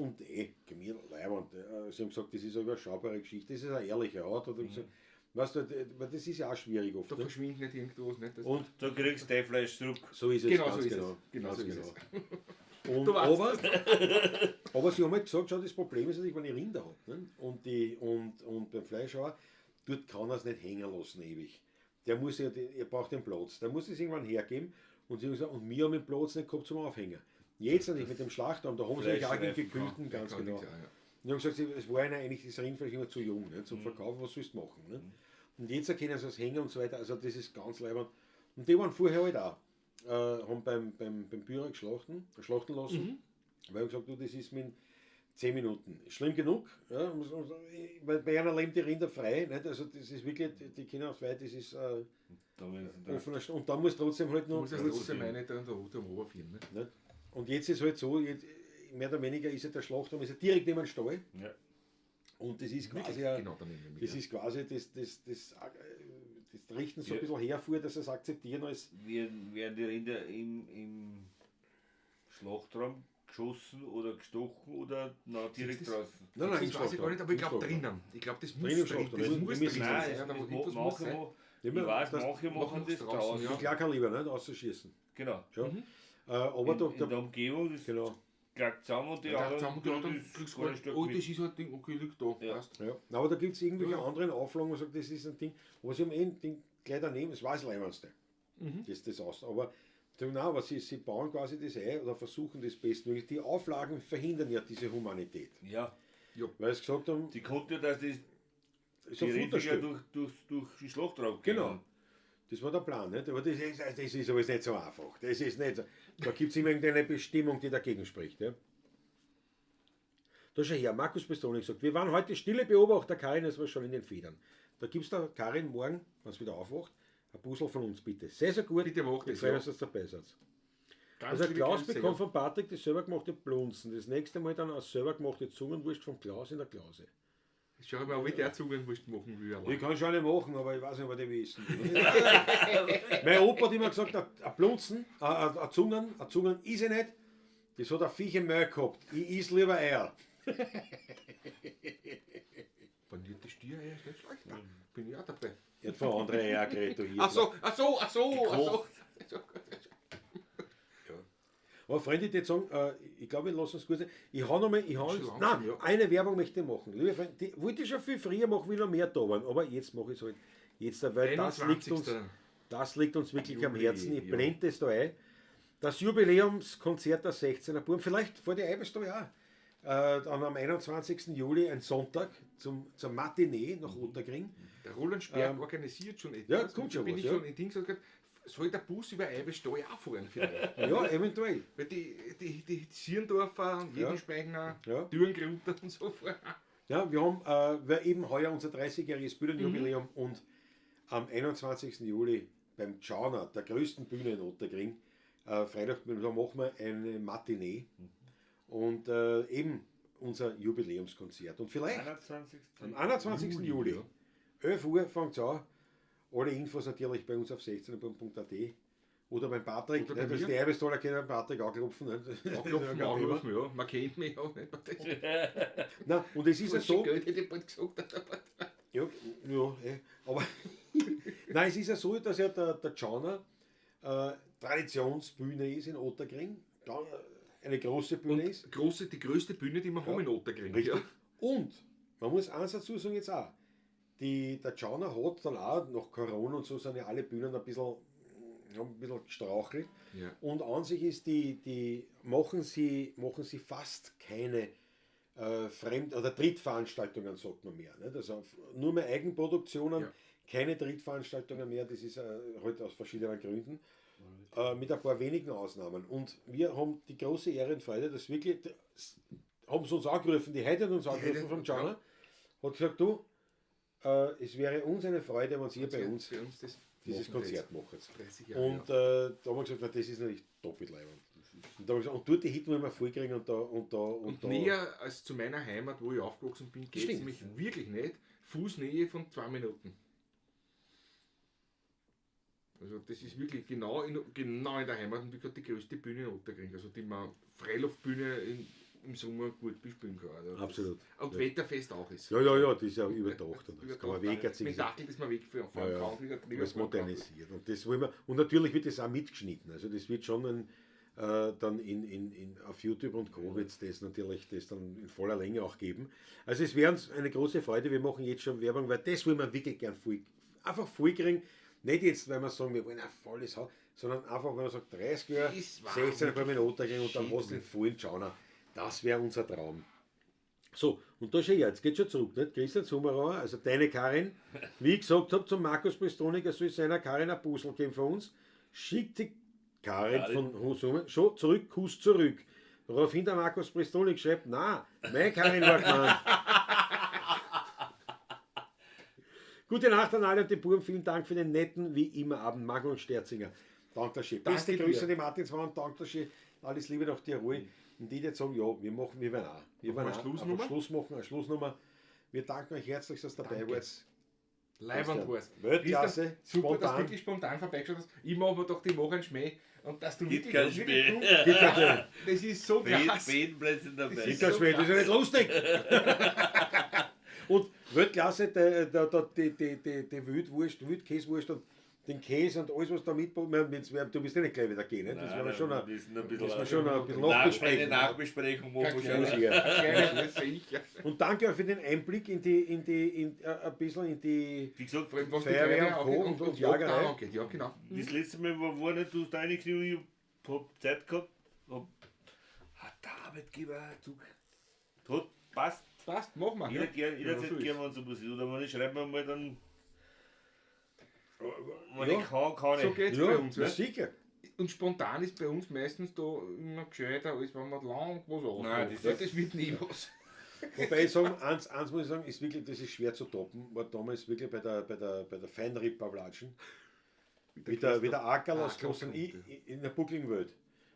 [SPEAKER 3] Gemüse, Leibwand. Sie haben gesagt, das ist eine überschaubare Geschichte, das ist eine ehrliche Art. Oder gesagt, weißt du, weil das ist ja auch schwierig oft.
[SPEAKER 2] Da
[SPEAKER 3] Ne?
[SPEAKER 2] verschwindet nicht irgendwas. Nicht? Das
[SPEAKER 3] Und
[SPEAKER 4] Da kriegst du dein Fleisch zurück.
[SPEAKER 3] so ist es
[SPEAKER 2] Genau
[SPEAKER 3] ganz
[SPEAKER 2] so ist
[SPEAKER 3] genau.
[SPEAKER 2] es. Genau
[SPEAKER 3] Ganz
[SPEAKER 2] so ist
[SPEAKER 3] genau. Und,
[SPEAKER 2] Du weißt
[SPEAKER 3] aber sie haben halt gesagt, schau, das Problem ist natürlich, wenn ich Rinder habe. Ne? Und beim Fleischhauer, dort kann er es nicht hängen lassen ewig. Der muss ja, er braucht den Platz. Der muss es irgendwann hergeben. Und sie haben gesagt, und wir haben den Platz nicht gehabt zum Aufhängen. Jetzt natürlich mit dem Schlachtraum, da haben sie eigentlich auch den
[SPEAKER 4] Fleischreifen,
[SPEAKER 3] gekühlten, ganz
[SPEAKER 2] Kann
[SPEAKER 3] genau.
[SPEAKER 2] nichts, ja, ja.
[SPEAKER 3] Und haben gesagt, es war ihnen eigentlich das Rindfleisch immer zu jung, ne, zum Verkauf, was sollst du machen. Ne? Und jetzt erkennen sie es hängen und so weiter, also das ist ganz leibend. Und die waren vorher halt auch, haben beim Bührer geschlachten lassen, weil ich gesagt, du, das ist mit 10 Minuten. Schlimm genug, ja, weil bei einer leben die Rinder frei, nicht? Also das ist wirklich, die Kinder aufs Weit, das ist offener und dann muss trotzdem halt
[SPEAKER 2] Du
[SPEAKER 3] noch.
[SPEAKER 2] musst das trotzdem eine da unter dem Oberfirn. Ne?
[SPEAKER 3] Nicht? Und jetzt ist halt so, mehr oder weniger ist ja der Schlachtraum ist ja direkt neben dem Stall.
[SPEAKER 4] Ja.
[SPEAKER 3] Und das ist
[SPEAKER 2] Wirklich
[SPEAKER 3] quasi, ja,
[SPEAKER 2] genau daneben.
[SPEAKER 3] das ist quasi das richten so ein bisschen hervor, dass sie es akzeptieren als.
[SPEAKER 4] Werden die Rinder im Schlachtraum geschossen oder gestochen oder direkt
[SPEAKER 2] das-
[SPEAKER 4] draußen?
[SPEAKER 3] Nein,
[SPEAKER 2] Das weiß ich gar nicht, aber ich glaube drinnen. Ich glaube, das muss
[SPEAKER 3] Drinnen im
[SPEAKER 2] drin,
[SPEAKER 3] Schlachtraum.
[SPEAKER 2] das
[SPEAKER 3] Wir
[SPEAKER 2] muss
[SPEAKER 3] müssen-
[SPEAKER 2] drin
[SPEAKER 3] Nein,
[SPEAKER 2] sein.
[SPEAKER 4] es
[SPEAKER 2] Ja, da
[SPEAKER 4] muss
[SPEAKER 2] muss irgendwas muss sein.
[SPEAKER 4] ich weiß, manche machen
[SPEAKER 2] machen
[SPEAKER 4] das
[SPEAKER 2] es draußen,
[SPEAKER 4] draußen.
[SPEAKER 2] ja.
[SPEAKER 3] Mit Klarkaliber, nicht? Auszuschießen.
[SPEAKER 4] Genau.
[SPEAKER 3] Ja.
[SPEAKER 2] Mhm.
[SPEAKER 3] Aber
[SPEAKER 4] in der
[SPEAKER 3] da,
[SPEAKER 4] Umgebung, das
[SPEAKER 3] genau.
[SPEAKER 4] klackt zusammen und die
[SPEAKER 2] Ja,
[SPEAKER 4] anderen
[SPEAKER 2] zusammen, ja, dann
[SPEAKER 4] das
[SPEAKER 2] kriegst du
[SPEAKER 4] gar
[SPEAKER 2] gar
[SPEAKER 4] nicht
[SPEAKER 2] nicht. Oh, das ist halt Ding, okay, liegt da.
[SPEAKER 4] Ja.
[SPEAKER 2] Passt.
[SPEAKER 3] Ja. Aber da gibt es irgendwelche
[SPEAKER 2] Ja.
[SPEAKER 3] anderen Auflagen, wo man sagt, das ist ein Ding. Aber sie haben eh ein Ding gleich daneben, das war das Leimernste.
[SPEAKER 2] Mhm.
[SPEAKER 3] Das aus. Aber nein, aber sie bauen quasi das ein oder versuchen das bestmöglich. Die Auflagen verhindern ja diese Humanität.
[SPEAKER 4] Ja,
[SPEAKER 3] Weil sie gesagt haben,
[SPEAKER 4] die konnte ja, dass das
[SPEAKER 3] so
[SPEAKER 4] die
[SPEAKER 3] ein
[SPEAKER 4] Rinder ja
[SPEAKER 3] Futterstück.
[SPEAKER 4] durch die Schlachtraum gehen.
[SPEAKER 3] Genau. Das war der Plan. Nicht? Aber das ist aber nicht so einfach. Das ist nicht so. Da gibt es immer irgendeine Bestimmung, die dagegen spricht. Ja? Da schau her, Markus Pistonik sagt, wir waren heute stille Beobachter, Karin, das war schon in den Federn. Da gibst du Karin morgen, wenn sie wieder aufwacht, ein Puzzle von uns bitte. Sehr, sehr gut.
[SPEAKER 2] Bitte mach
[SPEAKER 3] Ich
[SPEAKER 2] das,
[SPEAKER 3] freue
[SPEAKER 2] ja.
[SPEAKER 3] mich, dass du dabei seid.
[SPEAKER 2] Ganz
[SPEAKER 3] Also
[SPEAKER 2] liebe
[SPEAKER 3] Klaus
[SPEAKER 2] Grüße,
[SPEAKER 3] bekommt
[SPEAKER 2] ja.
[SPEAKER 3] von Patrick das selber gemachte Blunzen. Das nächste Mal dann aus selber gemachte Zungenwurst vom Klaus in der Klause.
[SPEAKER 2] Schau mal, ob ich der Zungenwurst machen will.
[SPEAKER 3] Ich kann schon eine machen, aber ich weiß nicht, ob die wissen. Mein Opa hat immer gesagt, ein Blunzen, ein Zungen ist ich nicht. Das hat ein Viech im Maul gehabt. Ich is lieber Eier.
[SPEAKER 2] Panierte Stiereier ist nicht schlecht. Bin ich auch dabei.
[SPEAKER 3] Ich hat von anderen Eier geredet. du
[SPEAKER 2] Ach so.
[SPEAKER 3] Aber Freunde, ich würde sagen, ich glaube, wir lassen es gut sein. Ich habe noch mal,
[SPEAKER 2] Schon langsam,
[SPEAKER 3] nein,
[SPEAKER 2] ja.
[SPEAKER 3] eine Werbung möchte ich machen. Liebe Freunde, die wollte ich schon viel früher machen, will noch mehr da waren, aber jetzt mache ich es halt. Jetzt, weil das liegt uns wirklich am Herzen. Ich
[SPEAKER 2] Ja.
[SPEAKER 3] blende es da ein. Das Jubiläumskonzert der 16er Buben, vielleicht vor die Eibes da ja. Dann am 21. Juli, ein Sonntag, zur Matinee nach Otterkring.
[SPEAKER 2] Der Roland Sperg organisiert schon etwas.
[SPEAKER 3] ja, kommt schon
[SPEAKER 2] bin
[SPEAKER 3] was,
[SPEAKER 2] ich
[SPEAKER 3] ja.
[SPEAKER 2] schon in Dings und gesagt, soll der Bus über Eibenstall auch fahren vielleicht?
[SPEAKER 3] Ja, eventuell.
[SPEAKER 2] Weil die Sierndorfer und
[SPEAKER 3] Ja.
[SPEAKER 2] Jedenspeichner,
[SPEAKER 3] Ja.
[SPEAKER 2] Dürrengrunter und so fahren.
[SPEAKER 3] Ja, wir haben weil eben heuer unser 30-jähriges Bühnenjubiläum und am 21. Juli beim Tschauner, der größten Bühne in Otterkring, Freitag, da machen wir eine Matinee und eben unser Jubiläumskonzert. Und vielleicht
[SPEAKER 4] 21.
[SPEAKER 3] am 21. Juli,
[SPEAKER 2] ja.
[SPEAKER 3] 11 Uhr fängt es an. Alle Infos natürlich bei uns auf 16.at oder beim Patrick.
[SPEAKER 2] Oder bei
[SPEAKER 3] Das ist
[SPEAKER 2] mir.
[SPEAKER 3] die Eibesstoller, können beim Patrick anklopfen. Nicht?
[SPEAKER 2] Anklopfen, anrufen, ja. Man kennt mich auch nicht.
[SPEAKER 3] Nein, und es ist ja so.
[SPEAKER 2] Geld hätte ich bald gesagt.
[SPEAKER 3] Ja, aber nein, es ist ja so, dass ja der Tschauner Traditionsbühne ist in Otterkring, eine große Bühne ist.
[SPEAKER 2] Die größte Bühne, die wir haben in Otterkring.
[SPEAKER 3] Richtig.
[SPEAKER 2] Ja.
[SPEAKER 3] Und man muss eins dazu sagen jetzt auch, der Tschauner hat dann auch nach Corona und so sind ja alle Bühnen ein bisschen gestrauchelt.
[SPEAKER 2] Ja.
[SPEAKER 3] Und an sich ist machen sie fast keine Fremd- oder Drittveranstaltungen, sagt man mehr. Nicht? Also nur mehr Eigenproduktionen,
[SPEAKER 2] Ja.
[SPEAKER 3] keine Drittveranstaltungen mehr, das ist halt aus verschiedenen Gründen, mit ein paar wenigen Ausnahmen. Und wir haben die große Ehre und Freude, dass wirklich, haben sie uns angerufen, die Heide hat uns angerufen vom Tschauner, hat gesagt, du, es wäre uns eine Freude, wenn ihr bei uns dieses
[SPEAKER 2] machen
[SPEAKER 3] Konzert macht.
[SPEAKER 2] 30 Jahre,
[SPEAKER 3] Und da haben wir gesagt, na, das ist natürlich doppelt leibend. Und da haben wir gesagt, und dort die Hitten wollen wir vollkriegen und da.
[SPEAKER 2] Und näher als zu meiner Heimat, wo ich aufgewachsen bin, geht es
[SPEAKER 3] Stimmt.
[SPEAKER 2] nämlich wirklich nicht. Fußnähe von 2 Minuten. Also das ist wirklich genau in der Heimat und wie gesagt die größte Bühne in Otterkring. Also die man Freiluftbühne im Sommer gut bespielen kann. Also
[SPEAKER 3] Absolut.
[SPEAKER 2] Und
[SPEAKER 3] Ja.
[SPEAKER 2] Wetterfest auch ist.
[SPEAKER 3] Ja, das ist ja überdacht. Und das kann man
[SPEAKER 2] Mit
[SPEAKER 3] wegziehen.
[SPEAKER 2] Dackel, das man wegfahren
[SPEAKER 3] Ja,
[SPEAKER 2] kann. Wieder drüber
[SPEAKER 3] Das
[SPEAKER 2] fahren kann.
[SPEAKER 3] modernisiert. Und, das wollen wir, und natürlich wird das auch mitgeschnitten. Also das wird schon dann auf YouTube und Co. wird es das natürlich dann in voller Länge auch geben. Also es wäre uns eine große Freude, wir machen jetzt schon Werbung, weil das wollen wir wirklich gern einfach vollkriegen. Nicht jetzt, weil wir sagen, wir wollen ein volles Haus, sondern einfach, wenn man sagt, 30 Jahre,
[SPEAKER 2] Das war
[SPEAKER 3] 16
[SPEAKER 2] wirklich
[SPEAKER 3] Minuten kriegen und dann
[SPEAKER 2] schön.
[SPEAKER 3] hast du den vollen Schauner. Das wäre unser Traum. So, und da schau her, jetzt geht schon zurück, nicht? Christian Summerauer, also deine Karin, wie ich gesagt habe, zum Markus Pistonik, er soll seiner Karin ein Puzzle geben von uns, schickt die Karin von Husum schon zurück, Kuss zurück. Daraufhin der Markus Pistonik schreibt, na, meine Karin war gemeint. Gute Nacht an alle und die Buben, vielen Dank für den netten, wie immer, Abend, Marco und Sterzinger. Danke schön. Beste
[SPEAKER 2] Danke
[SPEAKER 3] Grüße
[SPEAKER 2] dir.
[SPEAKER 3] an die Martinsmann, danke schön. Alles Liebe nach Tirol. Und die jetzt sagen, ja, wir werden auch. Wir werden
[SPEAKER 2] Eine
[SPEAKER 3] auch
[SPEAKER 2] Schlussnummer?
[SPEAKER 3] einfach Schluss machen, eine Schlussnummer. Wir danken euch herzlich, dass ihr dabei
[SPEAKER 2] Danke.
[SPEAKER 3] wart.
[SPEAKER 2] Leibend war's.
[SPEAKER 3] Weltklasse,
[SPEAKER 2] Super, dass du
[SPEAKER 3] spontan.
[SPEAKER 2] wirklich spontan vorbeigeschaut hast. Ich mache mir doch die Woche einen Schmäh. Und dass du
[SPEAKER 4] Gibt
[SPEAKER 2] wirklich,
[SPEAKER 4] keinen
[SPEAKER 2] wirklich
[SPEAKER 4] Schmäh.
[SPEAKER 2] du,
[SPEAKER 3] Gibt keinen
[SPEAKER 2] das ist so krass.
[SPEAKER 4] Bedenplätze dabei.
[SPEAKER 2] Das
[SPEAKER 3] Ich kann schwer, das ist ja nicht lustig. Und Weltklasse, die Wildwurst, Wildkäsewurst und den Käse und alles, was da mitbaut. Du bist ja nicht gleich wieder gehen, ne? Das war schon ein bisschen
[SPEAKER 4] Nachbesprechung. Nachbesprechung machen wir schon.
[SPEAKER 2] Sicher.
[SPEAKER 3] Und danke auch für den Einblick ein bisschen in die
[SPEAKER 4] Wie gesagt,
[SPEAKER 2] Was die
[SPEAKER 3] Feuerwehr
[SPEAKER 2] Feuerwehr
[SPEAKER 3] und
[SPEAKER 2] und
[SPEAKER 3] Jagerei.
[SPEAKER 2] Jagd auch angeht. Ja, genau.
[SPEAKER 4] das letzte Mal war nicht, du hast reingekriegt, ich hab Zeit gehabt, hat der Arbeitgeber Zug. Hat passt.
[SPEAKER 2] Passt, machen wir.
[SPEAKER 4] Jederzeit gern, wenn sowas ist. Oder wenn ich schreibe mir mal dann. Wenn
[SPEAKER 3] Ja.
[SPEAKER 4] ich kann
[SPEAKER 2] So
[SPEAKER 4] ich.
[SPEAKER 2] geht's bei
[SPEAKER 3] Ja,
[SPEAKER 2] uns.
[SPEAKER 3] na
[SPEAKER 2] Ja?
[SPEAKER 3] sicher.
[SPEAKER 2] Und spontan ist bei uns meistens da immer gescheiter, als wenn man lang was
[SPEAKER 4] Nein,
[SPEAKER 2] ausmacht.
[SPEAKER 4] das
[SPEAKER 2] Das wird nie was.
[SPEAKER 3] Wobei ich sagen, eins muss ich sagen, ist wirklich, das ist schwer zu toppen, war damals wirklich bei der Feinripp-Pavlatschen, wie der Ackerl aus Kloster in der buckligen Welt.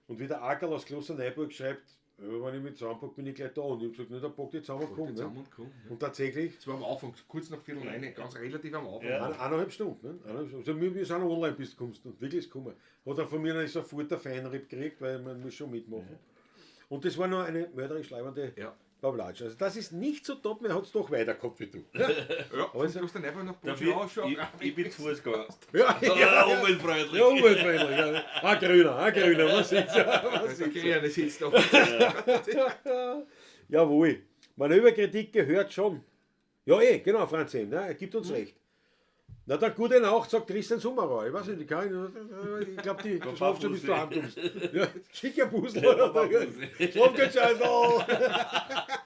[SPEAKER 3] Und wie der Ackerl aus Kloster Neuburg schreibt, wenn ich mit zusammenpack, bin ich gleich da. Und ich habe gesagt, der packt jetzt zusammen und kommt. Ne? Und tatsächlich,
[SPEAKER 2] Das war am Anfang, kurz nach Viertel rein, ganz relativ am Anfang.
[SPEAKER 4] Ja.
[SPEAKER 3] 1,5 Stunden. Ne? Also wir sind online, bis du kommst. Und wirklich ist gekommen. Hat er von mir noch sofort der Feinripp gekriegt, weil man muss schon mitmachen. Und das war noch eine mörderisch leibende
[SPEAKER 2] Ja.
[SPEAKER 3] Pavlatschen. Also das ist nicht so top, man hat es doch weiter gehabt wie du.
[SPEAKER 2] Ja,
[SPEAKER 3] Aber
[SPEAKER 2] du hast dann einfach noch
[SPEAKER 4] Dafür,
[SPEAKER 2] schon
[SPEAKER 4] ich bin zu Fuß gegangen.
[SPEAKER 3] Ja,
[SPEAKER 4] Umweltfreundlich.
[SPEAKER 3] ja, umweltfreundlich. Ja. Ein Grüner, was ist was ist
[SPEAKER 2] Okay, das sitzt doch.
[SPEAKER 3] Jawohl. Manöverkritik gehört schon. Ja, genau, Franz Hem, ne? Er gibt uns recht. Na, dann gute Nacht, sagt Christian Summerer. Ich weiß nicht, ich glaube, die schlaft schon bis du heimkommst. Ja, schick ein Busel. Schlaf gut, Scheiße.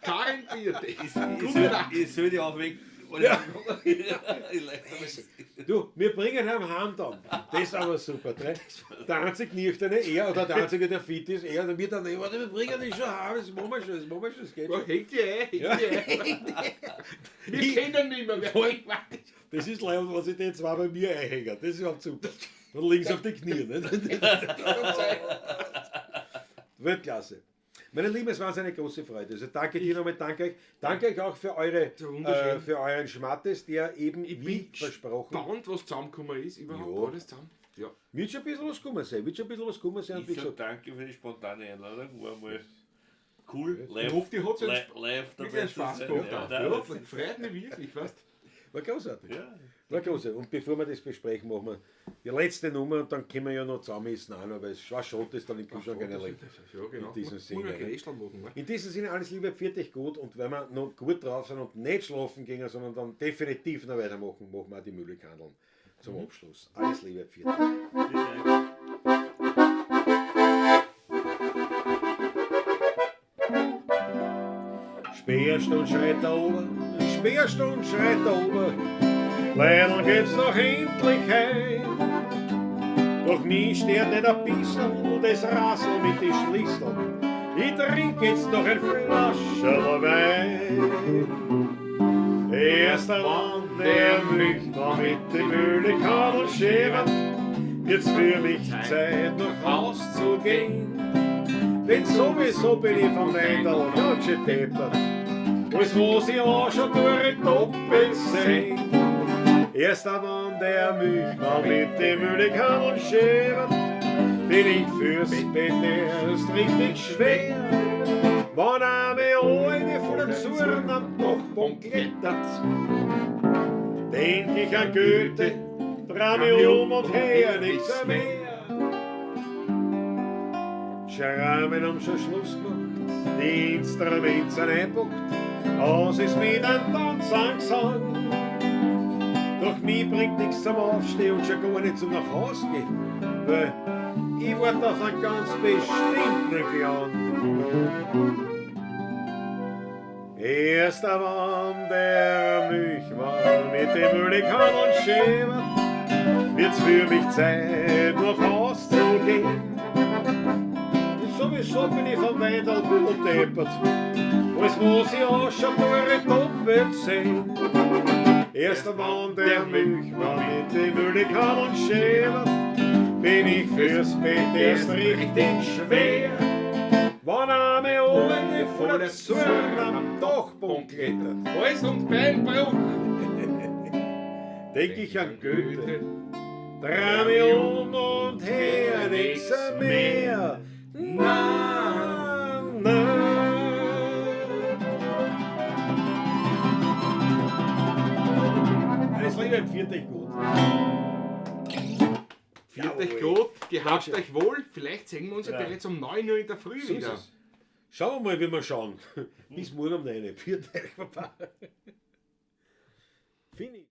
[SPEAKER 2] Kein Bier.
[SPEAKER 4] Ich soll die aufwecken.
[SPEAKER 3] Ja. Du, wir bringen ihn heim dann. Das ist aber super. Ne? Der einzige Nüchterne, er oder der einzige, der fit ist, er, dann wird dann, warte, wir bringen ihn schon heim, das machen wir schon, das geht schon.
[SPEAKER 2] Hängt die ein, hängt die ein. Wir kennen nicht mehr, wer hängt.
[SPEAKER 3] Das ist leider, was ich den zwei bei mir einhängen. Das ist auch super. Und links auf die Knie. Ne? Weltklasse. Meine Lieben, es war uns eine große Freude. Also danke dir nochmal, danke euch. Danke euch auch für euren Schmattes, der eben wie versprochen.
[SPEAKER 2] Spannend, was zusammengekommen ist, überhaupt
[SPEAKER 3] Ja.
[SPEAKER 2] alles zusammen. Ja.
[SPEAKER 3] Wird schon ein bisschen was kommen sein. Und wie
[SPEAKER 4] Ich sag
[SPEAKER 3] gesagt,
[SPEAKER 4] danke für die spontane Einladung. War mal cool.
[SPEAKER 2] Ich hoffe, die hat
[SPEAKER 4] live
[SPEAKER 2] wirklich
[SPEAKER 4] dabei
[SPEAKER 2] einen
[SPEAKER 4] zu
[SPEAKER 2] Spaß
[SPEAKER 4] sein.
[SPEAKER 2] gemacht.
[SPEAKER 4] Ja,
[SPEAKER 2] Ja,
[SPEAKER 4] das-
[SPEAKER 2] freut mich wirklich, weißt
[SPEAKER 3] war großartig.
[SPEAKER 4] ja.
[SPEAKER 3] War großartig. Und bevor wir das besprechen, machen wir die letzte Nummer und dann können wir ja noch zusammen essen auch noch, weil es war schade, dass dann im Kühlschrank einer liegt.
[SPEAKER 2] Ja, genau.
[SPEAKER 3] In diesem Sinne,
[SPEAKER 2] Muss man
[SPEAKER 3] ne?
[SPEAKER 2] Gräschl machen, ne?
[SPEAKER 3] In diesem Sinne alles Liebe, pfiat euch gut und wenn wir noch gut drauf sind und nicht schlafen gehen, sondern dann definitiv noch weitermachen, machen wir auch die Müllkandeln zum Abschluss. Alles Liebe, pfiat euch. Speerstunde schreit da oben, Speerstunde schreit da oben, leider geht's noch endlich heim. Doch mir stört nicht ein bisschen das Rassel mit den Schlüsseln. Ich trink jetzt noch ein Flascherl Wein. Erst der Mann, der mich da mit dem Müllkanal schert, jetzt für mich Zeit nach Haus zu gehen. Denn sowieso bin ich vom Wendel ganz schön deppert. Alles was ich anschaue, tue ich doppelt sehen. Erst der Mann, der mich mal mit dem Müllkanal schert, bin ich fürs Bett erst richtig schwer. Wenn eine von den Zuhren am Dachboden klettert, denk ich an Goethe, dreh mich und her, nichts mehr. Schrammen haben schon Schluss gemacht, die Instrumente sind eingepackt, aus ist mit einem Tanzgesang. Doch mir bringt nichts zum Aufstehen und schon gar nicht zum nach Hause gehen, weil ich warte auf einen ganz bestimmten Klang. Erst der Mann, der mich mal mit dem Müllkanal schert, wird's für mich Zeit nach Hause zu gehen. Sowieso bin ich vom Wendel gut deppert. Alles was ich anschaue, tue ich doppelt sehen. Erst der Mann, der mich mal mit dem Müllkanal schert, bin ich fürs Bett erst richtig schwer. Wann einmal ohne voller Zorn am Dachboden klettert,
[SPEAKER 2] Hals- und Beinbruch.
[SPEAKER 3] denk ich an Goethe. Dreh mich um und her, nix mehr. Na, na. Alles Liebe, pfiat euch gut.
[SPEAKER 2] Viert euch
[SPEAKER 3] Jawohl.
[SPEAKER 2] gut, gehabt
[SPEAKER 3] Dankeschön.
[SPEAKER 2] euch wohl. Vielleicht sehen wir uns ja
[SPEAKER 3] Ja.
[SPEAKER 2] bereits um 9 Uhr in der Früh
[SPEAKER 3] So ist
[SPEAKER 2] wieder.
[SPEAKER 3] es. Schauen wir mal, wie wir schauen. Bis morgen um 9 Uhr. Pfiat euch, Papa. Fini.